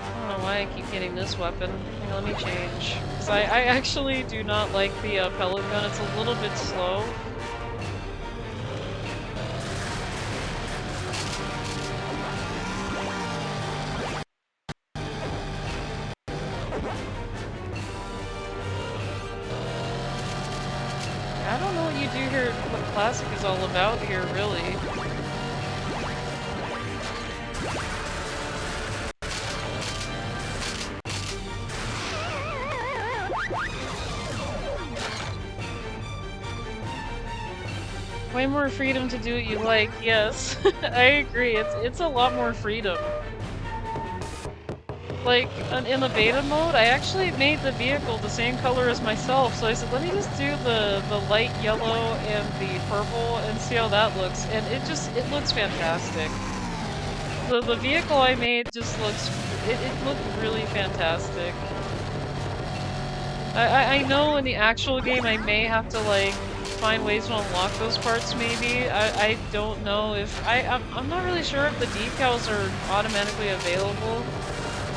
Speaker 2: I don't know why I keep getting this weapon. Hang on, let me change. Because I actually do not like the pellet gun, it's a little bit slow. I don't know what you do here, what Classic is all about here, really. Way more freedom to do what you like, yes. I agree, it's a lot more freedom. Like, in the beta mode, I actually made the vehicle the same color as myself, so I said, let me just do the light yellow and the purple and see how that looks, and it looks fantastic. The vehicle I made just looks, it looked really fantastic. I know in the actual game I may have to, like, find ways to unlock those parts, maybe. I don't know if, I'm not really sure if the decals are automatically available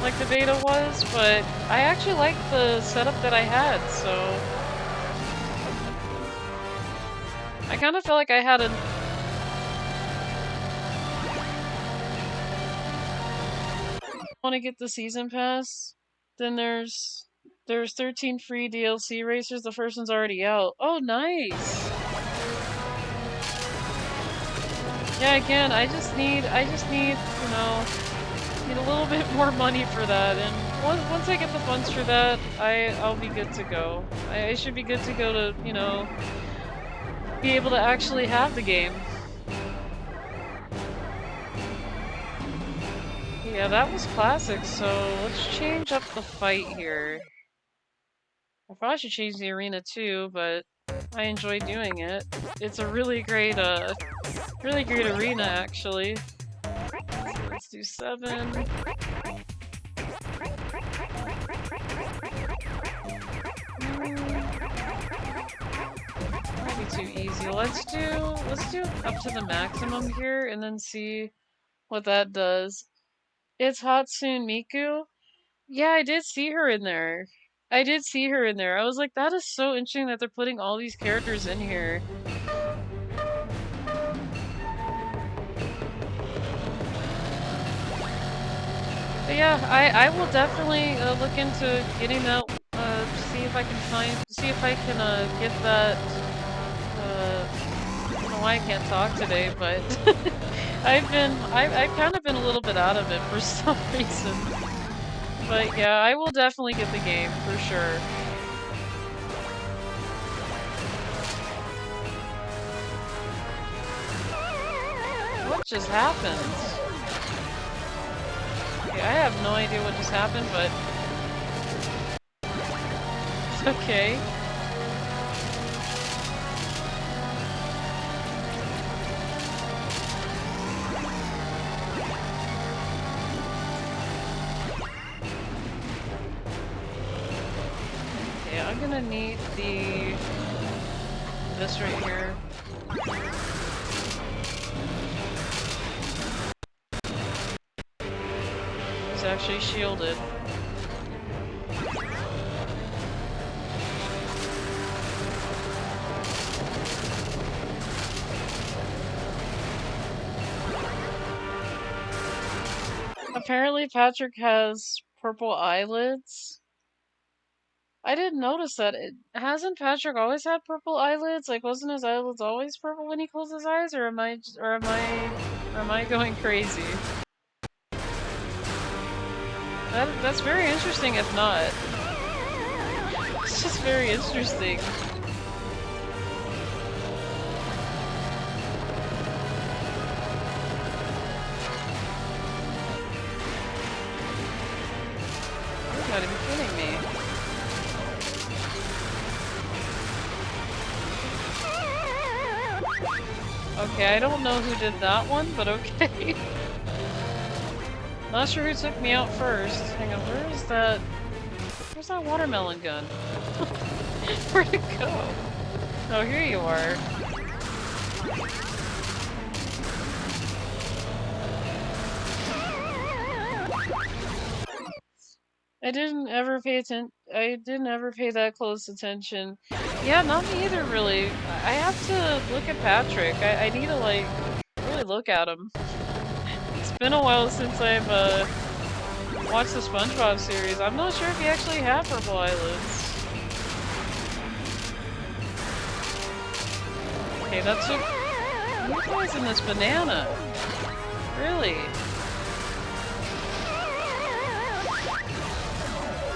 Speaker 2: like the beta was, but I actually liked the setup that I had, so... I kind of felt like I had a... Want to get the season pass? Then there's 13 free DLC racers, the first one's already out. Oh, nice! Yeah, again, I just need, you know, need a little bit more money for that, and once I get the funds for that, I'll be good to go. I should be good to go to, you know, be able to actually have the game. Yeah, that was classic, so let's change up the fight here. I probably should change the arena too, but I enjoy doing it. It's a really great arena actually. So let's do 7. That'll be too easy. Let's do up to the maximum here and then see what that does. It's Hatsune Miku. Yeah, I did see her in there. I did see her in there. I was like, that is so interesting that they're putting all these characters in here. But yeah, I will definitely look into getting that. See if I can get that. I don't know why I can't talk today, but I've kind of been a little bit out of it for some reason. But yeah, I will definitely get the game for sure. What just happened? Okay, I have no idea what just happened, but it's okay. Okay, I'm gonna need this right here. It's actually shielded. Apparently Patrick has purple eyelids. I didn't notice that. Hasn't Patrick always had purple eyelids? Like, wasn't his eyelids always purple when he closed his eyes, or am I going crazy? That's very interesting. If not, it's just very interesting. You gotta be kidding me. Okay, I don't know who did that one, but okay. Not sure who took me out first. Hang on, where's that watermelon gun? Where'd it go? Oh, here you are. I didn't ever pay that close attention. Yeah, not me either, really. I have to look at Patrick. I need to, like, really look at him. It's been a while since I've, watched the SpongeBob series. I'm not sure if he actually had purple eyelids. Okay, that took... Who plays in this banana? Really?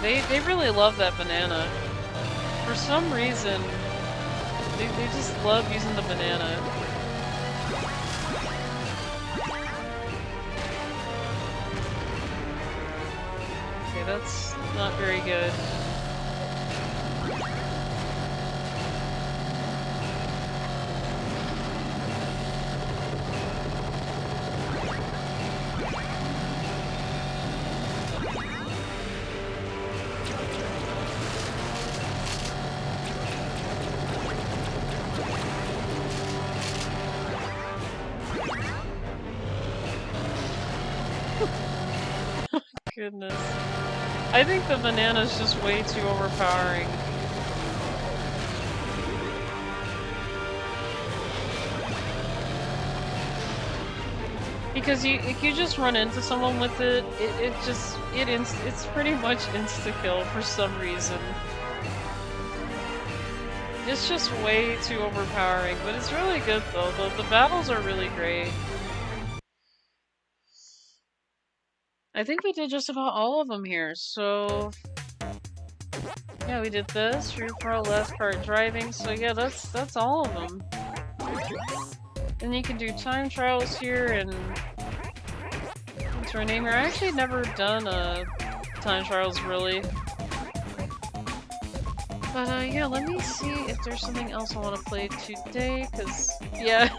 Speaker 2: They really love that banana. For some reason, they just love using the banana. Okay, that's not very good. Goodness. I think the banana's just way too overpowering. Because if you just run into someone with it, it's pretty much insta-kill for some reason. It's just way too overpowering, but it's really good though. The battles are really great. I think we did just about all of them here, so... Yeah, we did this, free pro, last cart driving, so yeah, that's all of them. And you can do time trials here, and for a name here. I actually never done time trials really. But yeah, let me see if there's something else I want to play today, cause yeah,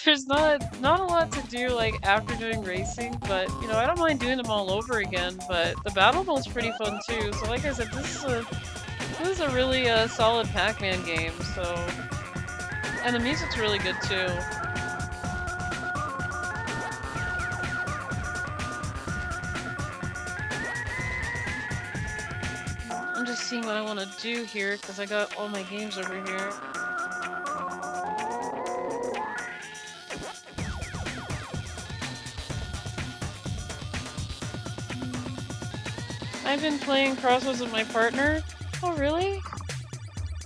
Speaker 2: there's not a lot to do like after doing racing, but you know, I don't mind doing them all over again, but the battle mode's pretty fun too. So like I said, this is a really solid Pac Man game, so, and the music's really good too. I'm just seeing what I want to do here, because I got all my games over here. I've been playing Crossroads with my partner. Oh, really?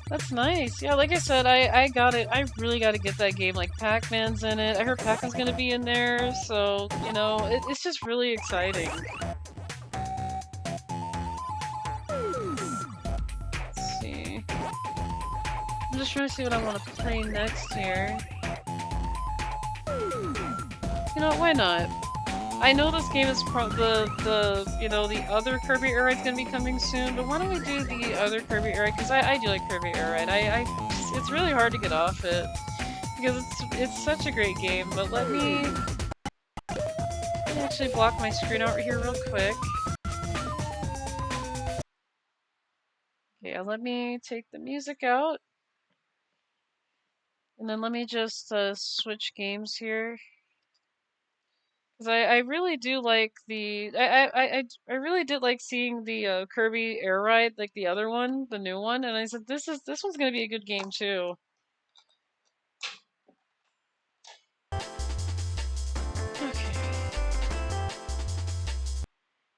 Speaker 2: That's nice. Yeah, like I said, I got it. I really got to get that game. Like, Pac-Man's in it. I heard Pac-Man's gonna be in there, so, you know, it's just really exciting. Let's see. I'm just trying to see what I want to play next here. You know, why not? I know this game is you know, the other Kirby Air Ride's gonna be coming soon, but why don't we do the other Kirby Air Ride? Because I do like Kirby Air Ride. It's really hard to get off it because it's such a great game. But let me actually block my screen out here real quick. Okay, let me take the music out, and then let me just switch games here. Because I really do like the I really did like seeing the Kirby Air Ride, like the other one, the new one, and I said this one's gonna be a good game too. Okay.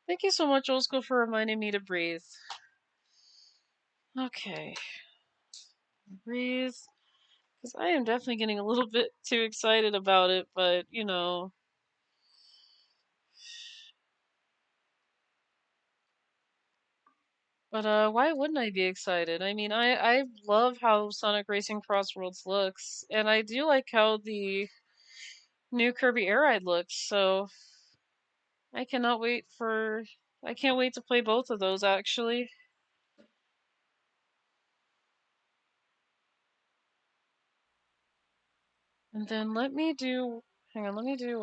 Speaker 2: Thank you so much, Oldschool, for reminding me to breathe. Okay. Breathe. Because I am definitely getting a little bit too excited about it, but you know. But why wouldn't I be excited? I mean, I love how Sonic Racing Crossworlds looks, and I do like how the new Kirby Air Ride looks, so I cannot wait for... I can't wait to play both of those, actually. And then let me do... Hang on, let me do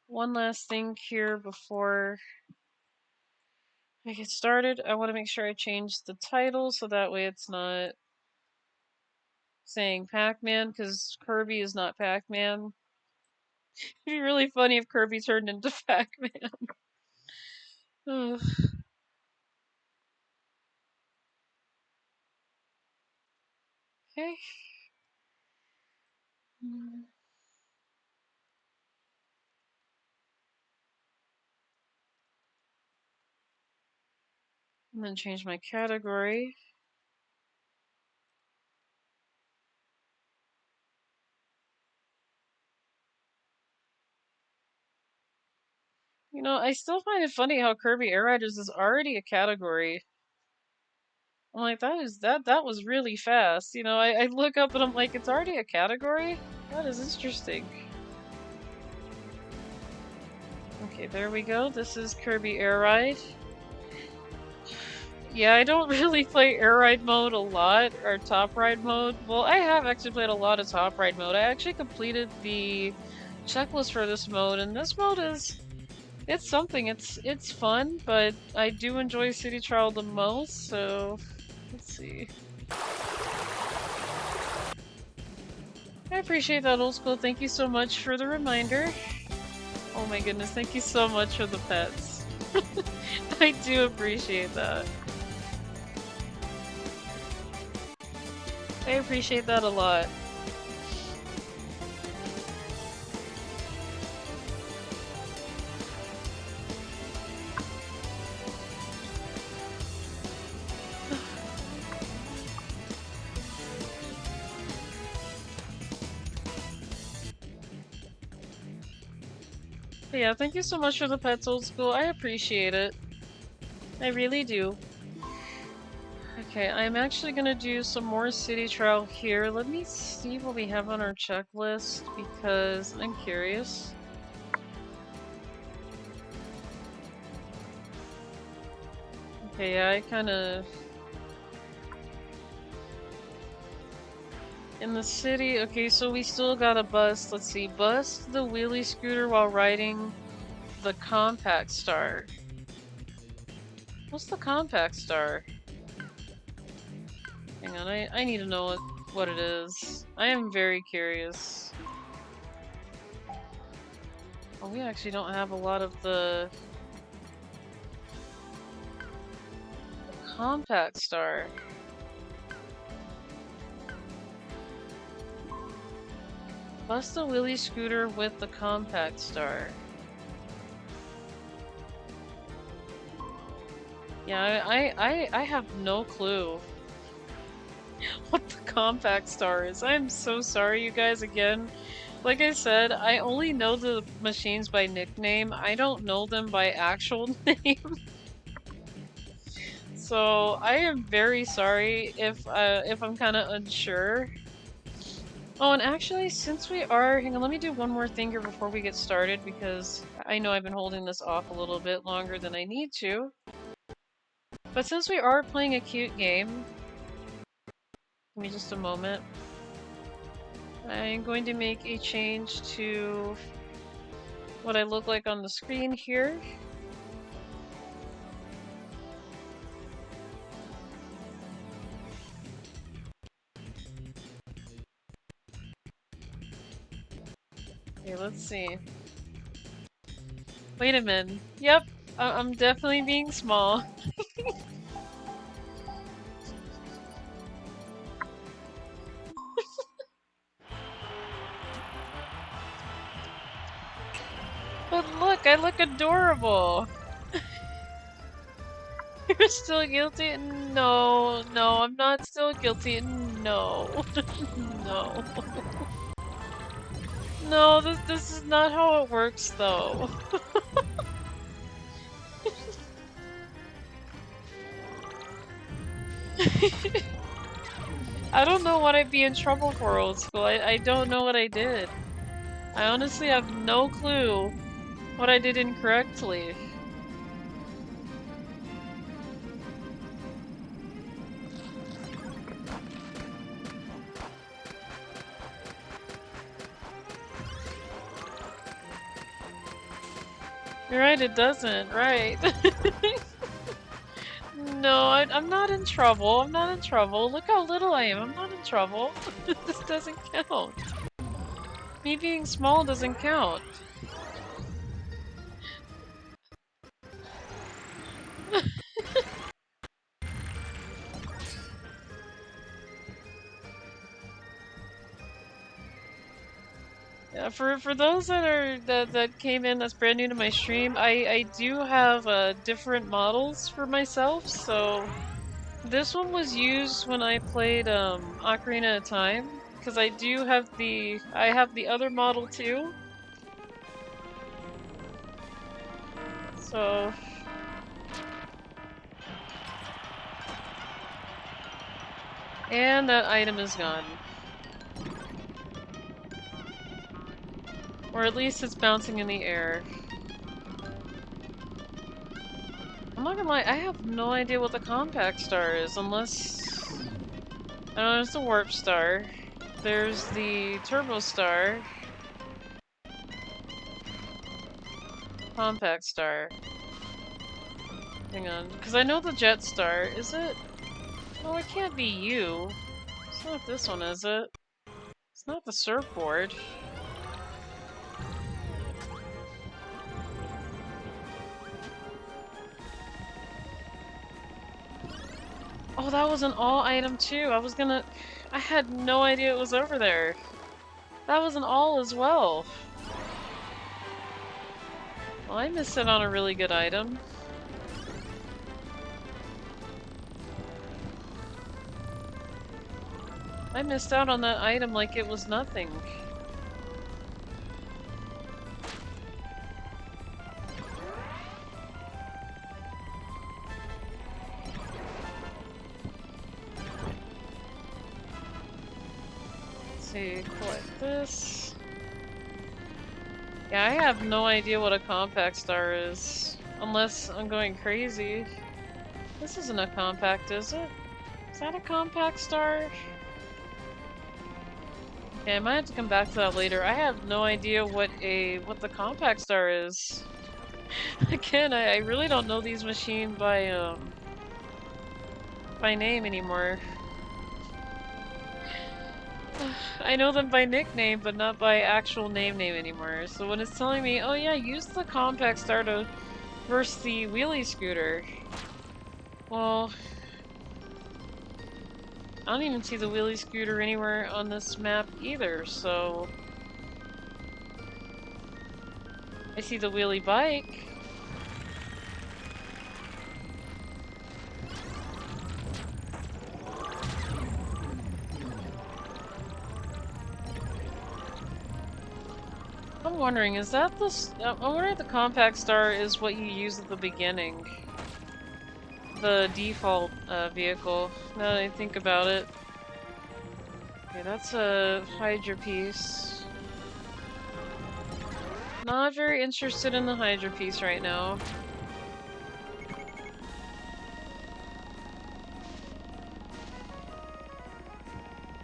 Speaker 2: one last thing here before I get started. I want to make sure I change the title so that way it's not saying Pac-Man, because Kirby is not Pac-Man. It'd be really funny if Kirby turned into Pac-Man. Okay. And then change my category. You know, I still find it funny how Kirby Air Riders is already a category. I'm like, that was really fast. You know, I look up and I'm like, it's already a category? That is interesting. Okay, there we go. This is Kirby Air Ride. Yeah, I don't really play Air Ride mode a lot, or Top Ride mode. Well, I have actually played a lot of Top Ride mode. I actually completed the checklist for this mode, and this mode is... It's something. It's fun, but I do enjoy City Trial the most, so... Let's see. I appreciate that, Oldschool. Thank you so much for the reminder. Oh my goodness, thank you so much for the pets. I do appreciate that. I appreciate that a lot. But yeah, thank you so much for the pets, Oldschool. I appreciate it. I really do. Okay, I'm actually gonna do some more City Trial here. Let me see what we have on our checklist, because I'm curious. Okay, yeah, I kinda... In the city, okay, so we still gotta bust, let's see, bust the wheelie scooter while riding the compact star. What's the compact star? Hang on, I need to know what it is. I am very curious. Oh, we actually don't have a lot of the compact star. Bust the wheelie scooter with the compact star. Yeah, I have no clue what the compact star is. I'm so sorry, you guys, again. Like I said, I only know the machines by nickname. I don't know them by actual name. So I am very sorry if I'm kind of unsure. Oh, and actually, since we are... Hang on, let me do one more thing here before we get started, because I know I've been holding this off a little bit longer than I need to. But since we are playing a cute game... Give me just a moment. I'm going to make a change to what I look like on the screen here. Okay, let's see. Wait a minute. Yep, I'm definitely being small. But look, I look adorable. You're still guilty? No, no, I'm not still guilty. No, no. No, this is not how it works, though. I don't know what I'd be in trouble for, old school. I don't know what I did. I honestly have no clue what I did incorrectly. You're right, it doesn't, right. No, I'm not in trouble. I'm not in trouble. Look how little I am. I'm not in trouble. This doesn't count. Me being small doesn't count. Yeah, for those that came in that's brand new to my stream, I do have different models for myself. So this one was used when I played Ocarina of Time, because I have the other model too. So and that item is gone. Or at least it's bouncing in the air. I'm not gonna lie, I have no idea what the compact star is, unless... I know there's the warp star. There's the turbo star. Compact star. Hang on, because I know the jet star. Is it? Oh, it can't be you. It's not this one, is it? It's not the surfboard. Oh, that was an all item too. I had no idea it was over there. That was an all as well. Well, I missed it on a really good item. I missed out on that item like it was nothing. See, collect this. Yeah, I have no idea what a compact star is. Unless I'm going crazy. This isn't a compact, is it? Is that a compact star? Okay, I might have to come back to that later. I have no idea what the compact star is. Again, I really don't know these machines by name anymore. I know them by nickname, but not by actual name anymore. So when it's telling me, oh yeah, use the compact star to versus the wheelie scooter. Well, I don't even see the wheelie scooter anywhere on this map either, so... I see the wheelie bike. I'm wondering, is that the... I wonder if the compact star is what you use at the beginning. The default vehicle, now that I think about it. Okay, that's a Hydra piece. Not very interested in the Hydra piece right now.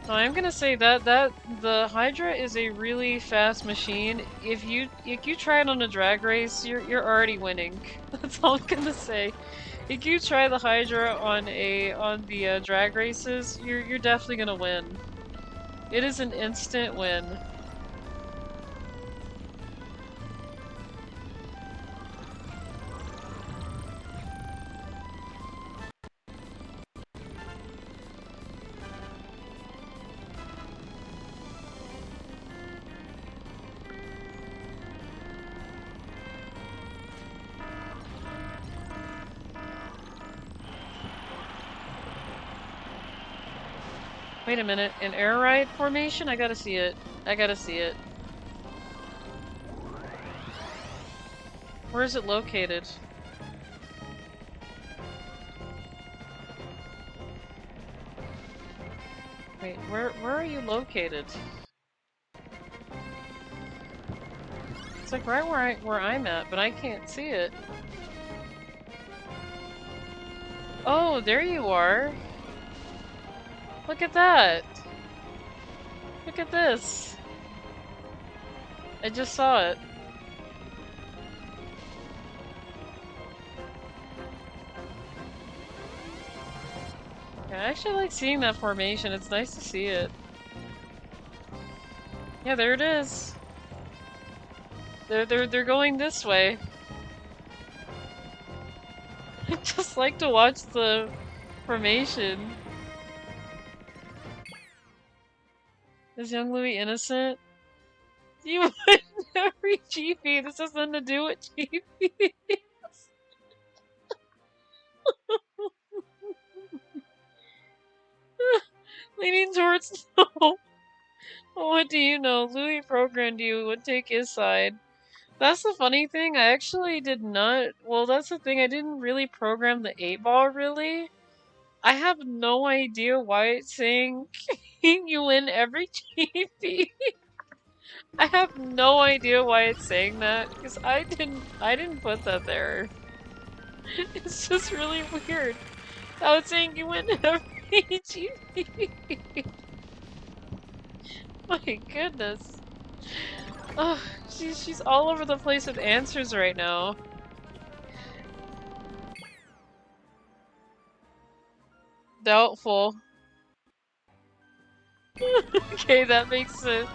Speaker 2: So I'm gonna say that the Hydra is a really fast machine. If you try it on a drag race, you're already winning. That's all I'm gonna say. If you try the Hydra on the drag races, you're definitely gonna win. It is an instant win. Wait a minute, an air ride formation? I gotta see it. I gotta see it. Where is it located? Wait, where are you located? It's like right where I'm at, but I can't see it. Oh, there you are. Look at that. Look at this. I just saw it. Yeah, I actually like seeing that formation. It's nice to see it. Yeah, there it is. They're going this way. I just like to watch the formation. Is young Louie innocent? You would every GP. This has nothing to do with GP. Leaning towards no. What do you know? Louie programmed you would take his side. That's the funny thing. I actually did not. Well, that's the thing. I didn't really program the 8-ball, really. I have no idea why it's saying you win every GP. I have no idea why it's saying that because I didn't put that there. It's just really weird. How it's saying you win every GP. My goodness. Oh, she's all over the place with answers right now. Doubtful. Okay, that makes sense.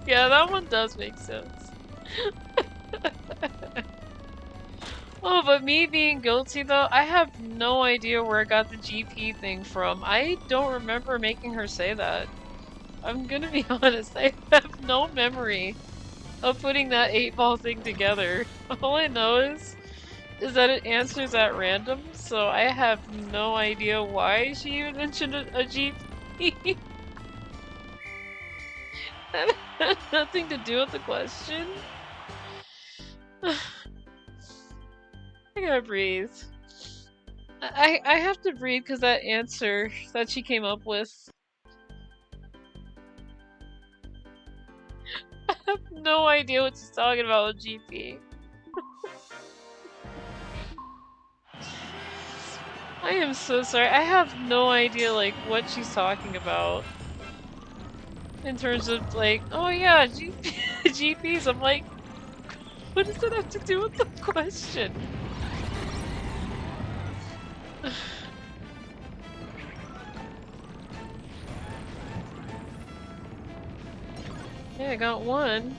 Speaker 2: Yeah, that one does make sense. Oh, but me being guilty though, I have no idea where I got the GP thing from. I don't remember making her say that. I'm gonna be honest, I have no memory of putting that 8-ball thing together. All I know is that it answers at random, so I have no idea why she even mentioned a GP. That had nothing to do with the question. I gotta breathe. I have to breathe because that answer that she came up with. I have no idea what she's talking about with GP. I am so sorry. I have no idea like what she's talking about. In terms of like, oh yeah, GPs. I'm like, what does that have to do with the question? Yeah, I got one.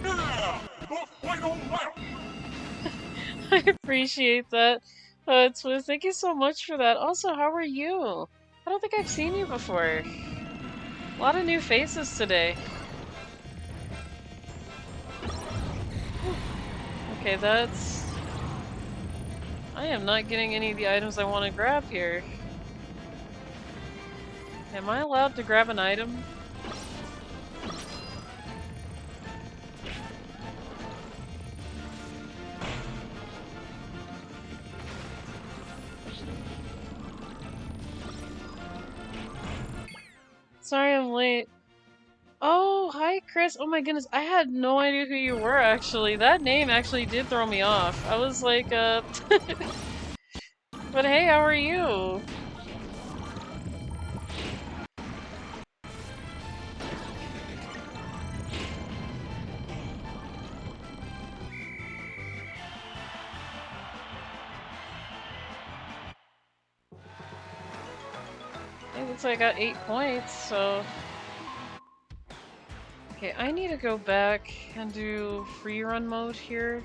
Speaker 3: Yeah! The final lap!
Speaker 2: I appreciate that. Twiz, thank you so much for that. Also, how are you? I don't think I've seen you before. A lot of new faces today. Okay, that's... I am not getting any of the items I want to grab here. Am I allowed to grab an item? Sorry I'm late. Oh, hi Chris. Oh my goodness, I had no idea who you were actually. That name actually did throw me off. I was like, But hey, how are you? It looks like I got 8 points, so... Okay, I need to go back and do free run mode here.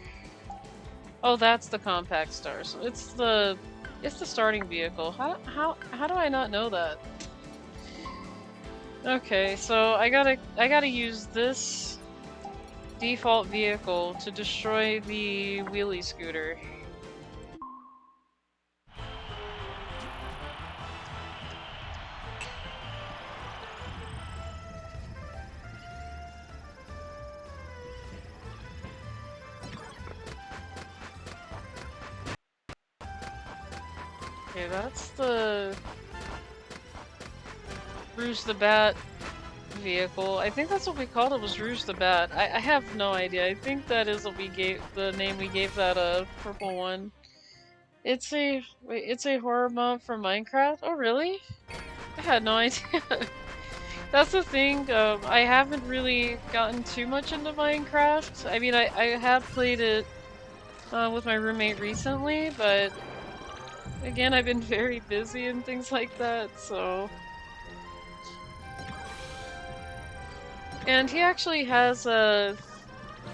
Speaker 2: Oh, that's the compact star. So it's the starting vehicle. How do I not know that? Okay, so I gotta use this default vehicle to destroy the wheelie scooter. Okay, that's the Rouge the Bat vehicle. I think that's what we called it, was Rouge the Bat. I have no idea. I think that is what we gave the name we gave that purple one. It's a horror mob from Minecraft. Oh really? I had no idea. That's the thing. I haven't really gotten too much into Minecraft. I mean, I have played it with my roommate recently, but again, I've been very busy and things like that, so... And he actually has a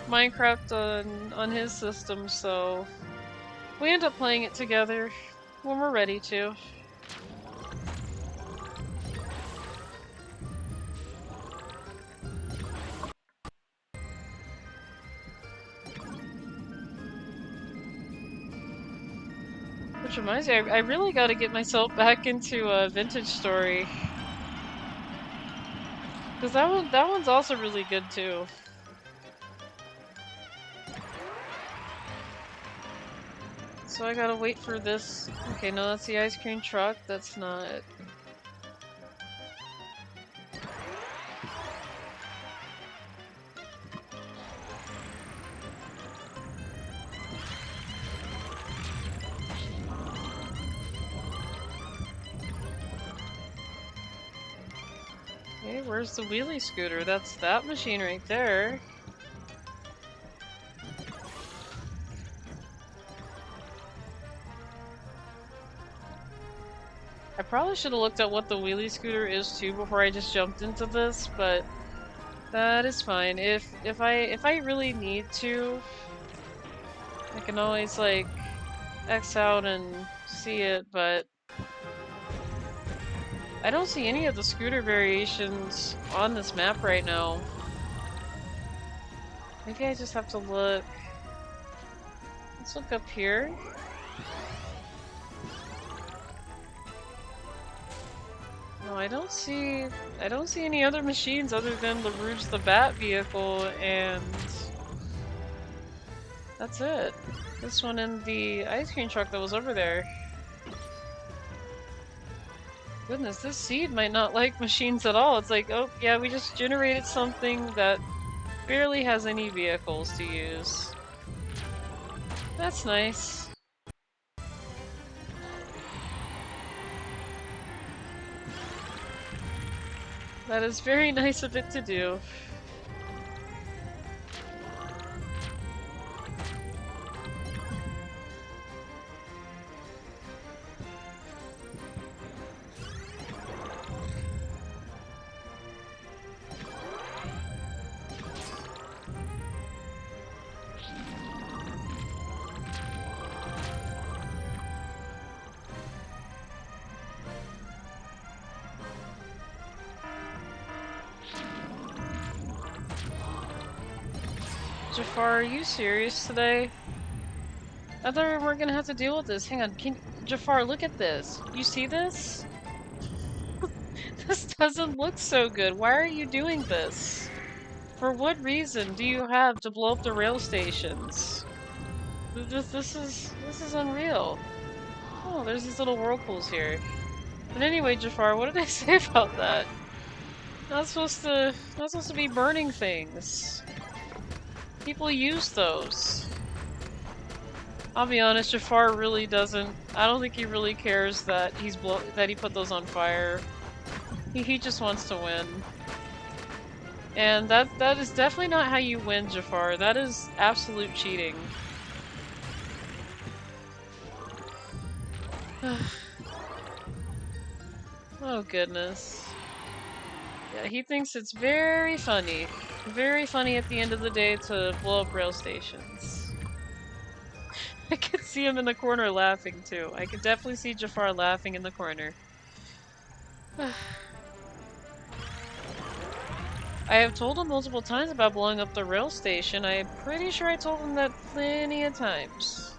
Speaker 2: Minecraft on his system, so we end up playing it together when we're ready to. Which reminds me, I really gotta get myself back into Vintage Story. Because that one's also really good too. So I gotta wait for this. Okay, no, that's the ice cream truck. That's not. Okay, where's the wheelie scooter? That's that machine right there. I probably should have looked at what the wheelie scooter is too before I just jumped into this, but that is fine. If I really need to, I can always like X out and see it, but I don't see any of the scooter variations on this map right now. Maybe I just have to look. Let's look up here. No, I don't see any other machines other than the Rouge the Bat vehicle and That's it. This one and the ice cream truck that was over there. Goodness, this seed might not like machines at all. It's like, oh yeah, we just generated something that barely has any vehicles to use. That's nice. That is very nice of it to do. Jafar, are you serious today? I thought we weren't gonna have to deal with this. Hang on, Jafar, look at this. You see this? This doesn't look so good. Why are you doing this? For what reason do you have to blow up the rail stations? This is unreal. Oh, there's these little whirlpools here. But anyway, Jafar, what did I say about that? Not supposed to be burning things. People use those. I'll be honest, Jafar really doesn't. I don't think he really cares that that he put those on fire. He just wants to win. And that is definitely not how you win, Jafar. That is absolute cheating. Oh goodness. Yeah, he thinks it's very funny. Very funny at the end of the day to blow up rail stations. I could see him in the corner laughing too. I could definitely see Jafar laughing in the corner. I have told him multiple times about blowing up the rail station. I'm pretty sure I told him that plenty of times.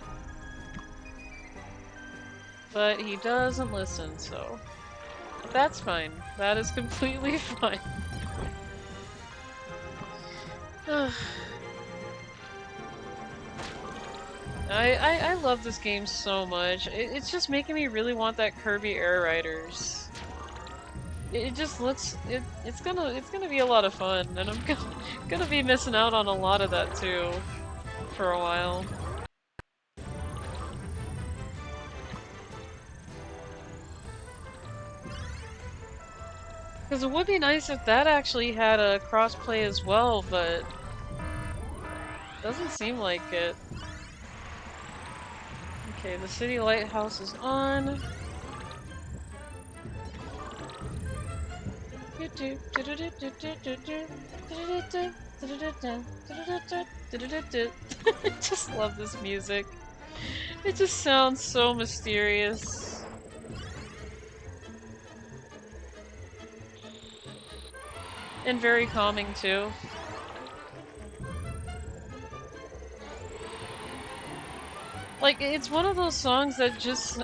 Speaker 2: But he doesn't listen, so... That's fine. That is completely fine. I love this game so much. It's just making me really want that Kirby Air Riders. It just looks it's gonna be a lot of fun, and I'm gonna be missing out on a lot of that too for a while. Because it would be nice if that actually had a crossplay as well, but doesn't seem like it. Okay, the city lighthouse is on. I just love this music. It just sounds so mysterious. And very calming too. Like, it's one of those songs that just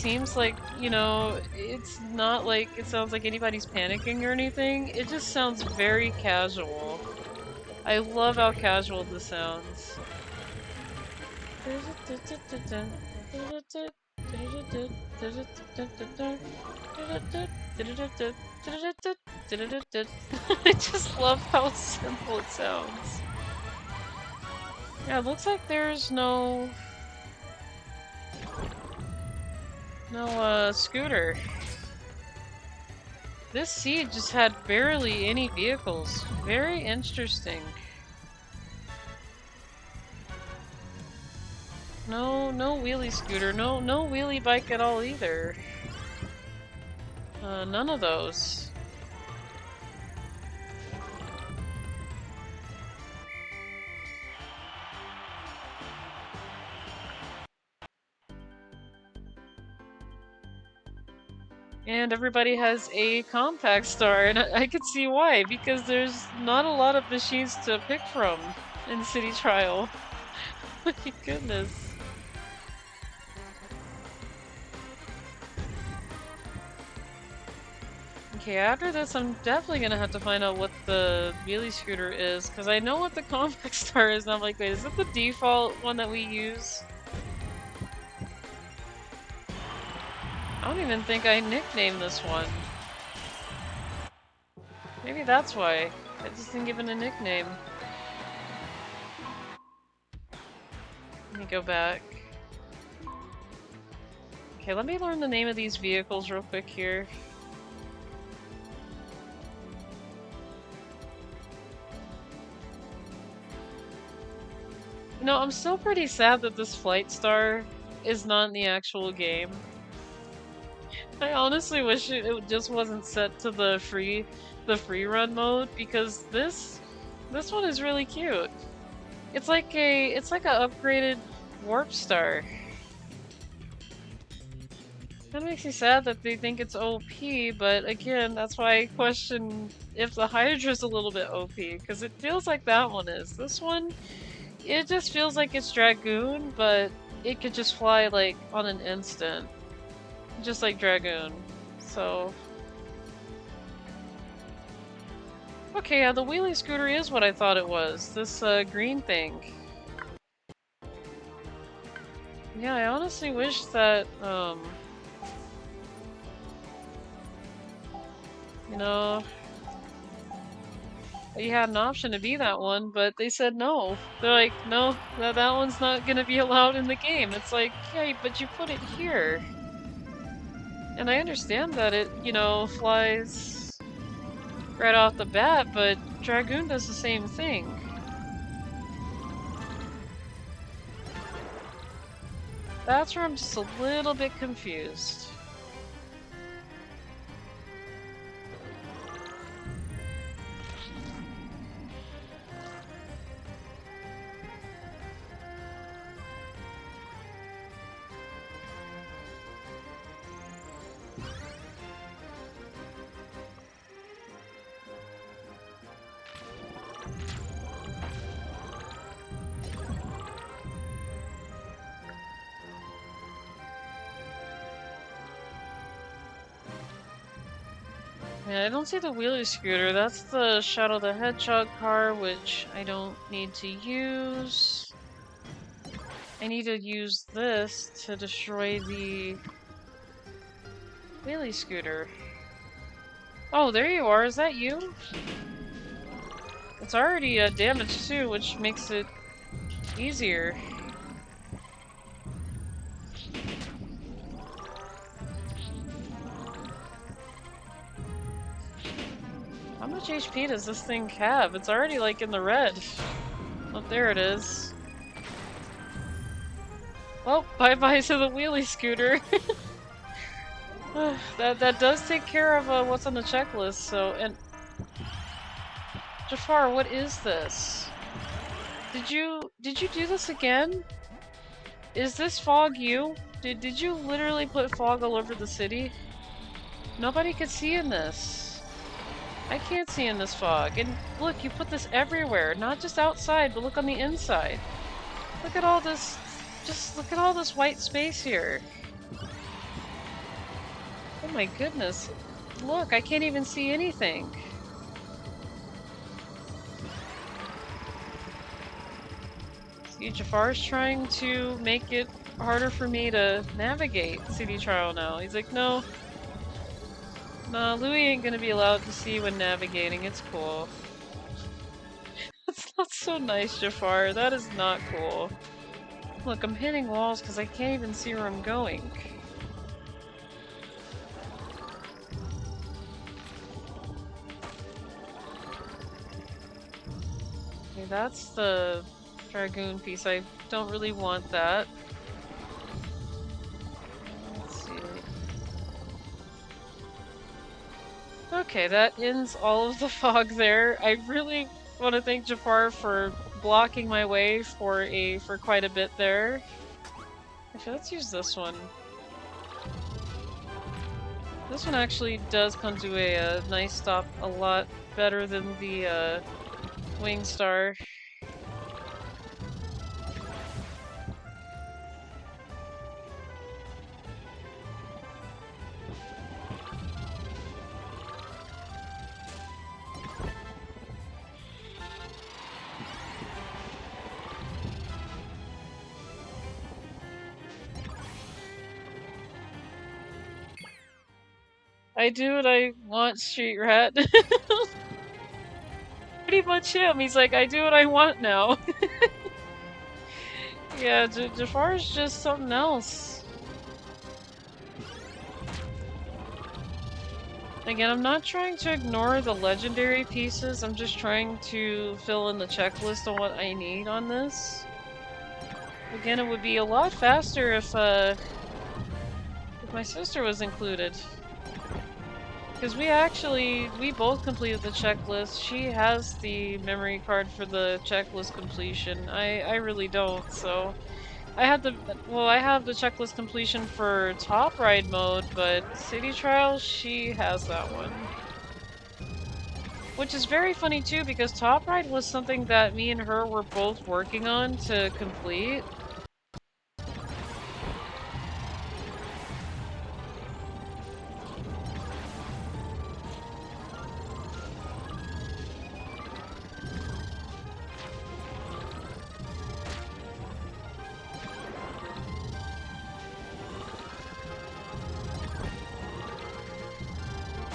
Speaker 2: seems like, you know, it's not like it sounds like anybody's panicking or anything. It just sounds very casual. I love how casual this sounds. I just love how simple it sounds. Yeah, it looks like there's no scooter. This seed just had barely any vehicles. Very interesting. No wheelie scooter. No wheelie bike at all either. None of those. And everybody has a compact star, and I could see why, because there's not a lot of machines to pick from in City Trial. My goodness. Okay, after this, I'm definitely gonna have to find out what the wheelie scooter is, because I know what the compact star is, and I'm like, wait, is it the default one that we use? I don't even think I nicknamed this one. Maybe that's why. I just didn't give it a nickname. Let me go back. Okay, let me learn the name of these vehicles real quick here. You know, I'm still pretty sad that this Flight Star is not in the actual game. I honestly wish it just wasn't set to the free run mode, because this one is really cute. It's like a upgraded Warp Star. Kinda makes me sad that they think it's OP, but again, that's why I question if the Hydra's a little bit OP, because it feels like that one is. This one, it just feels like it's Dragoon, but it could just fly like on an instant. Just like Dragoon. So... okay, yeah, the wheelie scooter is what I thought it was. This green thing. Yeah, I honestly wish that, you know, you had an option to be that one, but they said no. They're like, no, that one's not gonna be allowed in the game. It's like, yeah, but you put it here. And I understand that it, you know, flies right off the bat, but Dragoon does the same thing. That's where I'm just a little bit confused. Yeah, I don't see the wheelie scooter. That's the Shadow the Hedgehog car, which I don't need to use. I need to use this to destroy the wheelie scooter. Oh, there you are. Is that you? It's already damaged too, which makes it easier. How much HP does this thing have? It's already like in the red. Oh, there it is. Well, bye-bye to the wheelie scooter. that does take care of what's on the checklist, so, and... Jafar, what is this? Did you do this again? Is this fog you? Did you literally put fog all over the city? Nobody could see in this. I can't see in this fog. And look, you put this everywhere, not just outside, but look on the inside. Look at all this, just look at all this white space here. Oh my goodness. Look, I can't even see anything. See, Jafar's trying to make it harder for me to navigate City Trial now. He's like, no. No, Louie ain't gonna be allowed to see when navigating. It's cool. That's not so nice, Jafar. That is not cool. Look, I'm hitting walls because I can't even see where I'm going. Okay, that's the Dragoon piece. I don't really want that. Let's see. Okay, that ends all of the fog there. I really want to thank Jafar for blocking my way for quite a bit there. Okay, let's use this one. This one actually does come to a nice stop a lot better than the Wing Star. I do what I want, Street Rat. Pretty much him. He's like, I do what I want now. Yeah, Jafar's just something else. Again, I'm not trying to ignore the legendary pieces, I'm just trying to fill in the checklist on what I need on this. Again, it would be a lot faster if my sister was included. Because we both completed the checklist. She has the memory card for the checklist completion. I really don't, so... I have the checklist completion for top ride mode, but City Trials, she has that one. Which is very funny too, because top ride was something that me and her were both working on to complete.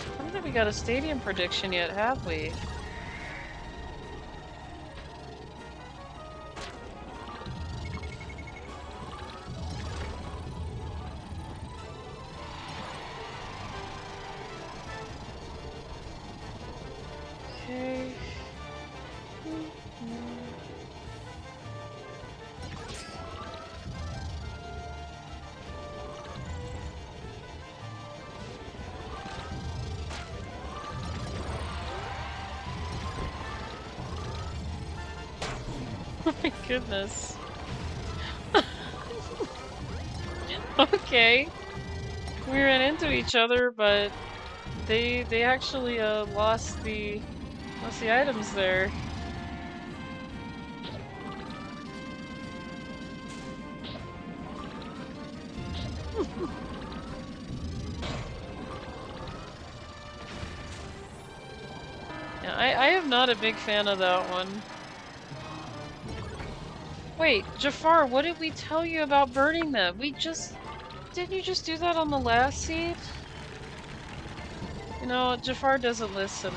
Speaker 2: I don't think we got a stadium prediction yet, have we? Okay. Oh my goodness. Okay. We ran into each other, but they actually lost the items there. Yeah, I am not a big fan of that one. Wait, Jafar, what did we tell you about burning them? Didn't you just do that on the last seed? You know, Jafar doesn't listen.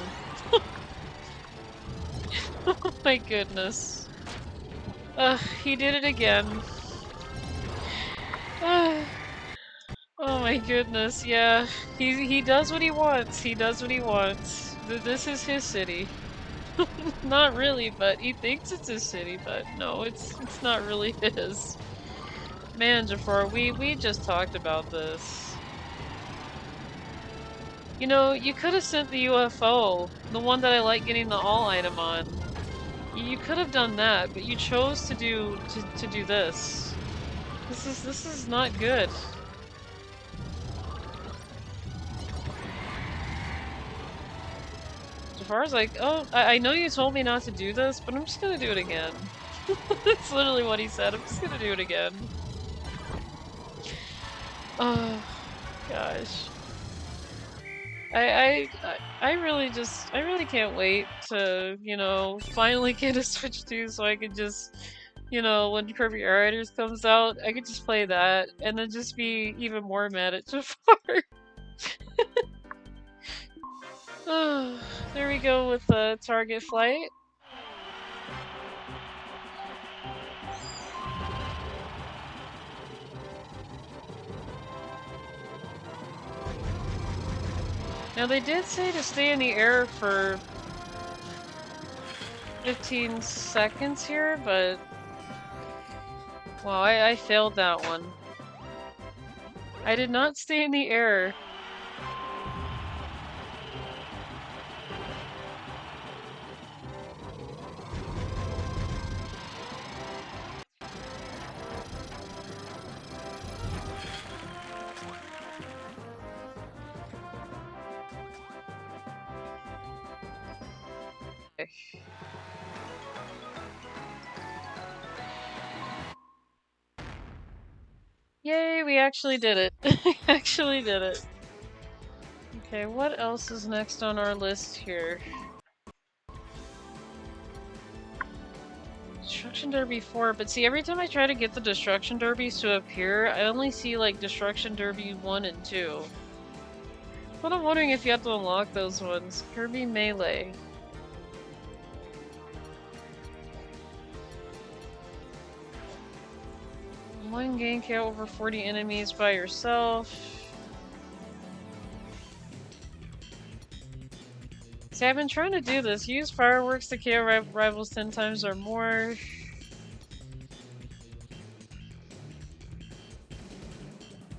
Speaker 2: Oh my goodness. He did it again. Oh my goodness, yeah. He does what he wants. He does what he wants. This is his city. Not really, but he thinks it's his city, but no, it's not really his. Man, Jafar, we just talked about this. You know, you could have sent the UFO, the one that I like getting the all item on. You could have done that, but you chose to do this. This is not good. Jafar's like, oh, I know you told me not to do this, but I'm just gonna do it again. That's literally what he said. I'm just gonna do it again. Oh, gosh. I really can't wait to, you know, finally get a Switch 2 so I can just, you know, when Kirby Air Riders comes out, I could just play that and then just be even more mad at Jafar. Oh, there we go with the target flight. Now they did say to stay in the air for 15 seconds here, but... Wow, I failed that one. I did not stay in the air. Yay, we actually did it. We actually did it. Okay, what else is next on our list here? Destruction Derby 4, but see, every time I try to get the Destruction Derbies to appear, I only see, like, Destruction Derby 1 and 2. But I'm wondering if you have to unlock those ones. Kirby Melee. One game kill over 40 enemies by yourself. See, I've been trying to do this. Use fireworks to KO rivals 10 times or more.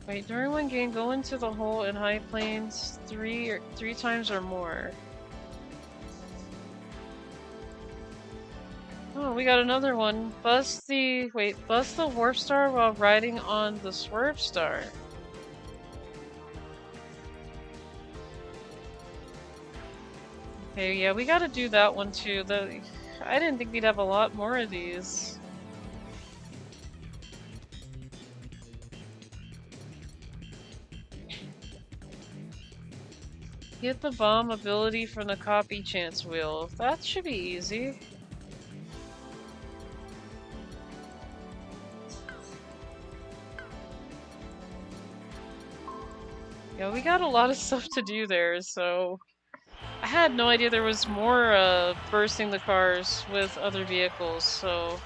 Speaker 2: Wait, during one game, go into the hole in high plains three times or more. Oh, we got another one. Bust the warp star while riding on the swerve star. Okay, yeah, we gotta do that one too. I didn't think we'd have a lot more of these. Get the bomb ability from the copy chance wheel. That should be easy. Yeah, we got a lot of stuff to do there, so... I had no idea there was more, bursting the cars with other vehicles, so...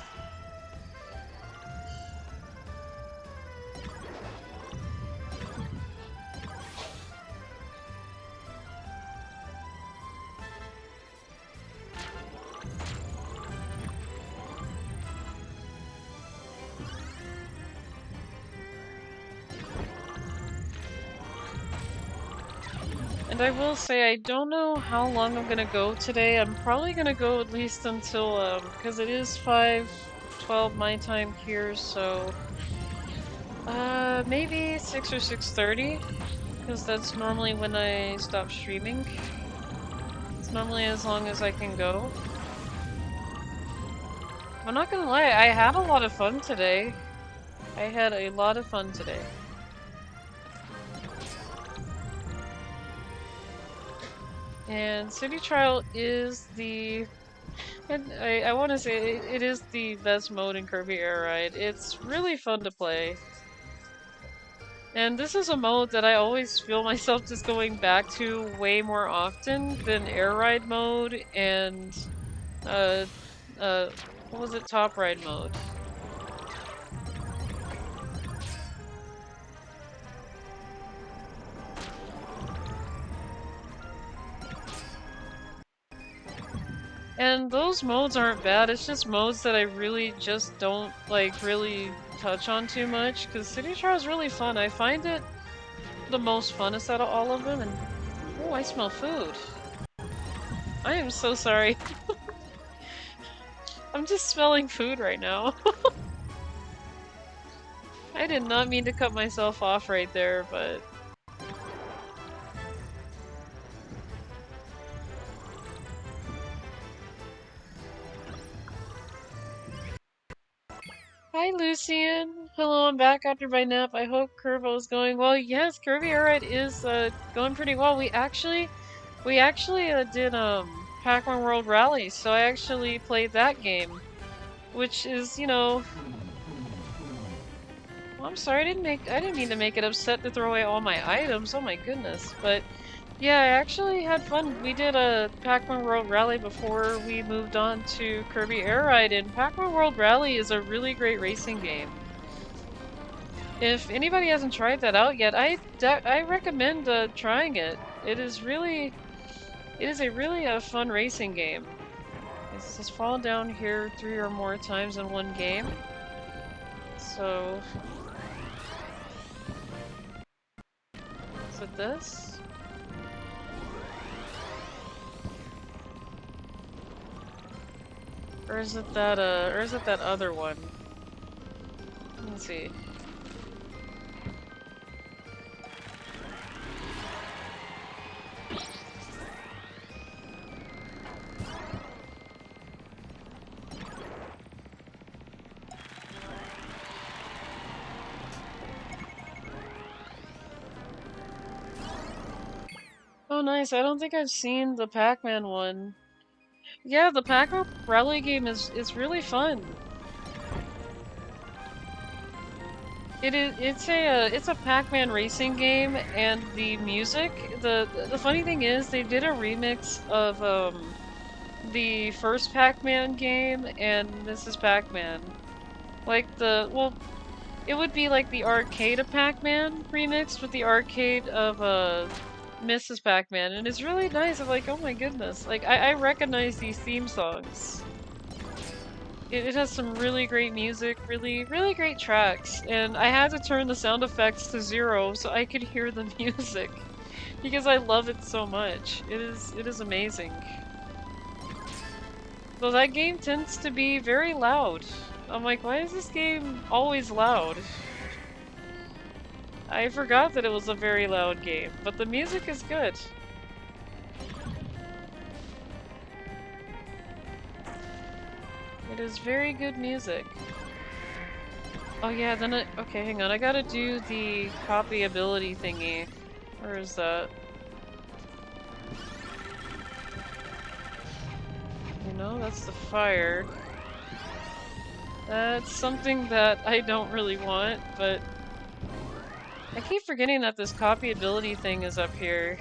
Speaker 2: And I will say, I don't know how long I'm gonna go today. I'm probably gonna go at least until, because it is 5:12 my time here, so... maybe 6 or 6:30, because that's normally when I stop streaming. It's normally as long as I can go. I'm not gonna lie, I had a lot of fun today. I had a lot of fun today. And City Trial is the... And I want to say it is the best mode in Kirby Air Ride. It's really fun to play. And this is a mode that I always feel myself just going back to way more often than Air Ride mode and... what was it? Top Ride mode. And those modes aren't bad, it's just modes that I really just don't, like, really touch on too much, because City Trial is really fun. I find it the most funnest out of all of them, and... Oh, I smell food. I am so sorry. I'm just smelling food right now. I did not mean to cut myself off right there, but... Hi, Lucian! Hello, I'm back after my nap. I hope Kirby is going well. Yes, Kirby Air Ride is going pretty well. We actually did Pac Man World Rally, so I actually played that game, which is, you know... Well, I'm sorry, I didn't mean to make it upset to throw away all my items. Oh my goodness, but yeah, I actually had fun. We did a Pac Man World Rally before we moved on to Kirby Air Ride, and Pac Man World Rally is a really great racing game. If anybody hasn't tried that out yet, I recommend trying it. It is a really fun racing game. It's just fall down here 3 or more times in one game. So... Is it this? Or is it that other one? Let's see. Oh nice, I don't think I've seen the Pac Man one. Yeah, the Pac Man Rally game is really fun. It's a Pac Man racing game, and the music. The funny thing is they did a remix of the first Pac Man game, and this is Pac Man. Like it would be like the arcade of Pac Man remixed with the arcade of Mrs. Pac Man, and it's really nice. I'm like, oh my goodness! Like I recognize these theme songs. It has some really great music, really great tracks, and I had to turn the sound effects to 0 so I could hear the music because I love it so much. It is amazing. Though that game tends to be very loud. I'm like, why is this game always loud? I forgot that it was a very loud game, but the music is good. It is very good music. Oh yeah, then okay, hang on, I gotta do the copy ability thingy. Where is that? You know, that's the fire. That's something that I don't really want, but I keep forgetting that this copy ability thing is up here.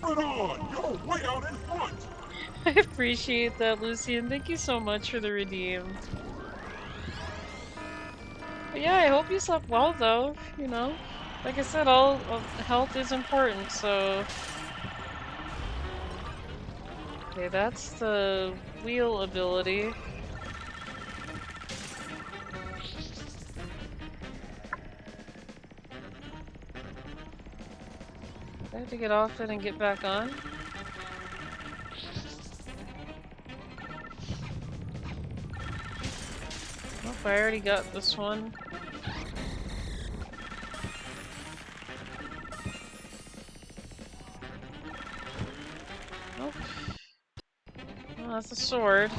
Speaker 3: Right on! You're way out in front!
Speaker 2: I appreciate that, Lucian. Thank you so much for the redeem. But yeah, I hope you slept well, though. You know, like I said, all health is important, so... Okay, that's the wheel ability. I have to get off it and get back on. Oh, I already got this one. Oh. Oh, that's a sword.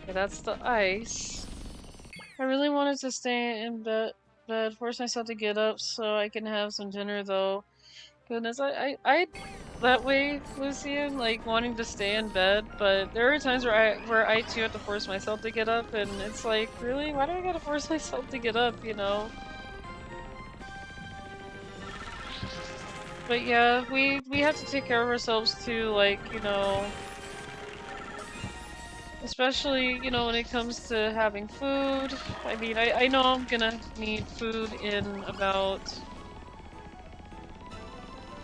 Speaker 2: Okay, that's the ice. I really wanted to stay in bed, force myself to get up so I can have some dinner, though. Goodness, I that way, Lucian, like wanting to stay in bed, but there are times where I too have to force myself to get up, and it's like, really, why do I gotta force myself to get up, you know? But yeah, we have to take care of ourselves too, like, you know, especially, you know, when it comes to having food. I mean, I know I'm gonna need food in about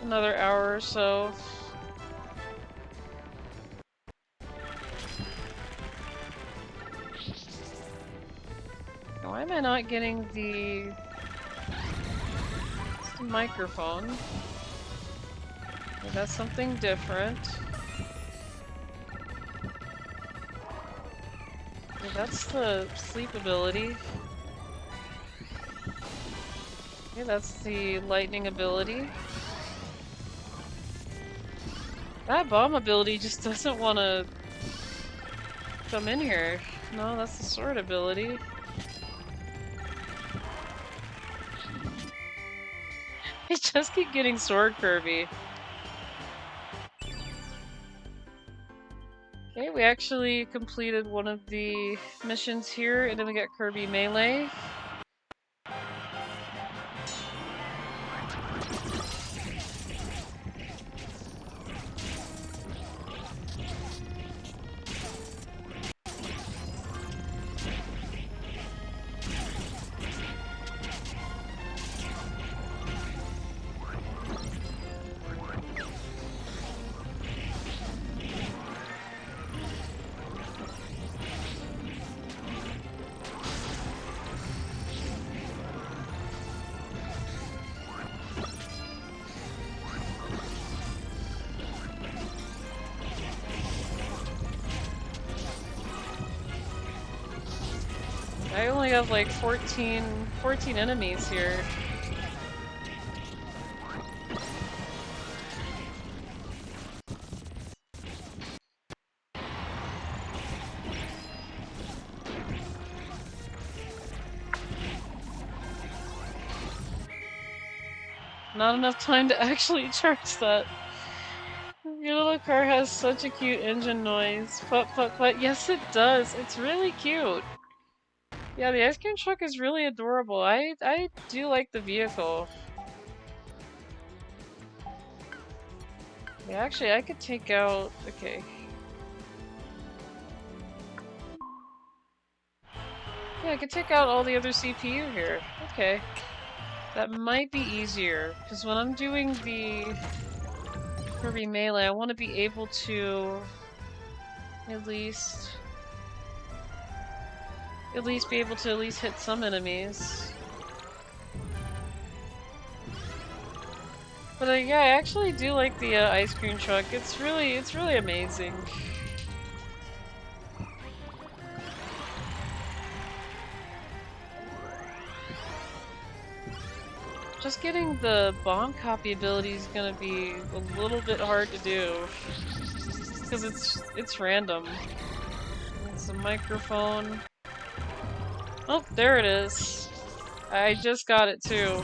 Speaker 2: another hour or so. Why am I not getting the microphone? Okay, that's something different. Okay, that's the sleep ability. Okay, that's the lightning ability. That bomb ability just doesn't want to come in here. No, that's the sword ability. I just keep getting sword Kirby. Okay, we actually completed one of the missions here, and then we got Kirby Melee. I only have like 14 enemies here. not enough time to actually charge that. Your little car has such a cute engine noise. Put, put, put. Yes, it does. It's really cute. Yeah, the ice cream truck is really adorable. I do like the vehicle. Yeah, actually, I could take out... Okay. Yeah, I could take out all the other CPU here. Okay. That might be easier, because when I'm doing the Kirby Melee, I want to be able to at least be able to at least hit some enemies. But yeah, I actually do like the ice cream truck. It's really amazing. Just getting the bomb copy ability is gonna be a little bit hard to do. Because it's random. It's a microphone. Oh, there it is. I just got it too.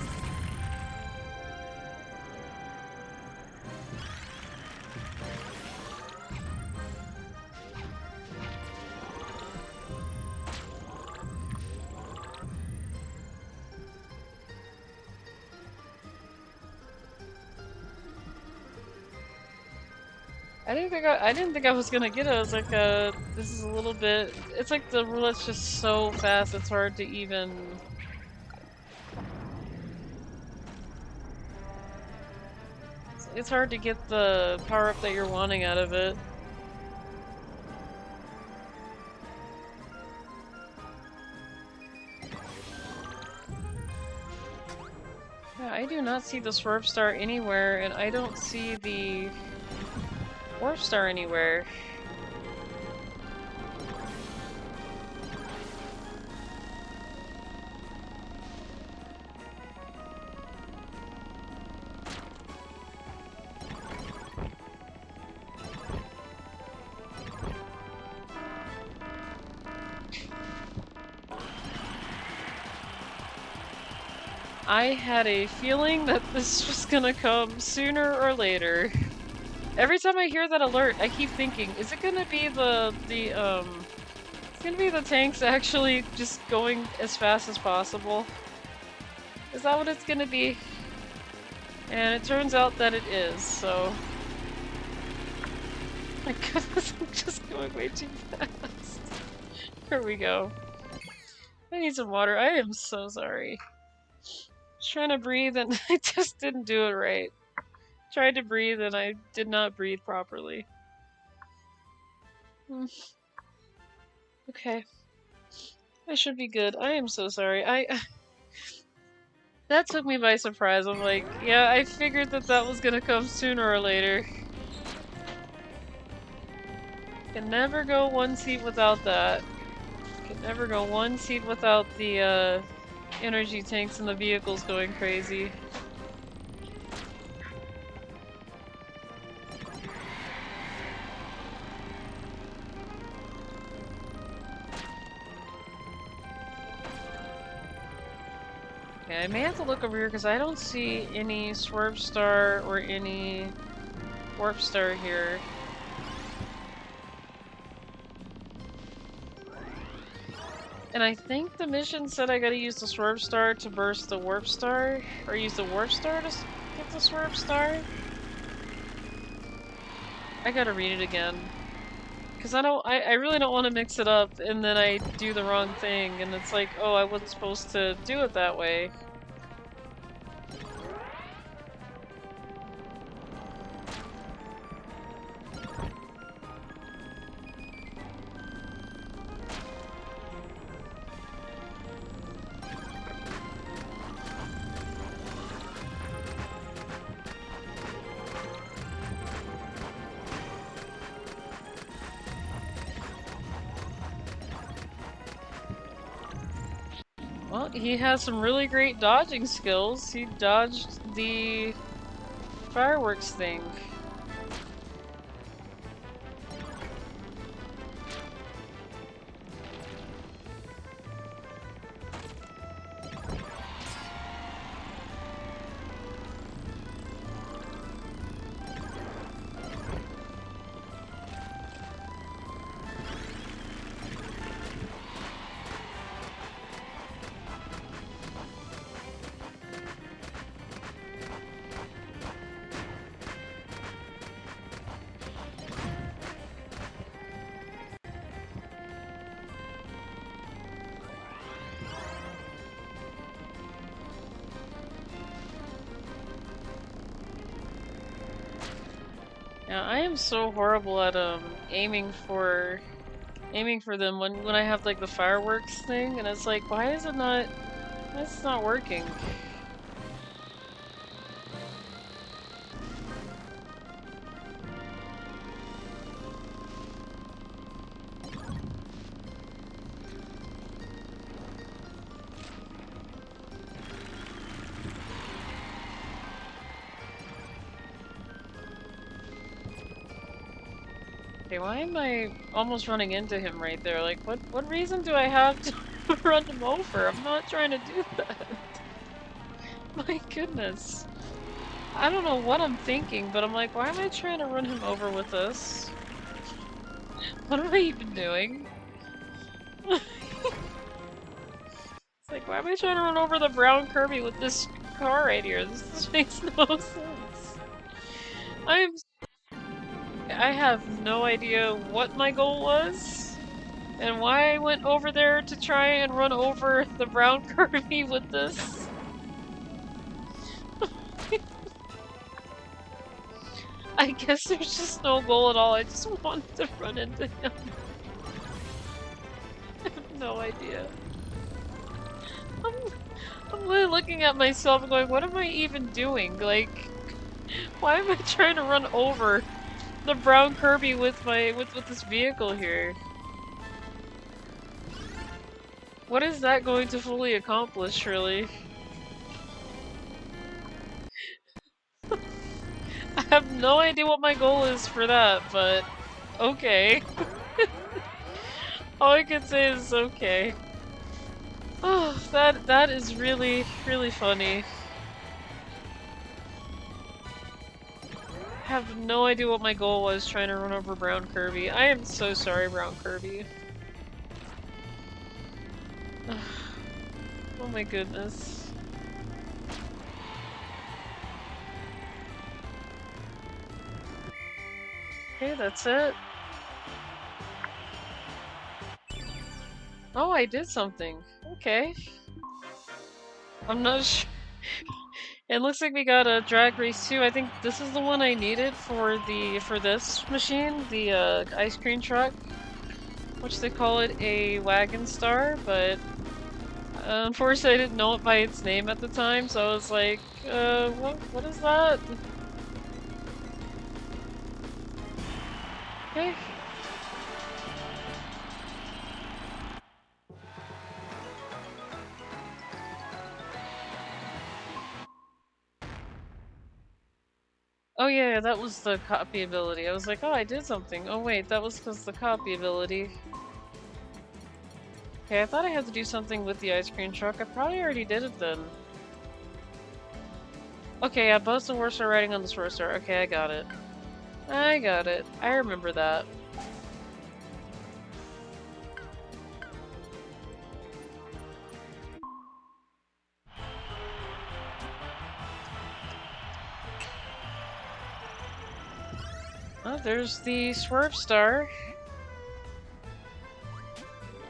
Speaker 2: I didn't think I was gonna get it. I was like, this is a little bit... It's like the roulette's just so fast, it's hard to even... It's hard to get the power-up that you're wanting out of it. Yeah, I do not see the Swerve Star anywhere, and I don't see the Warp Star anywhere. I had a feeling that this was gonna come sooner or later. Every time I hear that alert, I keep thinking, is it gonna be it's gonna be the tanks actually just going as fast as possible? Is that what it's gonna be? And it turns out that it is, so... My goodness, I'm just going way too fast. Here we go. I need some water. I am so sorry. Trying to breathe and I just didn't do it right. Tried to breathe and I did not breathe properly. Okay. I should be good. I am so sorry. That took me by surprise. I'm like, yeah, I figured that was gonna come sooner or later. Can never go one seat without that. Can never go one seat without the energy tanks and the vehicles going crazy. Okay, I may have to look over here because I don't see any Swerve Star or any Warp Star here. And I think the mission said I gotta use the Swerve Star to burst the Warp Star, or use the Warp Star to get the Swerve Star. I gotta read it again. Because I really don't want to mix it up and then I do the wrong thing and it's like, oh, I wasn't supposed to do it that way. Well, he has some really great dodging skills. He dodged the fireworks thing. Yeah, I am so horrible at aiming for them when I have like the fireworks thing, and it's like, why is it not working? Okay, why am I almost running into him right there? Like, what reason do I have to run him over? I'm not trying to do that. My goodness. I don't know what I'm thinking, but I'm like, why am I trying to run him over with this? What am I even doing? It's like, why am I trying to run over the brown Kirby with this car right here? This makes no sense. I have no idea what my goal was, and why I went over there to try and run over the brown Kirby with this. I guess there's just no goal at all, I just wanted to run into him. I have no idea. I'm really looking at myself and going, what am I even doing? Like, why am I trying to run over the brown Kirby with this vehicle here? What is that going to fully accomplish, really? I have no idea what my goal is for that, but okay. All I can say is okay. Oh, that is really, really funny. I have no idea what my goal was trying to run over brown Kirby. I am so sorry, brown Kirby. Oh my goodness. Okay, that's it. Oh, I did something. Okay. I'm not sure. It looks like we got a drag race too. I think this is the one I needed for this machine, the ice cream truck, which they call it a wagon star, but unfortunately I didn't know it by its name at the time, so I was like, what is that? Okay. Oh yeah, that was the copy ability. I was like, oh, I did something. Oh wait, that was because the copy ability. Okay, I thought I had to do something with the ice cream truck. I probably already did it then. Okay, yeah, both the horse are riding on the sword star. Okay, I got it. I got it. I remember that. Oh, there's the swerve star.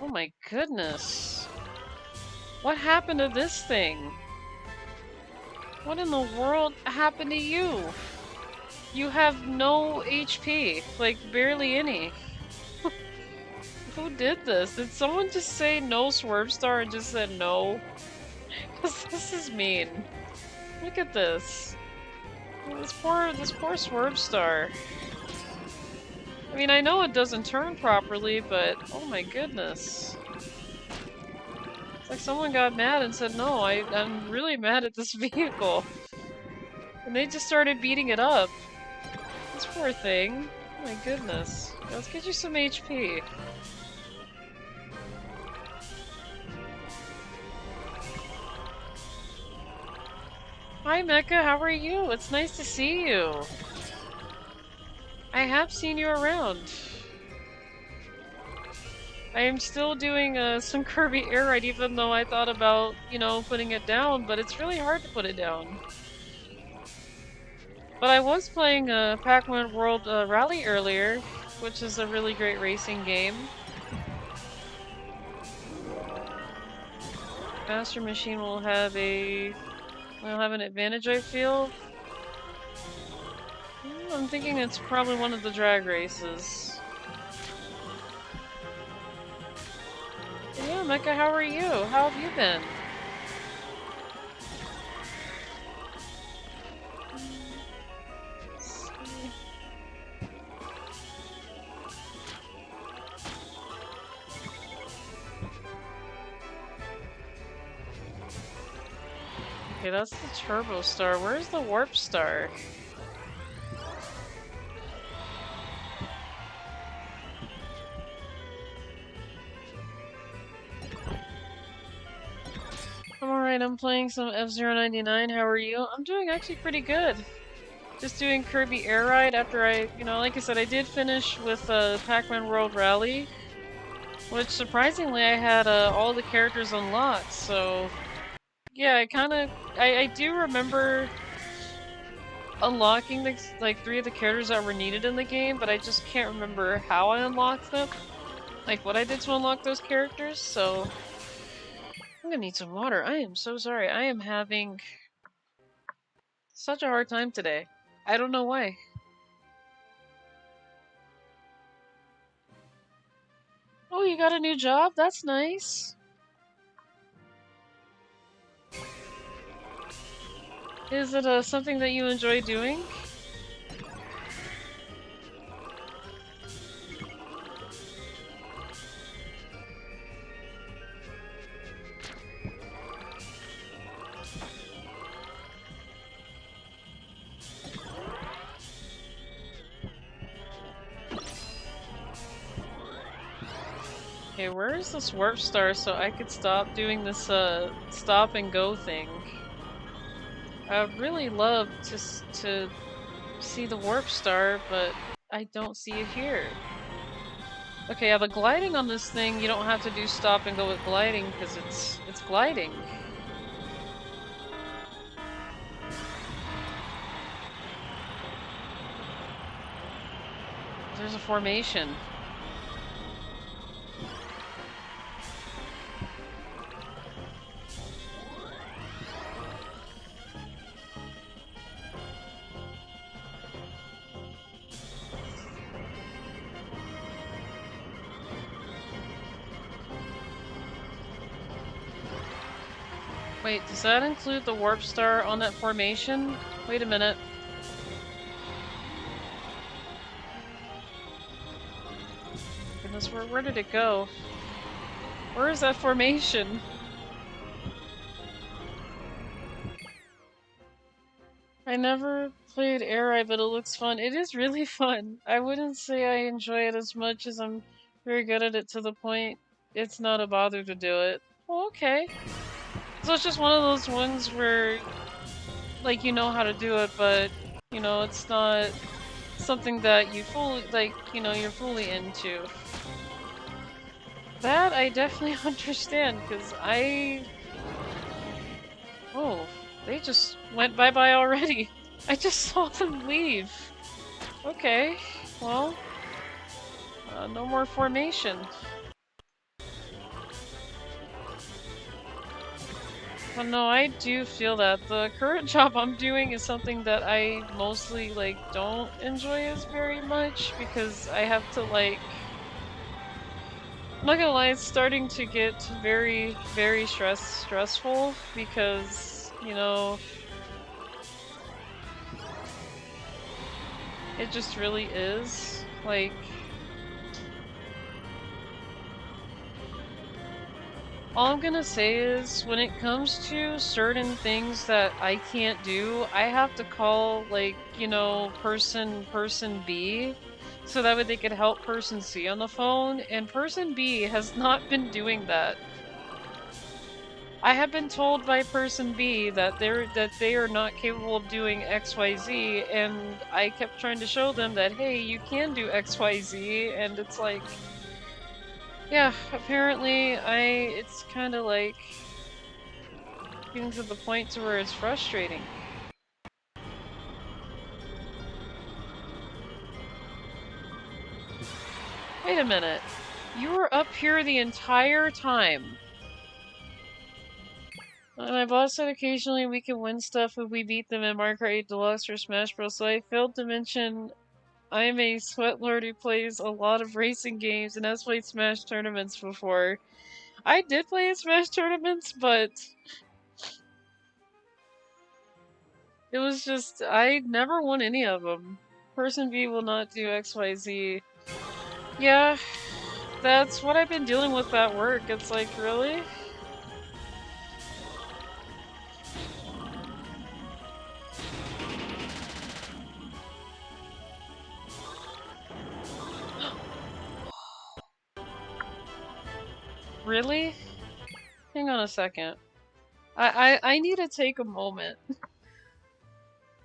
Speaker 2: Oh my goodness. What happened to this thing? What in the world happened to you? You have no HP. Like, barely any. Who did this? Did someone just say no swerve star and just said no? Because this is mean. Look at this. This poor swerve star. I mean, I know it doesn't turn properly, but oh my goodness. It's like someone got mad and said, no, I'm really mad at this vehicle. And they just started beating it up. This poor thing. Oh my goodness. Let's get you some HP. Hi Mecha, how are you? It's nice to see you. I have seen you around. I am still doing some Kirby Air Ride even though I thought about, you know, putting it down, but it's really hard to put it down. But I was playing Pac Man World Rally earlier, which is a really great racing game. Master Machine will have an advantage, I feel. I'm thinking it's probably one of the drag races. Yeah, Mecca, how are you? How have you been? Let's see. Okay, that's the Turbo Star. Where's the Warp Star? I'm alright, I'm playing some F-099. How are you? I'm doing actually pretty good. Just doing Kirby Air Ride after I, like I said, I did finish with Pac Man World Rally. Which, surprisingly, I had all the characters unlocked, so... Yeah, I do remember unlocking like 3 of the characters that were needed in the game, but I just can't remember how I unlocked them. Like, what I did to unlock those characters, so... I'm gonna need some water. I am so sorry. I am having such a hard time today. I don't know why. Oh, you got a new job? That's nice. Is it something that you enjoy doing? Okay, where is this warp star so I could stop doing this stop and go thing? I would really love to see the warp star, but I don't see it here. Okay, yeah, the gliding on this thing, you don't have to do stop and go with gliding because it's gliding. There's a formation. Wait, does that include the warp star on that formation? Wait a minute. Goodness, where did it go? Where is that formation? I never played Air Ride, but it looks fun. It is really fun. I wouldn't say I enjoy it as much as I'm very good at it to the point it's not a bother to do it. Well, okay. So it's just one of those ones where, like, you know how to do it, but, it's not something that you fully, you're fully into. That I definitely understand, because Oh, they just went bye-bye already. I just saw them leave. Okay, well, no more formation. Well, no, I do feel that. The current job I'm doing is something that I mostly, don't enjoy as very much because I have to, I'm not gonna lie, it's starting to get very, very stressful because, it just really is. All I'm gonna say is, when it comes to certain things that I can't do, I have to call, person B, so that way they could help person C on the phone, and person B has not been doing that. I have been told by person B that they are not capable of doing XYZ, and I kept trying to show them that, hey, you can do XYZ, and it's like... Yeah, apparently it's kind of getting to the point to where it's frustrating. Wait a minute. You were up here the entire time. And my boss said occasionally we can win stuff if we beat them in Mario Kart 8 Deluxe or Smash Bros. So I failed to mention I'm a sweatlord who plays a lot of racing games and has played Smash tournaments before. I did play in Smash tournaments, but it was just, I never won any of them. Person B will not do XYZ. Yeah, that's what I've been dealing with at work. It's like, really? Really? Hang on a second. I need to take a moment.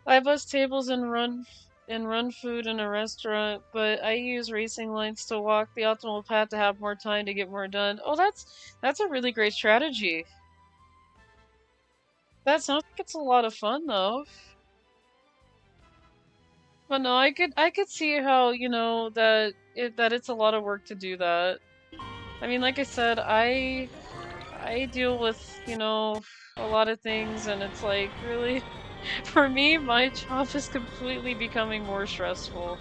Speaker 2: I bus tables and run food in a restaurant, but I use racing lines to walk the optimal path to have more time to get more done. Oh, that's a really great strategy. That sounds like it's a lot of fun though. But no, I could see how, you know, that it's a lot of work to do that. I mean, like I said, I deal with, you know, a lot of things, and it's like, really, for me, my job is completely becoming more stressful.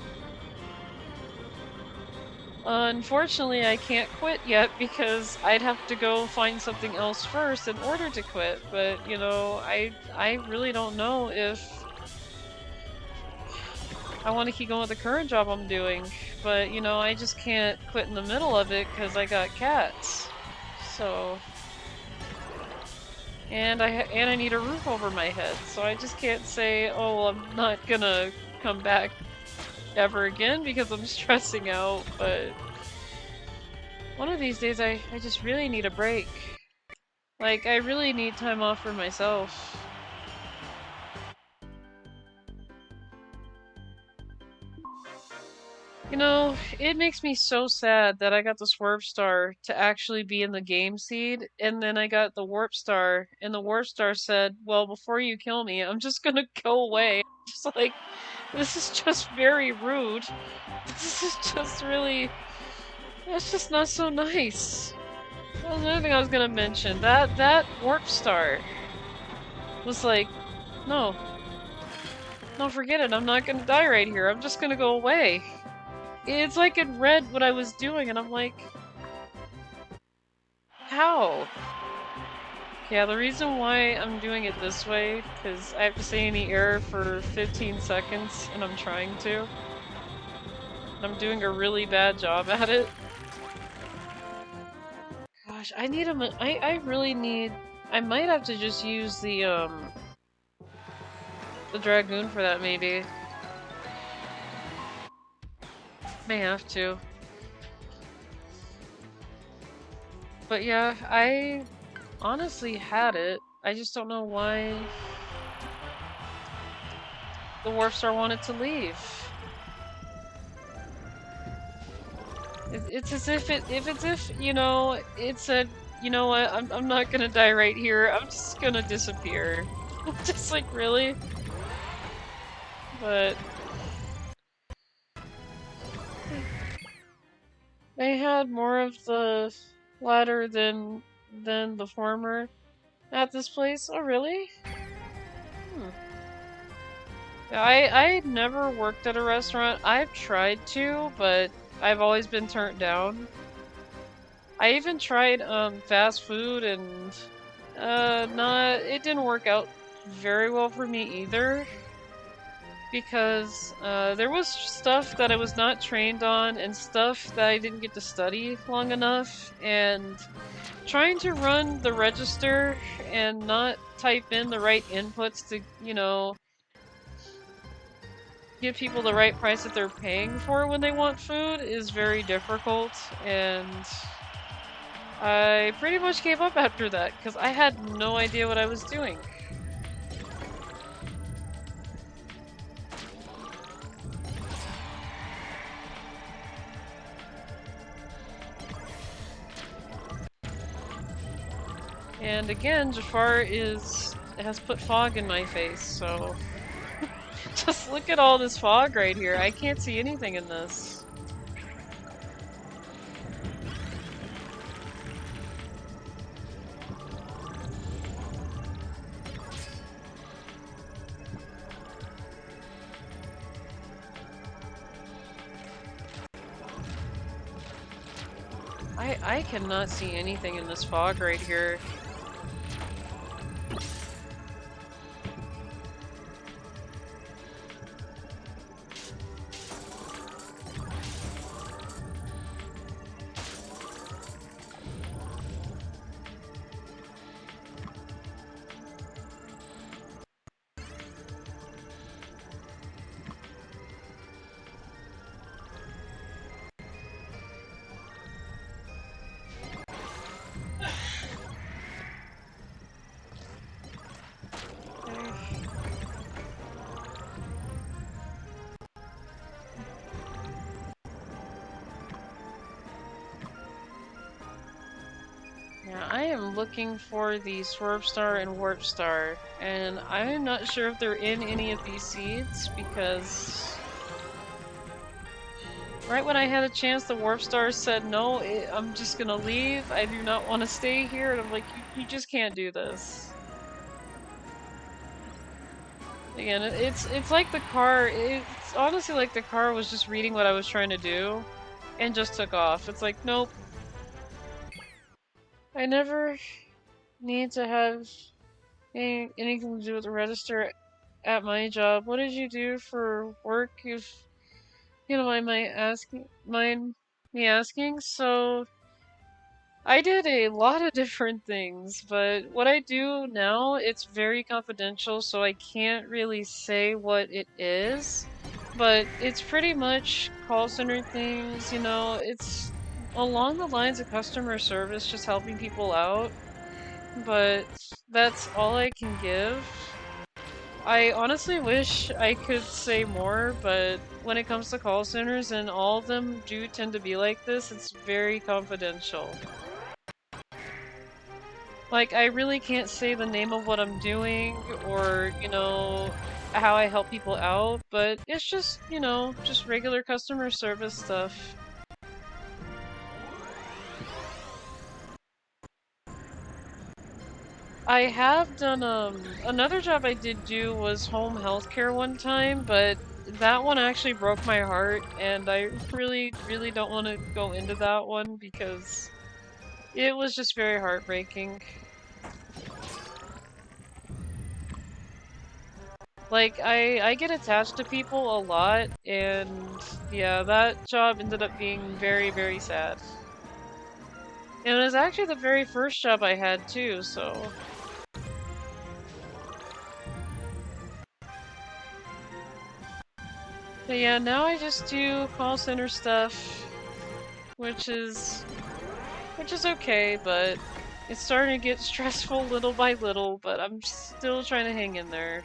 Speaker 2: Unfortunately, I can't quit yet because I'd have to go find something else first in order to quit, but, you know, I really don't know if I want to keep going with the current job I'm doing, but, you know, I just can't quit in the middle of it because I got cats. So... And I need a roof over my head, so I just can't say, oh, well, I'm not gonna come back ever again because I'm stressing out, but one of these days I just really need a break. Like, I really need time off for myself. You know, it makes me so sad that I got the Swerve Star to actually be in the game seed, and then I got the Warp Star, and the Warp Star said, well, before you kill me, I'm just gonna go away. Just like, this is just very rude. This is just really... That's just not so nice. That was another thing I was gonna mention. That Warp Star was like, no. No, forget it. I'm not gonna die right here. I'm just gonna go away. It's like it read what I was doing, and I'm like... How? Yeah, the reason why I'm doing it this way, because I have to say any error for 15 seconds, and I'm trying to. And I'm doing a really bad job at it. Gosh, I need I really need... I might have to just use the Dragoon for that, maybe. May have to. But yeah, I honestly had it. I just don't know why the Warp Star wanted to leave. It's as if you know, it said, you know what, I'm not gonna die right here, I'm just gonna disappear. Just like, really? But... they had more of the latter than the former at this place. Oh, really? I never worked at a restaurant. I've tried to, but I've always been turned down. I even tried fast food, and it didn't work out very well for me either, because there was stuff that I was not trained on and stuff that I didn't get to study long enough, and trying to run the register and not type in the right inputs to, you know, give people the right price that they're paying for when they want food is very difficult, and I pretty much gave up after that because I had no idea what I was doing. And again, Jafar has put fog in my face, so just look at all this fog right here. I can't see anything in this. I cannot see anything in this fog right here. Yeah, I am looking for the Swerve Star and Warp Star, and I'm not sure if they're in any of these seeds because right when I had a chance, the Warp Star said, no, I'm just gonna leave. I do not want to stay here. And I'm like, you just can't do this. Again, it's like the car, it's honestly like the car was just reading what I was trying to do and just took off. It's like, nope. I never need to have anything to do with the register at my job. What did you do for work, if you don't mind me asking? So I did a lot of different things, but what I do now, it's very confidential, so I can't really say what it is. But it's pretty much call center things, you know, it's along the lines of customer service, just helping people out. But that's all I can give. I honestly wish I could say more, but when it comes to call centers, and all of them do tend to be like this, it's very confidential. Like, I really can't say the name of what I'm doing, or, you know, how I help people out, but it's just, you know, just regular customer service stuff. I have done, another job I did do was home healthcare one time, but that one actually broke my heart, and I really, really don't want to go into that one because it was just very heartbreaking. Like, I get attached to people a lot, and yeah, that job ended up being very, very sad. And it was actually the very first job I had too, so... But yeah, now I just do call center stuff, which is okay, but it's starting to get stressful little by little, but I'm still trying to hang in there.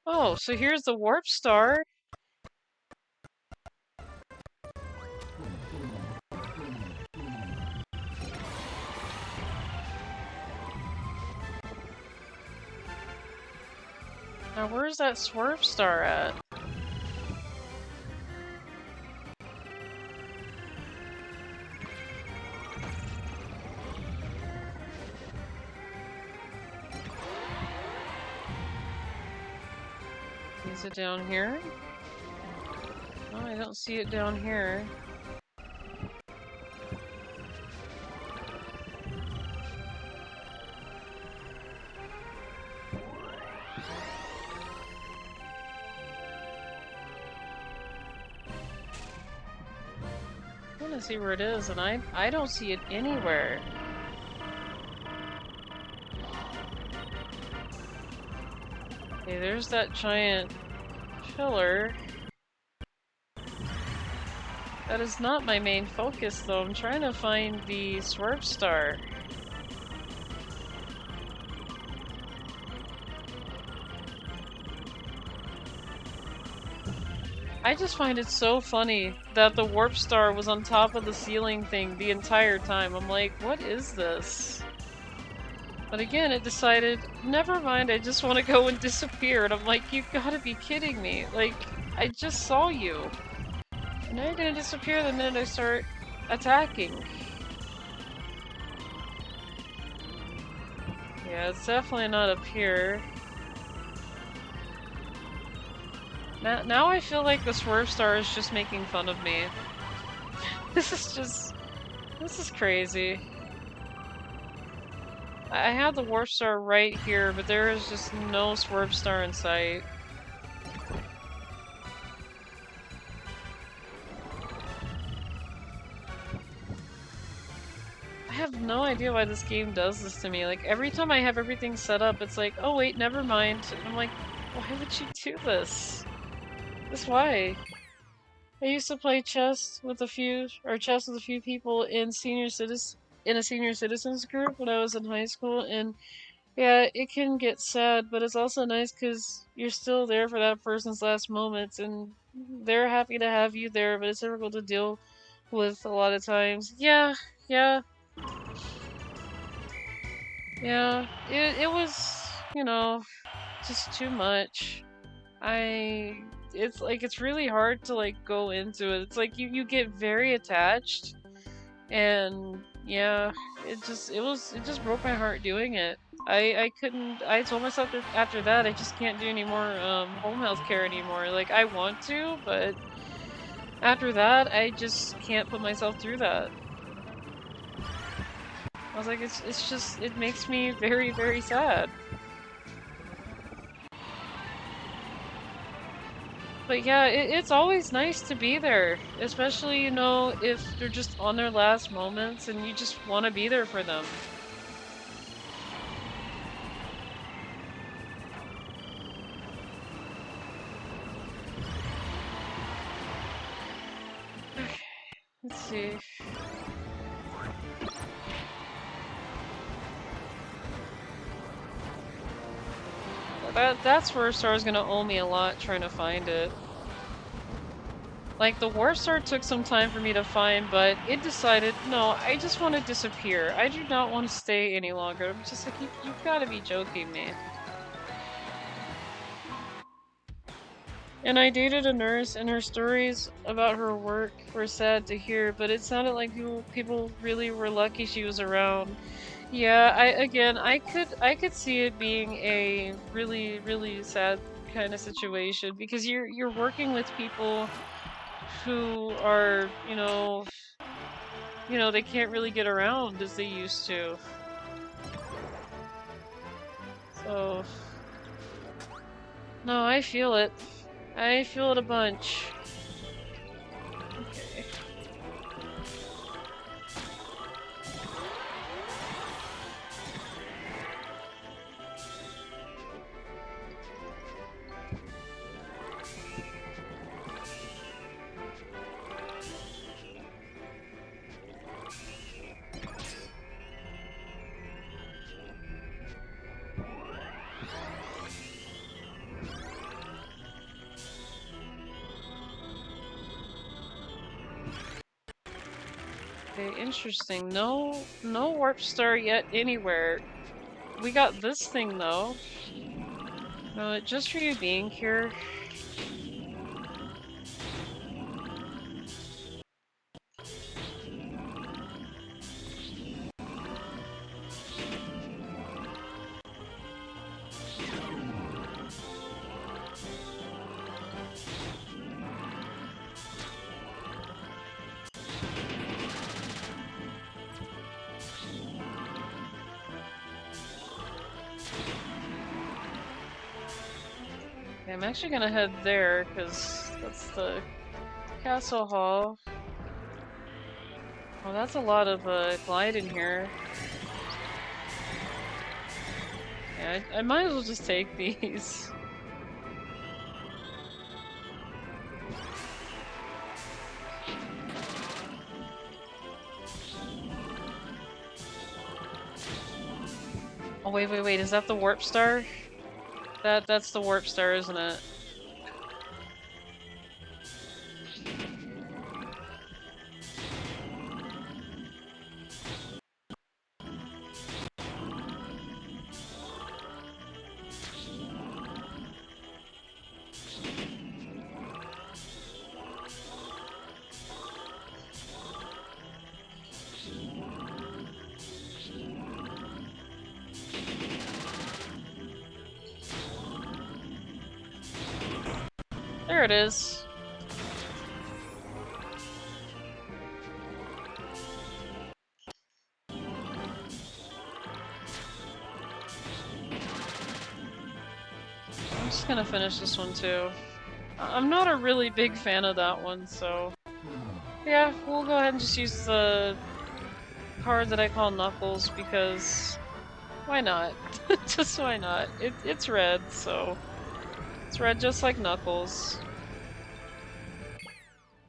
Speaker 2: Oh, so here's the Warp Star. Now where's that Swerve Star at? Is it down here? Oh, I don't see it down here. I want to see where it is, and I don't see it anywhere. Okay, there's that giant pillar. That is not my main focus, though. I'm trying to find the Swerve Star. I just find it so funny that the Warp Star was on top of the ceiling thing the entire time. I'm like, what is this? But again, it decided, never mind, I just want to go and disappear. And I'm like, you've got to be kidding me. Like, I just saw you. And now you're gonna disappear the minute I start attacking. Yeah, it's definitely not up here. Now I feel like the Swerve Star is just making fun of me. This is crazy. I had the Warp Star right here, but there is just no Swerve Star in sight. I have no idea why this game does this to me. Like, every time I have everything set up, it's like, oh wait, never mind. And I'm like, why would you do this? This why? I used to play chess with a few people in a senior citizens group when I was in high school, and yeah, it can get sad, but it's also nice because you're still there for that person's last moments, and they're happy to have you there, but it's difficult to deal with a lot of times. Yeah. It was, you know, just too much. It's really hard to like go into it. It's like you get very attached, and yeah, it just broke my heart doing it. I couldn't. I told myself that after that I just can't do any more home health care anymore. Like, I want to, but after that I just can't put myself through that. I was like, it makes me very, very sad. But yeah, it's always nice to be there, especially, you know, if they're just on their last moments and you just want to be there for them. Okay, let's see. That's where Star's gonna owe me a lot trying to find it. Like, the War Star took some time for me to find, but it decided, no, I just want to disappear. I do not want to stay any longer. I'm just like, you've got to be joking me. And I dated a nurse, and her stories about her work were sad to hear, but it sounded like people really were lucky she was around. Yeah, I could see it being a really, really sad kind of situation, because you're working with people who are, they can't really get around as they used to. So, no, I feel it. I feel it a bunch. Okay. Okay, interesting. No warp star yet anywhere. We got this thing though. No, just for you being here. Okay, I'm actually gonna head there, because that's the castle hall. Oh, that's a lot of glide in here. Yeah, I might as well just take these. Oh, wait, is that the warp star? That's the warp star, isn't it? There it is. I'm just gonna finish this one too. I'm not a really big fan of that one, so... Yeah, we'll go ahead and just use the card that I call Knuckles, because... why not? Just why not? It's red, so... it's red just like Knuckles.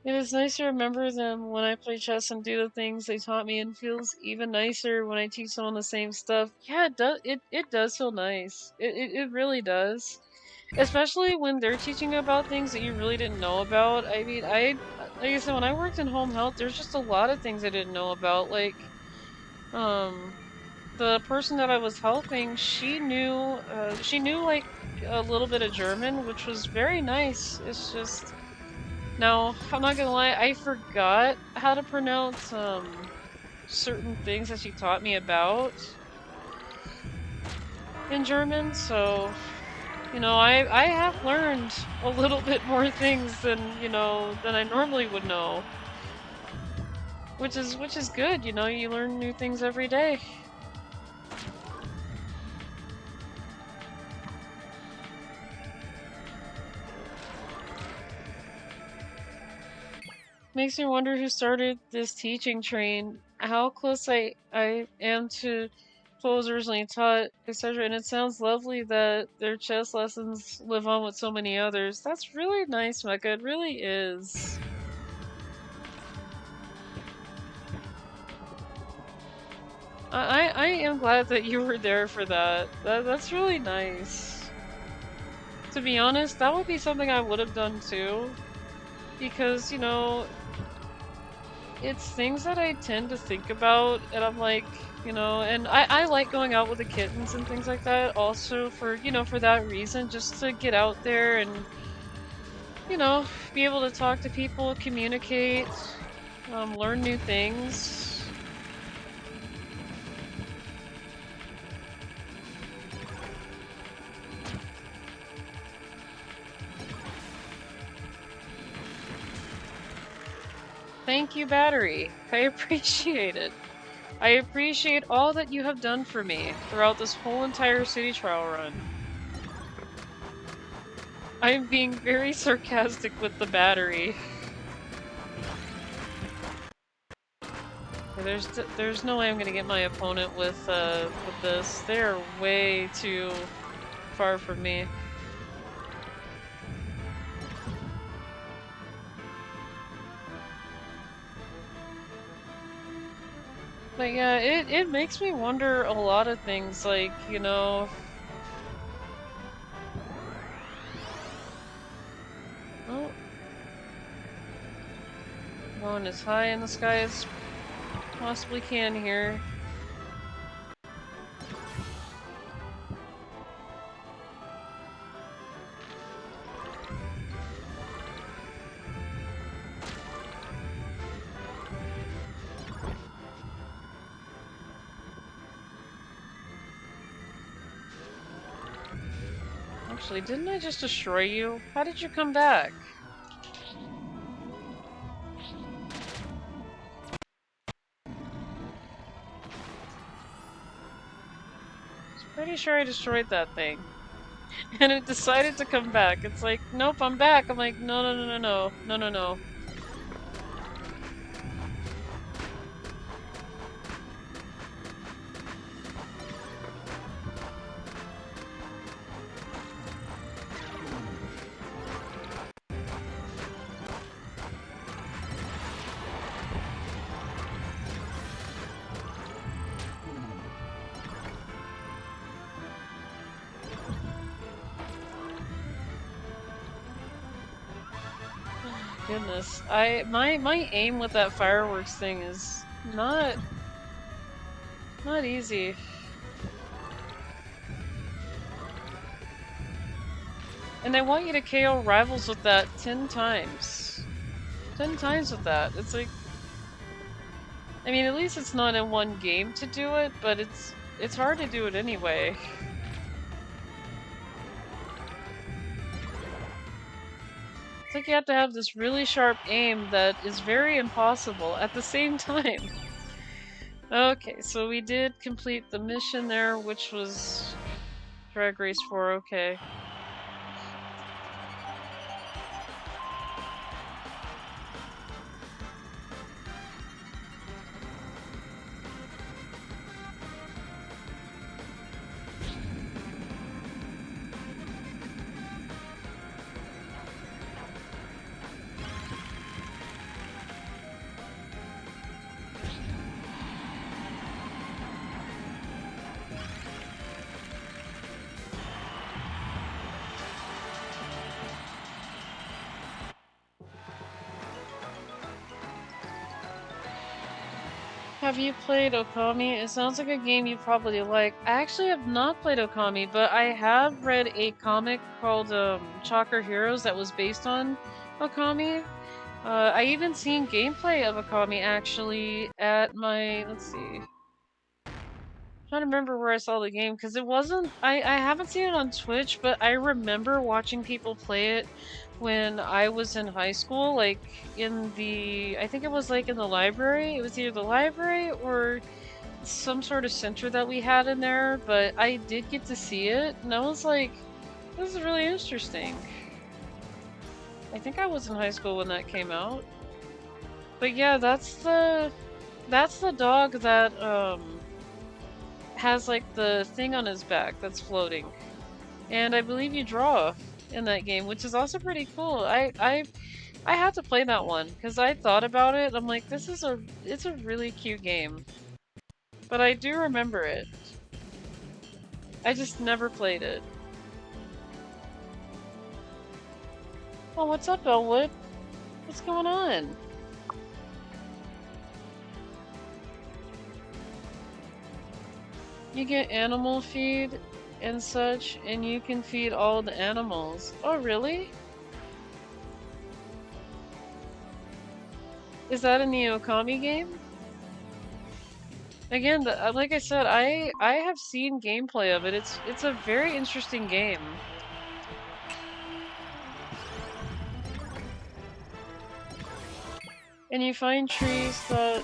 Speaker 2: It is nice to remember them when I play chess and do the things they taught me, and feels even nicer when I teach someone the same stuff. Yeah, it does feel nice. It really does. Especially when they're teaching about things that you really didn't know about. I mean, like I said, when I worked in home health, there's just a lot of things I didn't know about. Like, the person that I was helping, she knew like a little bit of German, which was very nice. It's just, now, I'm not gonna lie, I forgot how to pronounce, certain things that she taught me about in German, so... you know, I have learned a little bit more things than, you know, than I normally would know. Which is good, you know, you learn new things every day. Makes me wonder who started this teaching train, how close I am to what was originally taught, etc. And it sounds lovely that their chess lessons live on with so many others. That's really nice, Mecca. It really is. I am glad that you were there for that. That's really nice. To be honest, that would be something I would have done too. Because, you know, it's things that I tend to think about, and I'm like, you know, and I like going out with the kittens and things like that also for, you know, for that reason, just to get out there and, you know, be able to talk to people, communicate, learn new things. Thank you, Battery. I appreciate it. I appreciate all that you have done for me throughout this whole entire city trial run. I am being very sarcastic with the battery. There's no way I'm gonna get my opponent with this. They're way too far from me. But yeah, it makes me wonder a lot of things, like, you know... oh. Going as high in the sky as possibly can here. Actually, didn't I just destroy you? How did you come back? Pretty sure I destroyed that thing. And it decided to come back. It's like, nope, I'm back. I'm like, no, no, no, no, no, no, no, no. Goodness, my aim with that fireworks thing is not easy. And they want you to KO rivals with that 10 times. 10 times with that. It's like, I mean, at least it's not in one game to do it, but it's hard to do it anyway. It's like you have to have this really sharp aim that is very impossible at the same time. Okay, so we did complete the mission there, which was Drag Race 4, okay. Have you played Okami? It sounds like a game you probably like. I actually have not played Okami, but I have read a comic called Chakra Heroes that was based on Okami. I even seen gameplay of Okami actually at my, let's see. I'm trying to remember where I saw the game because it wasn't, I haven't seen it on Twitch, but I remember watching people play it when I was in high school, like in the, I think it was like in the library. It was either the library or some sort of center that we had in there, but I did get to see it, and I was like, this is really interesting. I think I was in high school when that came out. But yeah, that's the dog that has like the thing on his back that's floating. And I believe you draw in that game, which is also pretty cool. I had to play that one because I thought about it. I'm like, it's a really cute game. But I do remember it. I just never played it. Oh, what's up, Elwood? What's going on? You get animal feed and such, and you can feed all the animals. Oh, really? Is that in the Okami game? Again, like I said, I have seen gameplay of it. It's a very interesting game. And you find trees that...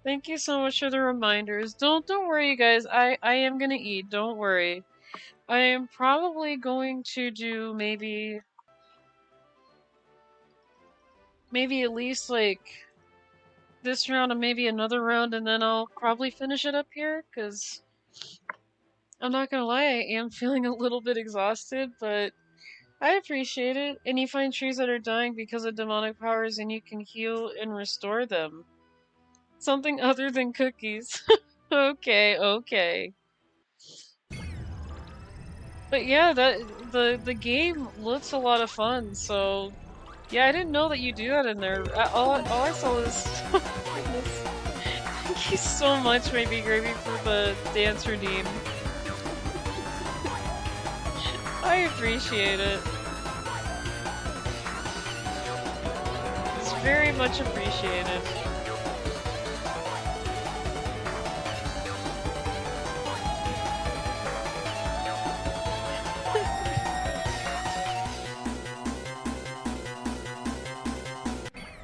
Speaker 2: Thank you so much for the reminders. Don't worry, you guys. I am gonna eat. Don't worry. I am probably going to do maybe at least like this round and maybe another round, and then I'll probably finish it up here, because I'm not gonna lie, I am feeling a little bit exhausted, but I appreciate it. And you find trees that are dying because of demonic powers, and you can heal and restore them. Something other than cookies. Okay. But yeah, the game looks a lot of fun, so yeah, I didn't know that you do that in there. All I saw was this. Thank you so much, Maybe Gravy, for the dance redeem. I appreciate it. It's very much appreciated.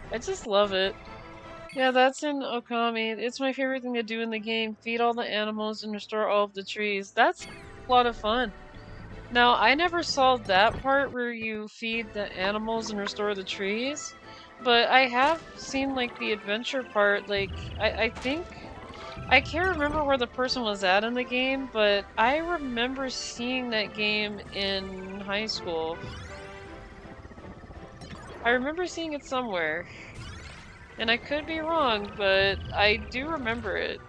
Speaker 2: I just love it. Yeah, that's in Okami. It's my favorite thing to do in the game. Feed all the animals and restore all of the trees. That's a lot of fun. Now, I never saw that part where you feed the animals and restore the trees, but I have seen, like, the adventure part. Like, I think... I can't remember where the person was at in the game, but I remember seeing that game in high school. I remember seeing it somewhere. And I could be wrong, but I do remember it.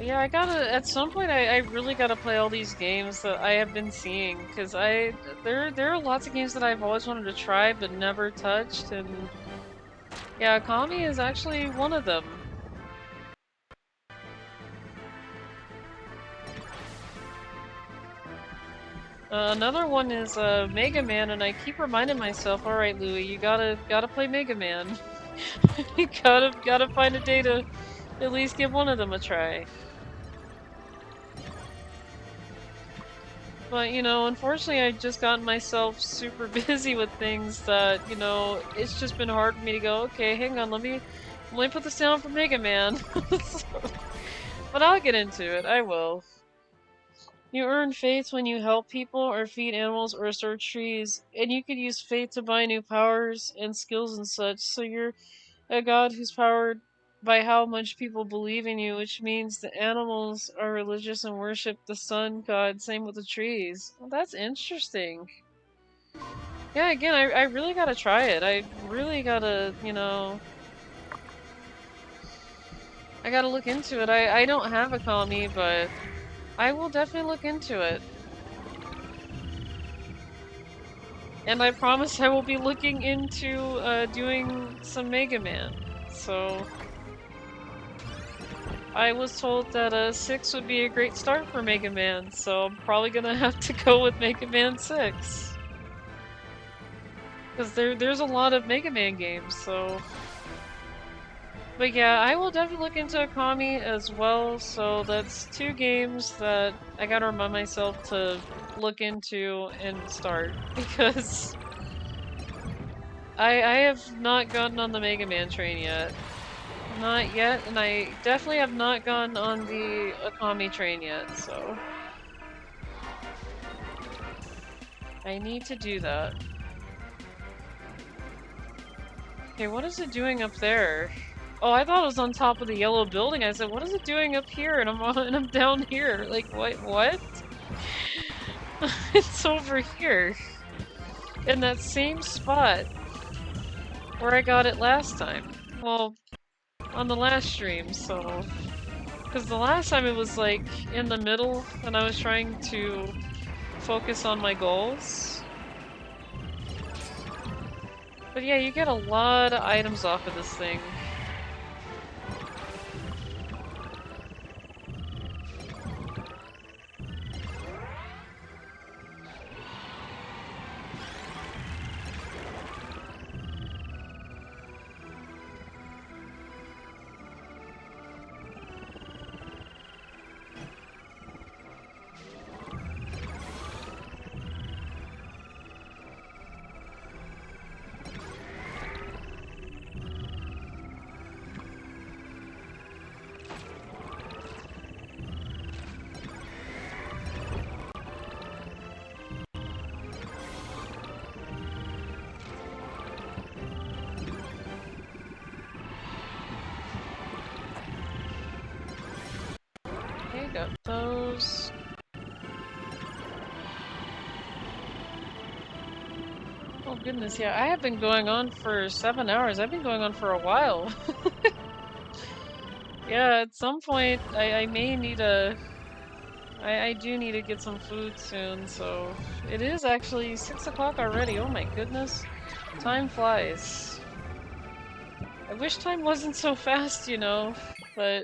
Speaker 2: Yeah, I gotta, at some point I really gotta play all these games that I have been seeing, because there are lots of games that I've always wanted to try but never touched, and yeah, Kami is actually one of them. Another one is Mega Man, and I keep reminding myself, alright Louie, you gotta play Mega Man. You gotta find a day to at least give one of them a try. But, you know, unfortunately I've just gotten myself super busy with things that, you know, it's just been hard for me to go, okay, hang on, let me put this down for Mega Man. But I'll get into it, I will. You earn faith when you help people or feed animals or search trees, and you could use faith to buy new powers and skills and such, so you're a god who's powered by how much people believe in you, which means the animals are religious and worship the sun god, same with the trees. Well, that's interesting. Yeah, again, I really gotta try it. I really gotta, you know... I gotta look into it. I don't have a Kami, but I will definitely look into it. And I promise I will be looking into doing some Mega Man. So I was told that 6 would be a great start for Mega Man, so I'm probably gonna have to go with Mega Man 6. Because there's a lot of Mega Man games, so... But yeah, I will definitely look into Akami as well, so that's 2 games that I gotta remind myself to look into and start, because I have not gotten on the Mega Man train yet. Not yet, and I definitely have not gone on the Akami train yet, so... I need to do that. Okay, what is it doing up there? Oh, I thought it was on top of the yellow building. I said, what is it doing up here? And I'm down here. Like, what? It's over here. In that same spot where I got it last time. Well, on the last stream, so... Because the last time it was, like, in the middle, and I was trying to focus on my goals. But yeah, you get a lot of items off of this thing. Okay, got those. Oh goodness, yeah, I have been going on for 7 hours. I've been going on for a while. Yeah, at some point, I may need a... I do need to get some food soon, so... It is actually 6 o'clock already, oh my goodness. Time flies. I wish time wasn't so fast, you know, but...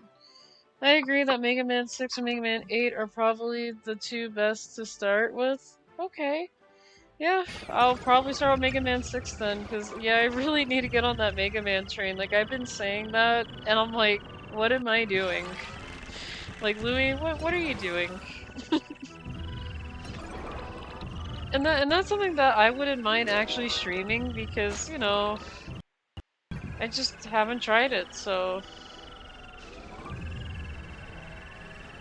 Speaker 2: I agree that Mega Man 6 and Mega Man 8 are probably the 2 best to start with. Okay. Yeah, I'll probably start with Mega Man 6 then, because, yeah, I really need to get on that Mega Man train. Like, I've been saying that, and I'm like, what am I doing? Like, Louie, what are you doing? And that's something that I wouldn't mind actually streaming, because, you know, I just haven't tried it, so...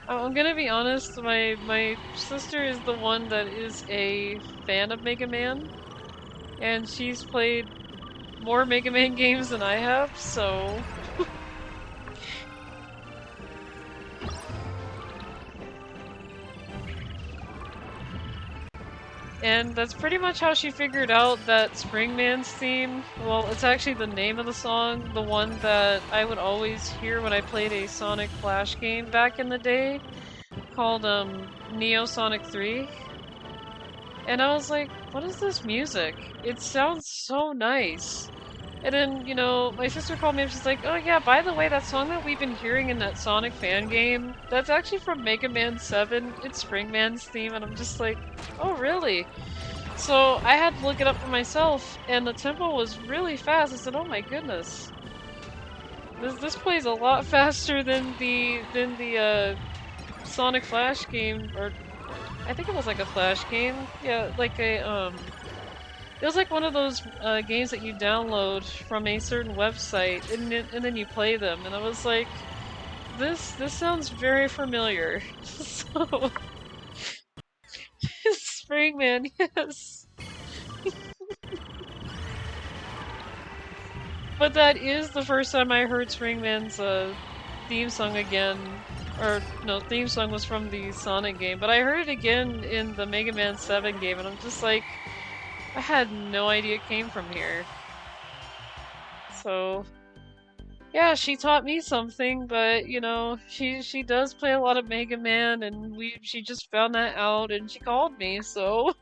Speaker 2: I'm gonna be honest, my sister is the one that is a fan of Mega Man, and she's played more Mega Man games than I have, so... And that's pretty much how she figured out that Springman's theme. Well, it's actually the name of the song, the one that I would always hear when I played a Sonic Flash game back in the day, called Neo Sonic 3. And I was like, what is this music? It sounds so nice. And then, you know, my sister called me and she's like, oh yeah, by the way, that song that we've been hearing in that Sonic fan game, that's actually from Mega Man 7. It's Springman's theme. And I'm just like, oh really? So I had to look it up for myself, and the tempo was really fast. I said, oh my goodness. This plays a lot faster than the Sonic Flash game, or I think it was like a Flash game. Yeah, like a it was like one of those games that you download from a certain website, and then you play them. And I was like, this sounds very familiar. So Springman, yes. But that is the first time I heard Springman's theme song again. Or, no, theme song was from the Sonic game, but I heard it again in the Mega Man 7 game, and I'm just like, I had no idea it came from here. So, yeah, she taught me something, but, you know, she does play a lot of Mega Man, and she just found that out, and she called me, so...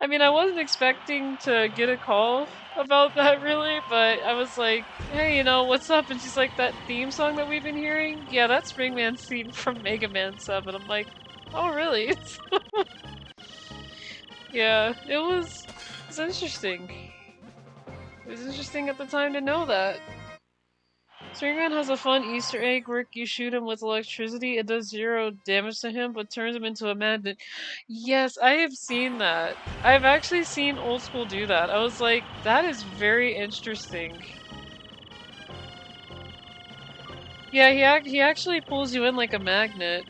Speaker 2: I mean, I wasn't expecting to get a call about that really, but I was like, hey, you know, what's up? And she's like, that theme song that we've been hearing? Yeah, that's Springman's theme from Mega Man 7. I'm like, oh, really? Yeah, it was interesting. It was interesting at the time to know that. Springman has a fun Easter egg where you shoot him with electricity. It does 0 damage to him, but turns him into a magnet. Yes, I have seen that. I've actually seen Oldschool do that. I was like, that is very interesting. Yeah, he actually pulls you in like a magnet.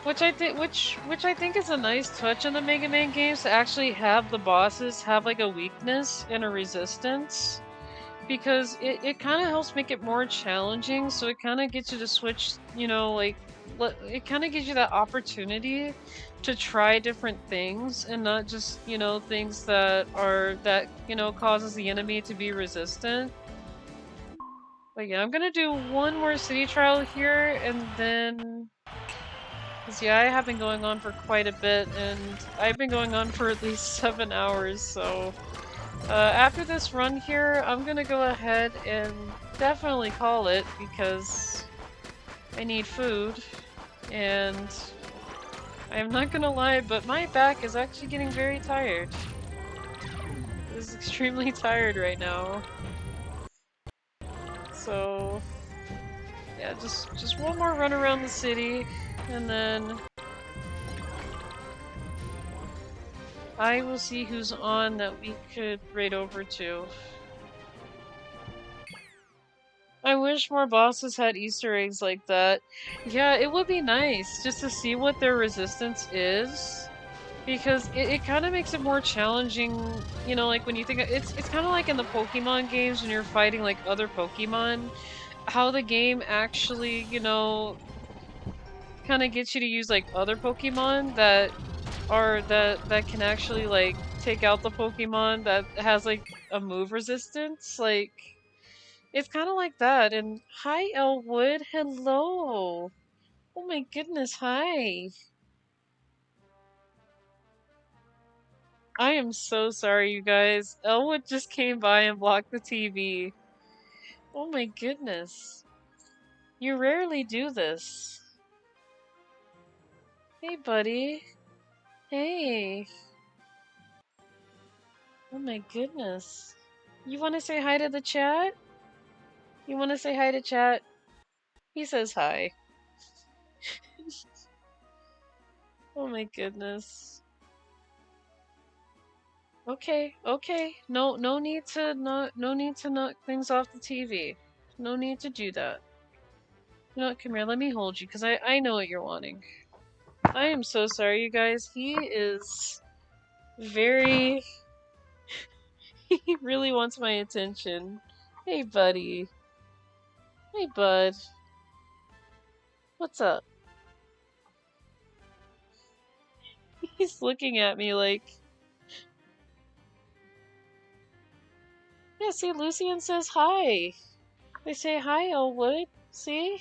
Speaker 2: Which I think is a nice touch in the Mega Man games, to actually have the bosses have like a weakness and a resistance, because it kind of helps make it more challenging. So it kind of gets you to switch, you know, like it kind of gives you that opportunity to try different things and not just, you know, things that you know, causes the enemy to be resistant. But yeah, I'm gonna do one more city trial here, and then. Because, yeah, I have been going on for quite a bit, and I've been going on for at least 7 hours, so... after this run here, I'm gonna go ahead and definitely call it, because I need food, and I'm not gonna lie, but my back is actually getting very tired. It's extremely tired right now. So... yeah, just one more run around the city, and then... I will see who's on that we could raid over to. I wish more bosses had Easter eggs like that. Yeah, it would be nice just to see what their resistance is. Because it kind of makes it more challenging, you know, like when you think it's kind of like in the Pokemon games when you're fighting like other Pokemon, how the game actually, you know, kind of gets you to use like other Pokemon that can actually like take out the Pokemon that has like a move resistance. Like, it's kind of like that. And hi, Elwood. Hello. Oh my goodness. Hi. I am so sorry, you guys. Elwood just came by and blocked the TV. Oh my goodness. You rarely do this. Hey, buddy. Hey. Oh my goodness. You want to say hi to the chat? You want to say hi to chat? He says hi. Oh my goodness. Okay, okay. No need to knock things off the TV. No need to do that. You know what, come here, let me hold you, because I know what you're wanting. I am so sorry, you guys. He is very... he really wants my attention. Hey, buddy. Hey, bud. What's up? He's looking at me like... Yeah, see, Lucian says hi. They say hi, Elwood. See?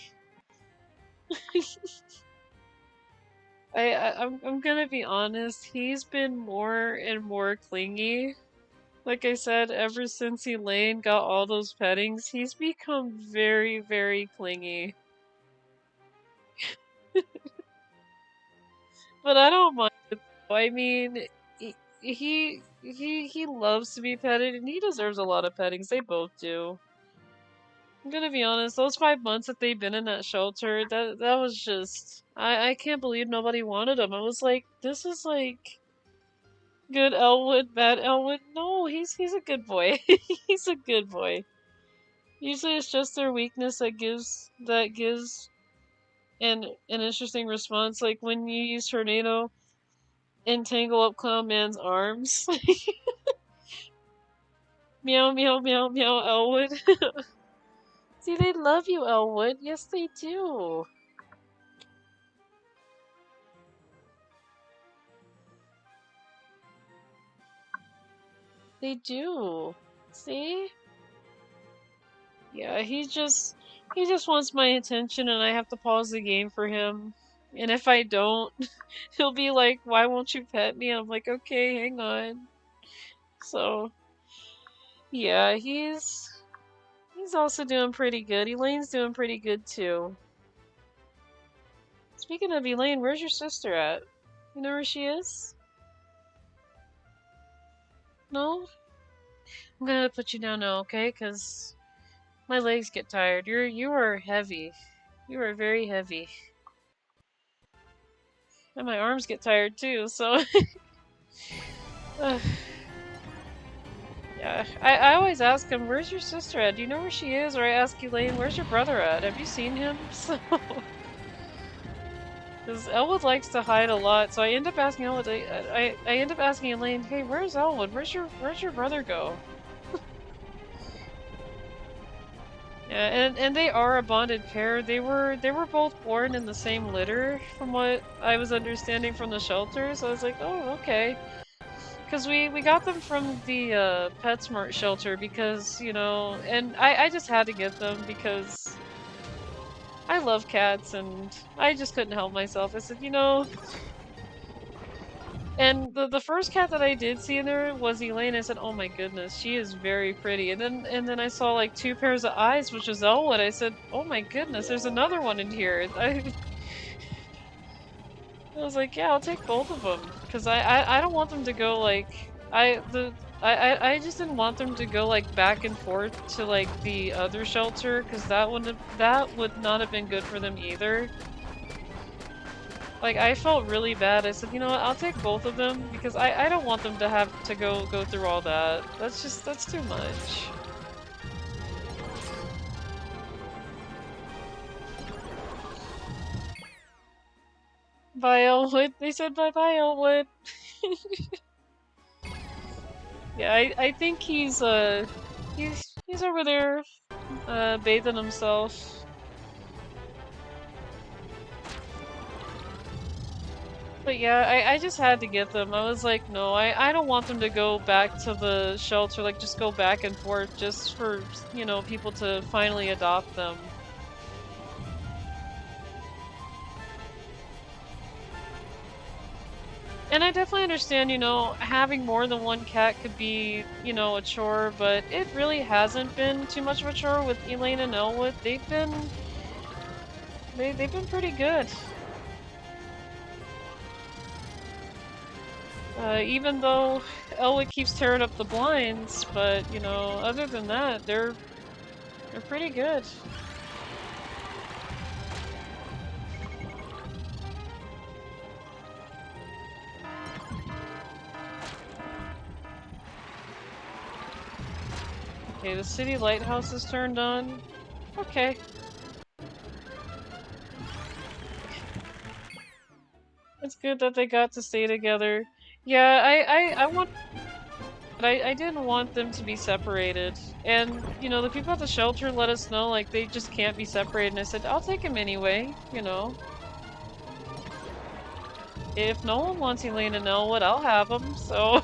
Speaker 2: I'm gonna be honest, he's been more and more clingy. Like I said, ever since Elaine got all those pettings, he's become very, very clingy. But I don't mind it though. I mean, he loves to be petted, and he deserves a lot of pettings. They both do. I'm gonna be honest, those 5 months that they've been in that shelter, that was just... I can't believe nobody wanted him. I was like, this is like... Good Elwood, bad Elwood. No, he's a good boy. He's a good boy. Usually it's just their weakness that gives an interesting response, like when you use Tornado and tangle up Clown Man's arms. Meow, meow, meow, meow, Elwood. See, they love you, Elwood. Yes, they do. They do. See? Yeah, he just wants my attention, and I have to pause the game for him. And if I don't, he'll be like, "Why won't you pet me?" And I'm like, "Okay, hang on." So, yeah, he's also doing pretty good. Elaine's doing pretty good too. Speaking of Elaine, where's your sister at? You know where she is? No? I'm gonna put you down now, okay? 'Cause my legs get tired. You are heavy. You are very heavy. And my arms get tired too, so... Yeah, I always ask him, where's your sister at? Do you know where she is? Or I ask Elaine, where's your brother at? Have you seen him? So... Because Elwood likes to hide a lot, so I end up asking Elwood, I end up asking Elaine, hey, where's Elwood? Where's your brother go? Yeah, and they are a bonded pair. They were both born in the same litter, from what I was understanding from the shelter, so I was like, oh, okay. Because we got them from the PetSmart shelter because, you know, and I just had to get them because I love cats and I just couldn't help myself. I said, you know... And the first cat that I did see in there was Elaine. I said, oh my goodness, she is very pretty. And then I saw like 2 pairs of eyes, which was Elwood. I said, oh my goodness, there's another one in here. I was like, yeah, I'll take both of them. Because I don't want them to go like... I just didn't want them to go like back and forth to like the other shelter, because that would not have been good for them either. Like, I felt really bad. I said, you know what, I'll take both of them, because I don't want them to have to go through all that. That's too much. Bye, Elwood. They said bye-bye, Elwood. Yeah, I think he's over there, bathing himself. But yeah, I just had to get them. I was like, no, I don't want them to go back to the shelter, like just go back and forth just for, you know, people to finally adopt them. And I definitely understand, you know, having more than one cat could be, you know, a chore, but it really hasn't been too much of a chore with Elaine and Elwood. They've been pretty good. Even though Elwood keeps tearing up the blinds, but, you know, other than that, they're pretty good. Okay, the city lighthouse is turned on. Okay. It's good that they got to stay together. Yeah, I want... But I didn't want them to be separated. And, you know, the people at the shelter let us know, like, they just can't be separated. And I said, I'll take them anyway, you know. If no one wants Elaine and Elwood, I'll have them, so...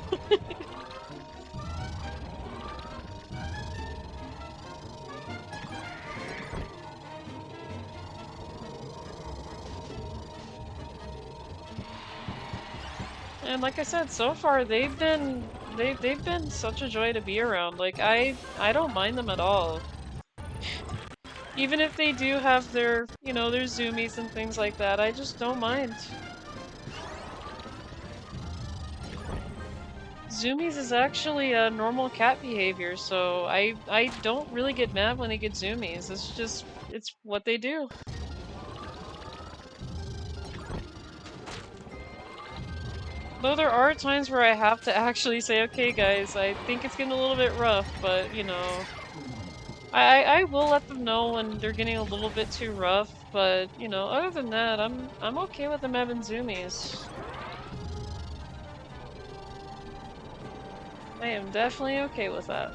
Speaker 2: And like I said, so far they've been such a joy to be around. Like I don't mind them at all. Even if they do have their, you know, their zoomies and things like that, I just don't mind. Zoomies is actually a normal cat behavior, so I don't really get mad when they get zoomies. It's just, it's what they do. Though there are times where I have to actually say, okay guys, I think it's getting a little bit rough, but you know, I will let them know when they're getting a little bit too rough, but you know, other than that, I'm okay with them having zoomies. I am definitely okay with that.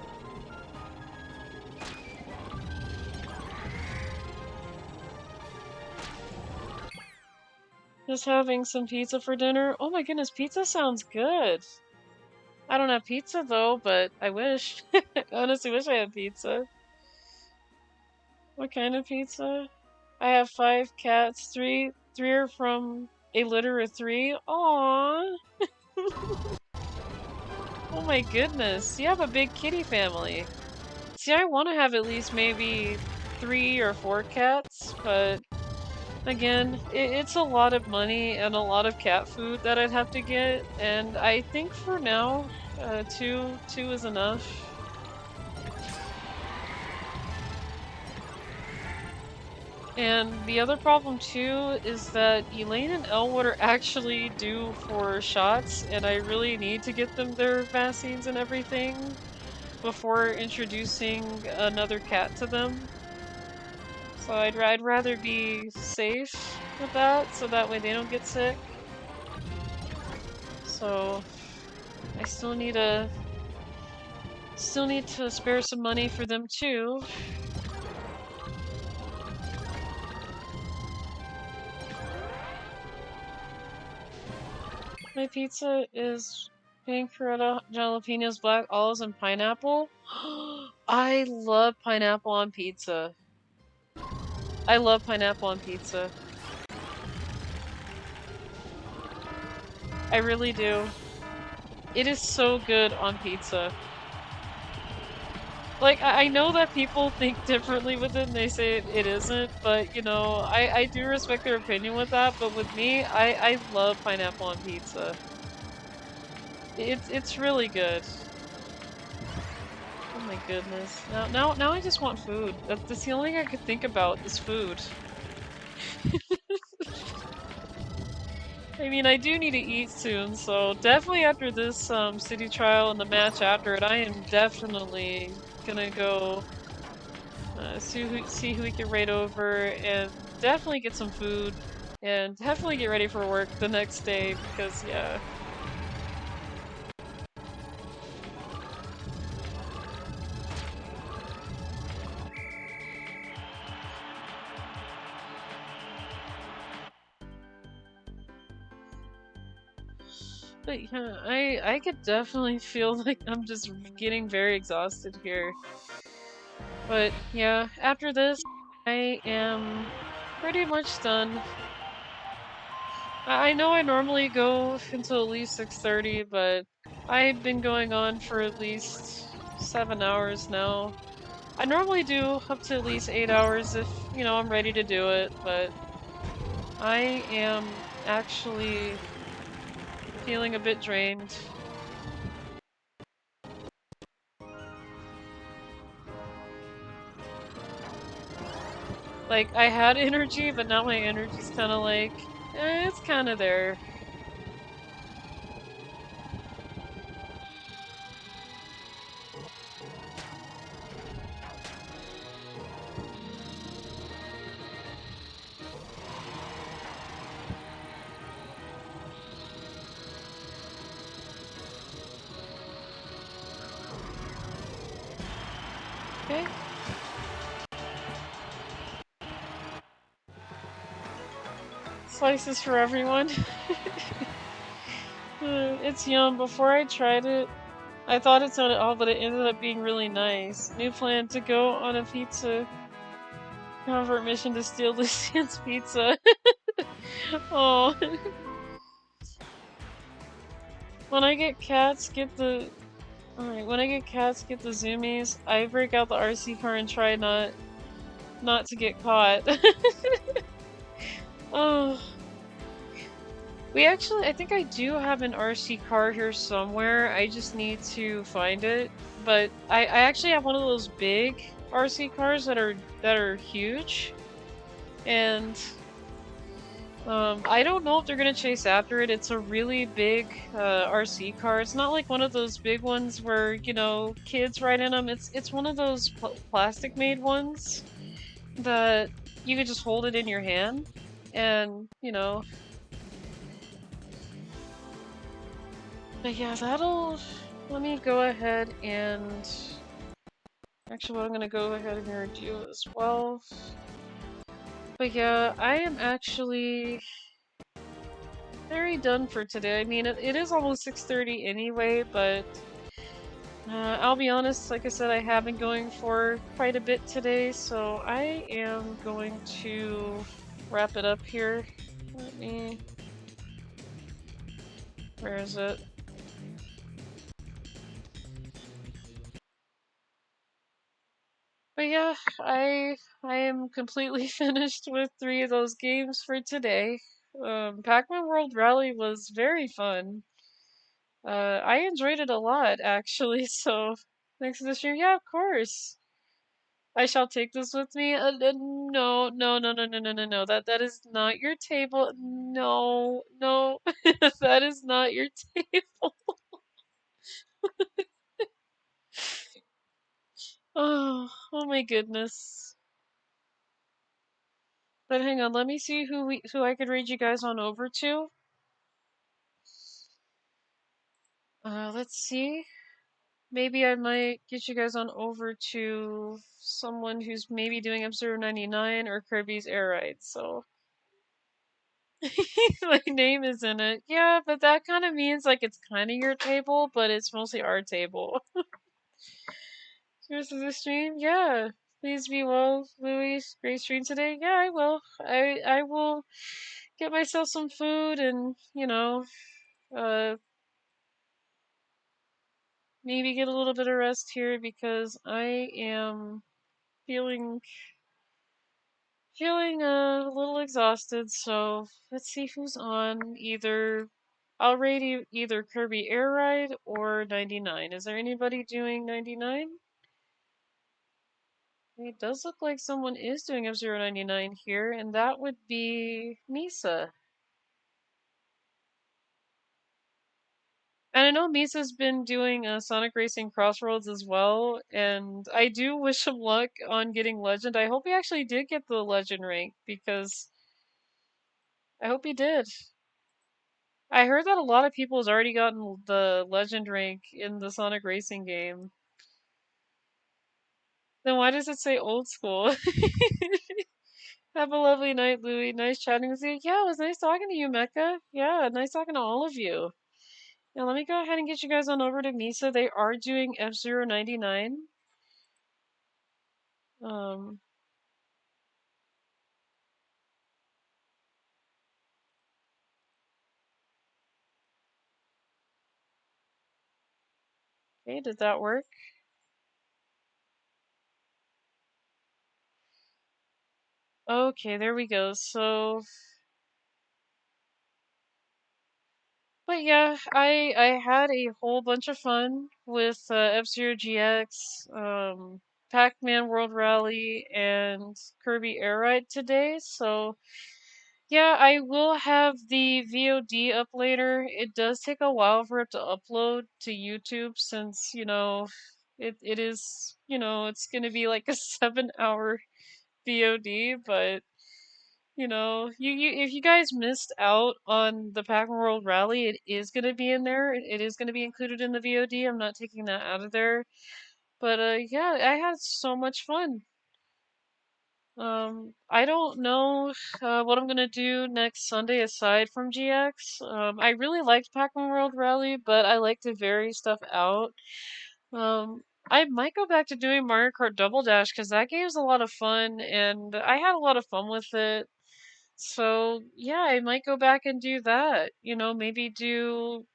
Speaker 2: Just having some pizza for dinner. Oh my goodness, pizza sounds good. I don't have pizza though, but I wish. I honestly wish I had pizza. What kind of pizza? I have 5 cats. Three are from a litter of 3. Aww. Oh my goodness, you have a big kitty family. See, I want to have at least maybe 3 or 4 cats, but again, it's a lot of money and a lot of cat food that I'd have to get, and I think for now, 2 is enough. And the other problem too is that Elaine and Elwood are actually due for shots, and I really need to get them their vaccines and everything before introducing another cat to them. So I'd rather be safe with that, so that way they don't get sick. So I still need to spare some money for them too. My pizza is pancetta, jalapenos, black olives, and pineapple. I love pineapple on pizza. I love pineapple on pizza. I really do. It is so good on pizza. Like, I know that people think differently with it and they say it isn't, but, you know, I do respect their opinion with that, but with me, I love pineapple on pizza. It's really good. Oh my goodness. Now I just want food. That's the only thing I could think about is food. I mean, I do need to eat soon, so definitely after this city trial and the match after it, I am definitely gonna go see who we can raid over, and definitely get some food, and definitely get ready for work the next day, because yeah. But yeah, I could definitely feel like I'm just getting very exhausted here. But yeah, after this, I am pretty much done. I know I normally go until at least 6:30, but I've been going on for at least 7 hours now. I normally do up to at least 8 hours if, you know, I'm ready to do it, but I am actually feeling a bit drained. Like, I had energy, but now my energy's kind of like, it's kind of there. Okay. Slices for everyone. It's yum. Before I tried it, I thought it sounded odd, but it ended up being really nice. New plan to go on a pizza convert mission to steal Lucian's pizza. Oh. When I get cats, get the... Alright, when I get cats, get the zoomies. I break out the RC car and try not to get caught. Oh. I think I do have an RC car here somewhere. I just need to find it. But I actually have one of those big RC cars that are huge. And I don't know if they're gonna chase after it. It's a really big RC car. It's not like one of those big ones where, you know, kids ride in them. It's one of those plastic made ones that you could just hold it in your hand and, you know. But yeah, let me go ahead and... Actually, what I'm gonna go ahead and do as well. But yeah, I am actually very done for today. I mean, it is almost 6:30 anyway, but I'll be honest, like I said, I have been going for quite a bit today, so I am going to wrap it up here. Let me... Where is it? But yeah, I am completely finished with 3 of those games for today. Pac Man World Rally was very fun. I enjoyed it a lot, actually, so thanks for the stream. Yeah, of course. I shall take this with me. No, no, no, no, no, no, no, no. That is not your table. No, no. That is not your table. Oh my goodness. But hang on, let me see who I could raid you guys on over to. Let's see. Maybe I might get you guys on over to someone who's maybe doing episode 99 or Kirby's Air Ride, so. My name is in it. Yeah, but that kind of means like it's kind of your table, but it's mostly our table. Here's the stream. Yeah. Please be well, Louie. Great stream today. Yeah, I will. I will get myself some food and, you know, uh maybe get a little bit of rest here because I am feeling a little exhausted, so let's see who's on. I'll rate either Kirby Air Ride or 99. Is there anybody doing 99? It does look like someone is doing F099 here, and that would be Misa. And I know Misa's been doing Sonic Racing Crossroads as well, and I do wish him luck on getting Legend. I hope he actually did get the Legend rank, because I hope he did. I heard that a lot of people has already gotten the Legend rank in the Sonic Racing game. Then why does it say old school? Have a lovely night, Louie. Nice chatting with you. Yeah, it was nice talking to you, Mecca. Yeah, nice talking to all of you. Now let me go ahead and get you guys on over to Misa. They are doing F099. Okay, did that work? Okay, there we go. So, but yeah, I had a whole bunch of fun with F-Zero GX, Pac Man World Rally, and Kirby Air Ride today. So, yeah, I will have the VOD up later. It does take a while for it to upload to YouTube since, you know, it is, you know, it's gonna be like a 7-hour VOD, but you know, if you guys missed out on the Pac Man World Rally, it is gonna be in there. It is gonna be included in the VOD. I'm not taking that out of there. But yeah, I had so much fun. I don't know what I'm gonna do next Sunday aside from GX. I really liked Pac Man World Rally, but I like to vary stuff out. I might go back to doing Mario Kart Double Dash because that game's a lot of fun, and I had a lot of fun with it. So yeah, I might go back and do that. You know, maybe do,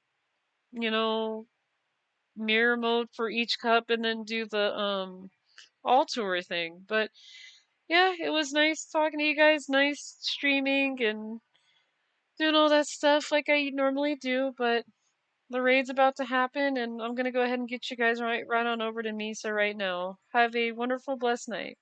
Speaker 2: you know, mirror mode for each cup and then do the all tour thing. But yeah, it was nice talking to you guys, nice streaming and doing all that stuff like I normally do, but the raid's about to happen and I'm gonna go ahead and get you guys right on over to Misa right now. Have a wonderful, blessed night.